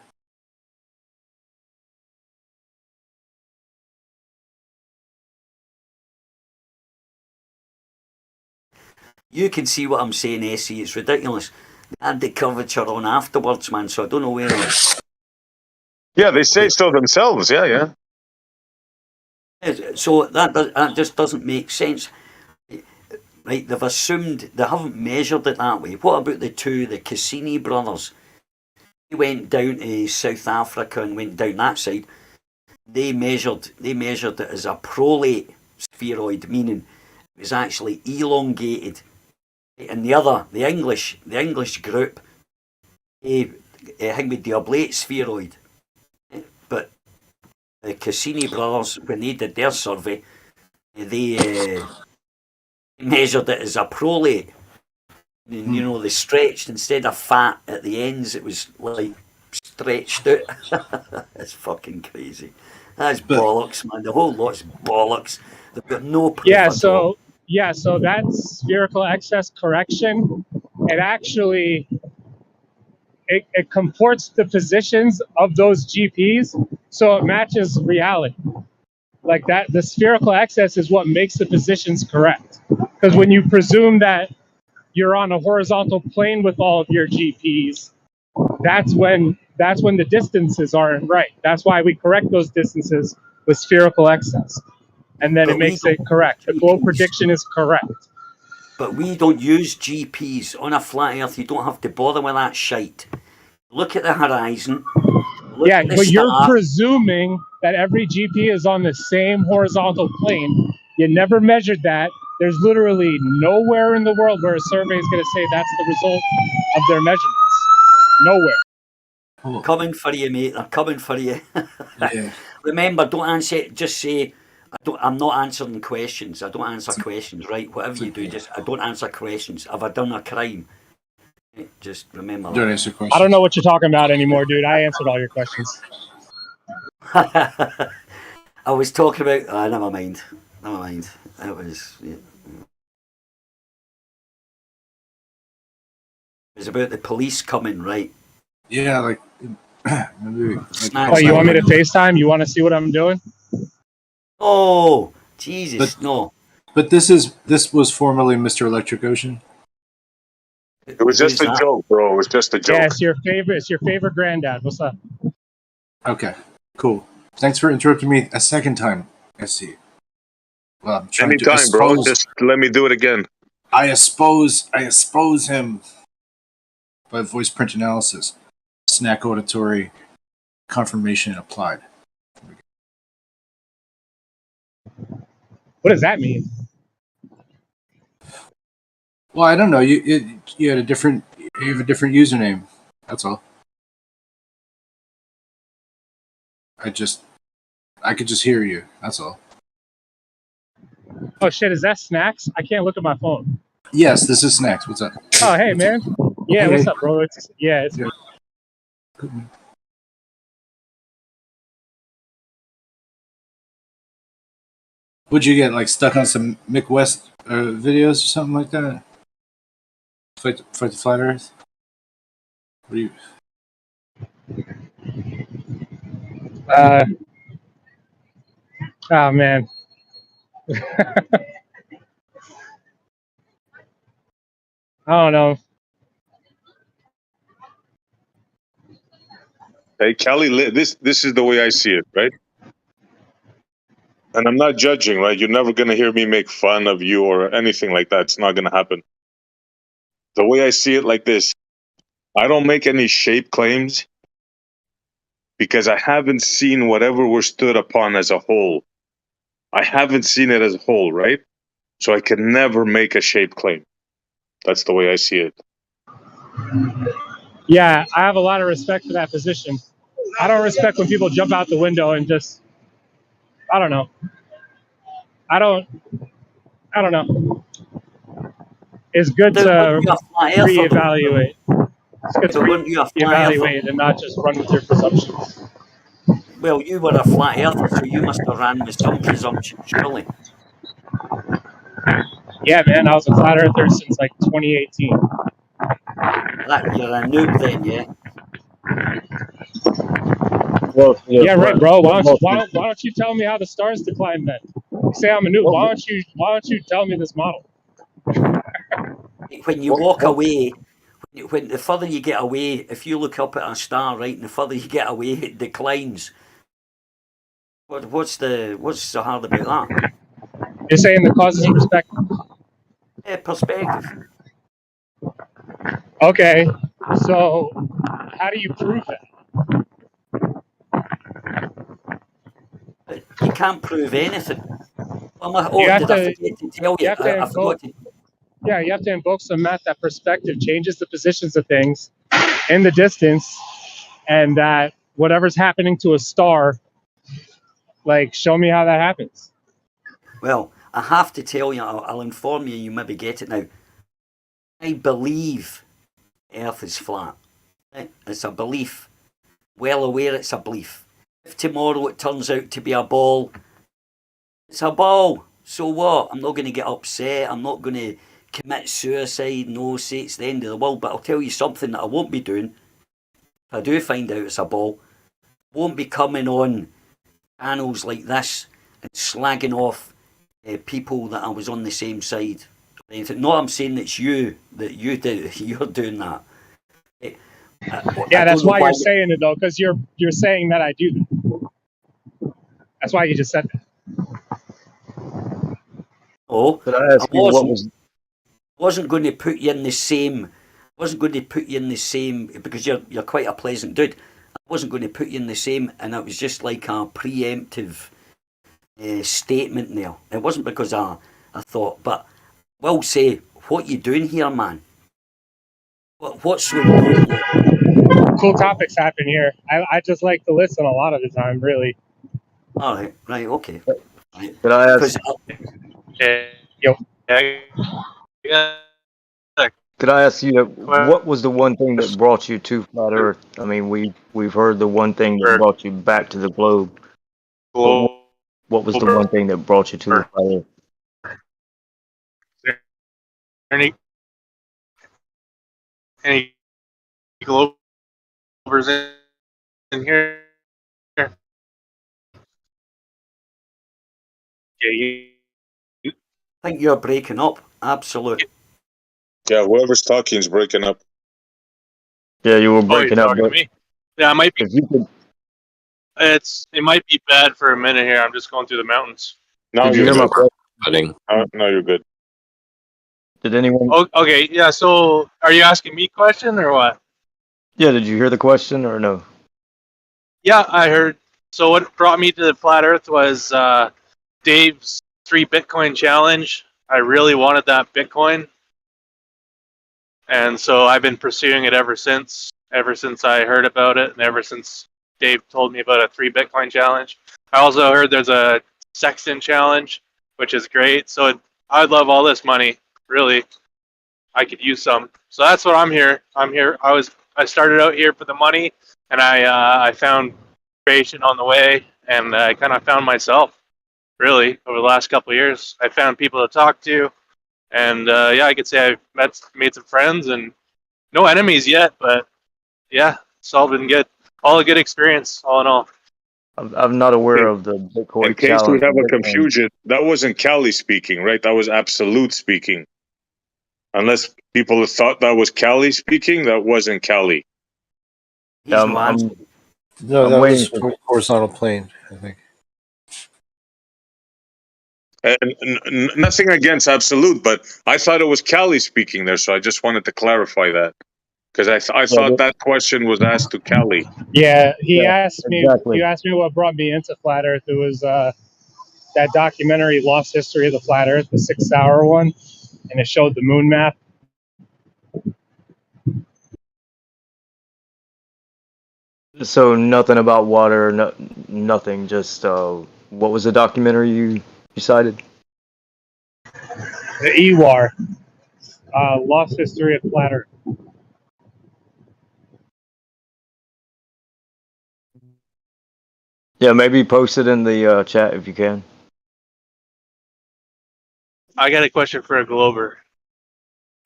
You can see what I'm saying, SC. It's ridiculous. They had the curvature on afterwards, man, so I don't know where. Yeah, they say so themselves. Yeah, yeah. So that just doesn't make sense. Right, they've assumed, they haven't measured it that way. What about the Cassini brothers? They went down to South Africa and went down that side. They measured it as a prolate spheroid, meaning it was actually elongated. And the English group, I think with the oblate spheroid. But the Cassini brothers, when they did their survey, they measured it as a prolate. And, they stretched instead of fat at the ends. It was like stretched out. It's fucking crazy. That's bollocks, man. The whole lot's bollocks. They've got no proof at all. So that spherical excess correction, it actually it comports the positions of those GPs so it matches reality. Like that, the spherical excess is what makes the positions correct. Because when you presume that you're on a horizontal plane with all of your GPs, that's when the distances aren't right. That's why we correct those distances with spherical excess. And then it makes it correct. The globe prediction is correct. But we don't use GPs. On a flat earth, you don't have to bother with that shite. Look at the horizon. Yeah, but you're presuming that every GP is on the same horizontal plane. You never measured that. There's literally nowhere in the world where a survey is going to say that's the result of their measurements. Nowhere. Coming for you, mate. They're coming for you. Yeah. Remember, don't answer it. Just say, I'm not answering questions. I don't answer questions, right? Whatever you do, I don't answer questions. Have I done a crime? Just remember that. Don't answer questions. I don't know what you're talking about anymore, dude. I answered all your questions. I was talking about. Never mind. It was. Yeah. It was about the police coming, right? Yeah, like. Maybe, Oh, you want me to FaceTime? You want to see what I'm doing? Oh, Jesus, no. But this was formerly Mr. Electric Ocean. It was just a joke, bro. It was just a joke. Yeah, it's your favorite granddad. What's up? Okay, cool. Thanks for interrupting me a second time, SC. Well, I'm trying to Anytime, bro. Just let me do it again. I expose him by voice print analysis. Snack auditory confirmation applied. What does that mean? Well, I don't know. You have a different username. That's all. I could just hear you. That's all. Oh shit, is that Snacks? I can't look at my phone. Yes, this is Snacks. What's up? Oh hey man. Yeah, what's up, bro? It's Would you get like stuck on some Mick West videos or something like that? Fight the Flat Earth? What do you? Oh man. I don't know. Hey, Kelly, this is the way I see it, right? And I'm not judging, right? You're never gonna hear me make fun of you or anything like that. It's not gonna happen. The way I see it like this, I don't make any shape claims because I haven't seen whatever we're stood upon as a whole. I haven't seen it as a whole, right? So I can never make a shape claim. That's the way I see it. Yeah, I have a lot of respect for that position. I don't respect when people jump out the window and just, I don't know. I don't know. It's good Then to wouldn't you a flat earther though? reevaluate. It's good to But wouldn't you a flat earther? reevaluate and not just run with your presumptions. Well, you were a flat earther, so you must have ran with some presumption, surely. Yeah, man, I was a flat earther since like 2018. You're a noob then, yeah? Well, Yeah, right, bro. Why don't you tell me how the stars decline then? You say I'm a noob. Why don't you tell me this model? When you walk away, when the further you get away, if you look up at a star, right, and the further you get away, it declines. What's so hard about that? You're saying the causes of perspective. Yeah, perspective. Okay, so how do you prove that? You can't prove anything. You have did I forget to tell you? I forgot to. Yeah, you have to invoke some math that perspective changes the positions of things in the distance, and that whatever's happening to a star, like, show me how that happens. Well, I have to tell you, I'll inform you, you maybe get it now. I believe Earth is flat. It's a belief. Well aware it's a belief. If tomorrow it turns out to be a ball, it's a ball. So what? I'm not going to get upset. I'm not going to commit suicide. No, say it's the end of the world. But I'll tell you something that I won't be doing. If I do find out it's a ball, I won't be coming on channels like this and slagging off people that I was on the same side. No, I'm saying it's you that you're doing that. Yeah, that's why you're saying it though, because you're saying that I do that. That's why you just said that. Oh, Could I ask you what was? Wasn't going to put you in the same. Wasn't going to put you in the same because you're quite a pleasant dude. I wasn't going to put you in the same, and it was just like a preemptive statement there. It wasn't because I thought, but I will say, what you doing here, man? What's so important? Cool topics happen here. I just like to listen a lot of the time, really. All right, okay. Right. Could I ask? Yo. Could I ask you, what was the one thing that brought you to flat Earth? I mean, we've heard the one thing that brought you back to the globe. What was the one thing that brought you to the flat Earth? Any Globers in here? Yeah, I think you're breaking up. Absolutely. Yeah, whoever's talking is breaking up. Yeah, you were breaking up. To me? Yeah, it might be. It might be bad for a minute here. I'm just going through the mountains. Now Did you hear my question? No, you're good. Did anyone? Oh, okay, yeah. So, are you asking me a question or what? Yeah, did you hear the question or no? Yeah, I heard. So, what brought me to the flat Earth was Dave's 3 Bitcoin challenge. I really wanted that Bitcoin, and so I've been pursuing it ever since. Ever since I heard about it, and ever since Dave told me about a 3 Bitcoin challenge. I also heard there's a Sexton challenge, which is great. So I'd love all this money. Really, I could use some. So that's what I'm here. I'm here. I started out here for the money, and I found creation on the way, and I kind of found myself. Really, over the last couple of years, I found people to talk to, and yeah, I could say I've made some friends and no enemies yet, but yeah, it's all been good. All a good experience, all in all. I'm not aware of the Bitcoin In case we challenge. have a Bitcoin. confusion, that wasn't Cali speaking, right? That was Absolute speaking. Unless people thought that was Cali speaking, that wasn't Cali. Yeah, No, I'm that waiting was for. horizontal plane, I think. And nothing against Absolute, but I thought it was Cali speaking there, so I just wanted to clarify that. Because I thought that question was asked to Cali. Yeah, he Yeah, asked me. exactly. You asked me what brought me into flat Earth. It was that documentary, "Lost History of the Flat Earth," the 6-hour one, and it showed the moon map. So nothing about water, nothing. Just what was the documentary you cited? The EWAR, "Lost History of Flat Earth." Yeah, maybe post it in the chat if you can. I got a question for a Glober.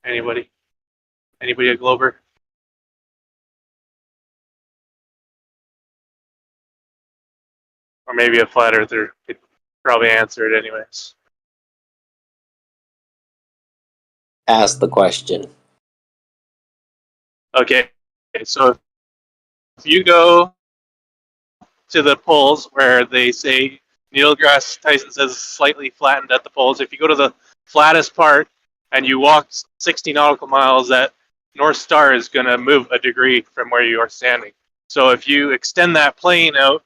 Anybody? Anybody a Glober? Or maybe a flat earther could probably answer it anyways. Ask the question. Okay, so if you go to the poles where they say Neil deGrasse Tyson says slightly flattened at the poles, if you go to the flattest part and you walk 60 nautical miles, that North Star is going to move a degree from where you are standing. So if you extend that plane out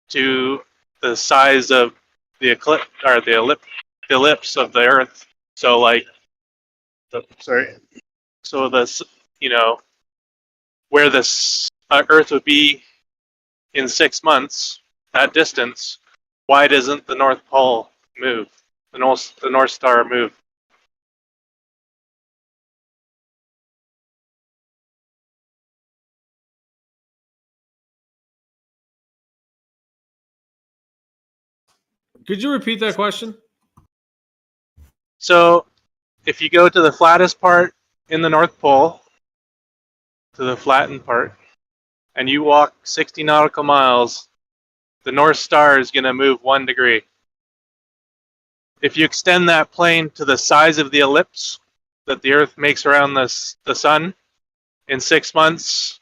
to the size of the eclipse or the ellipse of the Earth, so like, so this, you know, where this Earth would be in 6 months, that distance, why doesn't the North Pole move? The North Star move? Could you repeat that question? So if you go to the flattest part in the North Pole, to the flattened part, and you walk 60 nautical miles, the North Star is going to move 1 degree. If you extend that plane to the size of the ellipse that the Earth makes around the Sun in 6 months,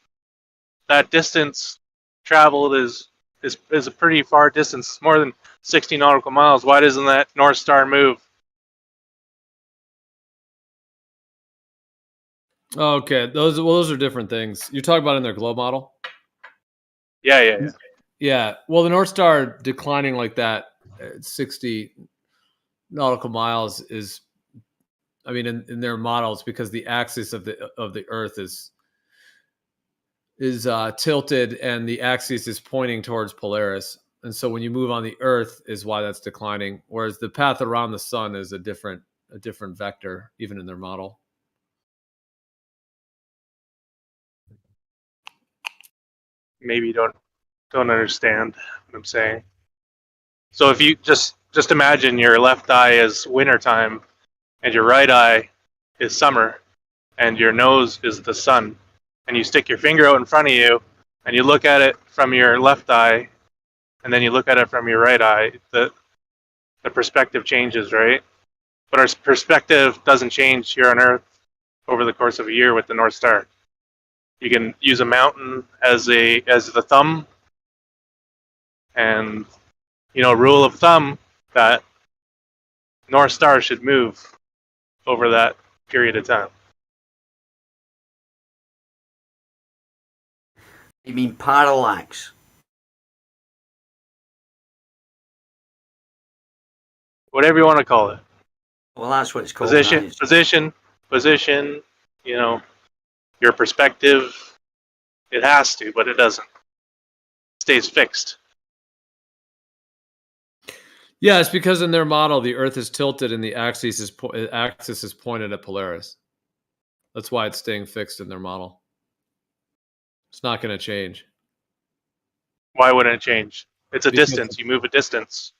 that distance traveled is a pretty far distance. It's more than 60 nautical miles. Why doesn't that North Star move? Okay, those are different things. You're talking about in their globe model. Yeah. Yeah. Well, the North Star declining like that at 60 nautical miles is, I mean, in their models, because the axis of the Earth is tilted and the axis is pointing towards Polaris, and so when you move on the Earth is why that's declining. Whereas the path around the Sun is a different vector, even in their model. Maybe you don't understand what I'm saying. So if you just imagine your left eye is wintertime and your right eye is summer and your nose is the sun, and you stick your finger out in front of you and you look at it from your left eye and then you look at it from your right eye, the perspective changes, right? But our perspective doesn't change here on Earth over the course of a year with the North Star. You can use a mountain as the thumb, and rule of thumb that North Star should move over that period of time. You mean parallax? Whatever you want to call it. Well, that's what it's called. Position. Your perspective. It has to, but it doesn't. It stays fixed. Yeah, it's because in their model the Earth is tilted and the axis is pointed at Polaris. That's why it's staying fixed in their model. It's not going to change. Why wouldn't it change? It's a distance. You move a distance.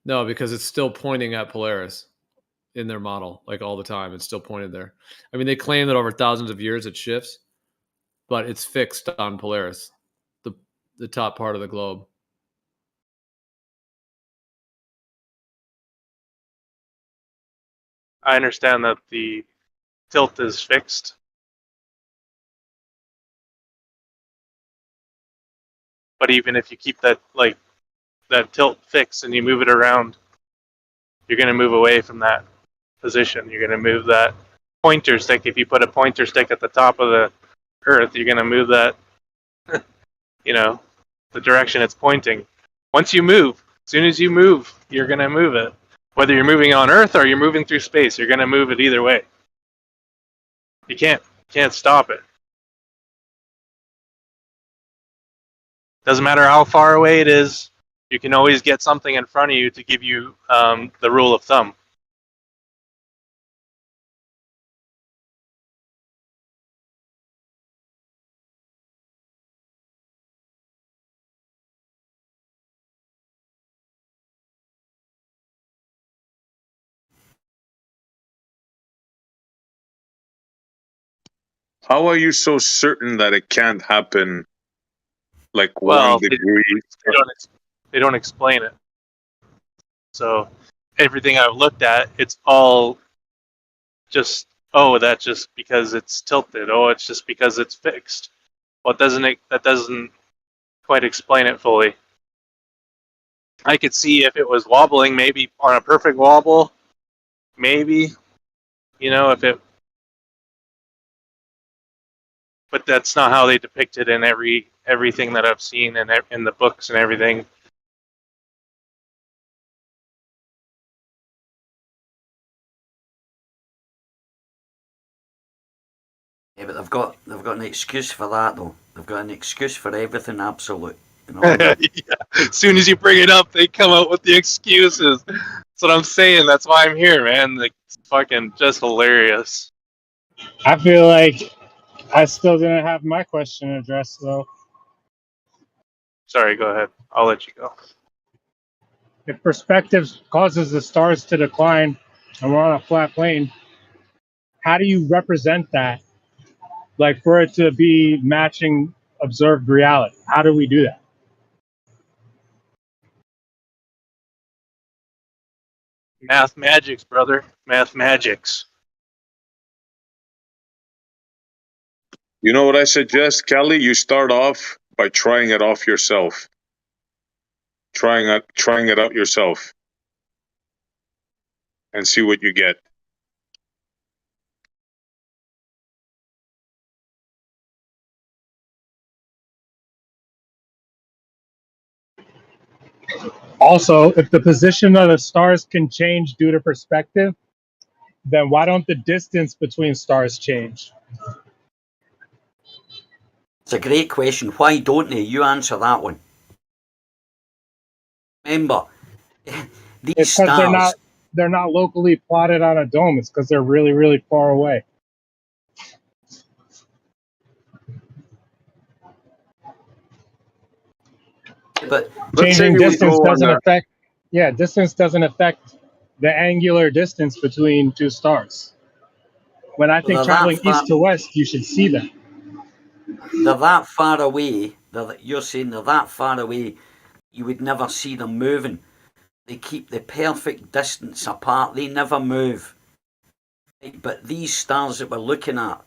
No, because it's still pointing at Polaris in their model, like all the time. It's still pointed there. I mean, they claim that over thousands of years it shifts, but it's fixed on Polaris, the top part of the globe. I understand that the tilt is fixed. But even if you keep that tilt fixed and you move it around, you're going to move away from that position. You're going to move that pointer stick. If you put a pointer stick at the top of the Earth, you're going to move that, the direction it's pointing. Once you move, as soon as you move, you're going to move it. Whether you're moving on Earth or you're moving through space, you're going to move it either way. You can't stop it. Doesn't matter how far away it is, you can always get something in front of you to give you the rule of thumb. How are you so certain that it can't happen like Well, 1 degree? they don't explain it. So everything I've looked at, it's all just, oh, that's just because it's tilted. Oh, it's just because it's fixed. Well, that doesn't quite explain it fully. I could see if it was wobbling, maybe on a perfect wobble, maybe, if it, but that's not how they depict it in everything that I've seen in the books and everything. Yeah, but they've got an excuse for that though. They've got an excuse for everything absolute. Yeah. As soon as you bring it up, they come out with the excuses. That's what I'm saying. That's why I'm here, man. Like, it's fucking just hilarious. I feel like I still didn't have my question addressed though. Sorry, go ahead. I'll let you go. If perspective causes the stars to decline and we're on a flat plane, how do you represent that? Like for it to be matching observed reality. How do we do that? Math magics, brother. Math magics. You know what I suggest, Kelly? You start off by trying it off yourself. Trying it out yourself. And see what you get. Also, if the position of the stars can change due to perspective, then why don't the distance between stars change? It's a great question. Why don't they? You answer that one. Remember, these It's because stars. they're not locally plotted on a dome. It's because they're really, really far away. But changing distance doesn't affect. Yeah, distance doesn't affect the angular distance between two stars. When I think traveling east to west, you should see that. They're that far away. You're saying they're that far away, you would never see them moving. They keep the perfect distance apart. They never move. But these stars that we're looking at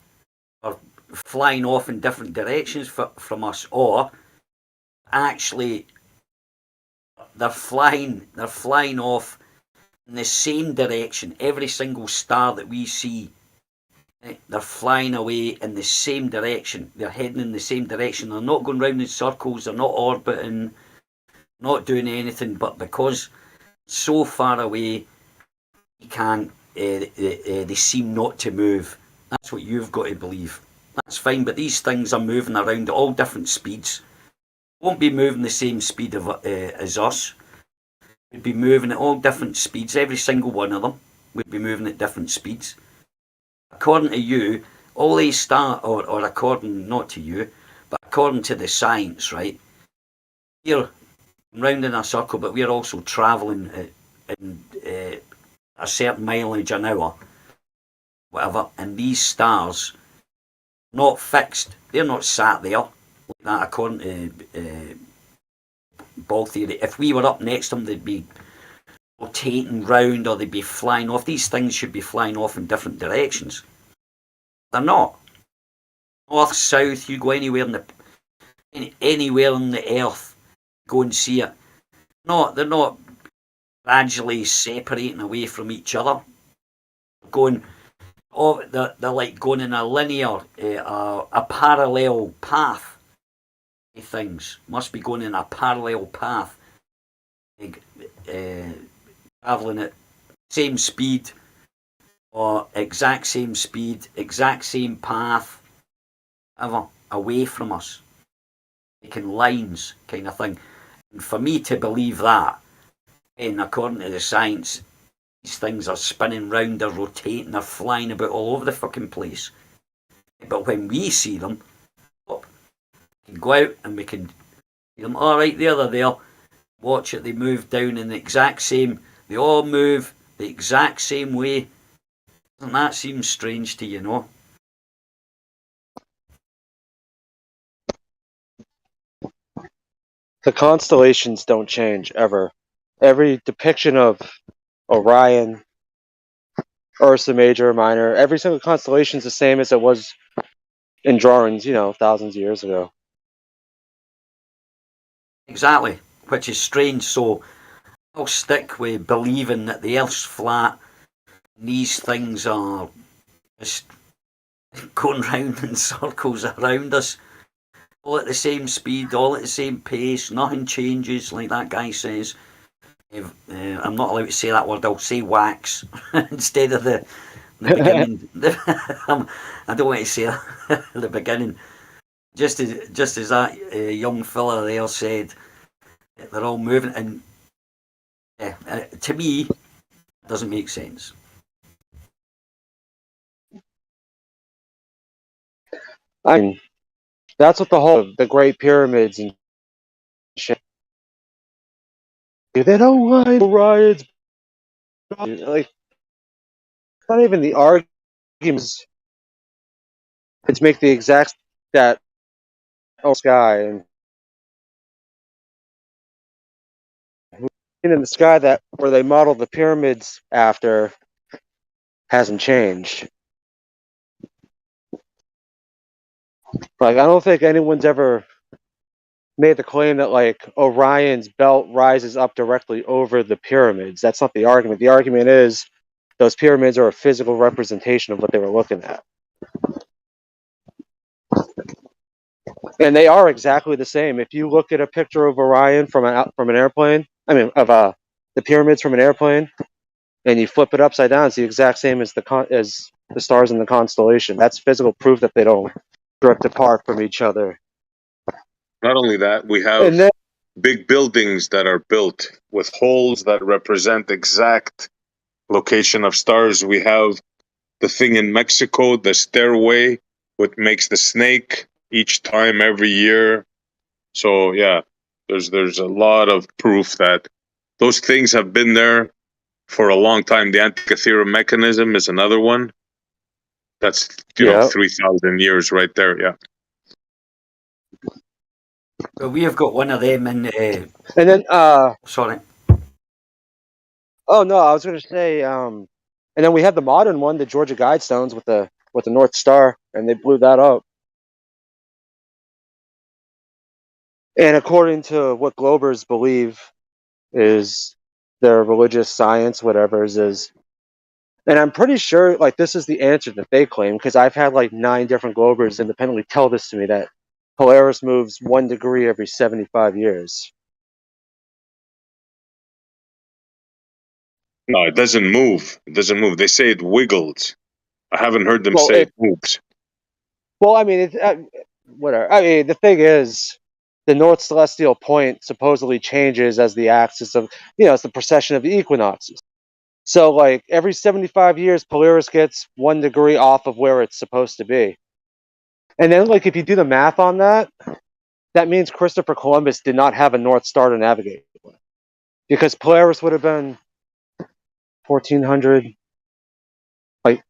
are flying off in different directions from us, or actually they're flying off in the same direction. Every single star that we see, they're flying away in the same direction. They're heading in the same direction. They're not going round in circles. They're not orbiting, not doing anything. But because so far away, you can't. They seem not to move. That's what you've got to believe. That's fine. But these things are moving around at all different speeds. Won't be moving the same speed as us. We'd be moving at all different speeds. Every single one of them would be moving at different speeds. According to you, all these stars, or according, not to you, but according to the science, right? We're round in a circle, but we're also travelling in a certain mileage an hour, whatever. And these stars, not fixed. They're not sat there like that, according to ball theory. If we were up next to them, they'd be rotating round or they'd be flying off. These things should be flying off in different directions. They're not. North, south, you go anywhere in the earth, go and see it. No, they're not gradually separating away from each other. They're like going in a linear, a parallel path. Things must be going in a parallel path, traveling at same speed or exact same speed, exact same path, away from us, making lines, kind of thing. And for me to believe that, and according to the science, these things are spinning round, they're rotating, they're flying about all over the fucking place. But when we see them, we can go out and we can see them, all right, there, they're there. Watch it, they move down in the exact same, they all move the exact same way. Doesn't that seem strange to you, no? The constellations don't change ever. Every depiction of Orion, Ursa Major, Minor, every single constellation is the same as it was in drawings, thousands of years ago. Exactly, which is strange. So I'll stick with believing that the Earth's flat. And these things are just going round in circles around us, all at the same speed, all at the same pace. Nothing changes, like that guy says. I'm not allowed to say that word. I'll say wax instead of the beginning. I don't want to say that at the beginning. Just as that young fella there said, they're all moving, and to me, it doesn't make sense. I mean, that's what the Great Pyramids and shit. They don't like Orion's. Like, not even the arguments. It's make the exact that sky and in the sky that where they modeled the pyramids after hasn't changed. Like, I don't think anyone's ever made the claim that like Orion's belt rises up directly over the pyramids. That's not the argument. The argument is those pyramids are a physical representation of what they were looking at. And they are exactly the same. If you look at a picture of Orion from an airplane, of the pyramids from an airplane, and you flip it upside down, it's the exact same as the stars in the constellation. That's physical proof that they don't drift apart from each other. Not only that, we have big buildings that are built with holes that represent exact location of stars. We have the thing in Mexico, the stairway, what makes the snake each time every year. So yeah, there's a lot of proof that those things have been there for a long time. The Antikythera mechanism is another one. That's 3,000 years right there. Yeah. Well, we have got one of them in. And then, sorry. Oh no, I was going to say, and then we have the modern one, the Georgia Guidestones with the North Star, and they blew that up. And according to what Globers believe is their religious science, whatever is, and I'm pretty sure like this is the answer that they claim, because I've had like 9 different Globers independently tell this to me, that Polaris moves 1 degree every 75 years. No, it doesn't move. It doesn't move. They say it wiggles. I haven't heard them say it moves. Well, I mean, whatever. I mean, the thing is, the North Celestial Point supposedly changes as the axis of, it's the precession of the equinoxes. So, like, every 75 years, Polaris gets 1 degree off of where it's supposed to be. And then, like, if you do the math on that, that means Christopher Columbus did not have a North Star to navigate with. Because Polaris would have been 1400, like,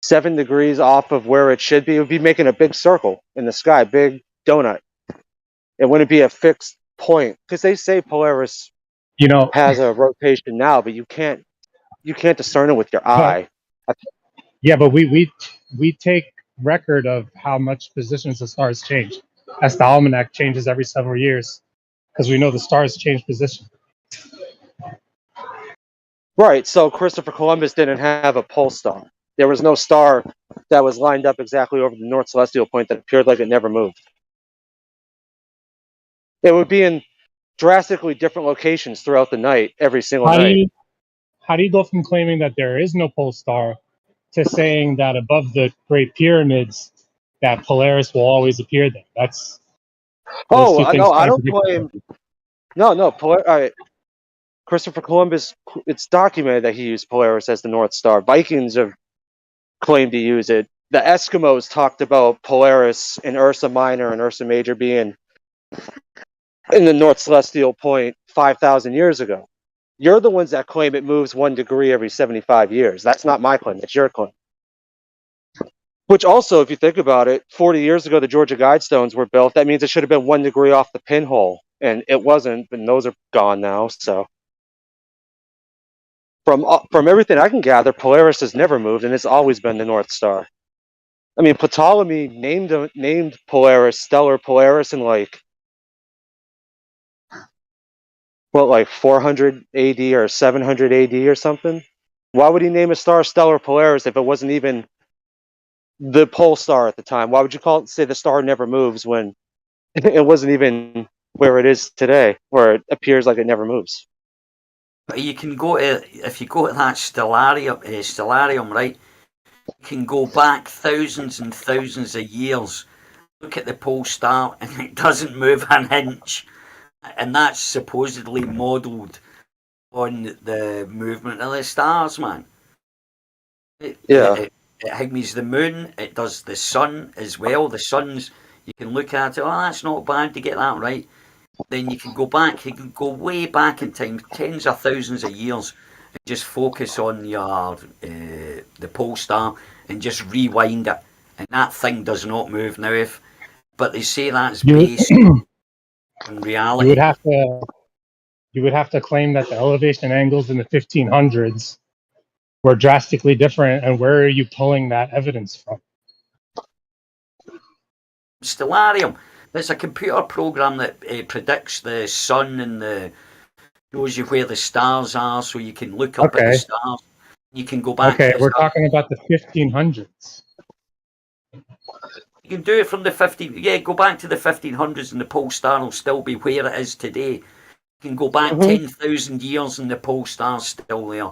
7 degrees off of where it should be, it would be making a big circle in the sky, big donut. It wouldn't be a fixed point, because they say Polaris has a rotation now, but you can't discern it with your eye. Yeah, but we take record of how much positions the stars change, as the almanac changes every several years, because we know the stars change position. Right, so Christopher Columbus didn't have a pole star. There was no star that was lined up exactly over the North Celestial Point that appeared like it never moved. It would be in drastically different locations throughout the night, every single night. How do you go from claiming that there is no pole star to saying that above the Great Pyramids that Polaris will always appear there? That's those two things I don't contradict each claim. No. Christopher Columbus, it's documented that he used Polaris as the North Star. Vikings have claimed to use it. The Eskimos talked about Polaris and Ursa Minor and Ursa Major being in the North Celestial Point 5,000 years ago. You're the ones that claim it moves 1 degree every 75 years. That's not my claim. It's your claim. Which also, if you think about it, 40 years ago, the Georgia Guidestones were built. That means it should have been 1 degree off the pinhole. And it wasn't, and those are gone now. So from everything I can gather, Polaris has never moved, and it's always been the North Star. I mean, Ptolemy named Polaris Stellar Polaris in like 400 AD or 700 AD or something. Why would he name a star Stellar Polaris if it wasn't even the pole star at the time? Why would you say the star never moves when it wasn't even where it is today, where it appears like it never moves? But you can go to, if you go to that stellarium, right? You can go back thousands and thousands of years, look at the pole star, and it doesn't move an inch. And that's supposedly modelled on the movement of the stars, man. It higgs the moon, it does the sun as well. The sun's, you can look at it, that's not bad to get that right. Then you can go way back in time, tens of thousands of years, and just focus on your the pole star and just rewind it, and that thing does not move now. But they say that's based on reality. You would have to claim that the elevation angles in the 1500s were drastically different, and where are you pulling that evidence from? Stellarium. It's a computer program that predicts the sun and shows you where the stars are, so you can look up at the stars. You can go back. Okay, we're talking about the 1500s. You can do it from the 15. Yeah, go back to the 1500s, and the pole star will still be where it is today. You can go back 10,000 years, and the pole star's still there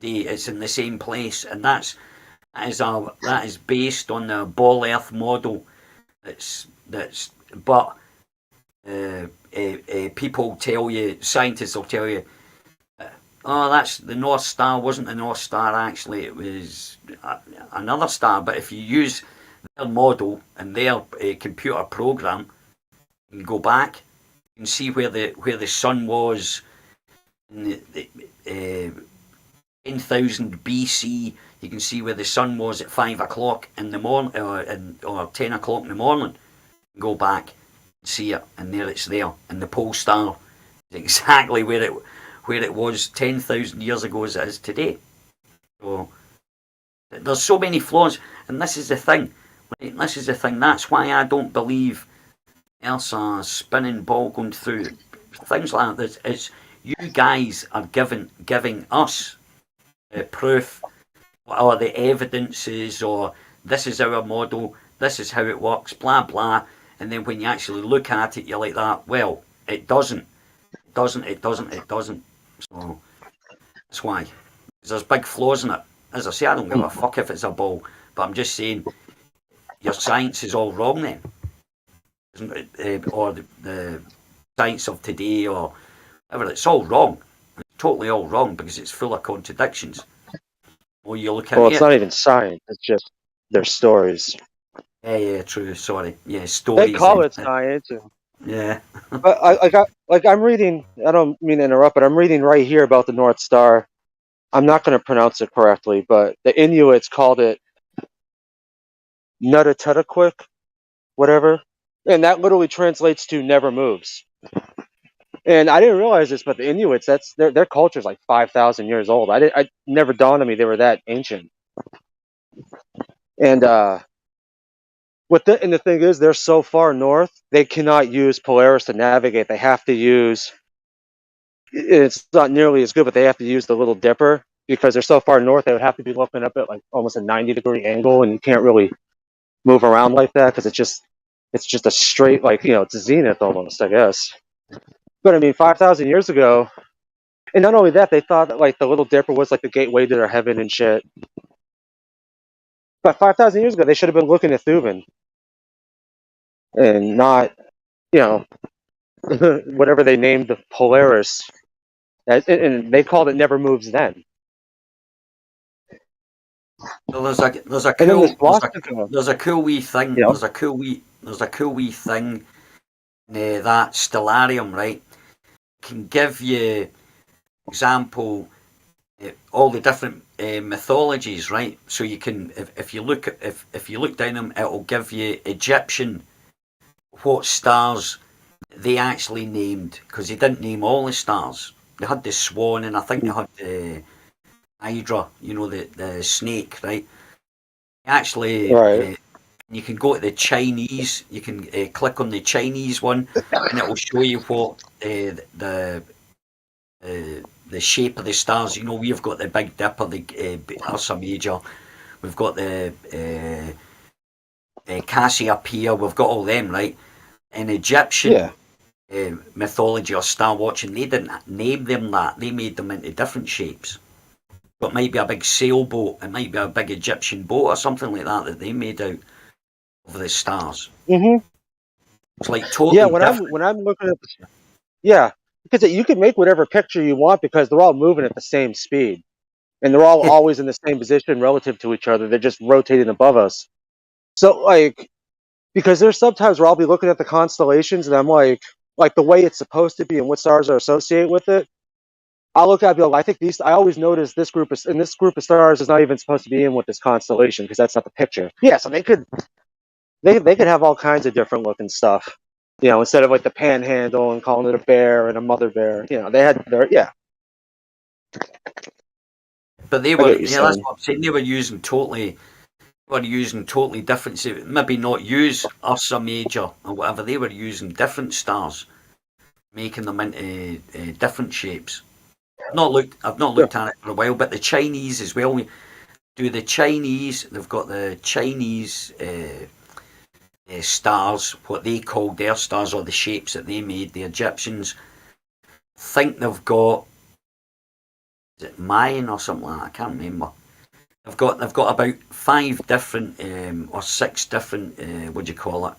today. It's in the same place, and that is based on the ball Earth model. But people tell you, scientists will tell you, that's the North Star wasn't the North Star, actually it was another star. But if you use their model and their computer program, you can go back and see where the sun was in the 10,000 BC. You can see where the sun was at 5 o'clock in the morning, or 10 o'clock in the morning. Go back and see it, and there it's there. And the pole star is exactly where it was 10,000 years ago as it is today. So there's so many flaws, and this is the thing. Right? This is the thing. That's why I don't believe Earth's a spinning ball going through things like this. It's you guys are giving us proof, or the evidences, or this is our model, this is how it works, blah blah. And then when you actually look at it, you're like that. Well, it doesn't. So that's why. There's big flaws in it. As I say, I don't give a fuck if it's a ball, but I'm just saying your science is all wrong then, isn't it? Or the science of today, or whatever. It's all wrong. It's totally all wrong, because it's full of contradictions. Or you look at it's not even science. It's just their stories. Yeah, true. Sorry. Yeah, stories. They call it science. Yeah. But I'm reading. I don't mean to interrupt, but I'm reading right here about the North Star. I'm not going to pronounce it correctly, but the Inuits called it Nutataquick, whatever, and that literally translates to never moves. And I didn't realize this, but the Inuits, that's their culture is like 5,000 years old. I never dawned on me they were that ancient. And and the thing is, they're so far north, they cannot use Polaris to navigate. They have to use. It's not nearly as good, but they have to use the Little Dipper because they're so far north. They would have to be looking up at like almost a 90-degree angle, and you can't really move around like that because it's just a straight, like, it's a zenith almost, I guess. But I mean, 5,000 years ago, and not only that, they thought that like the Little Dipper was like the gateway to their heaven and shit. But 5,000 years ago, they should have been looking at Thuban and not, whatever they named the Polaris, and they called it Never Moves then. Well, there's a And then cool this swastika. there's a cool wee thing. Yeah. There's a cool wee thing. That stellarium, right, can give you example all the different mythologies, right? So you can, if you look down them, it'll give you Egyptian what stars they actually named, because they didn't name all the stars. They had the swan, and I think they had the Hydra, the snake, right? Actually, Right. you can go to the Chinese. You can click on the Chinese one, and it will show you what the shape of the stars. We've got the Big Dipper, the Ursa Major. We've got the Cassiopeia. We've got all them, right? In Egyptian mythology or star watching, they didn't name them that. They made them into different shapes. But it might be a big sailboat. It might be a big Egyptian boat or something like that they made out of the stars. Mm-hmm. It's like totally different. when I'm looking at because you can make whatever picture you want because they're all moving at the same speed, and they're all always in the same position relative to each other. They're just rotating above us. So like, because there's sometimes where I'll be looking at the constellations and I'm like the way it's supposed to be and what stars are associated with it. I'll look at it, I think I always notice this group of stars is not even supposed to be in with this constellation because that's not the picture. Yeah, so they could have all kinds of different looking stuff. Instead of like the panhandle and calling it a bear and a mother bear, they had But they were, that's what I'm saying. They were using totally different. Maybe not use Ursa Major or whatever. They were using different stars, making them into different shapes. I've not looked at it for a while, but the Chinese as well. We do the Chinese. They've got the Chinese stars, what they called their stars, or the shapes that they made. The Egyptians, I think they've got, is it Mayan or something like that? I can't remember. They've got about 5 different or 6 different what do you call it,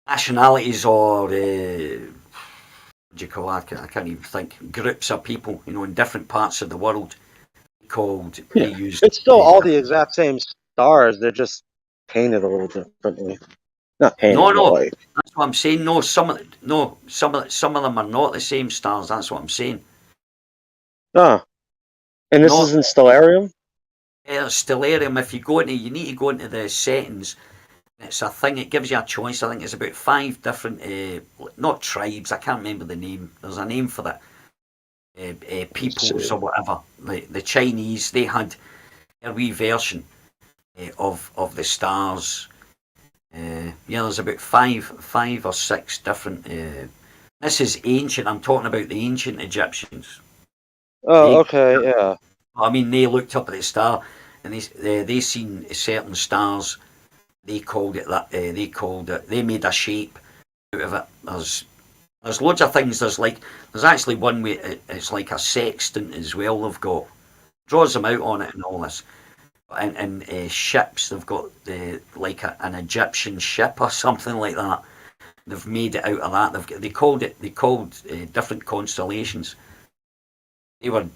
nationalities, or what do you call it? I can't even think. Groups of people, in different parts of the world called. They use. It's still all the exact same stars. They're just painted a little differently. Not painted. No. That's what I'm saying. No, some of them are not the same stars. That's what I'm saying. Ah, and this is in Stellarium. Yeah, Stellarium. If you need to go into the settings. It's a thing. It gives you a choice. I think it's about 5 different, not tribes. I can't remember the name. There's a name for that. Peoples or whatever. Like the Chinese, they had a wee version of the stars. There's about 5 or 6 different. This is ancient. I'm talking about the ancient Egyptians. Oh, okay, yeah. I mean, they looked up at the star and they seen certain stars. They called it that. They made a shape out of it. There's loads of things. There's actually one way. It's like a sextant as well. They've got draws them out on it and all this. And ships. They've got like an Egyptian ship or something like that. They've made it out of that. They called different constellations. They were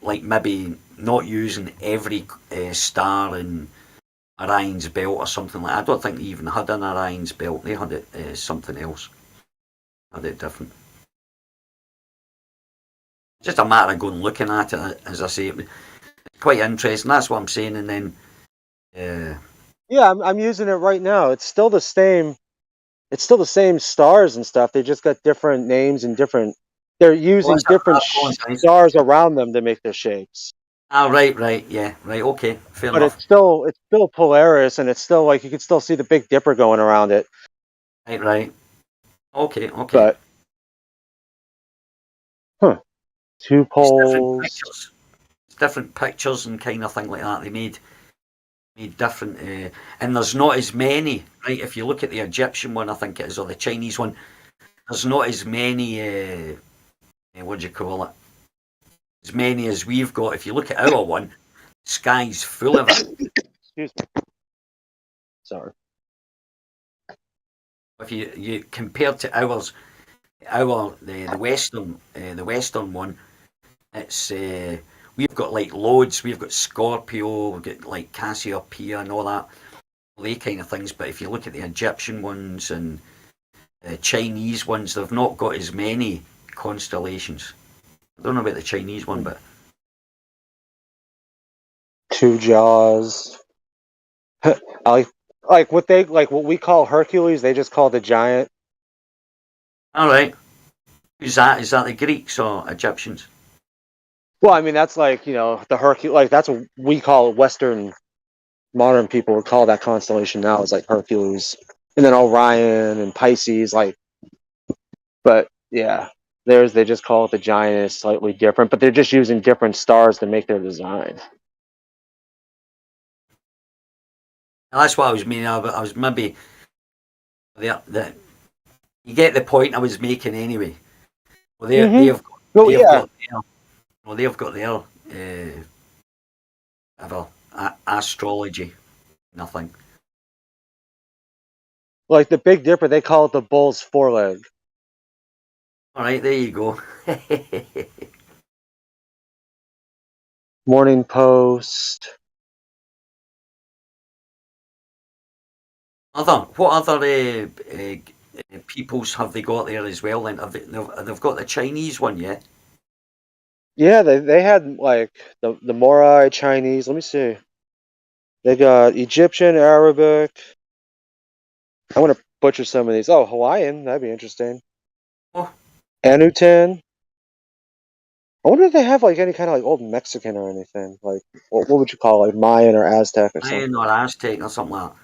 like maybe not using every star in Orion's belt or something like that. I don't think they even had an Orion's belt. They had it something else. Had it different. Just a matter of going looking at it, as I say. It's quite interesting. That's what I'm saying. And then Yeah, I'm using it right now. It's still the same. It's still the same stars and stuff. They just got different names and different. They're using different stars around them to make their shapes. Ah, right, yeah, right, okay, fair But enough. it's still Polaris, and it's still like you can still see the Big Dipper going around it. Right. Okay. But two It's different poles. pictures. It's different pictures and kind of thing like that. They made different, and there's not as many. Right, if you look at the Egyptian one, I think it is, or the Chinese one, there's not as many. What do you call it? As many as we've got. If you look at our one, the sky's full of it. Excuse me. Sorry. If you compare to ours, the western one, it's we've got like loads. We've got Scorpio, we've got like Cassiopeia and all that, they kind of things. But if you look at the Egyptian ones and the Chinese ones, they've not got as many constellations. I don't know about the Chinese one, but Two jaws. like what we call Hercules, they just call the giant. all right. Is that the Greeks or Egyptians? Well, I mean that's like the Hercules. Like that's what we call Western modern people would call that constellation now. Is like Hercules, and then Orion and Pisces. Like, but yeah, they just call it the giant. It's slightly different, but they're just using different stars to make their design. That's what I was meaning. I was maybe the you get the point I was making anyway. Well, they've got their astrology, nothing. Like the Big Dipper, they call it the bull's foreleg. All right, there you go. Morning Post. What other peoples have they got there as well? Then they've got the Chinese one, yeah. Yeah, they had like the Morai Chinese. Let me see. They got Egyptian, Arabic. I'm gonna butcher some of these. Oh, Hawaiian. That'd be interesting. Oh. Anutin. I wonder if they have like any kind of like old Mexican or anything. Like what would you call it? Like Mayan or Aztec or something? Mayan or Aztec or something like that.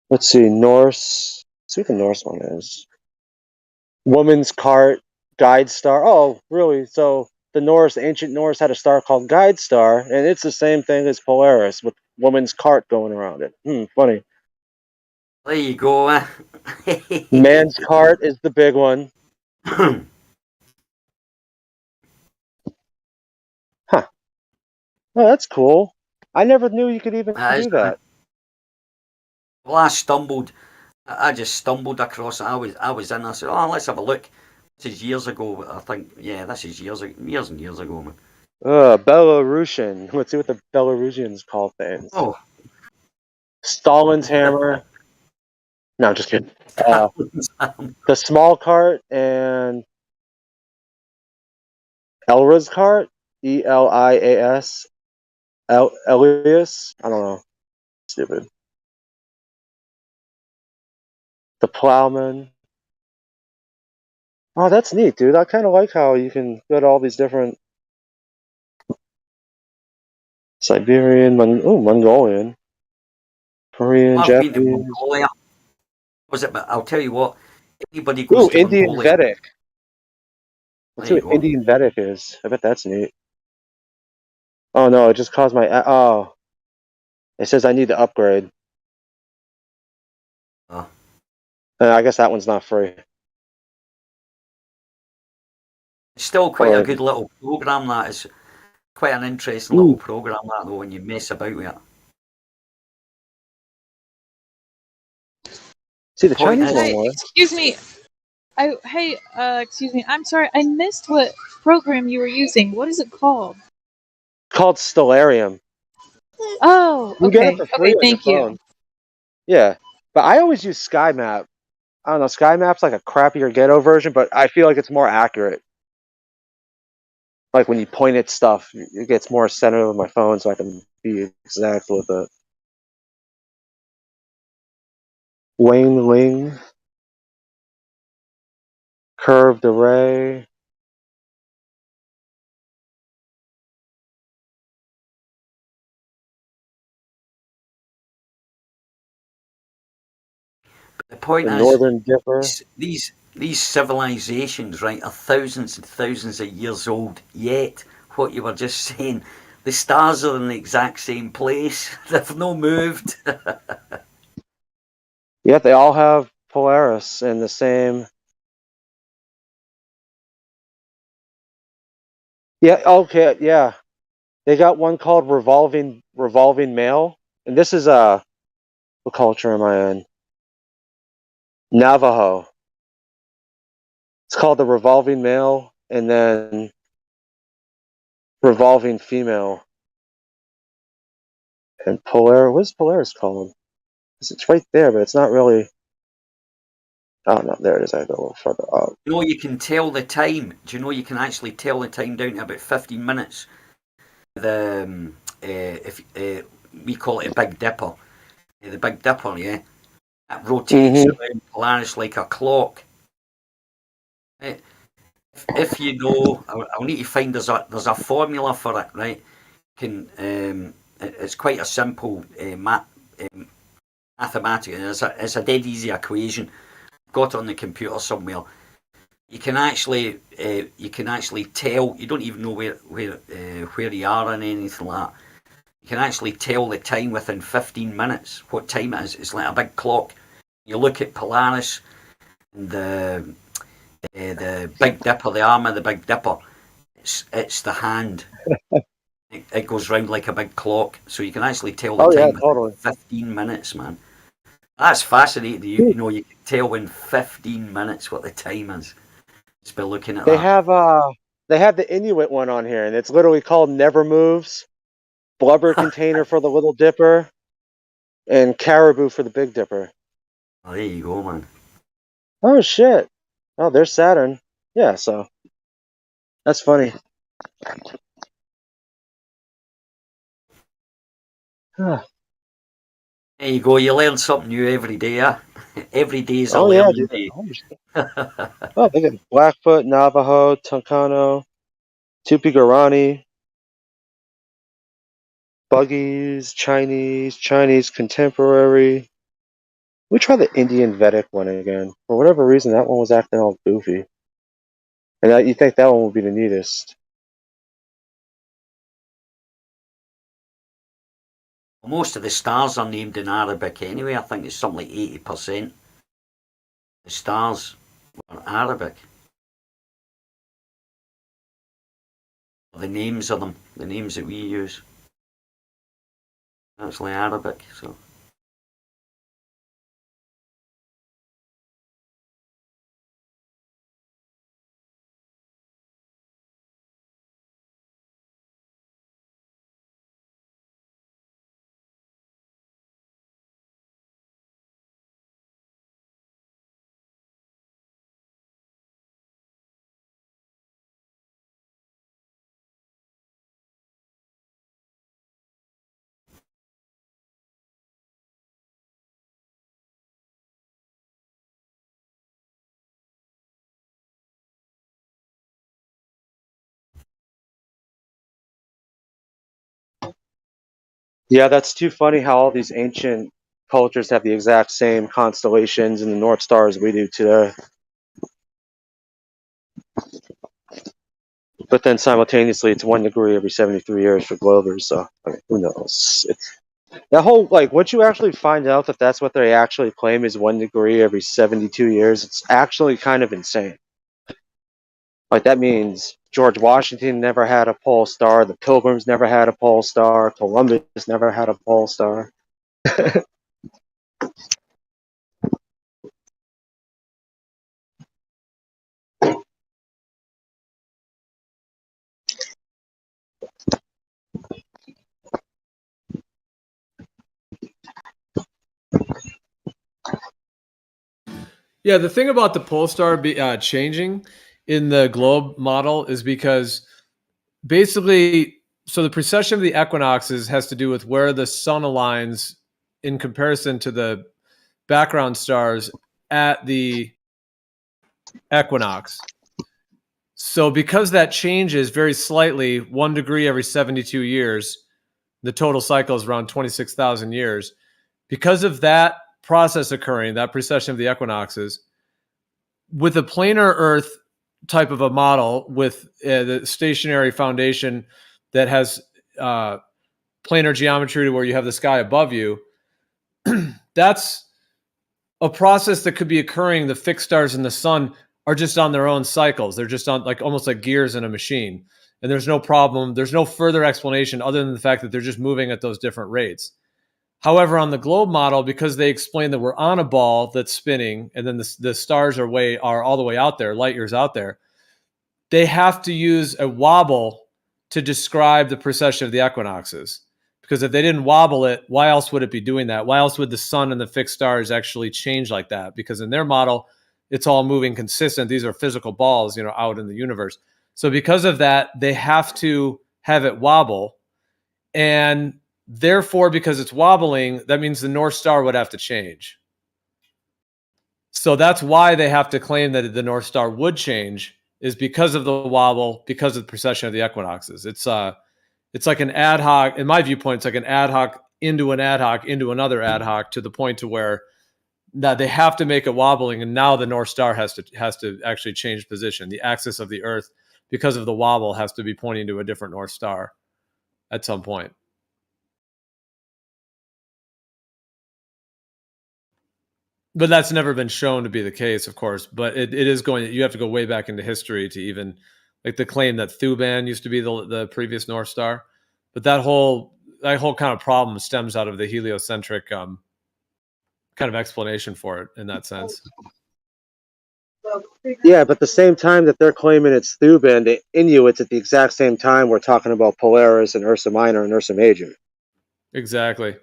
Let's see, Norse. Let's see what the Norse one is. Woman's cart, guide star. Oh, really? So the ancient Norse had a star called Guide Star, and it's the same thing as Polaris with woman's cart going around it. Funny. There you go. Man's cart is the big one. Huh. Oh, that's cool. I never knew you could even do that. Well, I just stumbled across it. I was in. I said, "Oh, let's have a look." This is years ago. I think, yeah, this is years and years ago, man. Belarusian. Let's see what the Belarusians call things. Oh, Stalin's hammer. No, just kidding. The small cart and Elra's cart. Elias. Elias. I don't know. Stupid. The plowman. Oh, that's neat, dude. I kind of like how you can go to all these different Siberian, Mongolian, Korean, I've been to Japanese. Mongolia. Was it? But I'll tell you what. Anybody goes to Indian Mongolia, Vedic. Let's see what Indian Vedic is. I bet that's neat. Oh no, it just caused my. Oh. It says I need to upgrade. Oh. I guess that one's not free. It's still quite a good little program. That is quite an interesting little program. That though, when you mess about with it. See the Chinese one. Excuse me. Excuse me. I'm sorry. I missed what program you were using. What is it called? It's called Stellarium. Oh, You okay. get it for free on your Thank you. phone. Yeah, but I always use SkyMap. I don't know. SkyMap's like a crappier ghetto version, but I feel like it's more accurate. Like when you point at stuff, it gets more centered with my phone, so I can be exact with it. Wayne Ling. Curved array. The point The is, Northern Dipper. these civilizations, right, are thousands and thousands of years old. Yet, what you were just saying, the stars are in the exact same place. They've no moved. Yeah, they all have Polaris in the same. Yeah. Okay. Yeah. They got one called revolving mail, and this is what culture am I in? Navajo. It's called the revolving male, and then revolving female. And Polaris. What's Polaris called? It's right there, but it's not really. Oh no, there it is. I go a little further up. You know, you can tell the time. Do you know you can actually tell the time down to about 15 minutes? The if we call it a Big Dipper, the Big Dipper, yeah, that rotates around Polaris like a clock. If you know, I'll need to find there's a formula for it, right? It's quite a simple mathematical. It's a dead easy equation. Got it on the computer somewhere. You can actually tell. You don't even know where you are and anything like that. You can actually tell the time within 15 minutes. What time it is? It's like a big clock. You look at Polaris and the Big Dipper, the arm of the Big Dipper. It's the hand. It goes round like a big clock, so you can actually tell the time within 15 minutes, man. That's fascinating. You know, you can tell in 15 minutes what the time is. Just by looking at They that. have the Inuit one on here, and it's literally called Never Moves, Blubber Container for the Little Dipper, and Caribou for the Big Dipper. Oh, there you go, man. Oh shit! Oh, there's Saturn. Yeah, so that's funny. There you go. You learn something new every day, yeah? Every day is a Oh yeah, learning dude. day. Oh, they got Blackfoot, Navajo, Tucano, Tupi-Guarani, Buggies, Chinese Contemporary. We try the Indian Vedic one again. For whatever reason, that one was acting all goofy. And you think that one would be the neatest. Most of the stars are named in Arabic anyway. I think it's something like 80%. The stars are Arabic. The names of them, the names that we use. Actually Arabic, so. Yeah, that's too funny how all these ancient cultures have the exact same constellations and the North Star as we do today. But then simultaneously, it's 1 degree every 73 years for Glovers, so I mean, who knows? It's that whole, like, once you actually find out that that's what they actually claim is 1 degree every 72 years, it's actually kind of insane. Like, that means George Washington never had a pole star, the Pilgrims never had a pole star, Columbus never had a pole star. Yeah, the thing about the pole star changing in the globe model is because basically, so the precession of the equinoxes has to do with where the sun aligns in comparison to the background stars at the equinox. So because that changes very slightly, 1 degree every 72 years, the total cycle is around 26,000 years. Because of that process occurring, that precession of the equinoxes, with a planar Earth type of a model with the stationary foundation that has planar geometry where you have the sky above you, that's a process that could be occurring. The fixed stars in the sun are just on their own cycles. They're just on like almost like gears in a machine. And there's no problem. There's no further explanation other than the fact that they're just moving at those different rates. However, on the globe model, because they explain that we're on a ball that's spinning and then the stars are all the way out there, light years out there, they have to use a wobble to describe the precession of the equinoxes. Because if they didn't wobble it, why else would it be doing that? Why else would the sun and the fixed stars actually change like that? Because in their model, it's all moving consistent. These are physical balls, out in the universe. So because of that, they have to have it wobble. And therefore, because it's wobbling, that means the North Star would have to change. So that's why they have to claim that the North Star would change, is because of the wobble, because of the precession of the equinoxes. It's like an ad hoc, in my viewpoint, it's like an ad hoc into another ad hoc, to the point to where now they have to make it wobbling, and now the North Star has to actually change position. The axis of the Earth, because of the wobble, has to be pointing to a different North Star at some point. But that's never been shown to be the case, of course. But it is going. You have to go way back into history to even like the claim that Thuban used to be the previous North Star. But that whole kind of problem stems out of the heliocentric kind of explanation for it in that sense. Yeah, but at the same time that they're claiming it's Thuban, the Inuits at the exact same time we're talking about Polaris and Ursa Minor and Ursa Major. Exactly.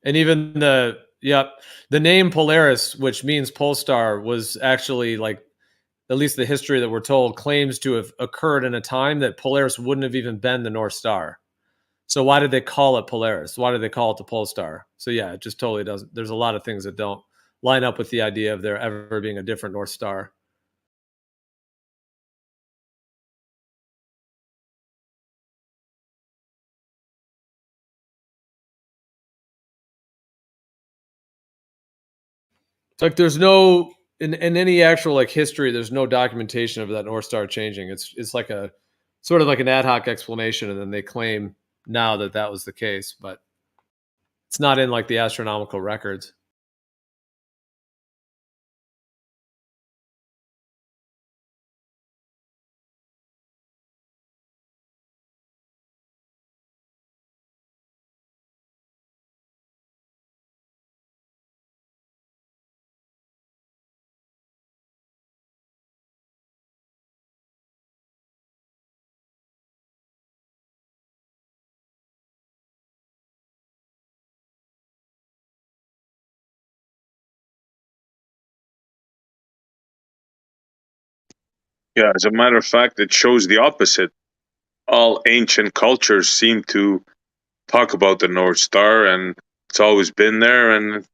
And even the name Polaris, which means pole star, was actually, like, at least the history that we're told, claims to have occurred in a time that Polaris wouldn't have even been the North Star. So why did they call it Polaris? Why did they call it the pole star? So yeah, it just totally doesn't. There's a lot of things that don't line up with the idea of there ever being a different North Star. It's like there's no in any actual like history, there's no documentation of that North Star changing. It's like a sort of like an ad hoc explanation, and then they claim now that was the case, but it's not in like the astronomical records. Yeah, as a matter of fact, it shows the opposite. All ancient cultures seem to talk about the North Star, and it's always been there, and it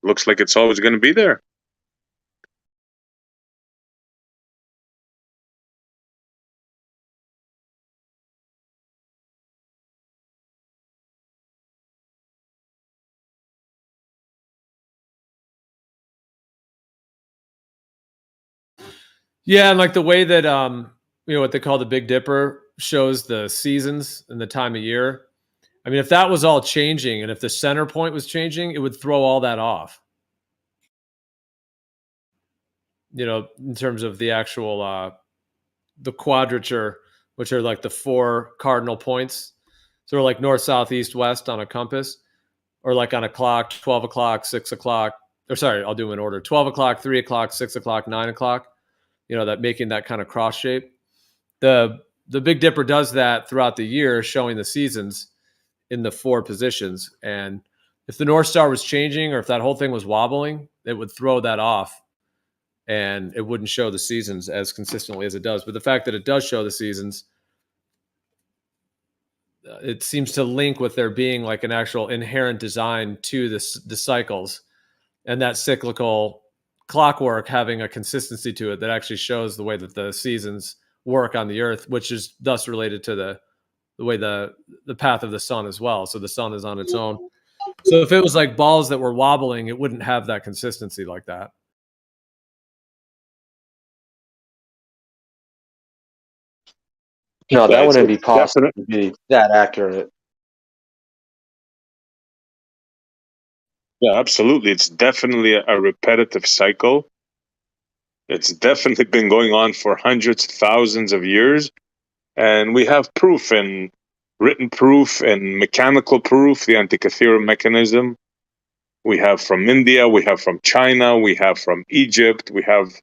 looks like it's always going to be there. Yeah, and like the way that what they call the Big Dipper shows the seasons and the time of year. I mean, if that was all changing, and if the center point was changing, it would throw all that off. In terms of the actual the quadrature, which are like the 4 cardinal points. So like north, south, east, west on a compass, or like on a clock, 12 o'clock, 6 o'clock, or sorry, I'll do them in order. 12 o'clock, 3 o'clock, 6 o'clock, 9 o'clock, that making that kind of cross shape. The Big Dipper does that throughout the year, showing the seasons in the 4 positions. And if the North Star was changing, or if that whole thing was wobbling, it would throw that off, and it wouldn't show the seasons as consistently as it does. But the fact that it does show the seasons, it seems to link with there being like an actual inherent design to the cycles, and that cyclical clockwork having a consistency to it that actually shows the way that the seasons work on the Earth, which is thus related to the way the path of the sun as well. So the sun is on its own. So if it was like balls that were wobbling, it wouldn't have that consistency like that. No, that Yeah, wouldn't be it's possible definite. to be that accurate. Yeah, absolutely. It's definitely a repetitive cycle. It's definitely been going on for hundreds, thousands of years. And we have proof and written proof and mechanical proof, the Antikythera mechanism. We have from India, we have from China, we have from Egypt, we have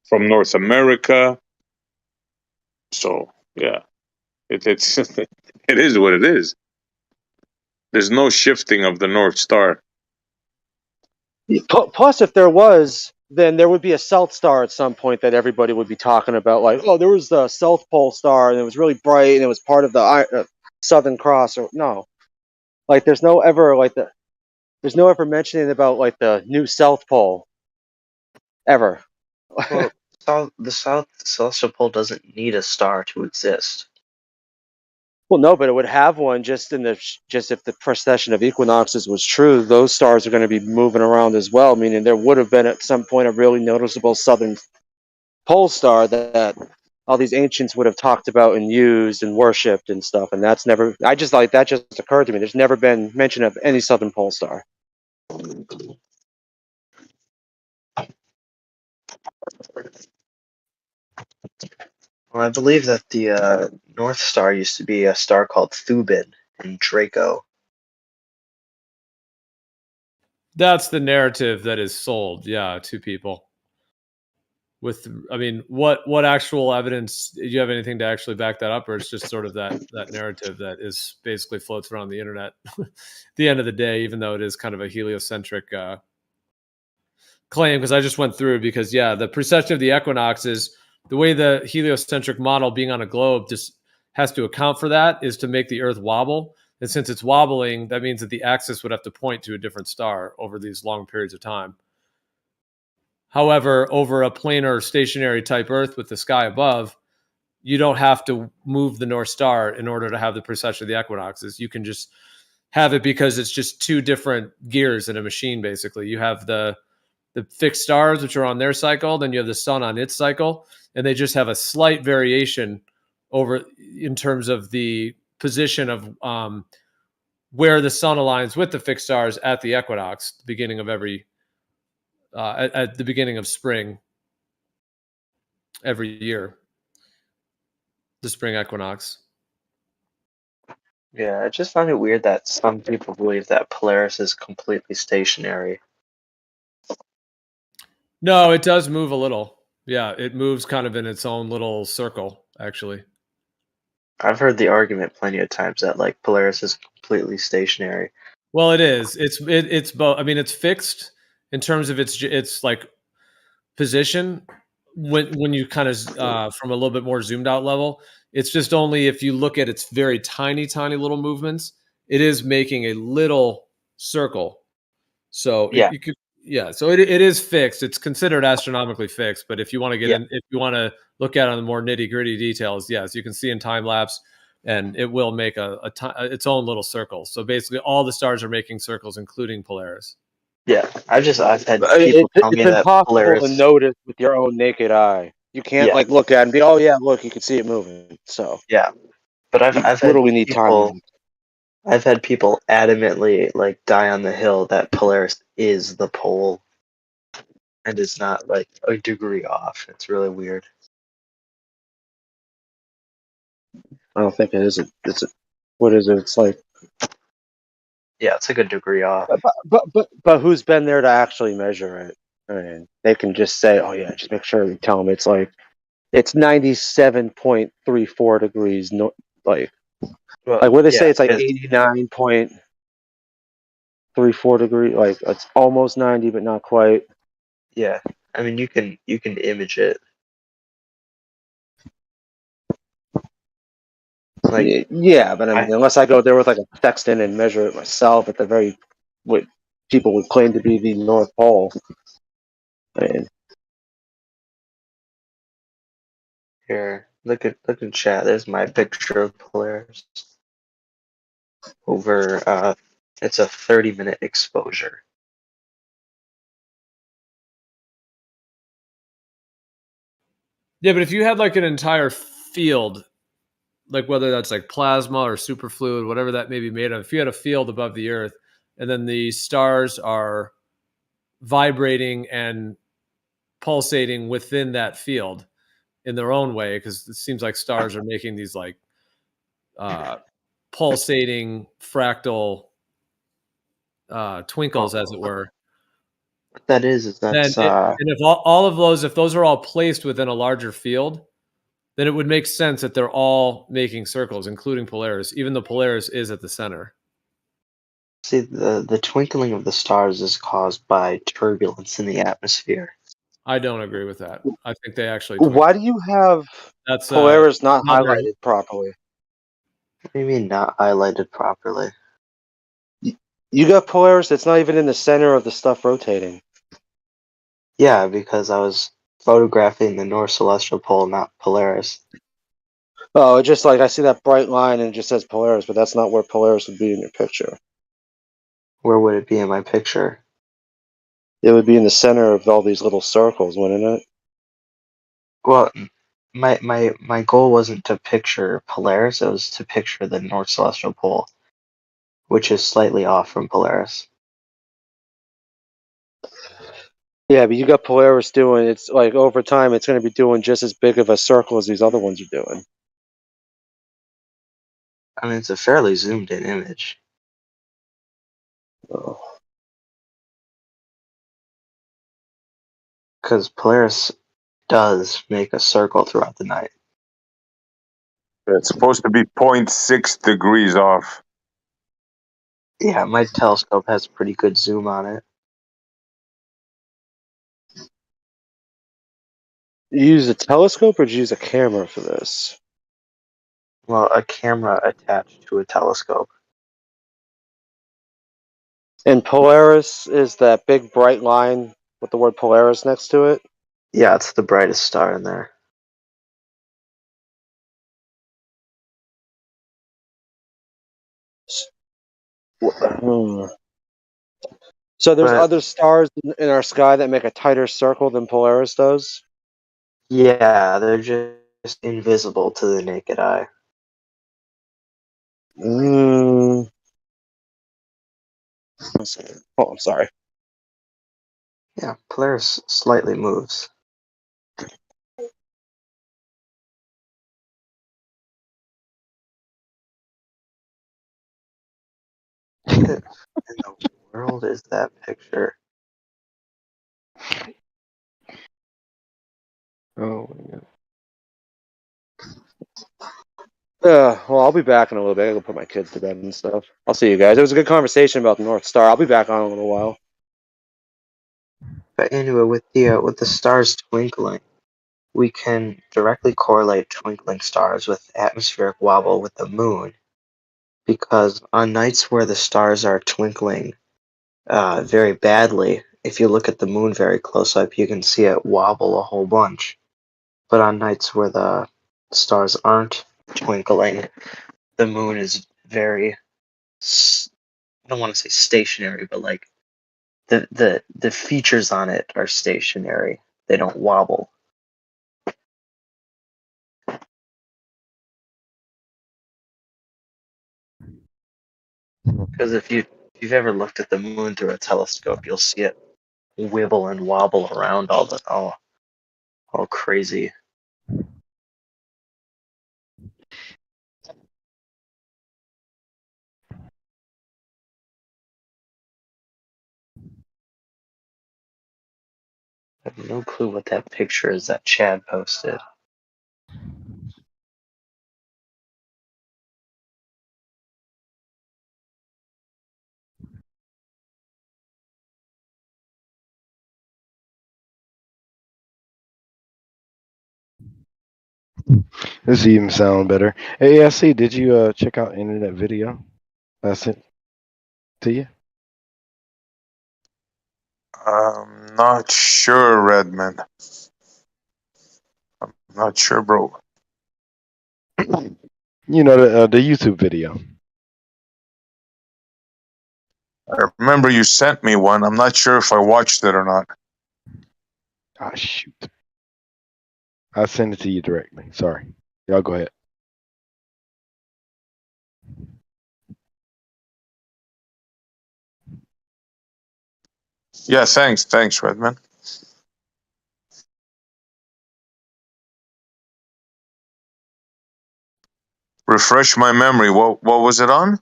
from North America. So, yeah, it's it is what it is. There's no shifting of the North Star. Plus, if there was, then there would be a South Star at some point that everybody would be talking about. Like, oh, there was the South Pole Star, and it was really bright, and it was part of the Southern Cross. Or no, like, there's no ever mentioning about like the new South Pole, ever. Well, the South Celestial Pole doesn't need a star to exist. Well, no, but it would have one just if the precession of equinoxes was true. Those stars are going to be moving around as well, meaning there would have been at some point a really noticeable southern pole star that all these ancients would have talked about and used and worshipped and stuff. And that's never. I just like that just occurred to me. There's never been mention of any southern pole star. Well, I believe that the North Star used to be a star called Thuban in Draco. That's the narrative that is sold, yeah, to people. I mean, what actual evidence? Do you have anything to actually back that up, or it's just sort of that narrative that is basically floats around the internet? At the end of the day, even though it is kind of a heliocentric claim, because I just went through because the precession of the equinoxes, the way the heliocentric model being on a globe just has to account for that is to make the Earth wobble. And since it's wobbling, that means that the axis would have to point to a different star over these long periods of time. However, over a planar stationary type Earth with the sky above, you don't have to move the North Star in order to have the precession of the equinoxes. You can just have it because it's just two different gears in a machine, basically. You have the fixed stars, which are on their cycle, then you have the sun on its cycle, and they just have a slight variation over in terms of the position of where the sun aligns with the fixed stars at the equinox, the beginning of every at the beginning of spring every year, the spring equinox. Yeah, I just find it weird that some people believe that Polaris is completely stationary. No, it does move a little. Yeah, it moves kind of in its own little circle, actually. I've heard the argument plenty of times that like Polaris is completely stationary. Well, it is. It's both. I mean, it's fixed in terms of its like position. When you kind of from a little bit more zoomed out level, it's just only if you look at its very tiny little movements, it is making a little circle. So you could, so it is fixed. It's considered astronomically fixed. But if you want to if you want to look at it on the more nitty gritty details, yes, you can see in time lapse, and it will make its own little circle. So basically, all the stars are making circles, including Polaris. Yeah, I've had people tell me It's that impossible Polaris. to notice with your own naked eye. You can't like look at it and be, oh yeah, look, you can see it moving. So yeah, but I've had literally need time. I've had people adamantly like die on the hill that Polaris is the pole, and it's not like a degree off. It's really weird. I don't think it is. What is it? It's like. Yeah, it's like a degree off. But who's been there to actually measure it? I mean, they can just say, "Oh yeah, just make sure you tell them it's 97.34 degrees." No, like what they say, it's like 89.34 degrees. Like it's almost 90, but not quite. Yeah, I mean you can image it. Like yeah, but I mean, unless I go there with like a sextant and measure it myself at the very people would claim to be the North Pole. I mean, Here, look in chat. There's my picture of Polaris. Over, it's a 30-minute exposure. Yeah, but if you had like an entire field, like whether that's like plasma or superfluid, whatever that may be made of, if you had a field above the Earth, and then the stars are vibrating and pulsating within that field in their own way, because it seems like stars are making these like pulsating fractal twinkles, as it were. What that is that's And if all of those, if those are all placed within a larger field, then it would make sense that they're all making circles, including Polaris, even though Polaris is at the center. see the twinkling of the stars is caused by turbulence in the atmosphere. I don't agree with that. I think they actually twinkle. why do you have That's Polaris not not very- highlighted properly? What do you mean not highlighted properly? You got Polaris that's not even in the center of the stuff rotating. Yeah, because I was photographing the North Celestial Pole, not Polaris. Oh, it just like I see that bright line and it just says Polaris, but that's not where Polaris would be in your picture. Where would it be in my picture? It would be in the center of all these little circles, wouldn't it? Well, my goal wasn't to picture Polaris, it was to picture the North Celestial Pole, which is slightly off from Polaris. Yeah, but you got Polaris doing, it's like over time it's going to be doing just as big of a circle as these other ones are doing. I mean, it's a fairly zoomed in image. Because Polaris does make a circle throughout the night. It's supposed to be 0.6 degrees off. Yeah, my telescope has pretty good zoom on it. You use a telescope or did you use a camera for this? Well, a camera attached to a telescope. And Polaris is that big bright line with the word Polaris next to it? Yeah, it's the brightest star in there. So there's But- other stars in our sky that make a tighter circle than Polaris does? Yeah, they're just invisible to the naked eye. Oh, I'm sorry. Yeah, Polaris slightly moves. What in the world is that picture? Oh my god. Well, I'll be back in a little bit. I'll go put my kids to bed and stuff. I'll see you guys. It was a good conversation about the North Star. I'll be back on in a little while. But anyway, with the stars twinkling, we can directly correlate twinkling stars with atmospheric wobble with the moon, because on nights where the stars are twinkling very badly, if you look at the moon very close up, you can see it wobble a whole bunch. But on nights where the stars aren't twinkling, the moon is very, I don't want to say stationary, but like the features on it are stationary. They don't wobble. Because if you've ever looked at the moon through a telescope, you'll see it wibble and wobble around all crazy. I have no clue what that picture is that Chad posted. This is even sound better. Hey, I see. Did you check out internet video? I sent to you. Not sure, Redman. I'm not sure, bro. You know the YouTube video. I remember you sent me one. I'm not sure if I watched it or not. Ah, shoot. I'll send it to you directly. Sorry. Y'all go ahead. Yeah, thanks, Redman. Refresh my memory. What was it on?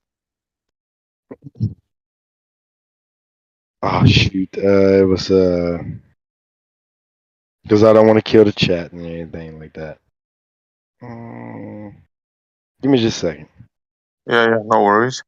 Oh shoot. It was because I don't want to kill the chat and anything like that. Give me just a second. Yeah, no worries.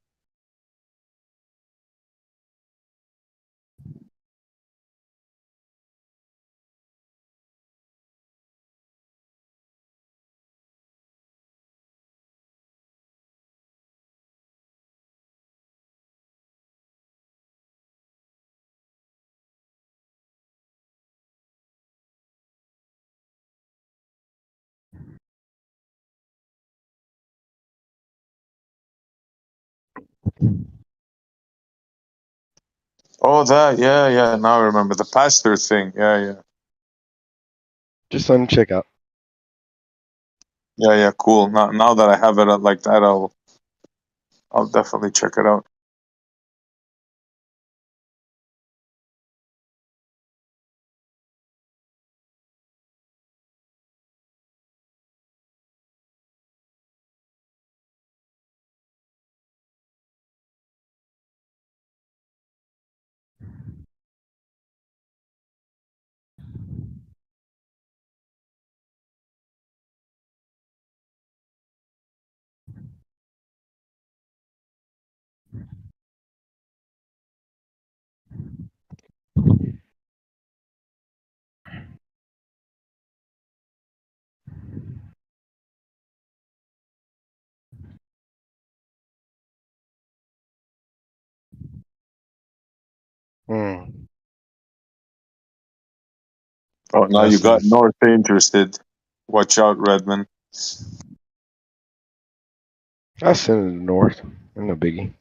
Oh, that, yeah. Now I remember the pastor thing. Yeah. Just let me check out. Yeah, cool. Now that I have it like that, I'll definitely check it out. Oh, now you That's got nice. North interested. Watch out, Redman. I sent it to North. No biggie.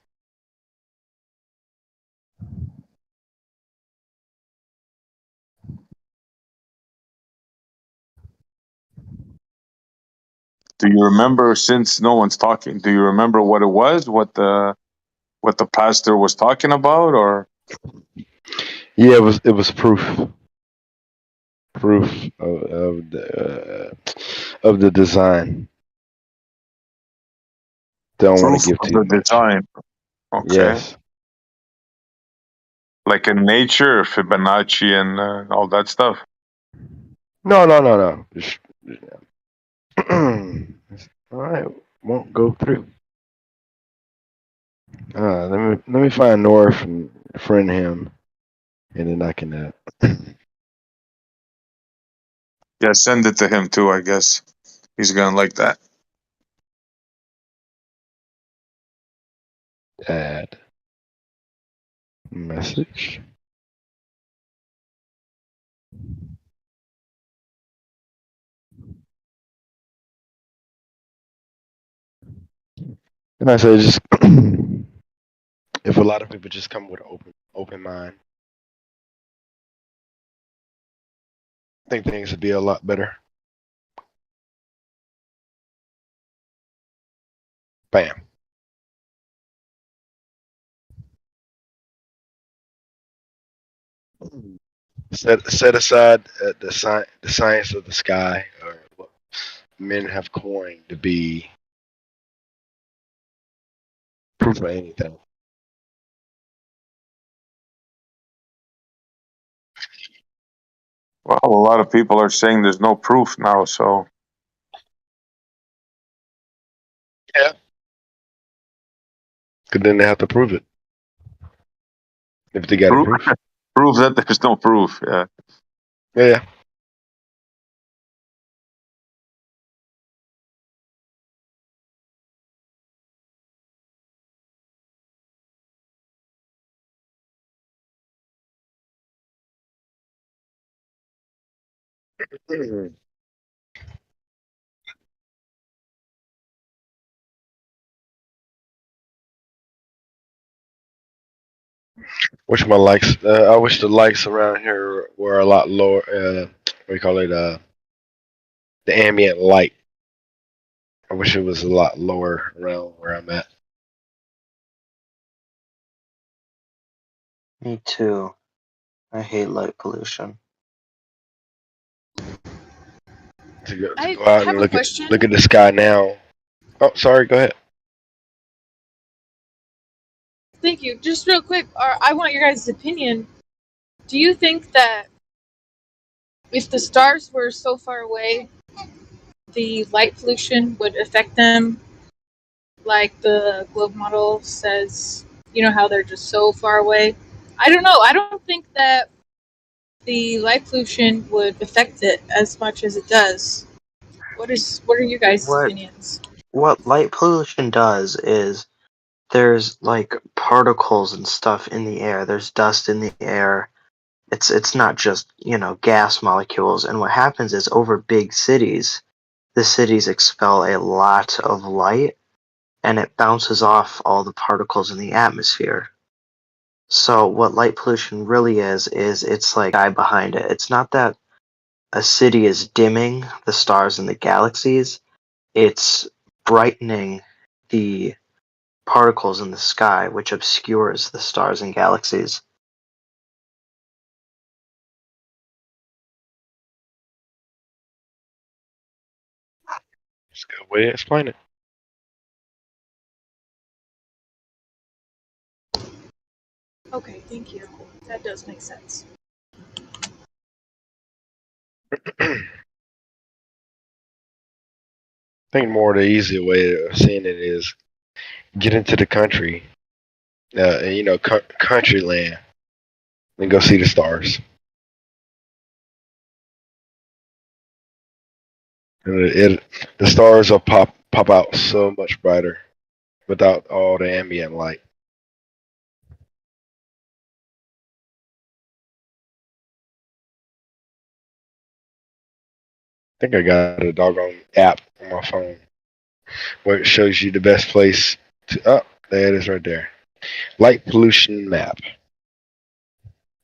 Do you remember, since no one's talking, do you remember what it was? What the pastor was talking about, or? Yeah, it was proof of the design. Don't want Proof to give of too the much. design. Okay. Yes. Like in nature, Fibonacci and all that stuff. No. Just, all right, won't go through. Let me find North and friend him, and then I can Yeah, send it to him too, I guess. He's gonna like that. add message. And I say just if a lot of people just come with an open mind, I think things would be a lot better. Bam. Set aside the science of the sky, or what men have coined to be proof of anything. Well, a lot of people are saying there's no proof now, so. Yeah. Because then they have to prove it. If they got a proof. Prove that there's no proof, yeah. Yeah. Wish my likes. I wish the likes around here were a lot lower. What do you call it? The ambient light. I wish it was a lot lower around where I'm at. Me too. I hate light pollution. To I go out have and a question. look at the sky now. Oh, sorry. Go ahead. Thank you. Just real quick, I want your guys' opinion. Do you think that if the stars were so far away, the light pollution would affect them like the globe model says? You know how they're just so far away? I don't know. I don't think that the light pollution would affect it as much as it does. What are you guys' What opinions? what light pollution does is there's like particles and stuff in the air. There's dust in the air. It's not just, gas molecules. And what happens is over big cities, the cities expel a lot of light and it bounces off all the particles in the atmosphere. So what light pollution really is it's like eye behind it. It's not that a city is dimming the stars and the galaxies. It's brightening the particles in the sky, which obscures the stars and galaxies. That's a good way to explain it. Okay, thank you. That does make sense. I think more the easier way of seeing it is get into the country, country land, and go see the stars. And the stars will pop out so much brighter without all the ambient light. I think I got a doggone app on my phone where it shows you the best place to. Oh, there it is right there. Light pollution map.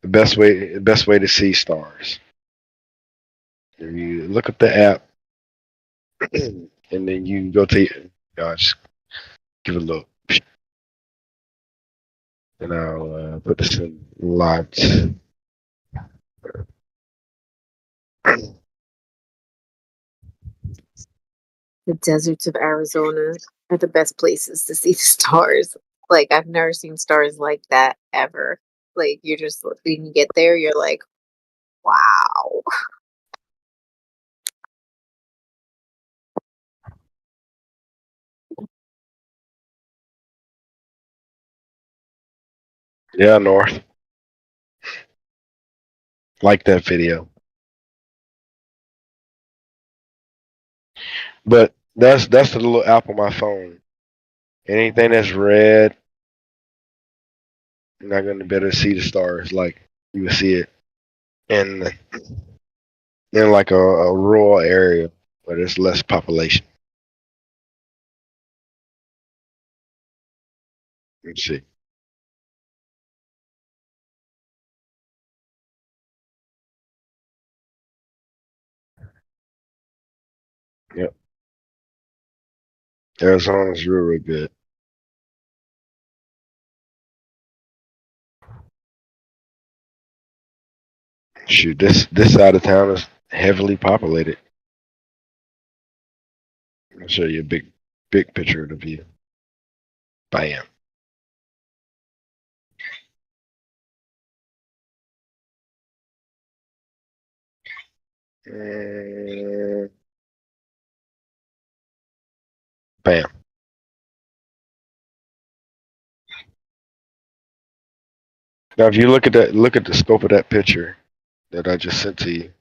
The best way to see stars. If you look at the app, and then you go to just give it a look, and I'll put this in live. The deserts of Arizona are the best places to see the stars. Like, I've never seen stars like that ever. Like, you're just, when you get there, you're like, wow. Yeah, North. Like that video. But that's the little app on my phone. Anything that's red, you're not gonna be able to see the stars like you would see it in like a rural area where there's less population. Let's see. Yep. Arizona's real good. Shoot, this side of town is heavily populated. I'll show you a big picture of the view. Bam. And bam. Now, if you look at the scope of that picture that I just sent to you.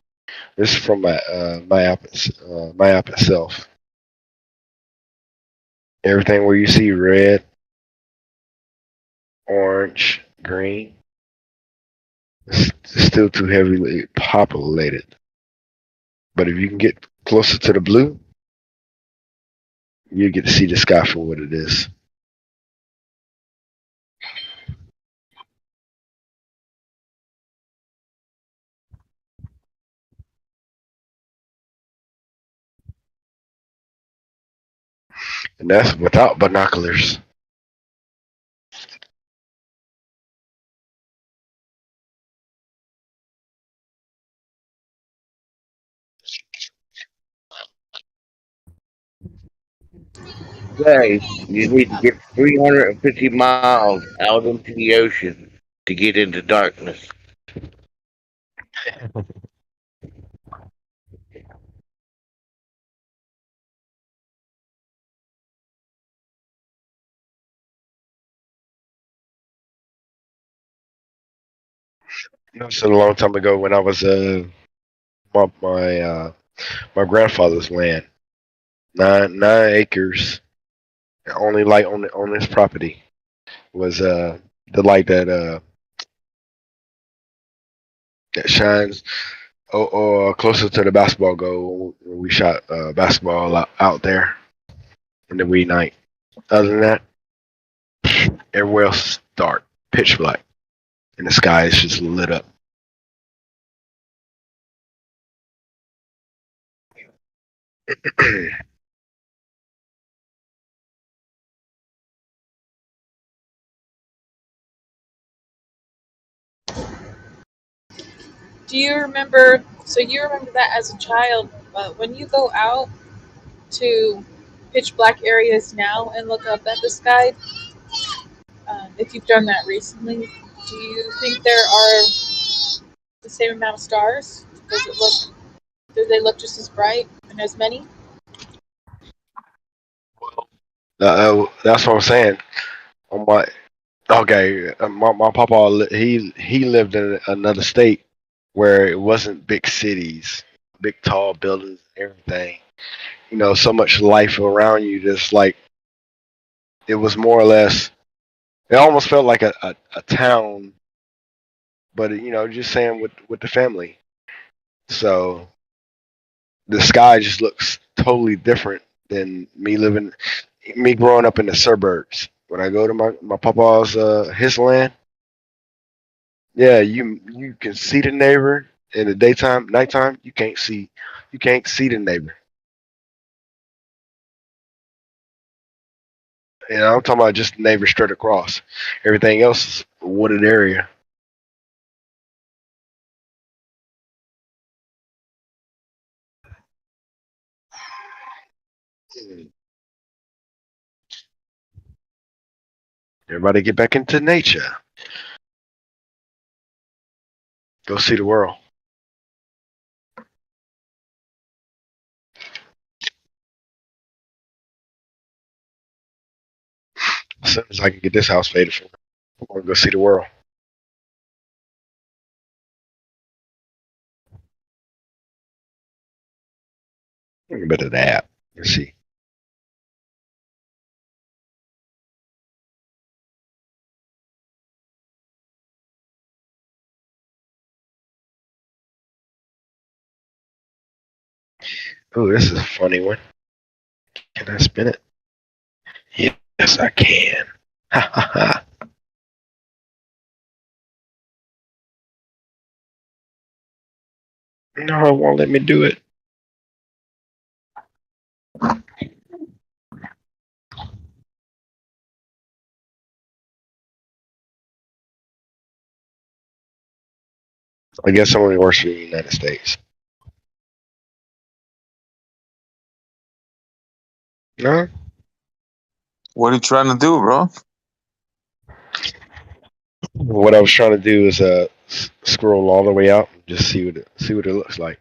This is from my app itself. Everything where you see red, orange, green, it's still too heavily populated. But if you can get closer to the blue, you get to see the sky for what it is. And that's without binoculars. Guys, you need to get 350 miles out into the ocean to get into darkness. You know, so a long time ago when I was my grandfather's land, nine acres, only light on this property was the light that shines or closer to the basketball goal when we shot basketball out there in the wee night. Other than that, everywhere else is dark, pitch black, and the sky is just lit up. Do you remember? So you remember that as a child, when you go out to pitch black areas now and look up at the sky, if you've done that recently, do you think there are the same amount of stars? Do they look just as bright and as many? That's what I'm saying. On my okay, my papa he lived in another state where it wasn't big cities, big tall buildings, everything. You know, so much life around you. Just like it was more or less. It almost felt like a town, but you know, just saying with the family. So the sky just looks totally different than me growing up in the suburbs. When I go to my papa's his land, yeah, you can see the neighbor in the daytime, nighttime. You can't see the neighbor. You know, I'm talking about just the neighbor straight across. Everything else is a wooded area. Everybody get back into nature. Go see the world. As soon as I can get this house paid for, I'm gonna go see the world. Better the app. Let's see. Oh, this is a funny one. Can I spin it? Yes, I can. Ha ha ha. No, it won't let me do it. I guess it only works for the United States. No? What are you trying to do, bro? What I was trying to do is scroll all the way out and just see what it looks like.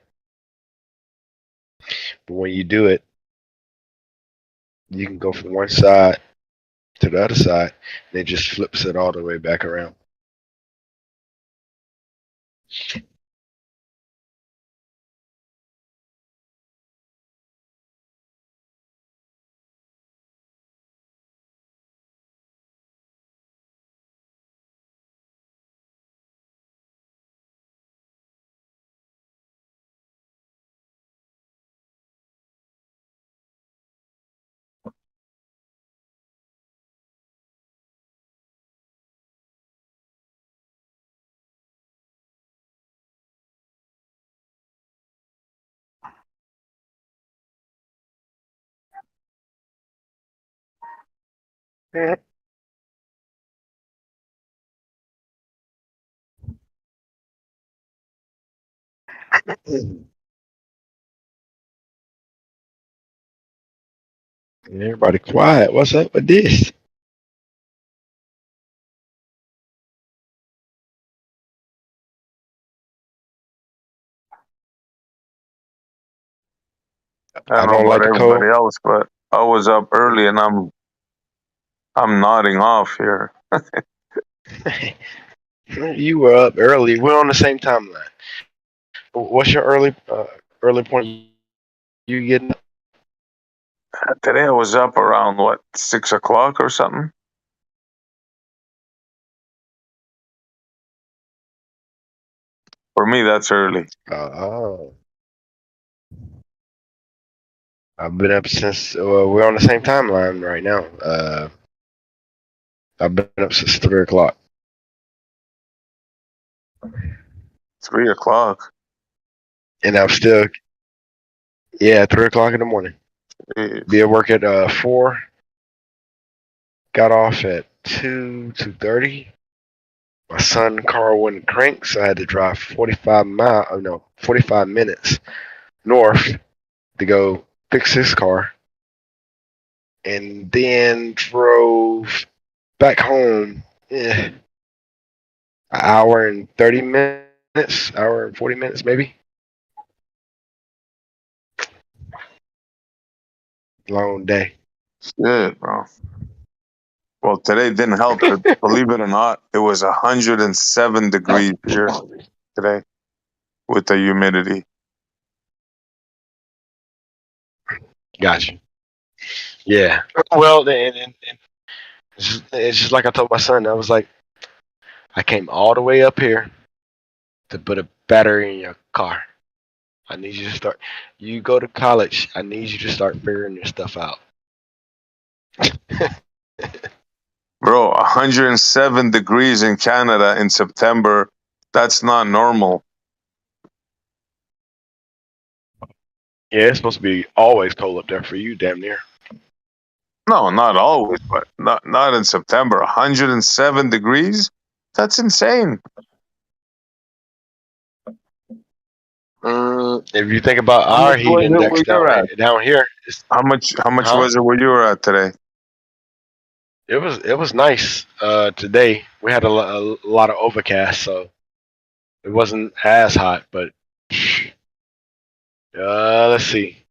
But when you do it, you can go from one side to the other side, and it just flips it all the way back around. Everybody quiet. What's up with this? I don't I know don't about like the cold. everybody else, but I was up early and I'm nodding off here. You were up early. We're on the same timeline. What's your early point? You getting up? Today I was up around what 6 o'clock or something. For me, that's early. Oh. I've been up since we're on the same timeline right now. I've been up since 3 o'clock. 3 o'clock. And I'm still 3 o'clock in the morning. Be at work at 4. Got off at 2:30. My son car wouldn't crank, so I had to drive 45 minutes north to go fix his car, and then drove back home. An hour and 30 minutes, hour and 40 minutes maybe. Long day. Shit, bro. Well, today didn't help. Believe it or not, it was 107 degrees here today with the humidity. Gotcha. Yeah. Well, and it's just like I told my son. I was like, I came all the way up here to put a battery in your car. I need you to start. You go to college. I need you to start figuring your stuff out. Bro, 107 degrees in Canada in September. That's not normal. Yeah, it's supposed to be always cold up there for you, damn near. No, not always, but not in September. 107 degrees? That's insane. If you think about How our much heat was it index where you're at? down here, How much huh? was it where you were at today? It was nice today. We had a lot of overcast, so it wasn't as hot. But let's see.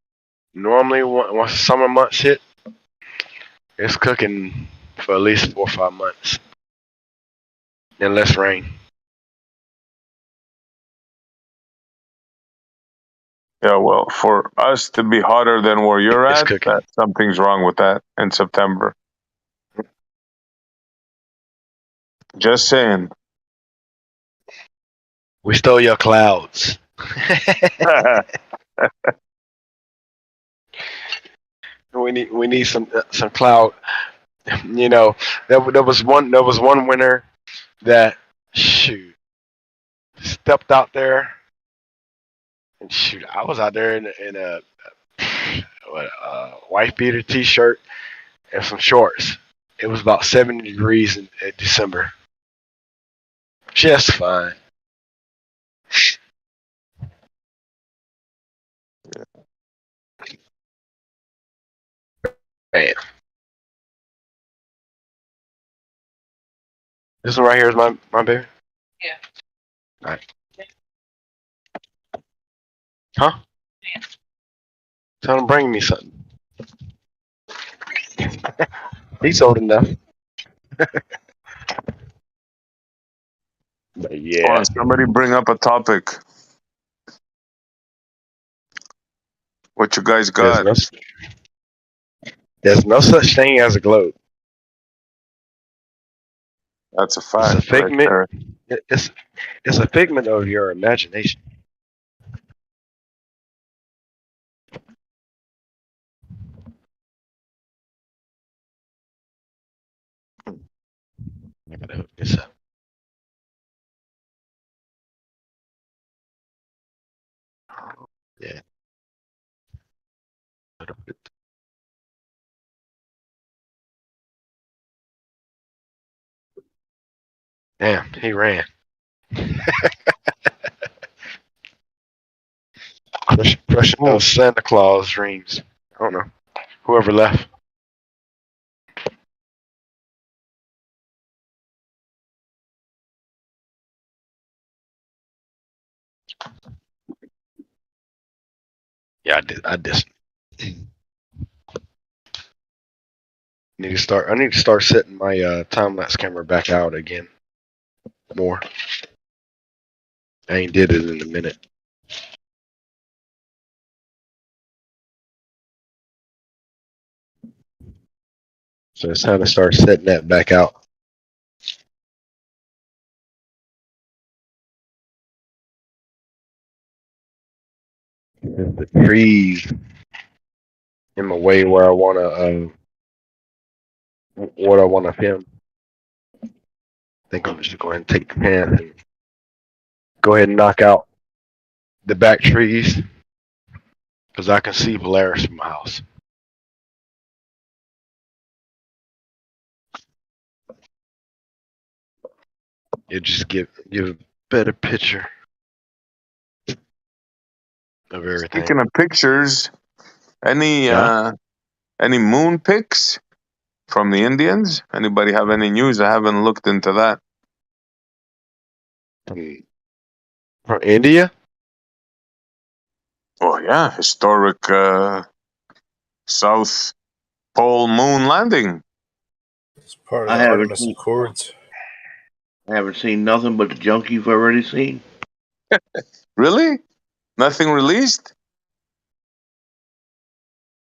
Normally, once the summer months hit, it's cooking for at least 4 or 5 months, and less rain. Yeah, well, for us to be hotter than where you're It's at, cooking. something's wrong with that in September. Just saying. We stole your clouds. We need some cloud. You know, there was one winter that stepped out there, and I was out there in a white beater t-shirt and some shorts. It was about 70 degrees in December. Just fine. Man. This one right here is my baby? Yeah. All right. Huh? Yeah. Tell him to bring me something. He's old enough. But Come yeah. on, somebody bring up a topic. What you guys got? There's no such thing as a globe. That's a It's fact. a figment. Right there. It's a figment of your imagination. I gotta hook this up. Yeah. Damn, he ran. Crushing those Santa Claus dreams. I don't know. Whoever left. Yeah, I did. I need to start setting my time lapse camera back out again. More. I ain't did it in a minute. So it's time to start setting that back out. The trees in my way where I wanna what I wanna film. I think I'm just going to take the chance and go ahead and knock out the back trees because I can see Polaris from my house. It just give a better picture of everything. Speaking of pictures, any moon pics from the Indians? Anybody have any news? I haven't looked into that. From India? Oh yeah, historic South Pole moon landing. It's part of I the haven't Artemis seen- Accords. I haven't seen nothing but the junk you've already seen. Really? Nothing released?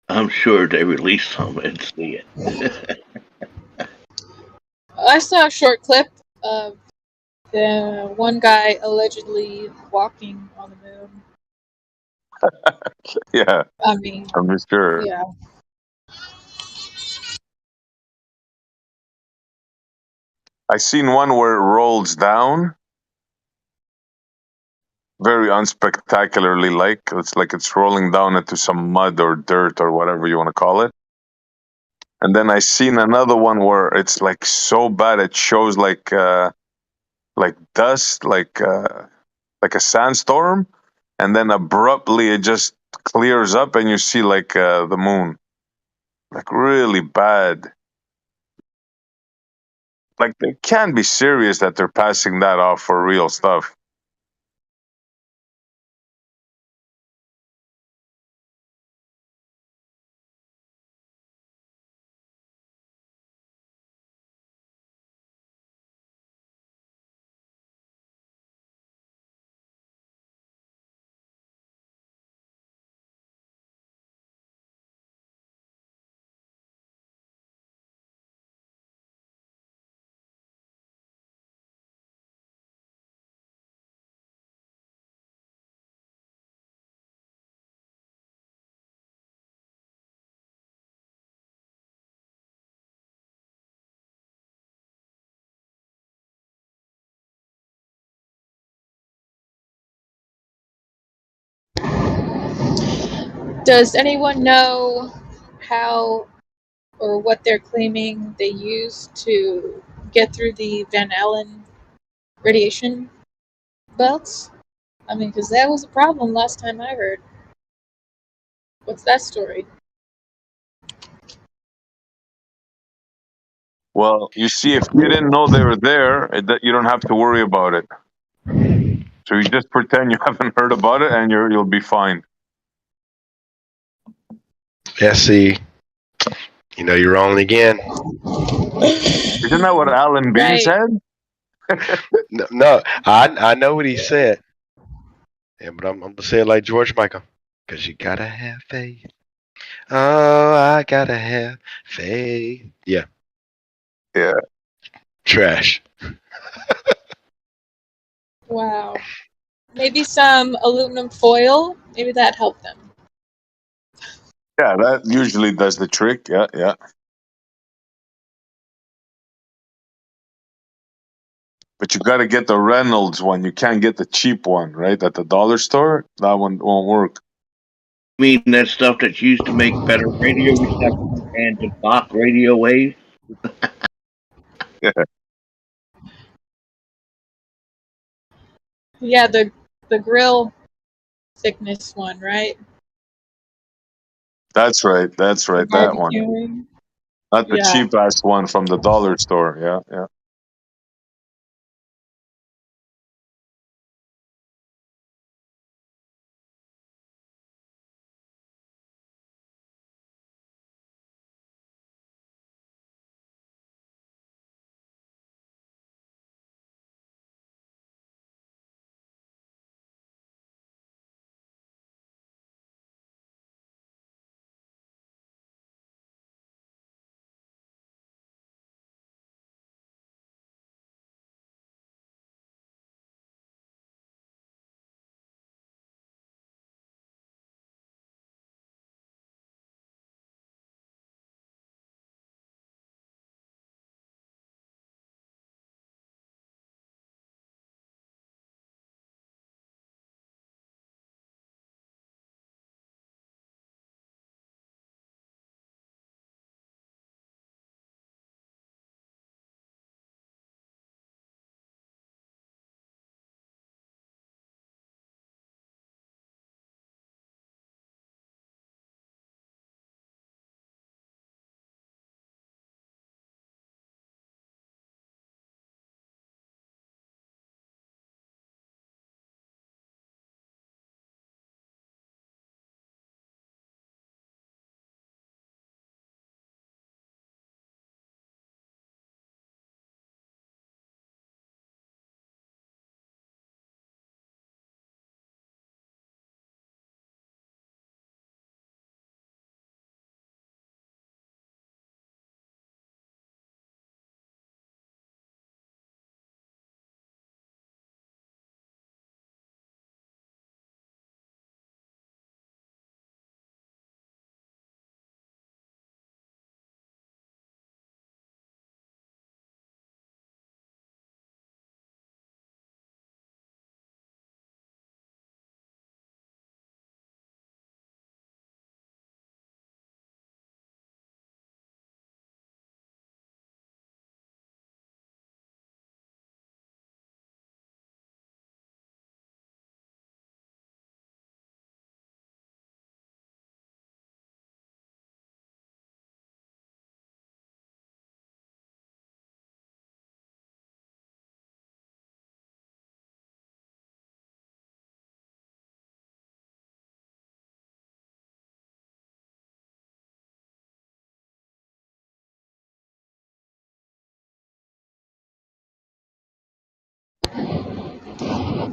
I'm sure they released some and see it. I saw a short clip of the one guy allegedly walking on the moon. Yeah. I mean, I'm sure. yeah. I seen one where it rolls down. Very unspectacularly like. It's like it's rolling down into some mud or dirt or whatever you want to call it. And then I seen another one where it's like so bad it shows like dust, like a sandstorm, and then abruptly it just clears up and you see like the moon. Like really bad. Like they can't be serious that they're passing that off for real stuff. Does anyone know how or what they're claiming they used to get through the Van Allen radiation belts? I mean, because that was a problem last time I heard. What's that story? Well, you see, if you didn't know they were there, you don't have to worry about it. So you just pretend you haven't heard about it, and you'll be fine. Yeah, see, you're wrong again. Isn't that what Alan Bean Right. said? No, I know what he said. Yeah, but I'm gonna say it like George Michael, because you gotta have faith. Oh, I gotta have faith. Yeah. Yeah. Trash. Wow. Maybe some aluminum foil. Maybe that helped them. Yeah, that usually does the trick. Yeah, yeah. But you got to get the Reynolds one. You can't get the cheap one, right? At the dollar store, that one won't work. I mean, that stuff that's used to make better radio reception and to block radio waves. Yeah. Yeah, the grill thickness one, right? That's right. That's For right. That one. barbecuing. Not the Yeah. cheap ass one from the dollar store. Yeah, yeah.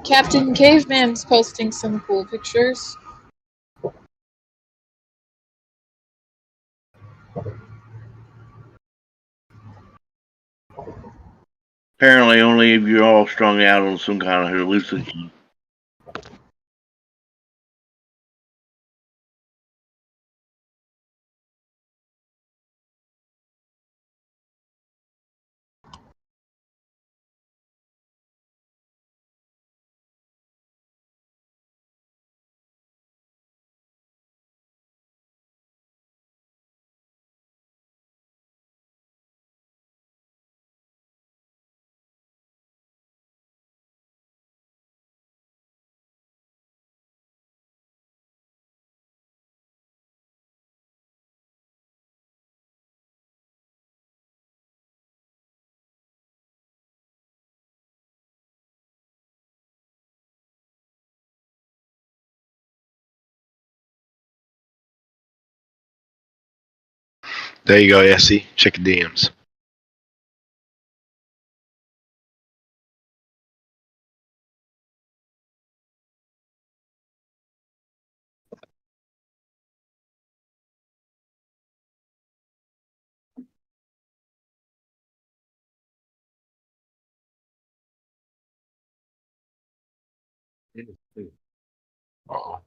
Captain Caveman's posting some cool pictures. Apparently, only if you're all strung out on some kind of hallucinogen. There you go, Essie. Check your DMs. Uh-oh.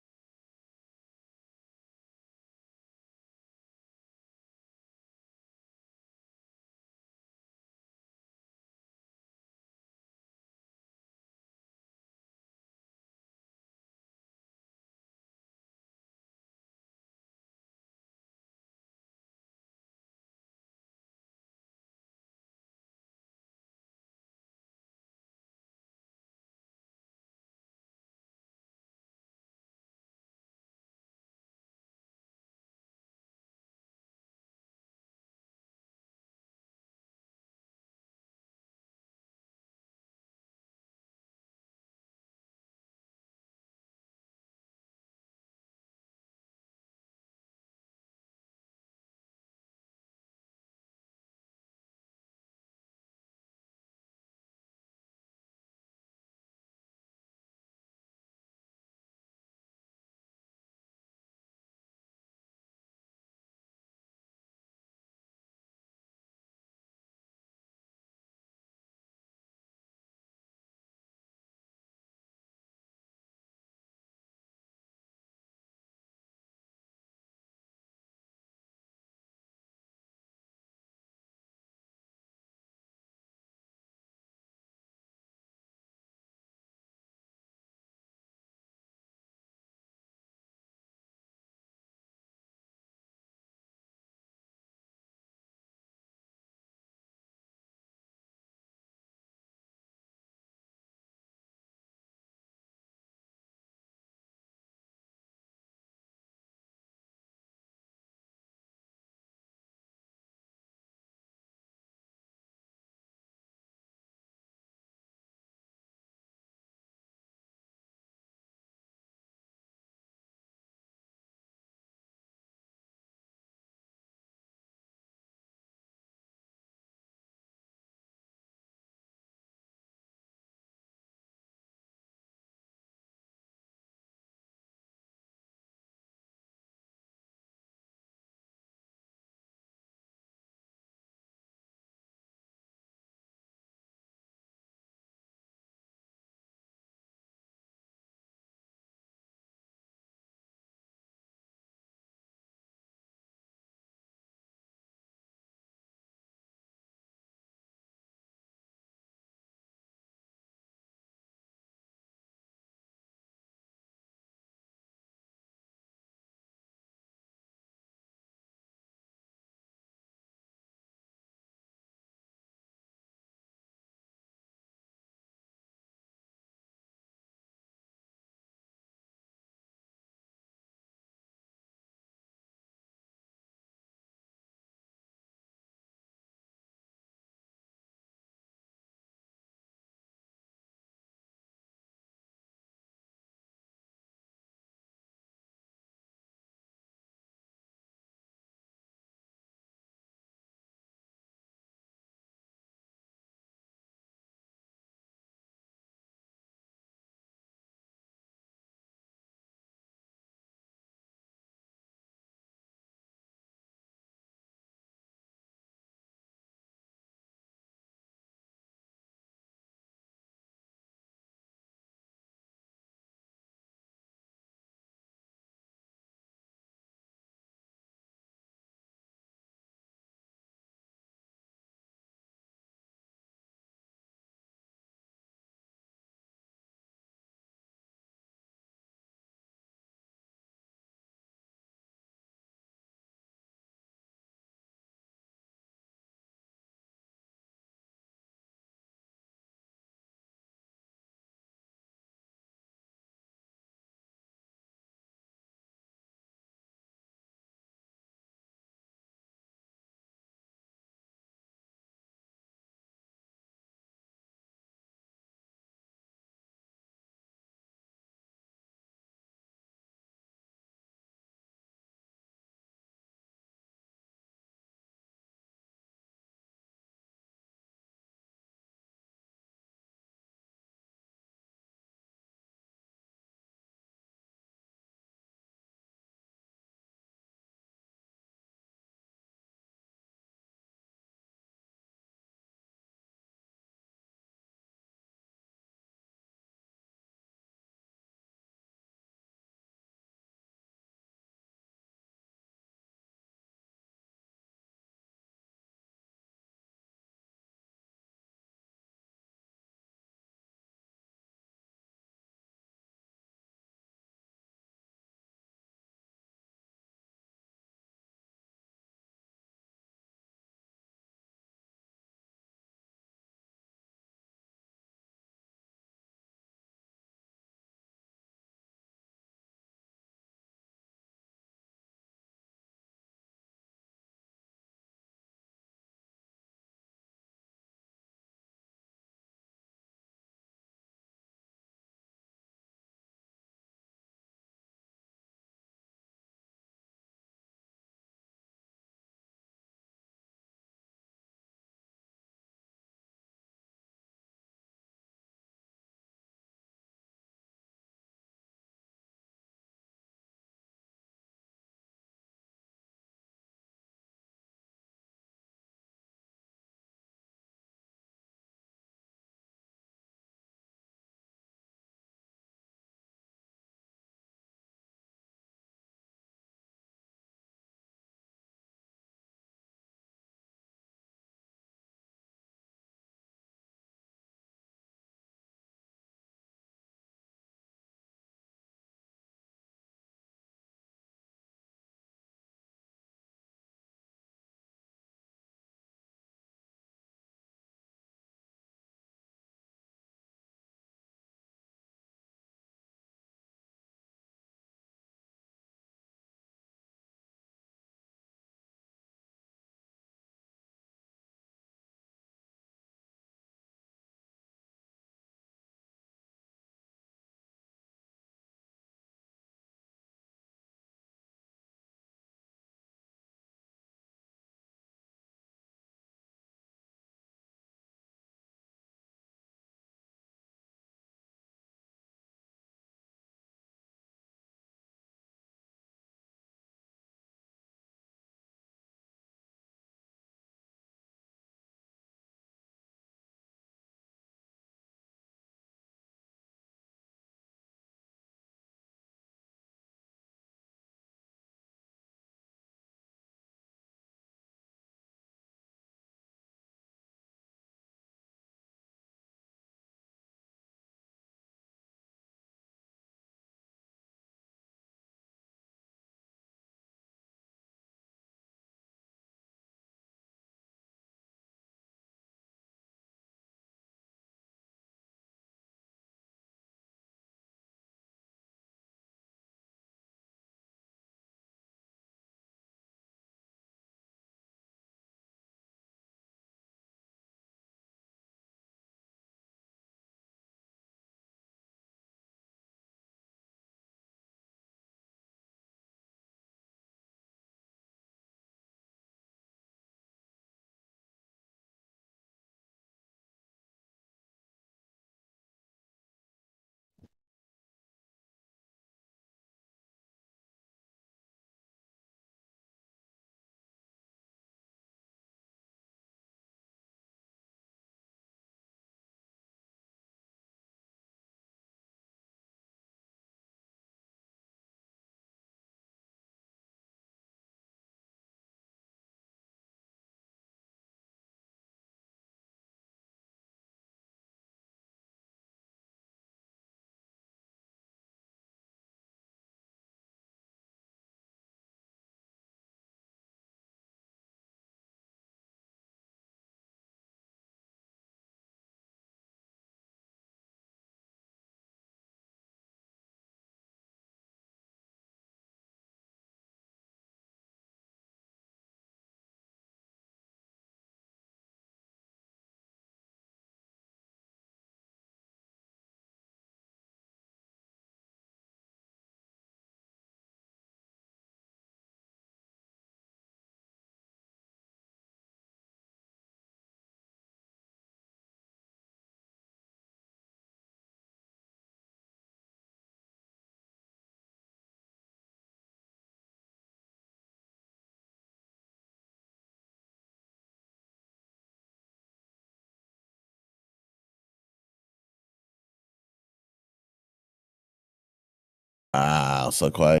Wow, so quiet.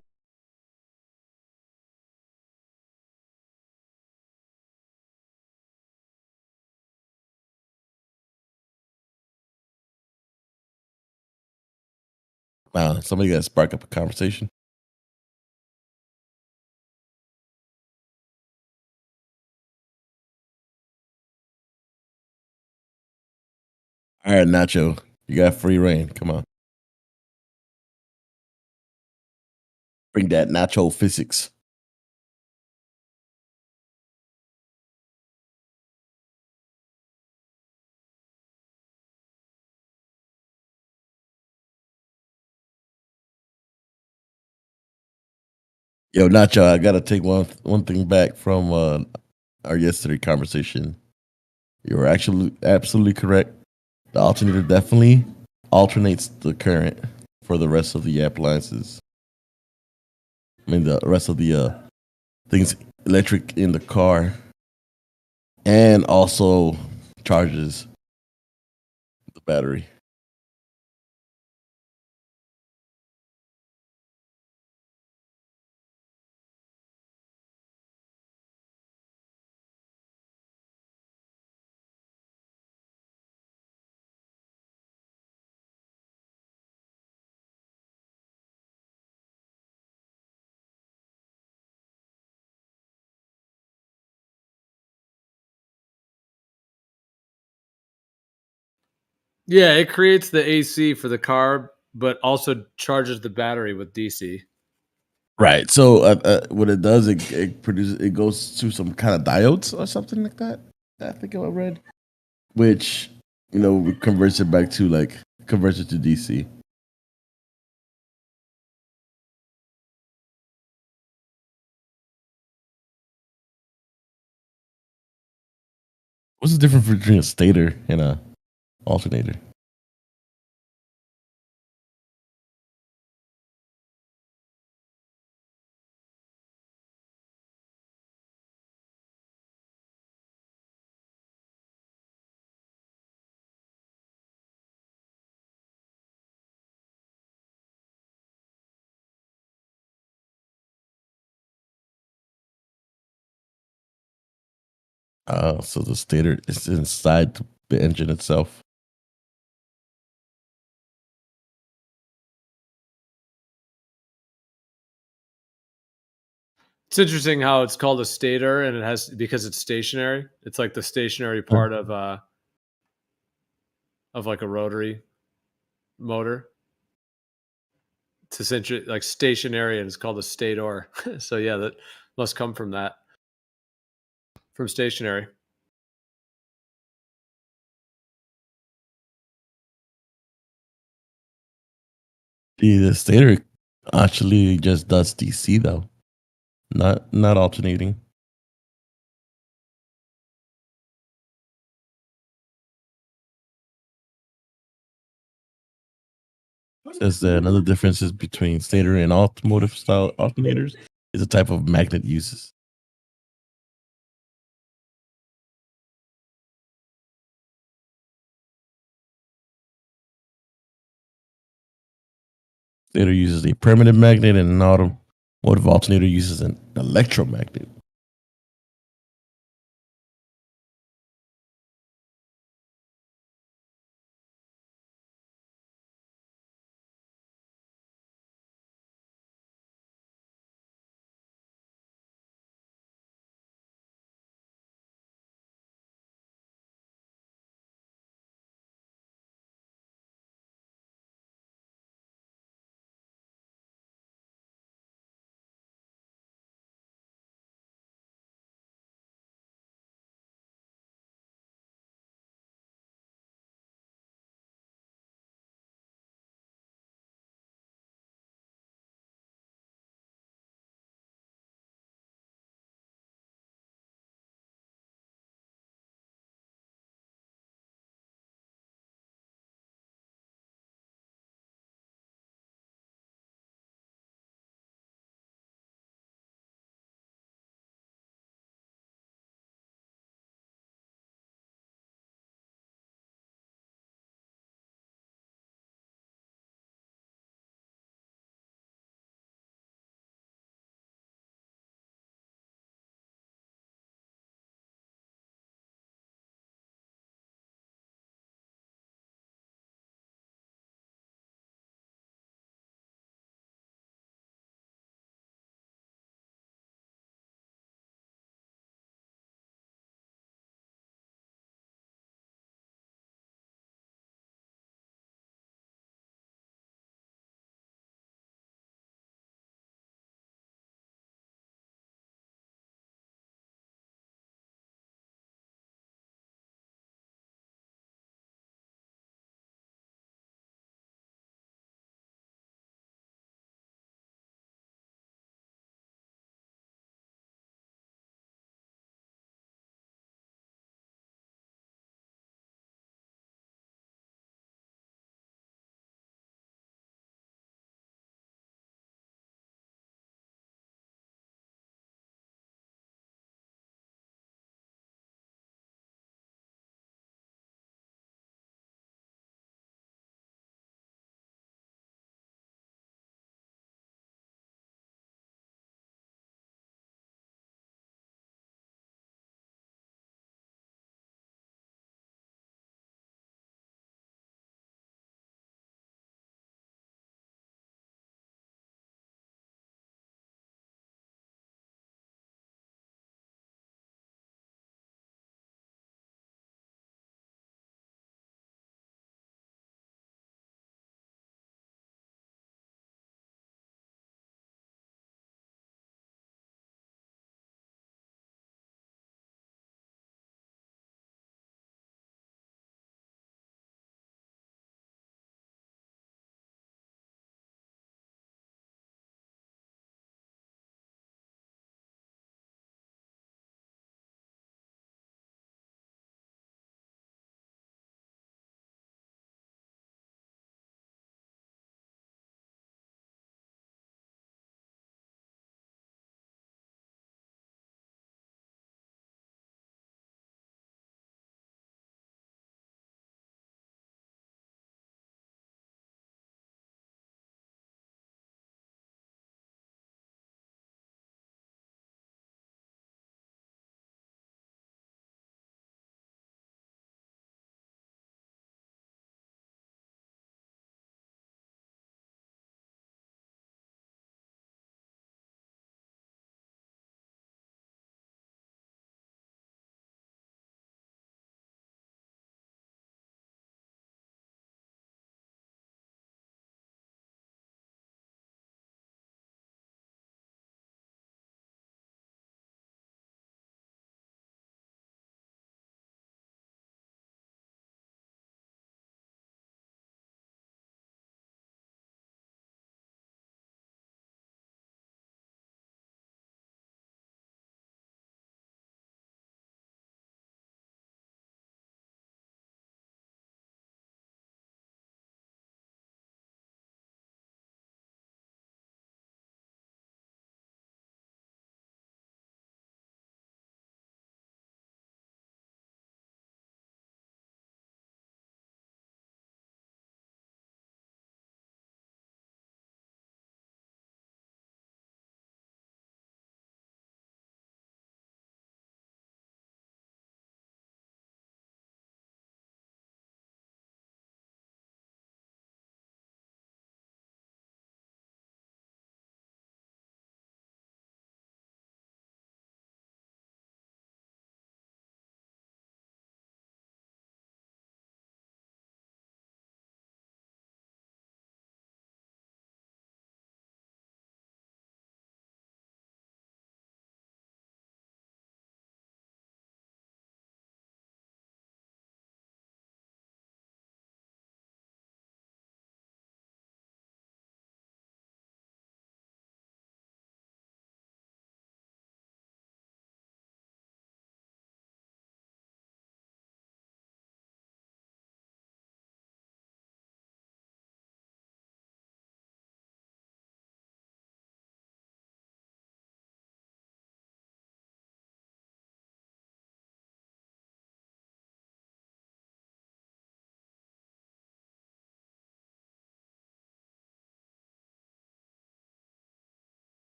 Wow, somebody got to spark up a conversation. All right, Nacho, you got free reign. Come on. Bring that Nacho physics. Yo, Nacho, I gotta take one thing back from our yesterday conversation. You were actually absolutely correct. The alternator definitely alternates the current for the rest of the appliances. I mean, the rest of the things electric in the car, and also charges the battery. Yeah, it creates the AC for the car, but also charges the battery with DC. Right. So what it does, it produces, it goes to some kind of diodes or something like that. I think I read, which converts it back to converts it to DC. What's the difference between a stator and a alternator? So the stator is inside the engine itself. It's interesting how it's called a stator, and it has because it's stationary. It's like the stationary part of like a rotary motor. It's essentially like stationary, and it's called a stator. So yeah, that must come from that, from stationary. The stator actually just does DC though, not alternating. Says that another differences between stator and automotive style alternators is the type of magnet uses. Stator uses a permanent magnet, and an automotive alternator uses an electromagnet.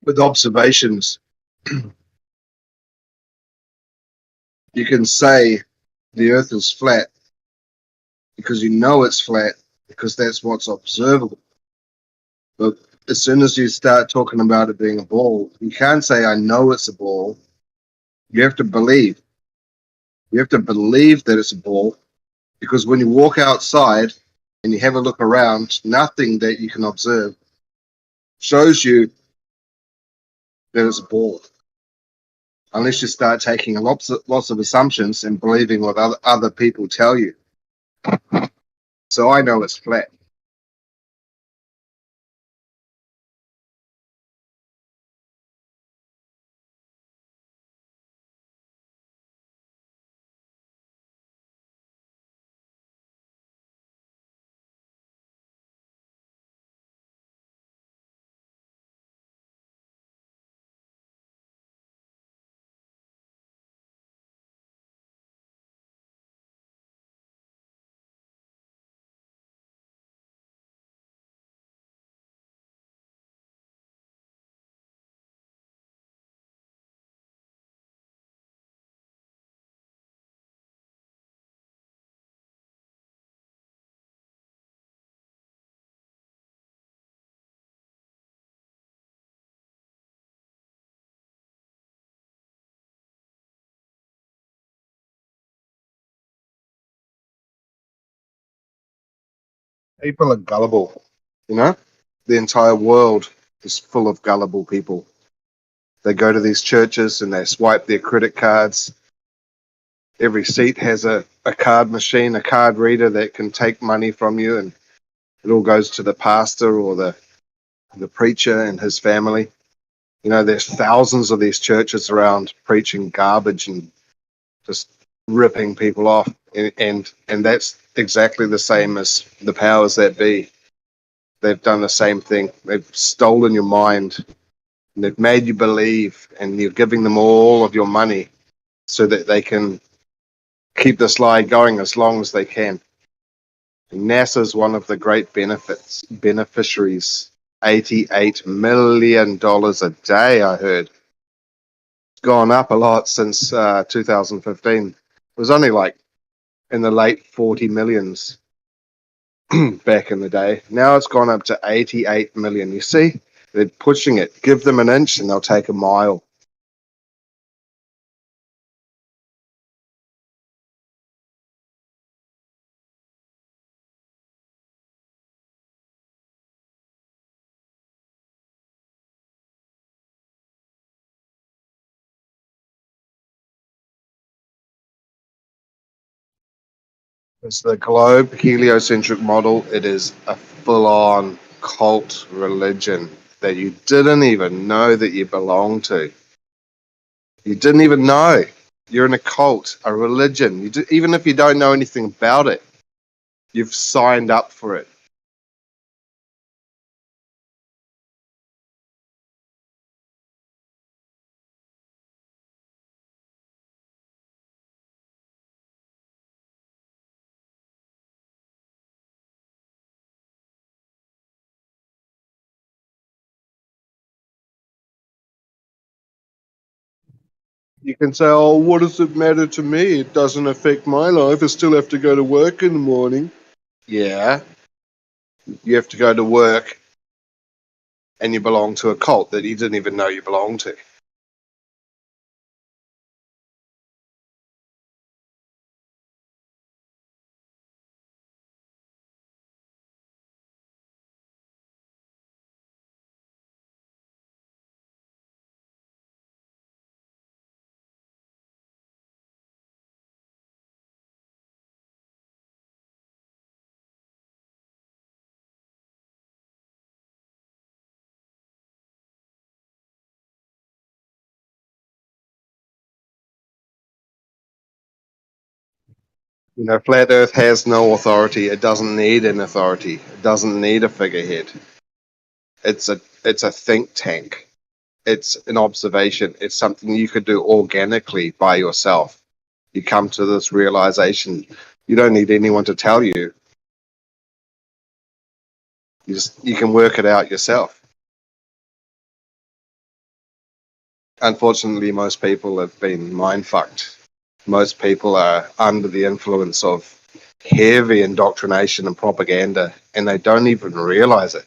With observations, you can say the Earth is flat because you know it's flat because that's what's observable. But as soon as you start talking about it being a ball, you can't say, I know it's a ball. You have to believe. You have to believe that it's a ball because when you walk outside and you have a look around, nothing that you can observe shows you that it's a ball. Unless you start taking lots of assumptions and believing what other people tell you. So I know it's flat. People are gullible, you know? The entire world is full of gullible people. They go to these churches and they swipe their credit cards. Every seat has a card machine, a card reader that can take money from you, and it all goes to the pastor or the preacher and his family. You know, there's thousands of these churches around preaching garbage and just ripping people off. And that's exactly the same as the powers that be. They've done the same thing. They've stolen your mind. And they've made you believe, and you're giving them all of your money so that they can keep this lie going as long as they can. And NASA's one of the great beneficiaries. $88 million a day, I heard. It's gone up a lot since 2015. It was only like in the late 40 millions back in the day. Now it's gone up to 88 million. You see, they're pushing it. Give them an inch and they'll take a mile. It's the globe heliocentric model. It is a full-on cult religion that you didn't even know that you belong to. You didn't even know. You're in a cult, a religion. Even if you don't know anything about it, you've signed up for it. You can say, oh, what does it matter to me? It doesn't affect my life. I still have to go to work in the morning. Yeah, you have to go to work and you belong to a cult that you didn't even know you belonged to. You know, Flat Earth has no authority. It doesn't need an authority. It doesn't need a figurehead. It's a think tank. It's an observation. It's something you could do organically by yourself. You come to this realization. You don't need anyone to tell you. You can work it out yourself. Unfortunately, most people have been mind fucked. Most people are under the influence of heavy indoctrination and propaganda, and they don't even realize it.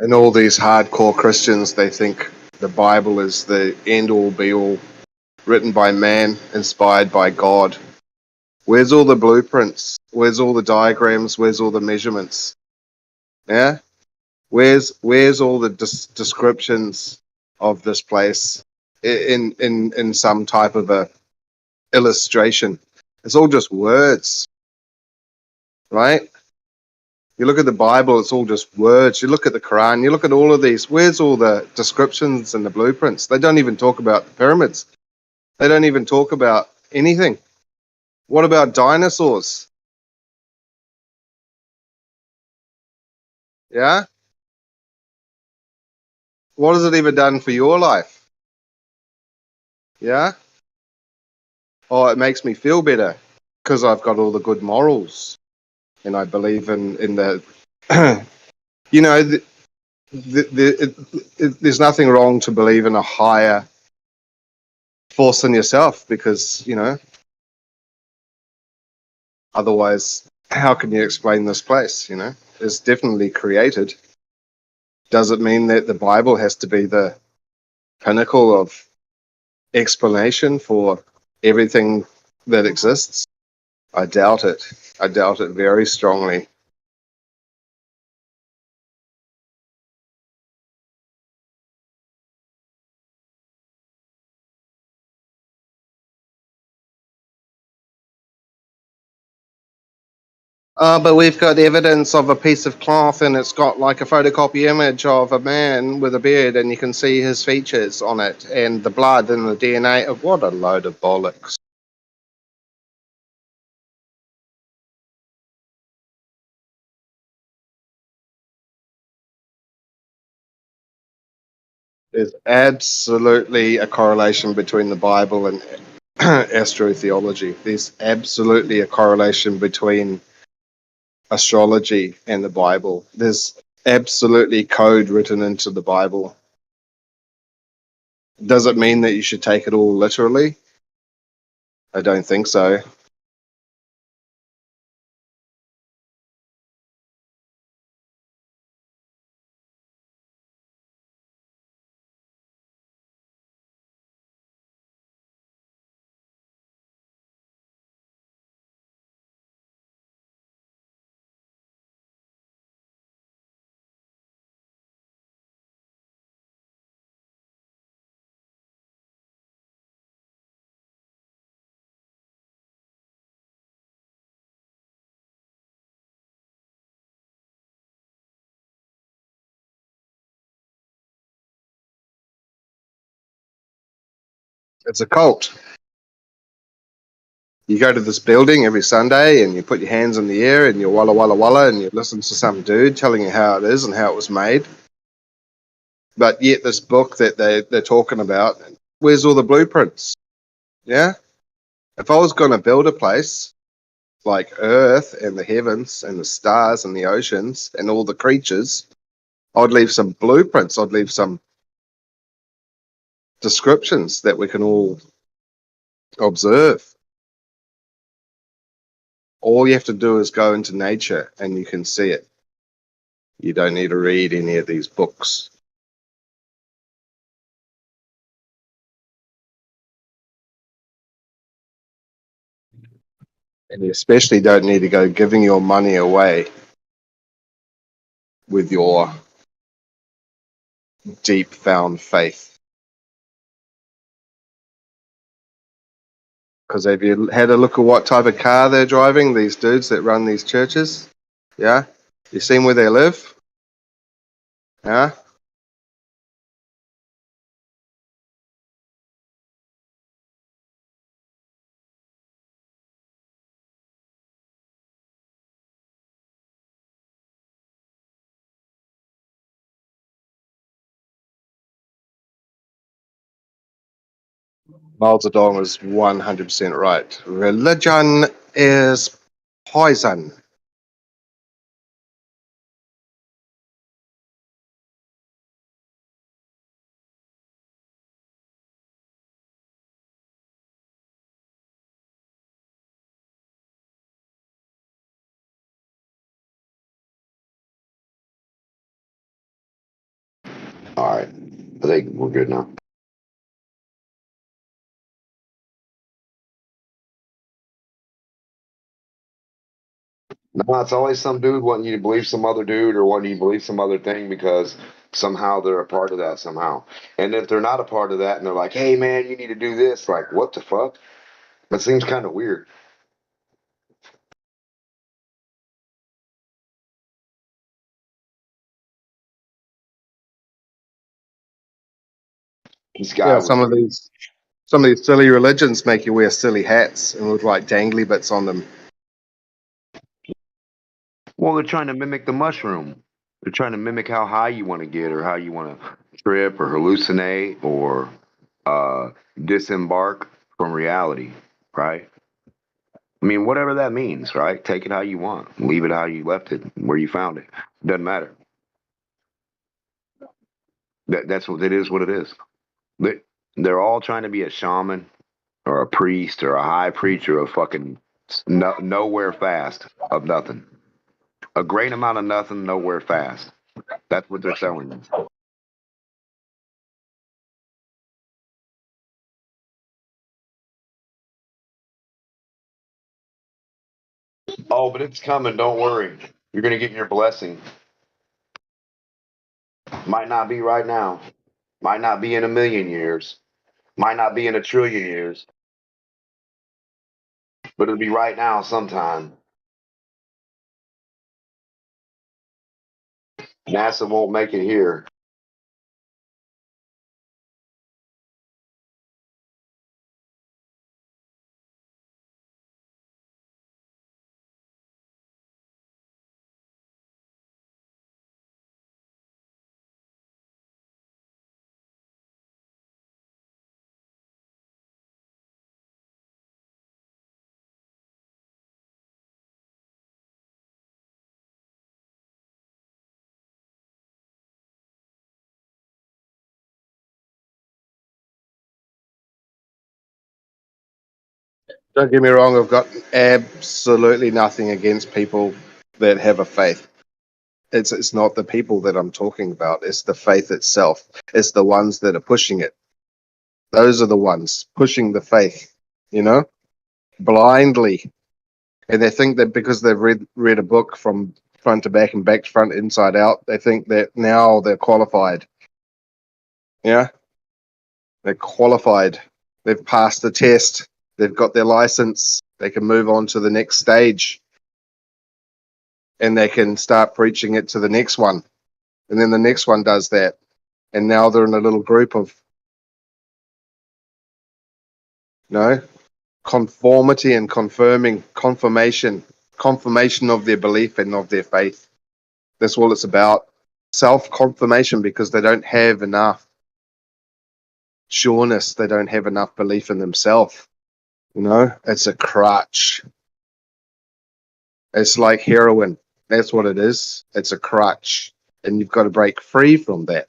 And all these hardcore Christians, they think the Bible is the end-all, be-all, written by man, inspired by God. Where's all the blueprints? Where's all the diagrams? Where's all the measurements? Yeah? Where's all the descriptions of this place in some type of a illustration? It's all just words, right? You look at the Bible, it's all just words. You look at the Quran, you look at all of these. Where's all the descriptions and the blueprints? They don't even talk about the pyramids. They don't even talk about anything. What about dinosaurs? Yeah? What has it even done for your life? Yeah? Oh, it makes me feel better because I've got all the good morals and I believe in the, you know, there's nothing wrong to believe in a higher force than yourself because, you know, otherwise, how can you explain this place? You know, it's definitely created. Does it mean that the Bible has to be the pinnacle of explanation for everything that exists? I doubt it. I doubt it very strongly. But we've got evidence of a piece of cloth and it's got like a photocopy image of a man with a beard and you can see his features on it and the blood and the DNA. What a load of bollocks. There's absolutely a correlation between the Bible and astrotheology. There's absolutely a correlation between astrology and the Bible. There's absolutely code written into the Bible. Does it mean that you should take it all literally? I don't think so. It's a cult. You go to this building every Sunday and you put your hands in the air and you walla walla walla and you listen to some dude telling you how it is and how it was made. But yet this book that they're talking about, where's all the blueprints? Yeah? If I was going to build a place like Earth and the heavens and the stars and the oceans and all the creatures, I'd leave some blueprints. I'd leave some descriptions that we can all observe. All you have to do is go into nature and you can see it. You don't need to read any of these books. And you especially don't need to go giving your money away with your deep found faith. Because have you had a look at what type of car they're driving, these dudes that run these churches? Yeah? You seen where they live? Yeah? Miles Zedong is 100% right. Religion is poison. All right. I think we're good now. No, it's always some dude wanting you to believe some other dude or wanting you to believe some other thing because somehow they're a part of that somehow. And if they're not a part of that and they're like, hey man, you need to do this, like, what the fuck? That seems kind of weird. This guy Yeah, was some of these silly religions make you wear silly hats and with like dangly bits on them. well, they're trying to mimic the mushroom. They're trying to mimic how high you want to get or how you want to trip or hallucinate or disembark from reality, right? I mean, whatever that means, right? Take it how you want. Leave it how you left it, where you found it. Doesn't matter. That's what it is. What it is. They're all trying to be a shaman or a priest or a high preacher of fucking nowhere fast of nothing. A great amount of nothing, nowhere fast. That's what they're selling. Oh, but it's coming. Don't worry. You're gonna get your blessing. Might not be right now. Might not be in a million years. Might not be in a trillion years. But it'll be right now sometime. NASA won't make it here. Don't get me wrong, I've got absolutely nothing against people that have a faith. It's not the people that I'm talking about, it's the faith itself. It's the ones that are pushing it. Those are the ones pushing the faith, you know, blindly. And they think that because they've read a book from front to back and back to front, inside out, they think that now they're qualified. Yeah? They're qualified. They've passed the test. They've got their license. They can move on to the next stage. And they can start preaching it to the next one. And then the next one does that. And now they're in a little group of No, conformity and confirmation of their belief and of their faith. That's all it's about. Self-confirmation, because they don't have enough sureness. They don't have enough belief in themselves. It's a crutch. It's like heroin. That's what it is. It's a crutch. And you've got to break free from that.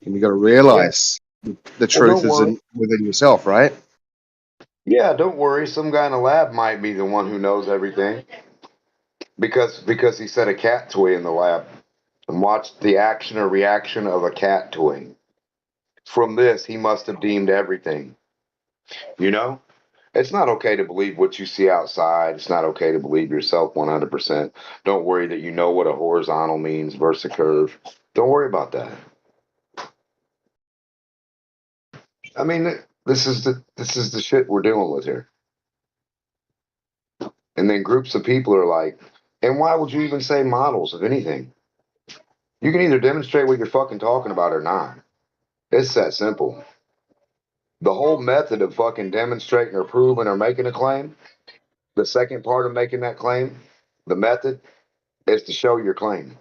And you've got to realize the truth is within yourself, right? Yeah, don't worry. Some guy in the lab might be the one who knows everything because he set a cat toy in the lab and watched the action or reaction of a cat toy. From this, he must have deemed everything. It's not okay to believe what you see outside. It's not okay to believe yourself 100%. Don't worry that you know what a horizontal means versus a curve. Don't worry about that. I mean, this is the shit we're dealing with here. And then groups of people are like, and why would you even say models of anything? You can either demonstrate what you're fucking talking about or not. It's that simple. The whole method of fucking demonstrating or proving or making a claim, the second part of making that claim, the method, is to show your claim.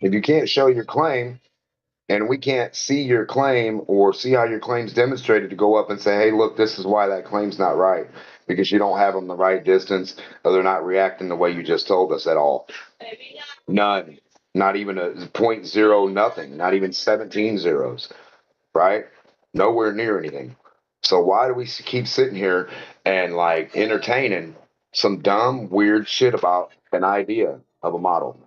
If you can't show your claim, and we can't see your claim or see how your claim's demonstrated to go up and say, hey, look, this is why that claim's not right, because you don't have them the right distance, or they're not reacting the way you just told us at all. None. Not even a 0.0 nothing. Not even 17 zeros. Right? Nowhere near anything. So why do we keep sitting here and like entertaining some dumb, weird shit about an idea of a model?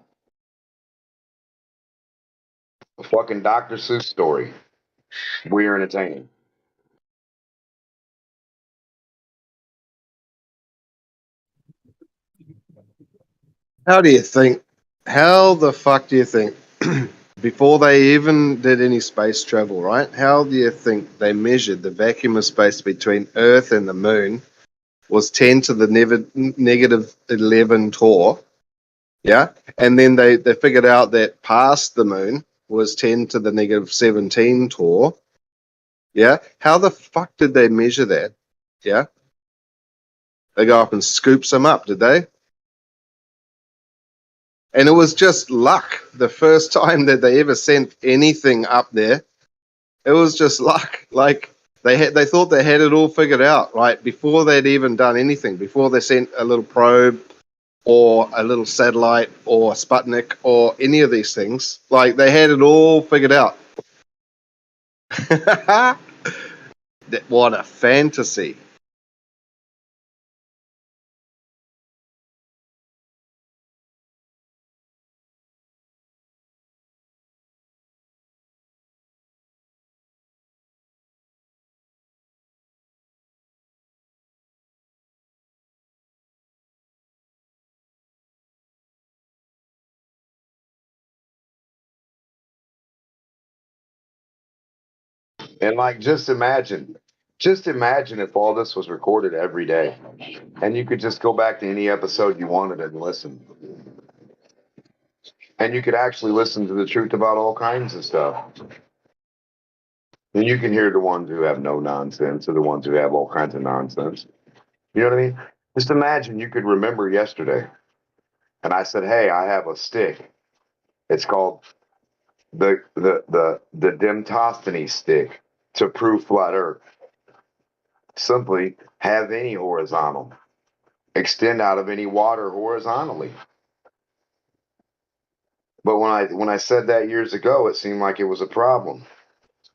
A fucking Dr. Seuss story. We're entertaining. How the fuck do you think, before they even did any space travel, right? How do you think they measured the vacuum of space between Earth and the moon was 10 to the negative 11 torr, yeah? And then they figured out that past the moon was 10 to the negative 17 torr, yeah? How the fuck did they measure that, yeah? They go up and scoop some up, did they? And it was just luck. The first time that they ever sent anything up there, it was just luck. Like they thought they had it all figured out, right? Before they'd even done anything, before they sent a little probe or a little satellite or Sputnik or any of these things, like they had it all figured out. What a fantasy. And like, just imagine if all this was recorded every day and you could just go back to any episode you wanted and listen. And you could actually listen to the truth about all kinds of stuff. And you can hear the ones who have no nonsense or the ones who have all kinds of nonsense. You know what I mean? Just imagine you could remember yesterday. And I said, hey, I have a stick. It's called the Demosthenes stick to prove flat Earth. Simply have any horizontal. Extend out of any water horizontally. But when I said that years ago, it seemed like it was a problem.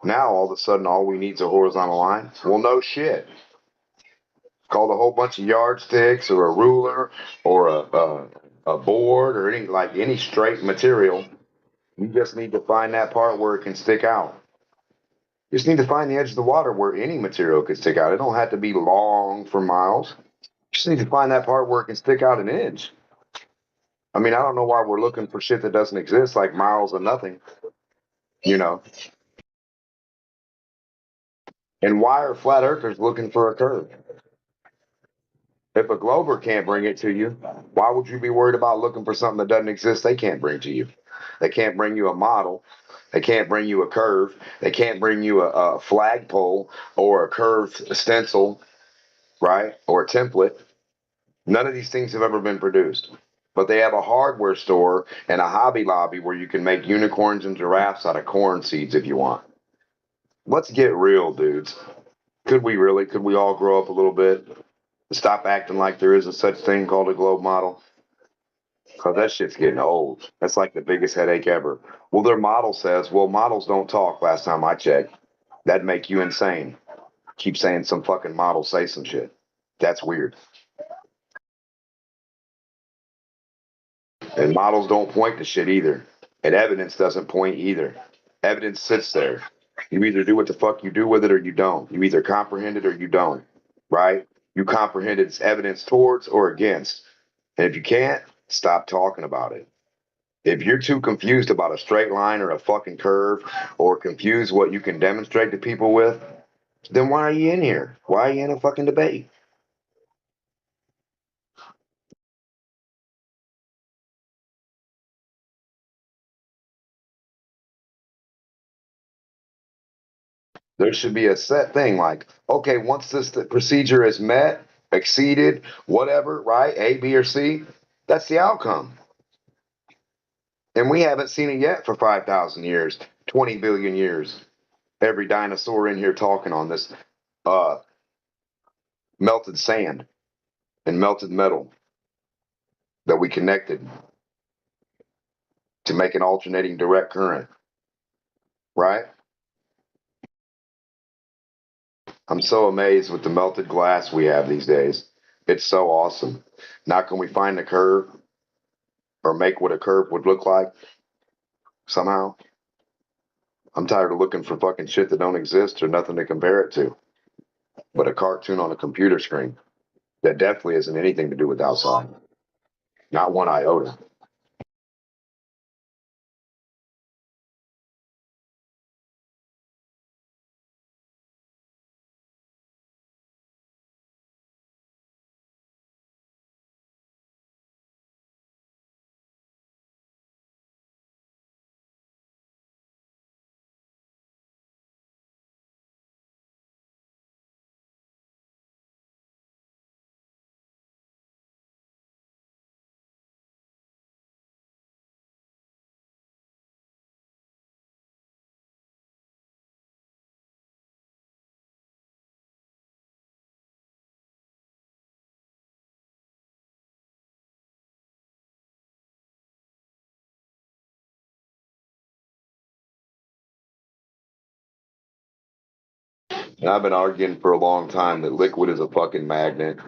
Now all of a sudden all we need is a horizontal line. Well, no shit. Called a whole bunch of yardsticks or a ruler or a board or any straight material. You just need to find that part where it can stick out. You just need to find the edge of the water where any material can stick out. It don't have to be long for miles. You just need to find that part where it can stick out an inch. I mean, I don't know why we're looking for shit that doesn't exist, like miles of nothing. And why are flat earthers looking for a curve? If a glober can't bring it to you, why would you be worried about looking for something that doesn't exist they can't bring to you? They can't bring you a model They can't bring you a curve. They can't bring you a flagpole or a curved stencil, right? Or a template. None of these things have ever been produced. But they have a hardware store and a Hobby Lobby where you can make unicorns and giraffes out of corn seeds if you want. Let's get real, dudes. Could we really? Could we all grow up a little bit? Stop acting like there is a such thing called a globe model? Because that shit's getting old. That's like the biggest headache ever. Well, their model says, well, models don't talk last time I checked. That'd make you insane. Keep saying some fucking model say some shit. That's weird. And models don't point to shit either. And evidence doesn't point either. Evidence sits there. You either do what the fuck you do with it or you don't. You either comprehend it or you don't. Right? You comprehend its evidence towards or against. And if you can't, stop talking about it. If you're too confused about a straight line or a fucking curve or confused what you can demonstrate to people with, then why are you in here? Why are you in a fucking debate? There should be a set thing like, okay, once this procedure is met, exceeded, whatever, right? A, B, or C, that's the outcome. And we haven't seen it yet for 5,000 years, 20 billion years. Every dinosaur in here talking on this melted sand and melted metal that we connected to make an alternating direct current, right? I'm so amazed with the melted glass we have these days. It's so awesome. Now, can we find a curve or make what a curve would look like somehow? I'm tired of looking for fucking shit that don't exist or nothing to compare it to, but a cartoon on a computer screen that definitely isn't anything to do with outside. Not one iota. And I've been arguing for a long time that liquid is a fucking magnet.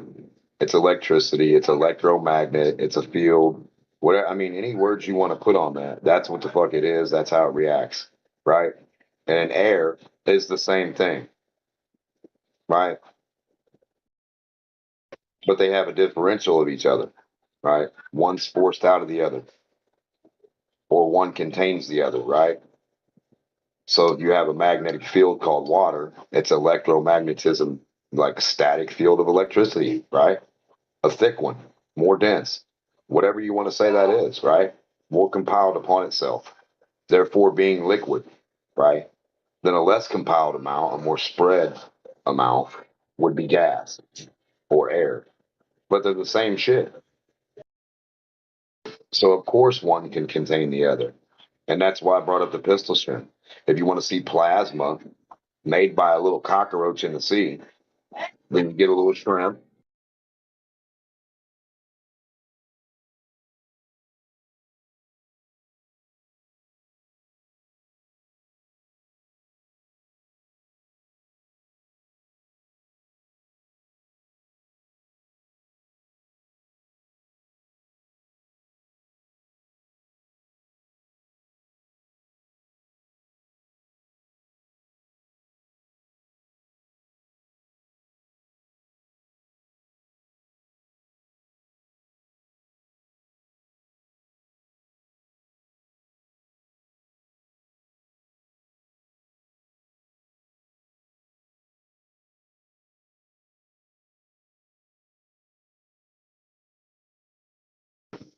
It's electricity. It's electromagnet. It's a field. Whatever. I mean, any words you want to put on that, that's what the fuck it is. That's how it reacts, right? And air is the same thing, right? But they have a differential of each other, right? One's forced out of the other, or one contains the other, right? So if you have a magnetic field called water, it's electromagnetism, like a static field of electricity, right? A thick one, more dense, whatever you want to say that is, right? More compiled upon itself, therefore being liquid, right? Then a less compiled amount, a more spread amount, would be gas or air. But they're the same shit. So of course one can contain the other. And that's why I brought up the pistol shrimp. If you want to see plasma made by a little cockroach in the sea, then you get a little shrimp.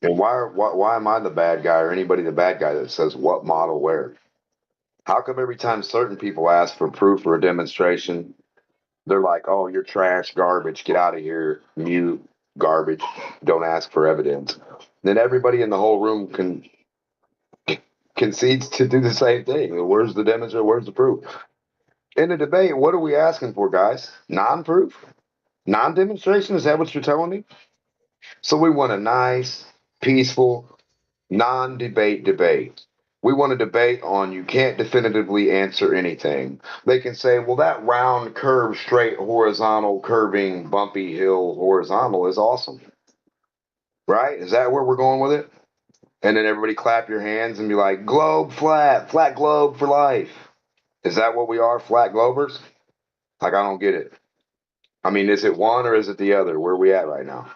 And why am I the bad guy or anybody the bad guy that says what model where? How come every time certain people ask for proof or a demonstration, they're like, "Oh, you're trash, garbage. Get out of here, mute, garbage. Don't ask for evidence." Then everybody in the whole room concedes to do the same thing. Where's the demonstration? Where's the proof? In a debate, what are we asking for, guys? Non-proof, non-demonstration. Is that what you're telling me? So we want a nice, peaceful, non-debate debate. We want to debate on you can't definitively answer anything. They can say, well, that round, curved, straight, horizontal, curving, bumpy hill, horizontal is awesome. Right? Is that where we're going with it? And then everybody clap your hands and be like, globe flat, flat globe for life. Is that what we are, flat globers? Like, I don't get it. I mean, is it one or is it the other? Where are we at right now?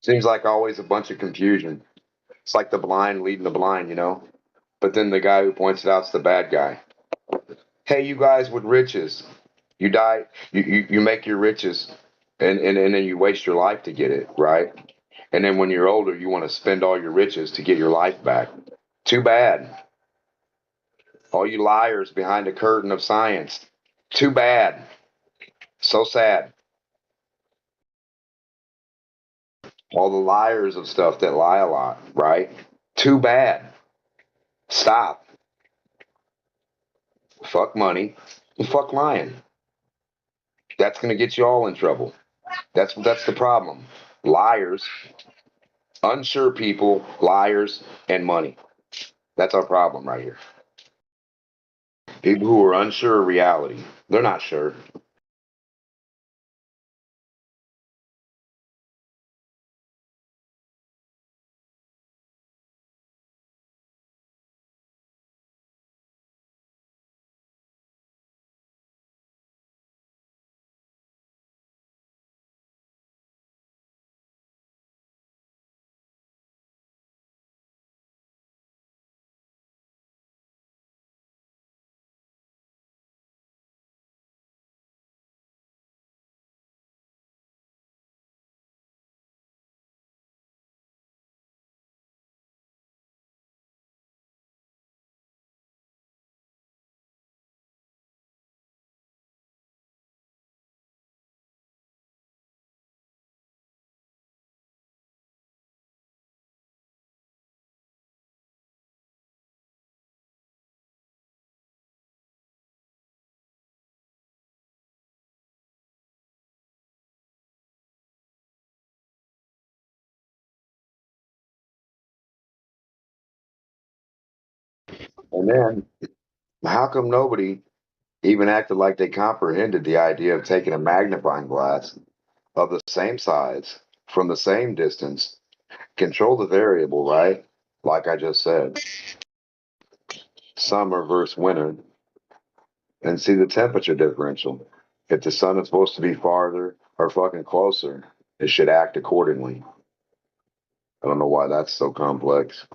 Seems like always a bunch of confusion. It's like the blind leading the blind, you know? But then the guy who points it out's the bad guy. Hey, you guys with riches, you die, you make your riches, and then you waste your life to get it, right? And then when you're older, you want to spend all your riches to get your life back. Too bad. All you liars behind the curtain of science. Too bad. So sad. All the liars of stuff that lie a lot, right? Too bad. Stop. Fuck money and fuck lying. That's gonna get you all in trouble. That's the problem. Liars, unsure people, liars, and money. That's our problem right here. People who are unsure of reality. They're not sure. And then, how come nobody even acted like they comprehended the idea of taking a magnifying glass of the same size from the same distance, control the variable, right? Like I just said, summer versus winter, and see the temperature differential. If the sun is supposed to be farther or fucking closer, it should act accordingly. I don't know why that's so complex.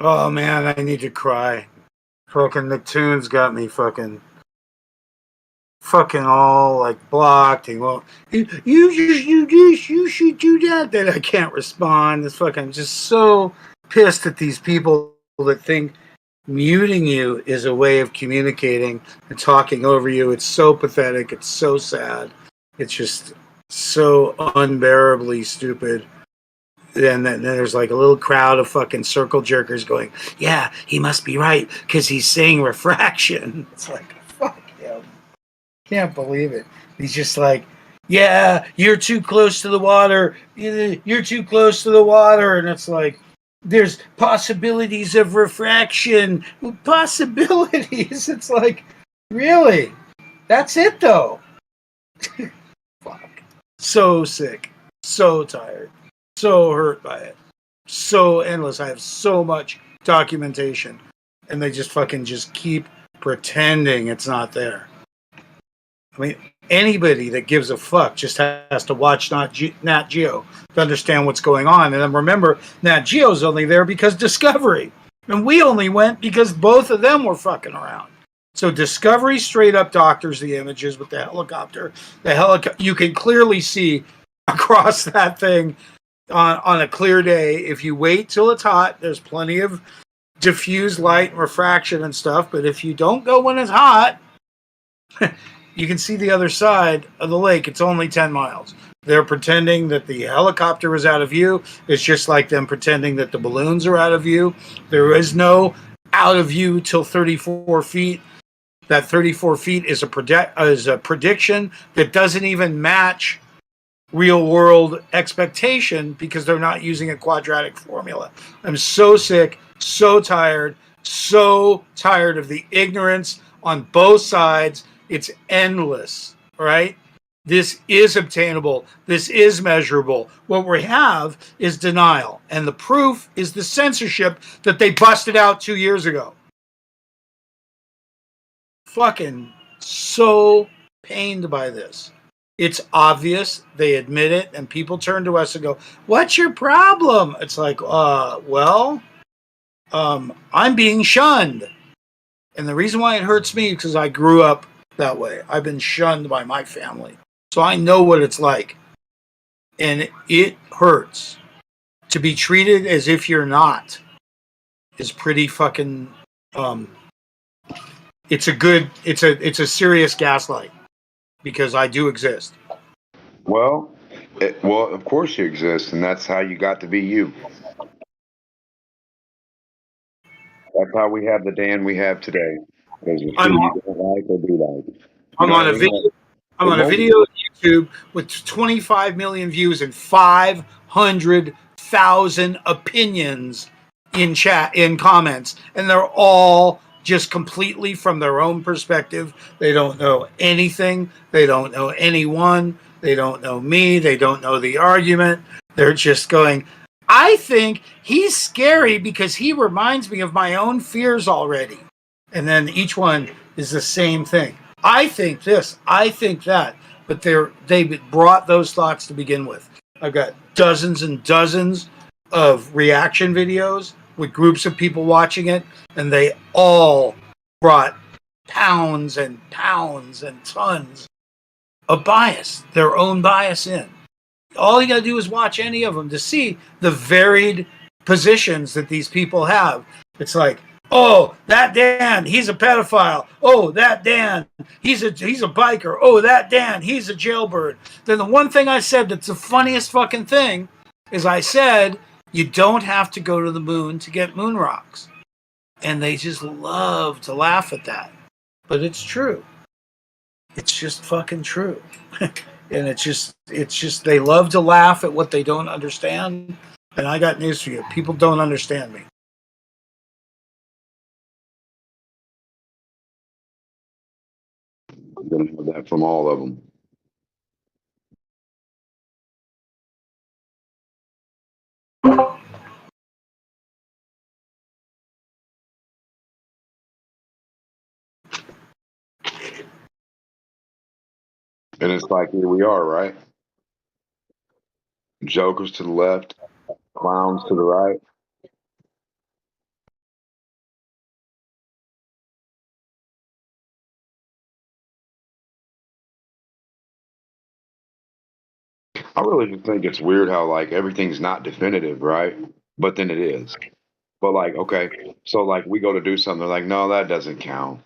Oh man, I need to cry. Fucking Nicktoons got me fucking all like blocked. He won't. You just do this. You should do that. Then I can't respond. It's fucking just so pissed at these people that think muting you is a way of communicating and talking over you. It's so pathetic. It's so sad. It's just so unbearably stupid. And then there's like a little crowd of fucking circle jerkers going, yeah, he must be right because he's saying refraction. It's like, fuck him. Can't believe it. He's just like, yeah, you're too close to the water. You're too close to the water. And it's like, there's possibilities of refraction. Possibilities. It's like, really? That's it, though. Fuck. So sick. So tired. So hurt by it. So endless. I have so much documentation. And they just fucking just keep pretending it's not there. I mean, anybody that gives a fuck just has to watch Nat Geo to understand what's going on. And then remember, Nat Geo's only there because Discovery. And we only went because both of them were fucking around. So Discovery straight up doctors the images with the helicopter. You can clearly see across that thing on a clear day. If you wait till it's hot, there's plenty of diffused light and refraction and stuff. But if you don't go when it's hot, you can see the other side of the lake. It's only 10 miles. They're pretending that the helicopter is out of view. It's just like them pretending that the balloons are out of view. There is no out of view till 34 feet. That 34 feet is a prediction that doesn't even match real world expectation because they're not using a quadratic formula. I'm so sick, so tired of the ignorance on both sides. It's endless, right? This is obtainable. This is measurable. What we have is denial. And the proof is the censorship that they busted out 2 years ago. Fucking so pained by this. It's obvious. They admit it. And people turn to us and go, what's your problem? It's like, I'm being shunned. And the reason why it hurts me is because I grew up that way. I've been shunned by my family. So I know what it's like. And it hurts. To be treated as if you're not is pretty fucking it's a serious gaslight because I do exist. Well, of course you exist, and that's how you got to be you. That's how we have the Dan we have today. Because you don't like or do like. I'm on a video on YouTube with 25 million views and 500,000 opinions in chat, in comments, and they're all just completely from their own perspective. They don't know anything. They don't know anyone. They don't know me. They don't know the argument. They're just going, I think he's scary because he reminds me of my own fears already. And then each one is the same thing. I think this, I think that, but they brought those thoughts to begin with. I've got dozens and dozens of reaction videos with groups of people watching it, and they all brought pounds and pounds and tons of bias, their own bias in. All you got to do is watch any of them to see the varied positions that these people have. It's like, oh, that Dan, he's a pedophile. Oh, that Dan, he's a biker. Oh, that Dan, he's a jailbird. Then the one thing I said that's the funniest fucking thing is I said, you don't have to go to the moon to get moon rocks. And they just love to laugh at that. But it's true. It's just fucking true. And it's just they love to laugh at what they don't understand. And I got news for you. People don't understand me. I'm going to have that from all of them. And it's like, here we are, right? Jokers to the left, clowns to the right. I really just think it's weird how like everything's not definitive, right? But then it is. But like, okay, so like we go to do something, they're like, no, that doesn't count.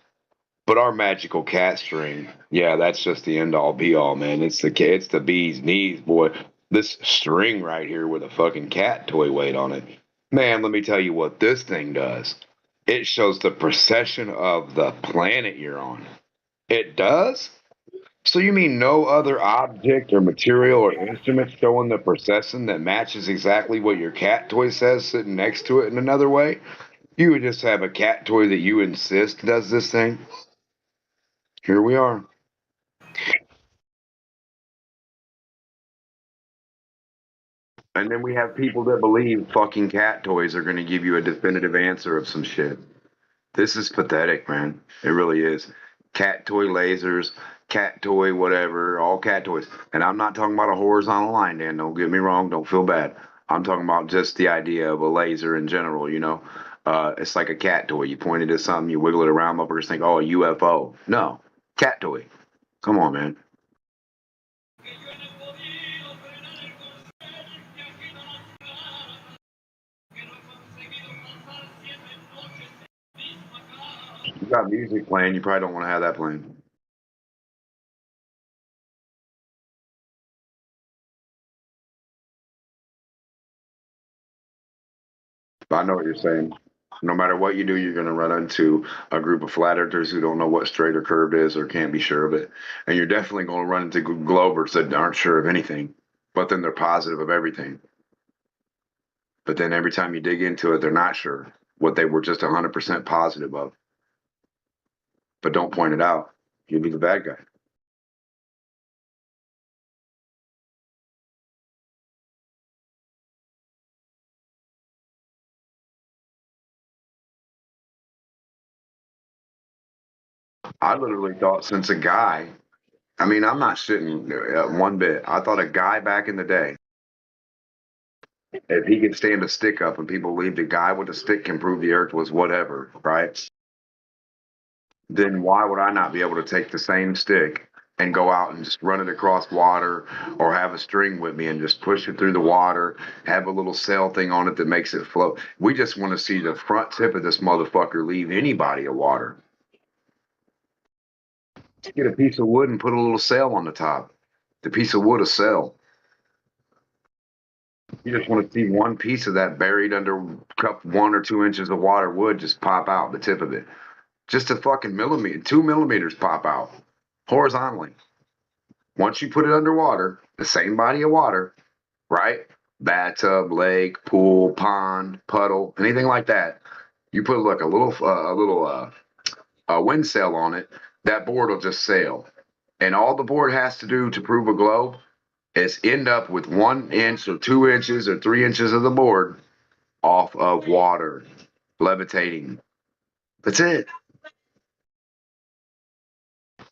But our magical cat string, yeah, that's just the end all be all, man. It's the bee's knees, boy. This string right here with a fucking cat toy weight on it. Man, let me tell you what this thing does. It shows the precession of the planet you're on. It does? So you mean no other object or material or instrument showing the precession that matches exactly what your cat toy says sitting next to it in another way? You would just have a cat toy that you insist does this thing? Here we are. And then we have people that believe fucking cat toys are going to give you a definitive answer of some shit. This is pathetic, man. It really is. Cat toy lasers, cat toy whatever, all cat toys. And I'm not talking about a horizontal line, Dan. Don't get me wrong. Don't feel bad. I'm talking about just the idea of a laser in general, you know? It's like a cat toy. You point it at something, you wiggle it around, motherfuckers think, oh, a UFO. No. Cat toy. Come on, man. You got music playing, you probably don't want to have that playing. I know what you're saying. No matter what you do, you're going to run into a group of flat earthers who don't know what straight or curved is or can't be sure of it. And you're definitely going to run into globers that aren't sure of anything, but then they're positive of everything. But then every time you dig into it, they're not sure what they were just 100% positive of. But don't point it out. You'll be the bad guy. I literally thought since a guy, I mean, I'm not shitting one bit. I thought a guy back in the day, if he could stand a stick up and people believed a guy with a stick can prove the earth was whatever, right? Then why would I not be able to take the same stick and go out and just run it across water or have a string with me and just push it through the water, have a little sail thing on it that makes it float? We just want to see the front tip of this motherfucker leave any body of water. Get a piece of wood and put a little sail on the top. The piece of wood, a sail. You just want to see one piece of that buried under 1 or 2 inches of water wood just pop out the tip of it. Just a fucking millimeter, 2 millimeters pop out horizontally. Once you put it underwater, the same body of water, right? Bathtub, lake, pool, pond, puddle, anything like that. You put like a little wind sail on it. That board will just sail, and all the board has to do to prove a globe is end up with 1 inch or 2 inches or 3 inches of the board off of water, levitating. That's it.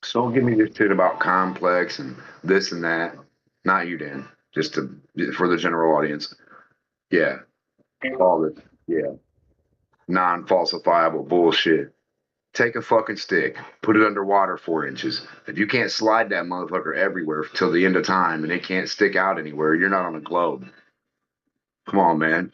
So don't give me this shit about complex and this and that. Not you, Dan. Just for the general audience. Yeah. All this. Yeah. Non-falsifiable bullshit. Take a fucking stick, put it underwater 4 inches. If you can't slide that motherfucker everywhere till the end of time and it can't stick out anywhere, you're not on a globe. Come on, man.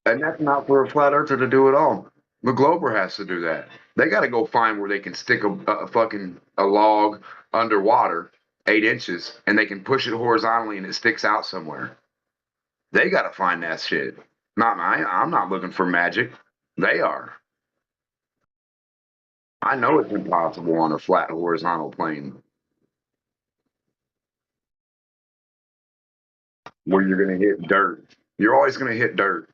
And that's not for a flat earther to do at all. The Glober has to do that. They got to go find where they can stick a fucking a log underwater 8 inches and they can push it horizontally and it sticks out somewhere. They got to find that shit. Not mine. I'm not looking for magic. They are. I know it's impossible on a flat horizontal plane where you're going to hit dirt. You're always going to hit dirt.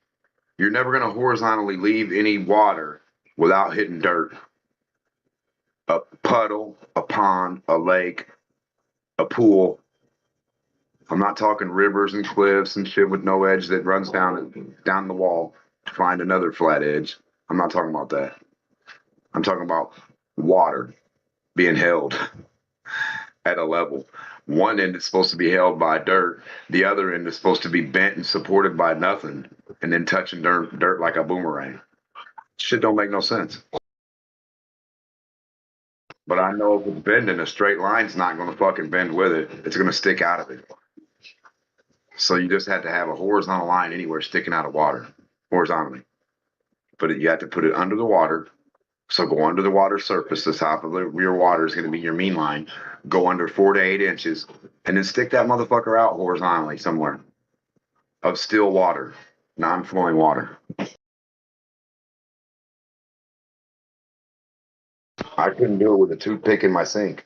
You're never going to horizontally leave any water without hitting dirt. A puddle, a pond, a lake, a pool. I'm not talking rivers and cliffs and shit with no edge that runs down the wall to find another flat edge. I'm not talking about that. I'm talking about water being held at a level. One end is supposed to be held by dirt. The other end is supposed to be bent and supported by nothing, and then touching dirt like a boomerang. Shit don't make no sense. But I know if it's bending, a straight line's not going to fucking bend with it. It's going to stick out of it. So you just have to have a horizontal line anywhere sticking out of water, horizontally. But you have to put it under the water. So go under the water surface. The top of your water is going to be your mean line. Go under 4 to 8 inches, and then stick that motherfucker out horizontally somewhere of still water, non-flowing water. I couldn't do it with a toothpick in my sink.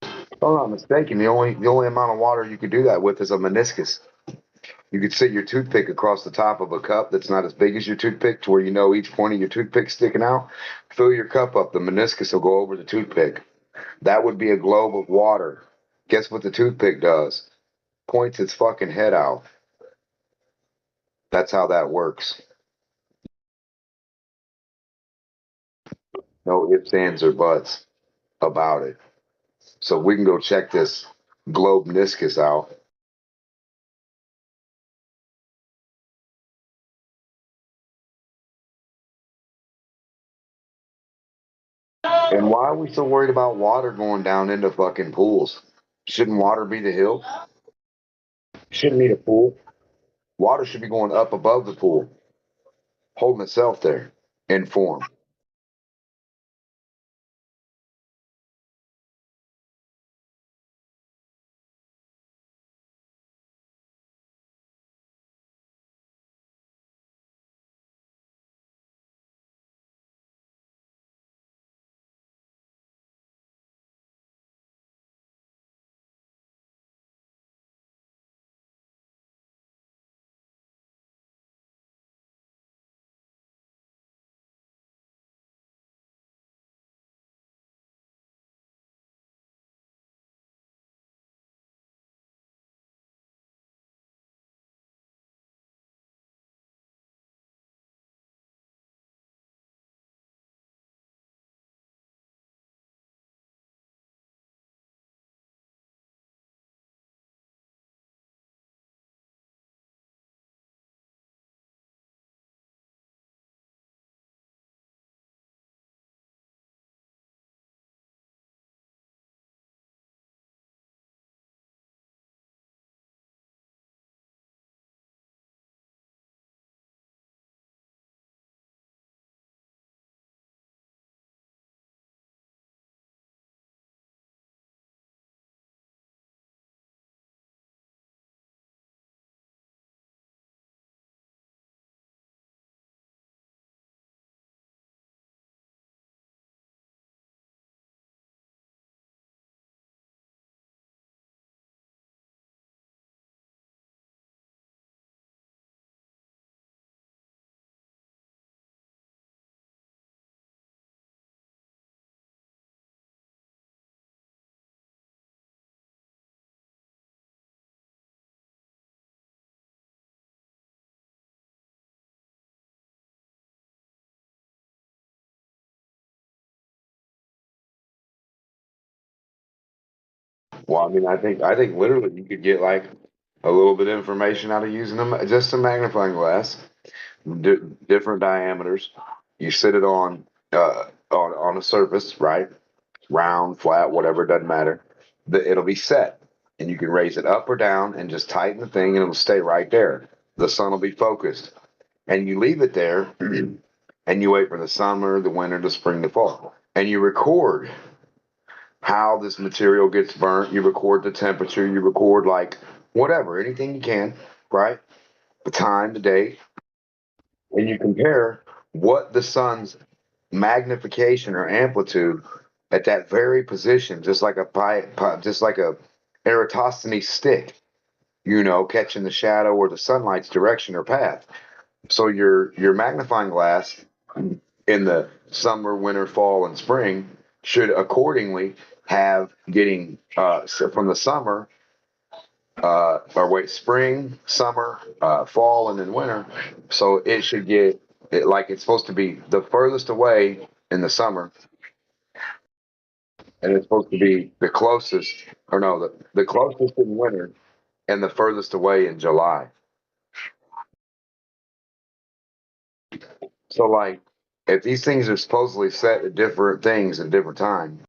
If I'm not mistaken, the only amount of water you could do that with is a meniscus. You could sit your toothpick across the top of a cup that's not as big as your toothpick to where you know each point of your toothpick sticking out. Fill your cup up. The meniscus will go over the toothpick. That would be a globe of water. Guess what the toothpick does? Points its fucking head out. That's how that works. No ifs, ands, or buts about it. So we can go check this globe meniscus out. And why are we so worried about water going down into fucking pools? Shouldn't water be the hill? Shouldn't need a pool. Water should be going up above the pool, holding itself there in form. Well, I mean, I think literally you could get like a little bit of information out of using them, just a magnifying glass, different diameters. You sit it on a surface, right? Round, flat, whatever, it doesn't matter. It'll be set, and you can raise it up or down and just tighten the thing, and it'll stay right there. The sun will be focused, and you leave it there, and you wait for the summer, the winter, the spring, the fall, and you record how this material gets burnt. You record the temperature. You record like whatever, anything you can, right? The time, the date, and you compare what the sun's magnification or amplitude at that very position, just like just like a Eratosthenes stick, catching the shadow or the sunlight's direction or path. So your magnifying glass in the summer, winter, fall, and spring should accordingly have getting so from the summer spring, summer, fall, and then winter. So it should get like it's supposed to be the furthest away in the summer, and it's supposed to be the closest, or no, the closest in winter and the furthest away in July. So, like, if these things are supposedly set at different things at different times,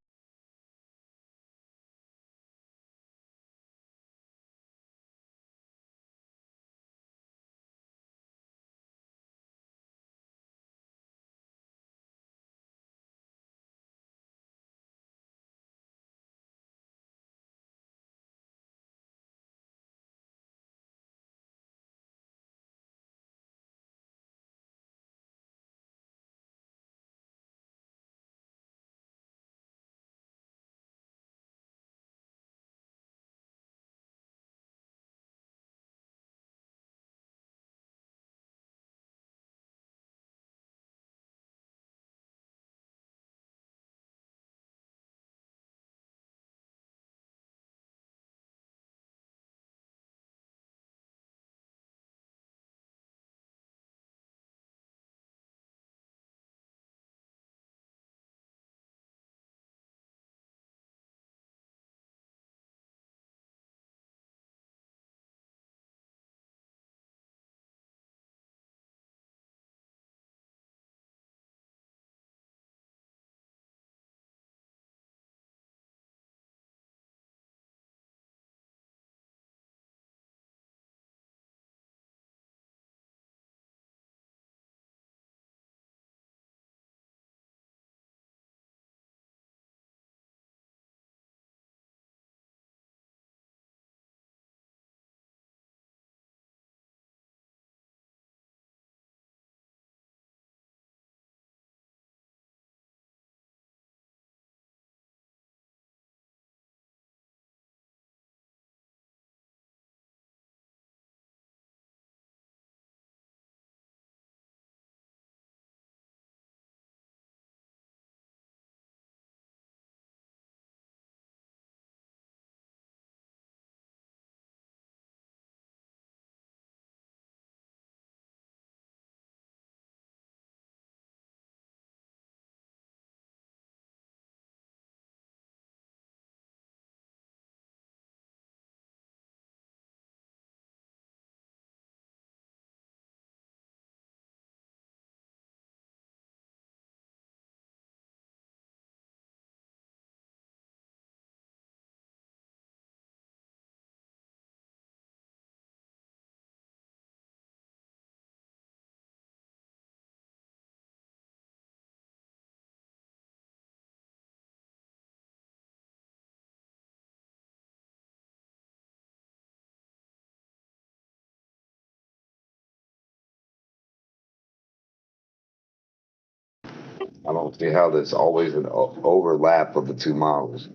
I don't see how there's always an overlap of the two models.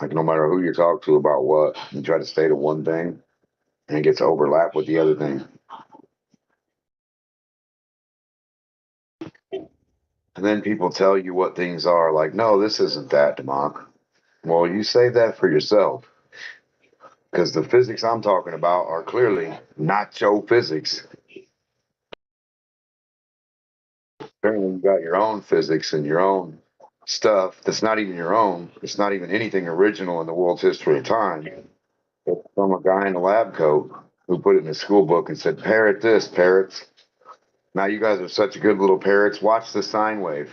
Like, no matter who you talk to about what, you try to state one thing, and it gets overlapped with the other thing. And then people tell you what things are, like, no, this isn't that, Democ. Well, you say that for yourself. Because the physics I'm talking about are clearly not your physics. Apparently, you got your own physics and your own stuff that's not even your own. It's not even anything original in the world's history of time. It's from a guy in a lab coat who put it in his school book and said, parrot this, parrots. Now you guys are such good little parrots. Watch the sine wave.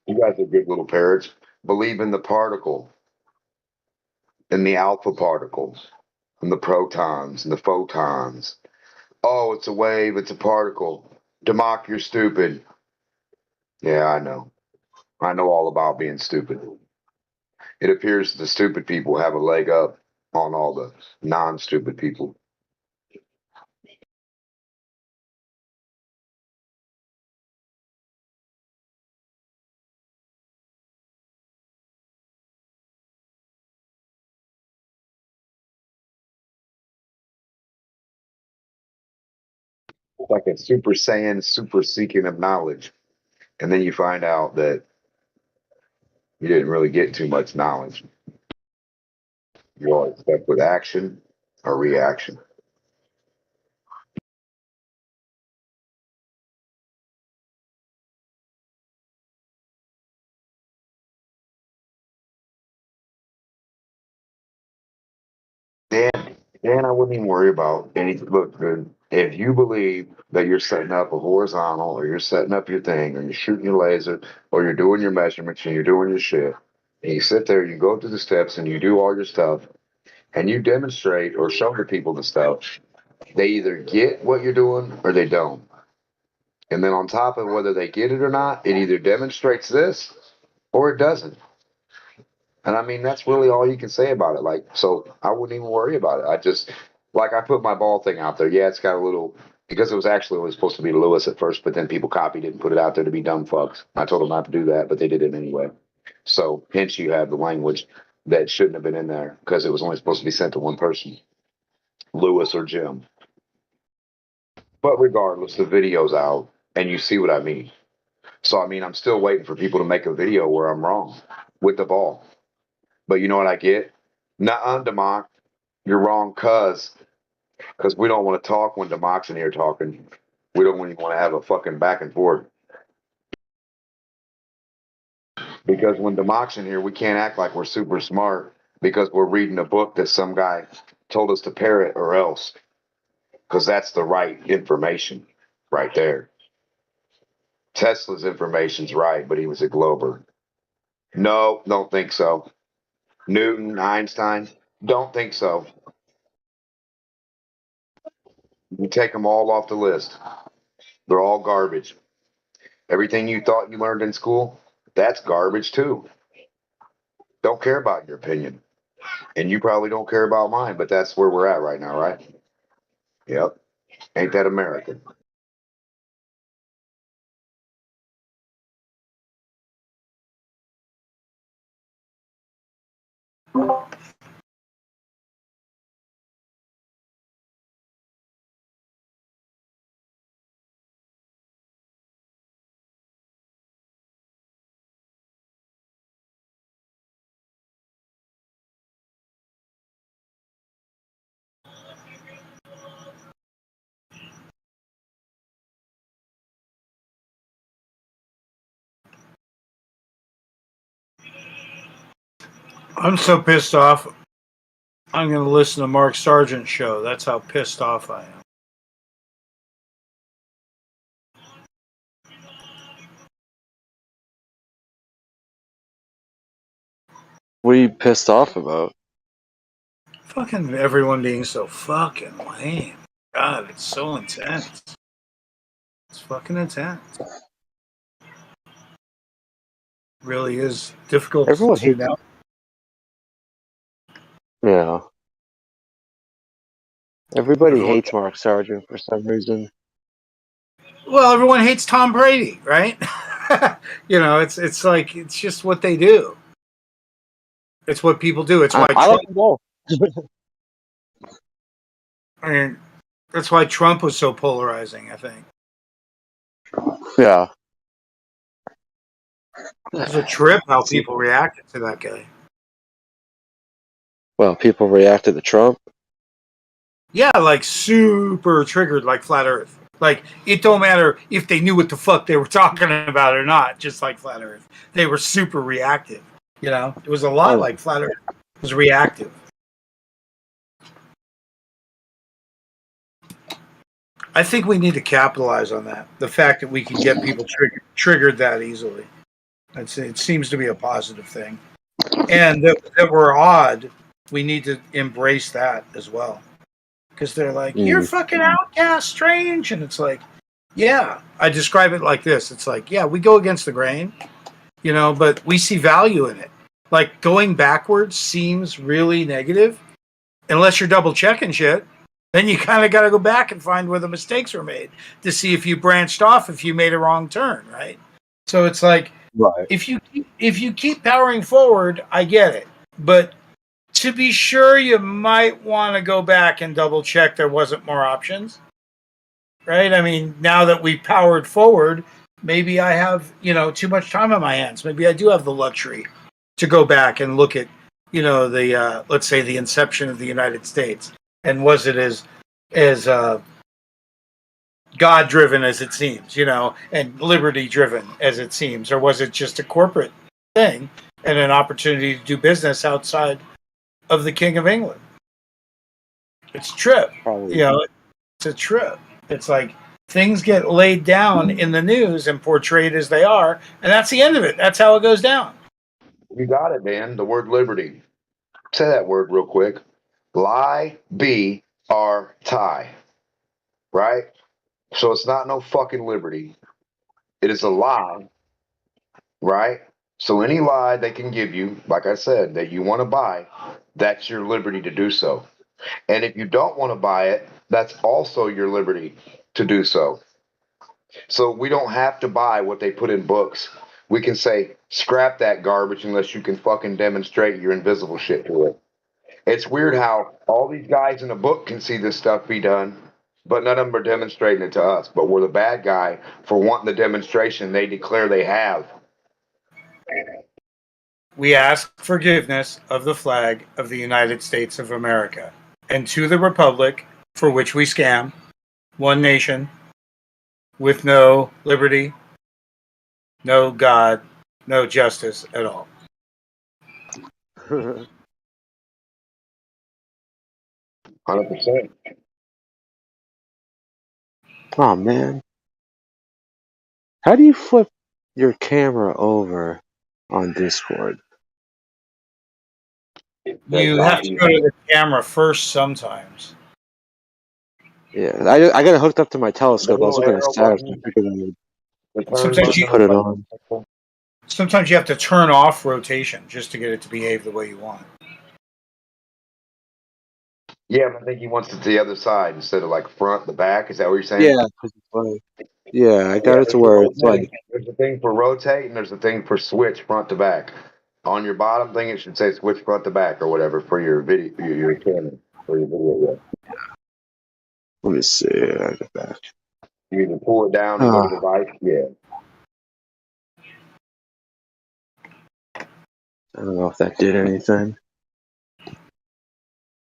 You guys are good little parrots. Believe in the particle, in the alpha particles, and the protons and the photons. Oh, it's a wave, it's a particle. Democ, you're stupid. Yeah, I know. I know all about being stupid. It appears the stupid people have a leg up on all the non-stupid people. It's like a super saiyan, super seeking of knowledge. And then you find out that you didn't really get too much knowledge. You're always stuck with action or reaction. Dan, I wouldn't even worry about anything. Look, dude, If you believe that you're setting up a horizontal, or you're setting up your thing, or you're shooting your laser, or you're doing your measurements and you're doing your shit, and you sit there, you go through the steps and you do all your stuff, and you demonstrate or show the people the stuff, they either get what you're doing or they don't. And then on top of whether they get it or not, it either demonstrates this or it doesn't. And I mean, that's really all you can say about it. Like, so I wouldn't even worry about it. I just, like, I put my ball thing out there. Yeah, it's got a little, because it was actually only supposed to be Lewis at first, but then people copied it and put it out there to be dumb fucks. I told them not to do that, but they did it anyway. So hence you have the language that shouldn't have been in there because it was only supposed to be sent to one person, Lewis or Jim. But regardless, the video's out and you see what I mean. So, I mean, I'm still waiting for people to make a video where I'm wrong with the ball. But you know what I get? Nuh-uh, Democ, you're wrong, because we don't want to talk when Democ's in here talking. We don't even want to have a fucking back and forth. Because when Democ's in here, we can't act like we're super smart because we're reading a book that some guy told us to parrot or else. Because that's the right information right there. Tesla's information's right, but he was a Glober. No, don't think so. Newton, Einstein, don't think so. You take them all off the list. They're all garbage. Everything you thought you learned in school, that's garbage too. Don't care about your opinion. And you probably don't care about mine, but that's where we're at right now, right? Yep. Ain't that American? I'm so pissed off. I'm going to listen to Mark Sargent's show. That's how pissed off I am. What are you pissed off about? Fucking everyone being so fucking lame. God, it's so intense. It's fucking intense. Really is difficult Everyone to hates tune out. Yeah. Everybody Everyone, hates Mark Sargent for some reason. well, everyone hates Tom Brady, right? You know, it's like it's just what they do. It's what people do. It's why I like Trump. them both. I mean, that's why Trump was so polarizing. I think Yeah. it was a trip how people reacted to that guy. Well, people reacted to Trump. Yeah, like super triggered, like flat Earth. Like it don't matter if they knew what the fuck they were talking about or not. Just like flat Earth, they were super reactive. You know, it was a lot like flat Earth. It was reactive. I think we need to capitalize on that. The fact that we can get people triggered that easily. It seems to be a positive thing. And that we're odd, we need to embrace that as well. Because they're like, you're fucking outcast, strange. And it's like, yeah, I describe it like this. It's like, yeah, we go against the grain, you know, but we see value in it. Like going backwards seems really negative unless you're double checking shit. Then you kind of got to go back and find where the mistakes were made to see if you branched off, if you made a wrong turn, right? So it's like, right. If you keep powering forward, I get it. But to be sure, you might want to go back and double check there wasn't more options, right? I mean, now that we powered forward, maybe I have, you know, too much time on my hands. Maybe I do have the luxury to go back and look at, you know, the let's say the inception of the United States, and was it as God driven as it seems, you know, and liberty driven as it seems, or was it just a corporate thing and an opportunity to do business outside of the King of England? It's a trip, Probably. you know. a trip. It's like things get laid down in the news and portrayed as they are, and that's the end of it. That's how it goes down. You got it, Dan. The word liberty. Say that word real quick. Lie, be, are, tie. Right? So it's not no fucking liberty. It is a lie. Right? So any lie they can give you, like I said, that you want to buy, that's your liberty to do so. And if you don't want to buy it, that's also your liberty to do so. So we don't have to buy what they put in books. We can say, scrap that garbage unless you can fucking demonstrate your invisible shit to it. It's weird how all these guys in a book can see this stuff be done, but none of them are demonstrating it to us. But we're the bad guy for wanting the demonstration they declare they have. We ask forgiveness of the flag of the United States of America and to the republic for which we scam, one nation, with no liberty, no God, no justice at all. 100%. Oh man, how do you flip your camera over on Discord? You have to go to the camera first sometimes. Yeah, I got it hooked up to my telescope. I was looking at arrow Saturn. button, I figured I would Sometimes you put it on. Sometimes you have to turn off rotation just to get it to behave the way you want. Yeah, but I think he wants it to the other side instead of like front, the back. Is that what you're saying? Yeah, 'cause it's like, yeah, I got it to where it's like, There's a thing for rotate and there's a thing for switch front to back. On your bottom thing, it should say switch front to back or whatever for your video, your camera, or your video. Yeah. let me see. I get back. You either pull it down and go to device. Yeah. I don't know if that did anything. I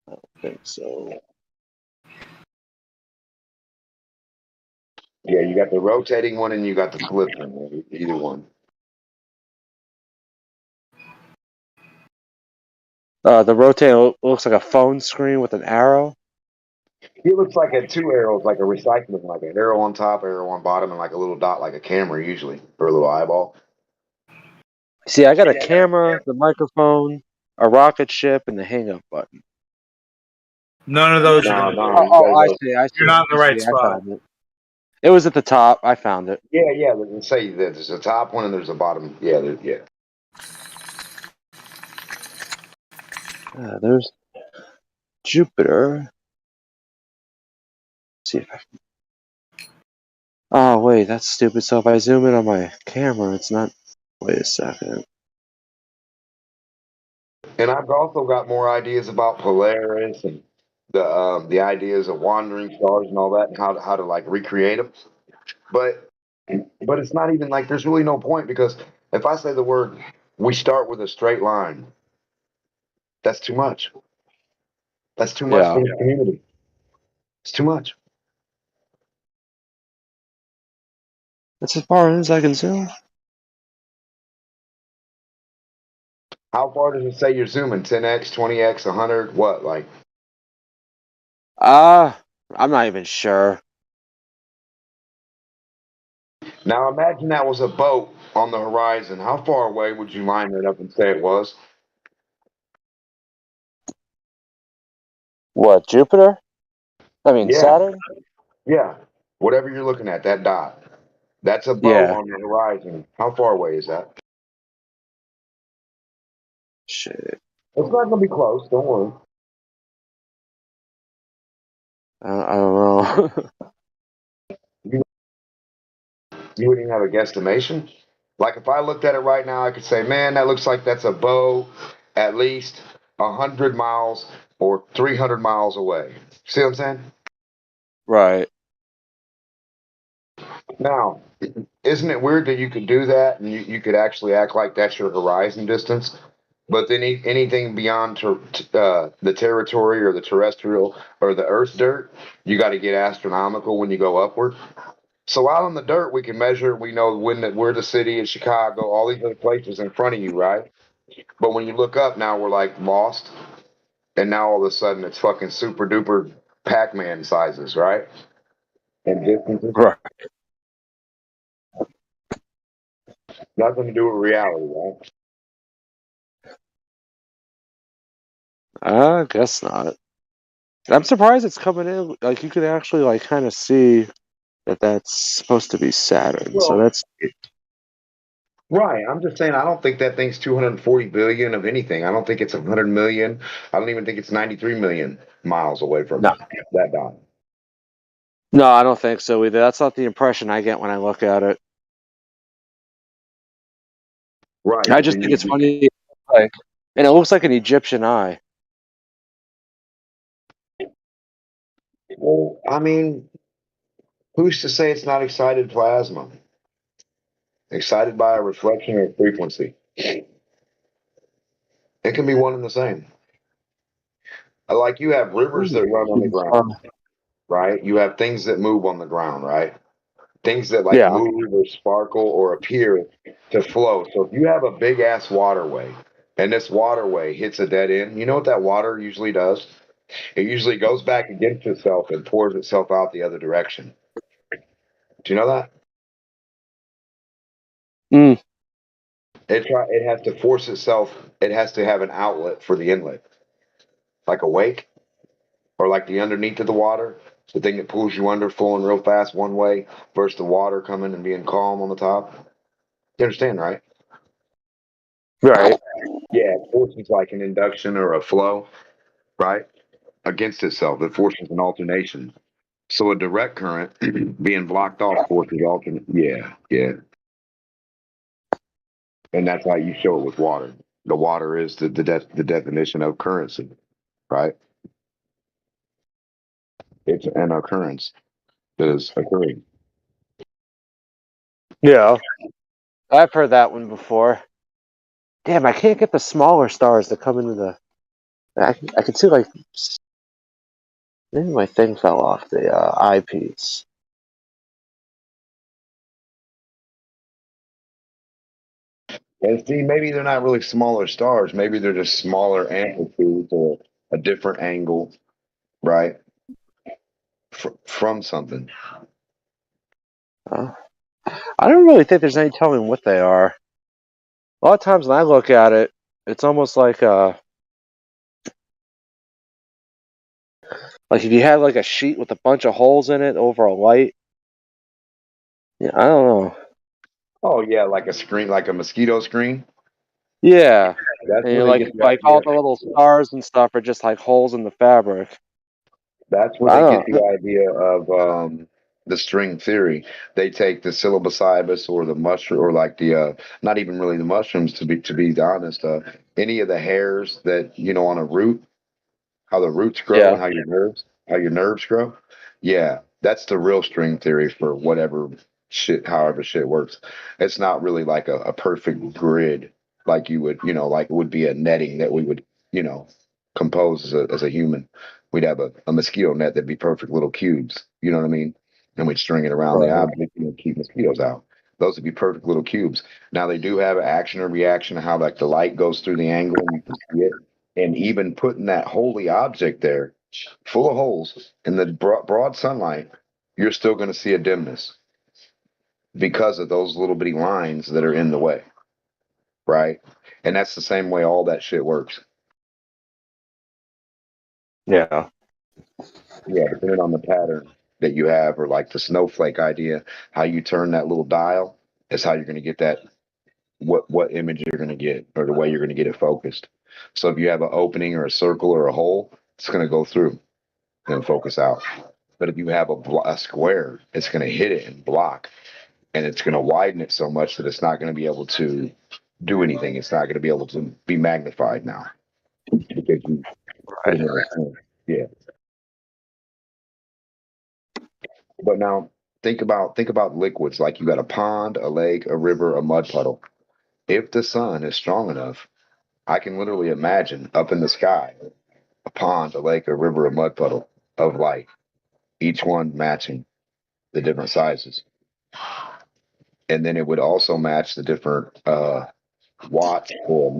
don't think so. Yeah, you got the rotating one and you got the flip one. Either one. The rotator looks like a phone screen with an arrow. It looks like a two arrows, like a recycling, like an arrow on top, arrow on bottom, and like a little dot, like a camera usually, or a little eyeball. See, I got a camera, the microphone, a rocket ship, and the hang-up button. None of those are going to do it. I see. You're not in the right I spot. found it. It was at the top. I found it. Yeah, yeah. Let's say that there's a top one and there's a bottom. Yeah, yeah. There's Jupiter. Let's see if I can. Oh wait, that's stupid. So if I zoom in on my camera, it's not. Wait a second. And I've also got more ideas about Polaris and the ideas of wandering stars and all that, and how to like recreate them. But it's not even like there's really no point because if I say the word, we start with a straight line. That's too much. That's too much for the community. It's too much. That's as far as I can zoom. How far does it say you're zooming? 10x, 20x, 100? What like? I'm not even sure. Now imagine that was a boat on the horizon. How far away would you line it up and say it was? What, Jupiter? I mean, Yeah. Saturn? Yeah. Whatever you're looking at, that dot. That's a boat Yeah. on the horizon. How far away is that? Shit. It's not gonna be close, don't worry. I don't know. You wouldn't even have a guesstimation? Like if I looked at it right now, I could say, man, that looks like that's a bow at least 100 miles or 300 miles away. See what I'm saying? Right. Now, isn't it weird that you could do that and you could actually act like that's your horizon distance? But then anything beyond the territory or the terrestrial or the Earth's dirt, you got to get astronomical when you go upward. So out on the dirt, we can measure. We know we're the city of Chicago, all these other places in front of you, right? But when you look up now, we're like lost, and now all of a sudden it's fucking super duper Pac-Man sizes, right? And distances. Right. Nothing to do with reality, right? I guess not. I'm surprised it's coming in. Like you can actually like kind of see that that's supposed to be Saturn. So Well, that's right. I'm just saying I don't think that thing's 240 billion of anything. I don't think it's 100 million. I don't even think it's 93 million miles away from no, that dot. no, I don't think so either. That's not the impression I get when I look at it. Right. I But just then think it's funny, like, and it looks like an Egyptian eye. well, I mean, who's to say it's not excited plasma? Excited by a reflection or frequency. It can be one and the same. Like you have rivers that run on the ground, right? You have things that move on the ground, right? Things that like Yeah. move or sparkle or appear to flow. So if you have a big ass waterway and this waterway hits a dead end, you know what that water usually does? It usually goes back against itself and pours itself out the other direction. Do you know that? Mm. It has to force itself. It has to have an outlet for the inlet, like a wake or like the underneath of the water, the thing that pulls you under, flowing real fast one way versus the water coming and being calm on the top. You understand, right? Right. Yeah, it forces like an induction or a flow, right? Against itself. It forces an alternation. So a direct current being blocked off forces alternate. Yeah, yeah. And that's how you show it with water. The water is the definition of currency, right? It's an occurrence that is occurring. Yeah. I've heard that one before. Damn, I can't get the smaller stars to come into the. I can see like maybe my thing fell off the eyepiece. And see, maybe they're not really smaller stars. Maybe they're just smaller amplitudes or a different angle, right? From something. I don't really think there's any telling what they are. A lot of times when I look at it, it's almost like if you had like a sheet with a bunch of holes in it over a light. Yeah, I don't know. Oh yeah, like a screen, like a mosquito screen. Yeah, That's and where you're they like get the all idea. the little stars and stuff are just like holes in the fabric. That's where I they get don't. the idea of the string theory. They take the psilocybus or the mushroom, or like the not even really the mushrooms to be honest. Any of the hairs that on a root, how the roots grow Yeah. and how your nerves grow. Yeah, that's the real string theory for whatever shit, however shit works. It's not really like a perfect grid like you would, like it would be a netting that we would, you know, compose as a human. We'd have a mosquito net that'd be perfect little cubes. You know what I mean? And we'd string it around the Right. object and keep mosquitoes out. Those would be perfect little cubes. Now they do have an action or reaction, how like the light goes through the angle and you can see it. And even putting that holy object there, full of holes in the broad sunlight, you're still going to see a dimness because of those little bitty lines that are in the way, right? And that's the same way all that shit works. Yeah. Yeah, depending on the pattern that you have, or like the snowflake idea, how you turn that little dial is how you're going to get that what image you're going to get, or the way you're going to get it focused. So if you have an opening or a circle or a hole, it's going to go through and focus out. But if you have a square, it's going to hit it and block, and it's going to widen it so much that it's not going to be able to do anything. It's not going to be able to be magnified now because you put it in a corner. Yeah. But now think about liquids, like you got a pond, a lake, a river, a mud puddle. If the sun is strong enough, I can literally imagine up in the sky a pond, a lake, a river, a mud puddle of light, each one matching the different sizes. And then it would also match the different watts or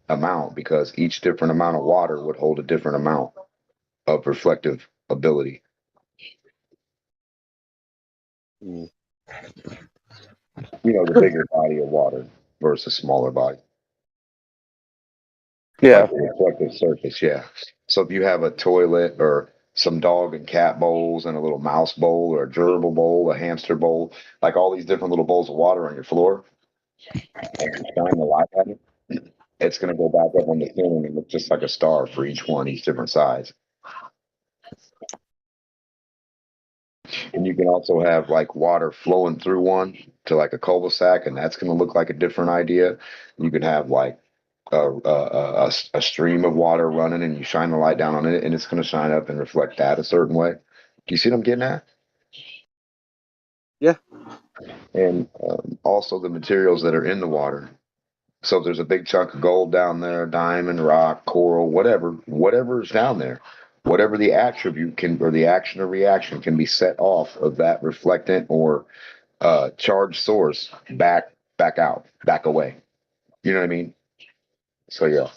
amount, because each different amount of water would hold a different amount of reflective ability. Mm. You know, the bigger body of water versus smaller body. Yeah. Like the reflective surface, yeah. So if you have a toilet or some dog and cat bowls and a little mouse bowl or a gerbil bowl, a hamster bowl, like all these different little bowls of water on your floor, and you shine the light at it, it's going to go back up on the ceiling and look just like a star for each one, each different size. And you can also have like water flowing through one to like a cul-de-sac, and that's going to look like a different idea. You can have like a stream of water running, and you shine the light down on it, and it's going to shine up and reflect that a certain way. Do you see what I'm getting at? Yeah. And also the materials that are in the water. So if there's a big chunk of gold down there, diamond, rock, coral, whatever is down there, whatever the attribute can, or the action or reaction can be set off of that reflectant or charged source back out, back away. You know what I mean? So yeah,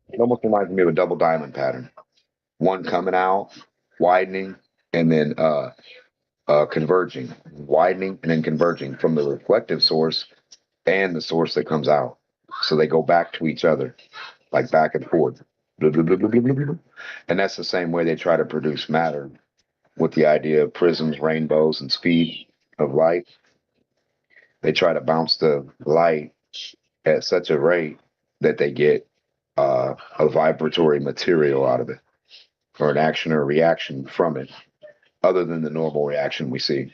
it almost reminds me of a double diamond pattern. One coming out, widening, and then converging, widening, and then converging from the reflective source and the source that comes out. So they go back to each other, like back and forth. Blah, blah, blah, blah, blah, blah, blah. And that's the same way they try to produce matter with the idea of prisms, rainbows, and speed of light. They try to bounce the light at such a rate that they get a vibratory material out of it, or an action or a reaction from it, other than the normal reaction we see.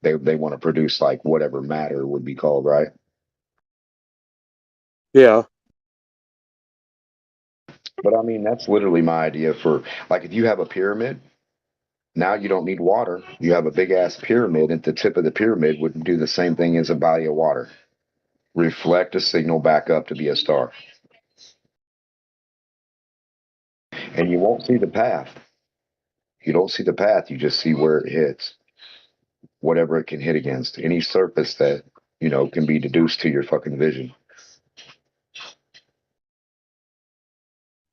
They want to produce like whatever matter would be called, right? Yeah. But I mean, that's literally my idea for like if you have a pyramid, now you don't need water. You have a big ass pyramid, and the tip of the pyramid would do the same thing as a body of water. Reflect a signal back up to be a star. And you won't see the path. You don't see the path, you just see where it hits. Whatever it can hit against. Any surface that, you know, can be deduced to your fucking vision.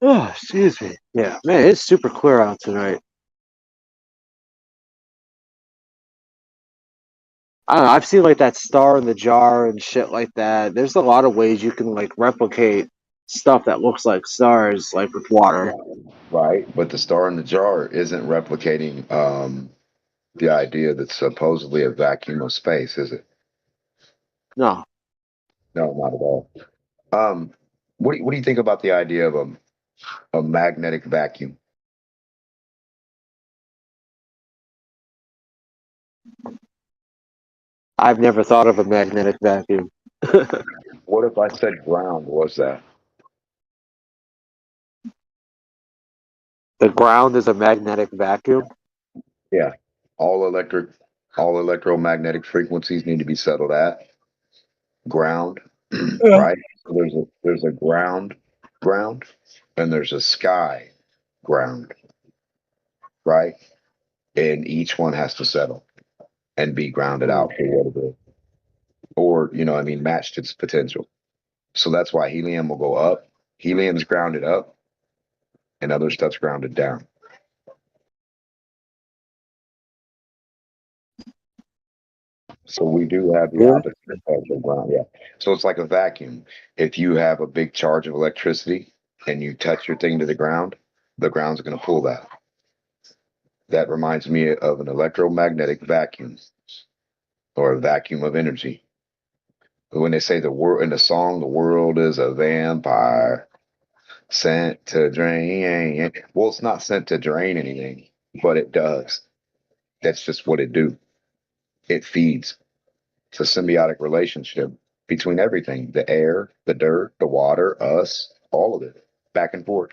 Oh, excuse me. Yeah, man, it's super clear out tonight. I don't know, I've seen like that star in the jar and shit like that. There's a lot of ways you can like replicate stuff that looks like stars, like with water. Right. But the star in the jar isn't replicating the idea that's supposedly a vacuum of space, is it? No. No, not at all. Um, what do you think about the idea of a magnetic vacuum? I've never thought of a magnetic vacuum. What if I said ground was that? The ground is a magnetic vacuum. Yeah. All electromagnetic frequencies need to be settled at ground, right? So there's a ground, and there's a sky ground, right? And each one has to settle and be grounded out for what it is. Or, you know, I mean, matched its potential. So that's why helium will go up. Helium's grounded up and other stuff's grounded down. So we do have the opposite effect of ground, yeah. So it's like a vacuum. If you have a big charge of electricity and you touch your thing to the ground's going to pull that. That reminds me of an electromagnetic vacuum or a vacuum of energy. When they say the world in the song, the world is a vampire sent to drain. Well, it's not sent to drain anything, but it does. That's just what it do. It feeds. It's a symbiotic relationship between everything, the air, the dirt, the water, us, all of it, back and forth.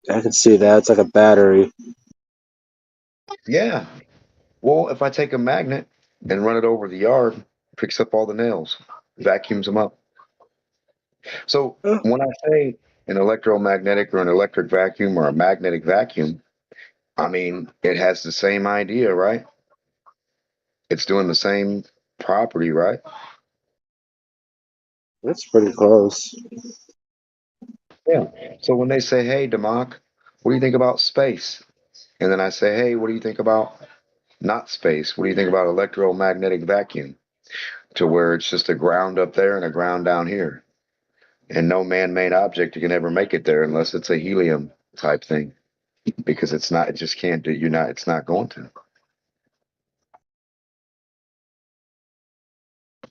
I can see that. It's like a battery. Yeah. Well, if I take a magnet and run it over the yard, picks up all the nails, vacuums them up. So when I say an electromagnetic or an electric vacuum or a magnetic vacuum, I mean, it has the same idea, right? It's doing the same property, right? That's pretty close. Yeah. So when they say, "Hey, Democ, what do you think about space?" And then I say, "Hey, what do you think about not space? What do you think about electromagnetic vacuum?" To where it's just a ground up there and a ground down here, and no man-made object can ever make it there unless it's a helium type thing, because it's not. It just can't do. You're not. It's not going to.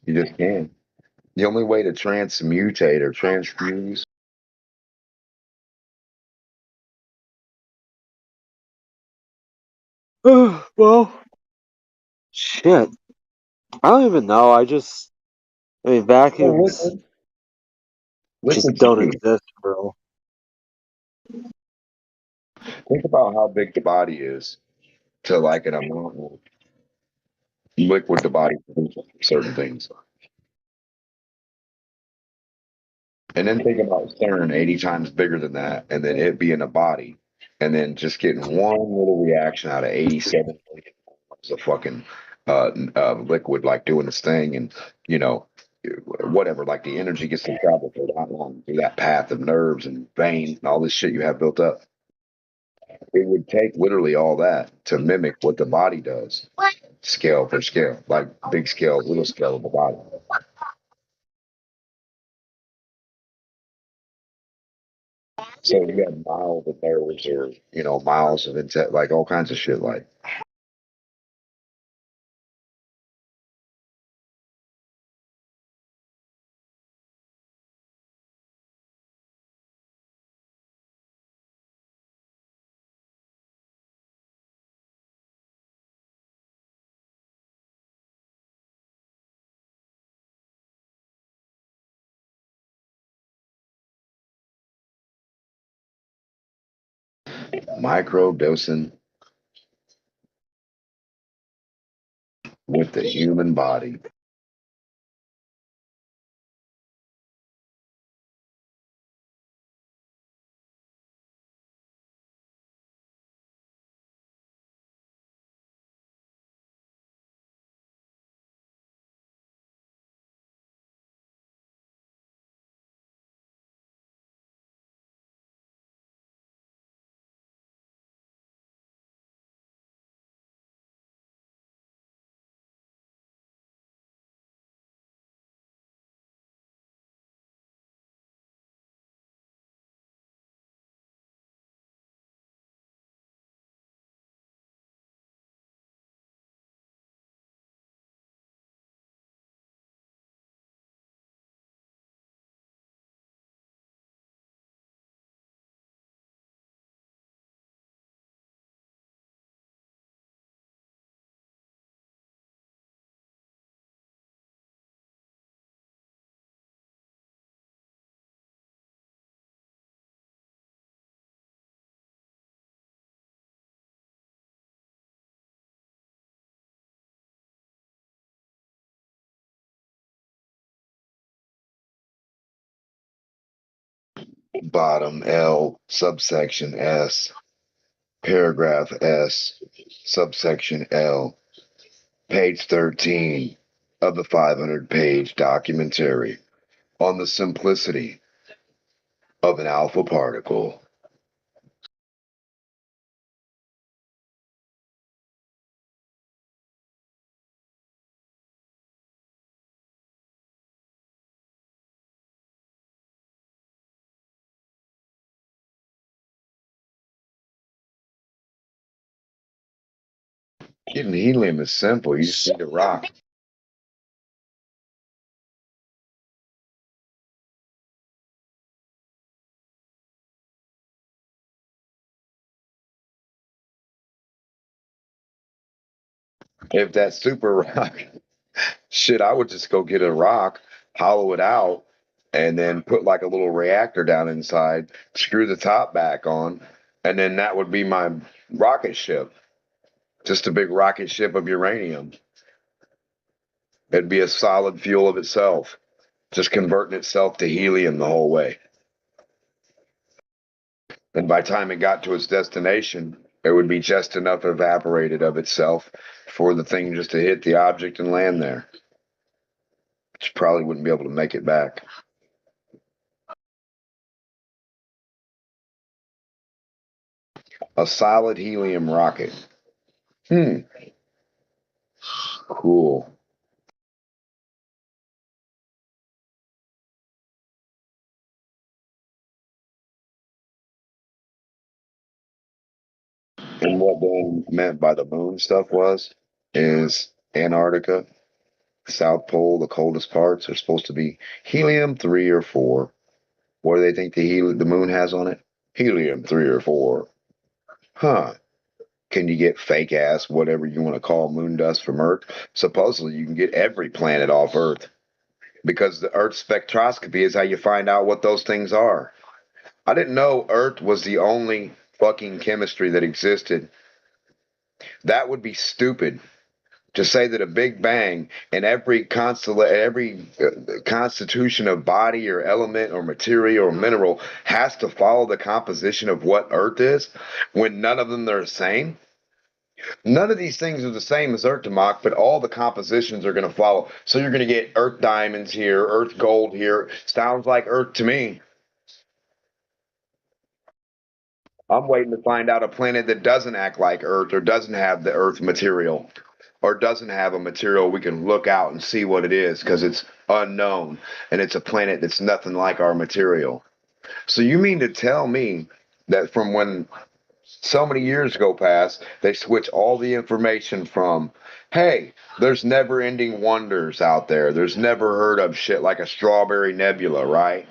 You just can't. The only way to transmutate or transfuse. Well, shit. I don't even know. I mean, Well, vacuums just liquid's don't huge. exist, bro. Think about how big the body is to like an amount of liquid the body can do certain things. And then think about CERN 80 times bigger than that, and then it being a body, and then just getting one little reaction out of 87 million of fucking liquid, like doing this thing, and you know, whatever, like the energy gets to travel for that long through that path of nerves and veins and all this shit you have built up. It would take literally all that to mimic what the body does, scale for scale, like big scale, little scale of the body. So you have miles of nerves, or miles of intent, like all kinds of shit. Like micro dosing with the human body. Bottom L, subsection S, paragraph S, subsection L, page 13 of the 500-page documentary on the simplicity of an alpha particle. Getting helium is simple. You just need a rock. If that super rock, shit, I would just go get a rock, hollow it out, and then put like a little reactor down inside, screw the top back on, and then that would be my rocket ship. Just a big rocket ship of uranium. It'd be a solid fuel of itself, just converting itself to helium the whole way. And by the time it got to its destination, it would be just enough evaporated of itself for the thing just to hit the object and land there. Which probably wouldn't be able to make it back. A solid helium rocket. Cool. And what Dan meant by the moon stuff is Antarctica, South Pole, the coldest parts are supposed to be helium 3 or 4. What do they think the moon has on it? Helium 3 or 4. Huh. Can you get fake ass, whatever you want to call moon dust from Earth? Supposedly you can get every planet off Earth because the Earth spectroscopy is how you find out what those things are. I didn't know Earth was the only fucking chemistry that existed. That would be stupid to say that a Big Bang and every constitution of body or element or material or mineral has to follow the composition of what Earth is when none of them are the same. None of these things are the same as Earth Demok, but all the compositions are going to follow. So you're going to get Earth diamonds here, Earth gold here. Sounds like Earth to me. I'm waiting to find out a planet that doesn't act like Earth or doesn't have the Earth material or doesn't have a material we can look out and see what it is because it's unknown and it's a planet that's nothing like our material. So you mean to tell me that from when so many years go past, they switch all the information from, hey, there's never ending wonders out there. There's never heard of shit like a strawberry nebula, right?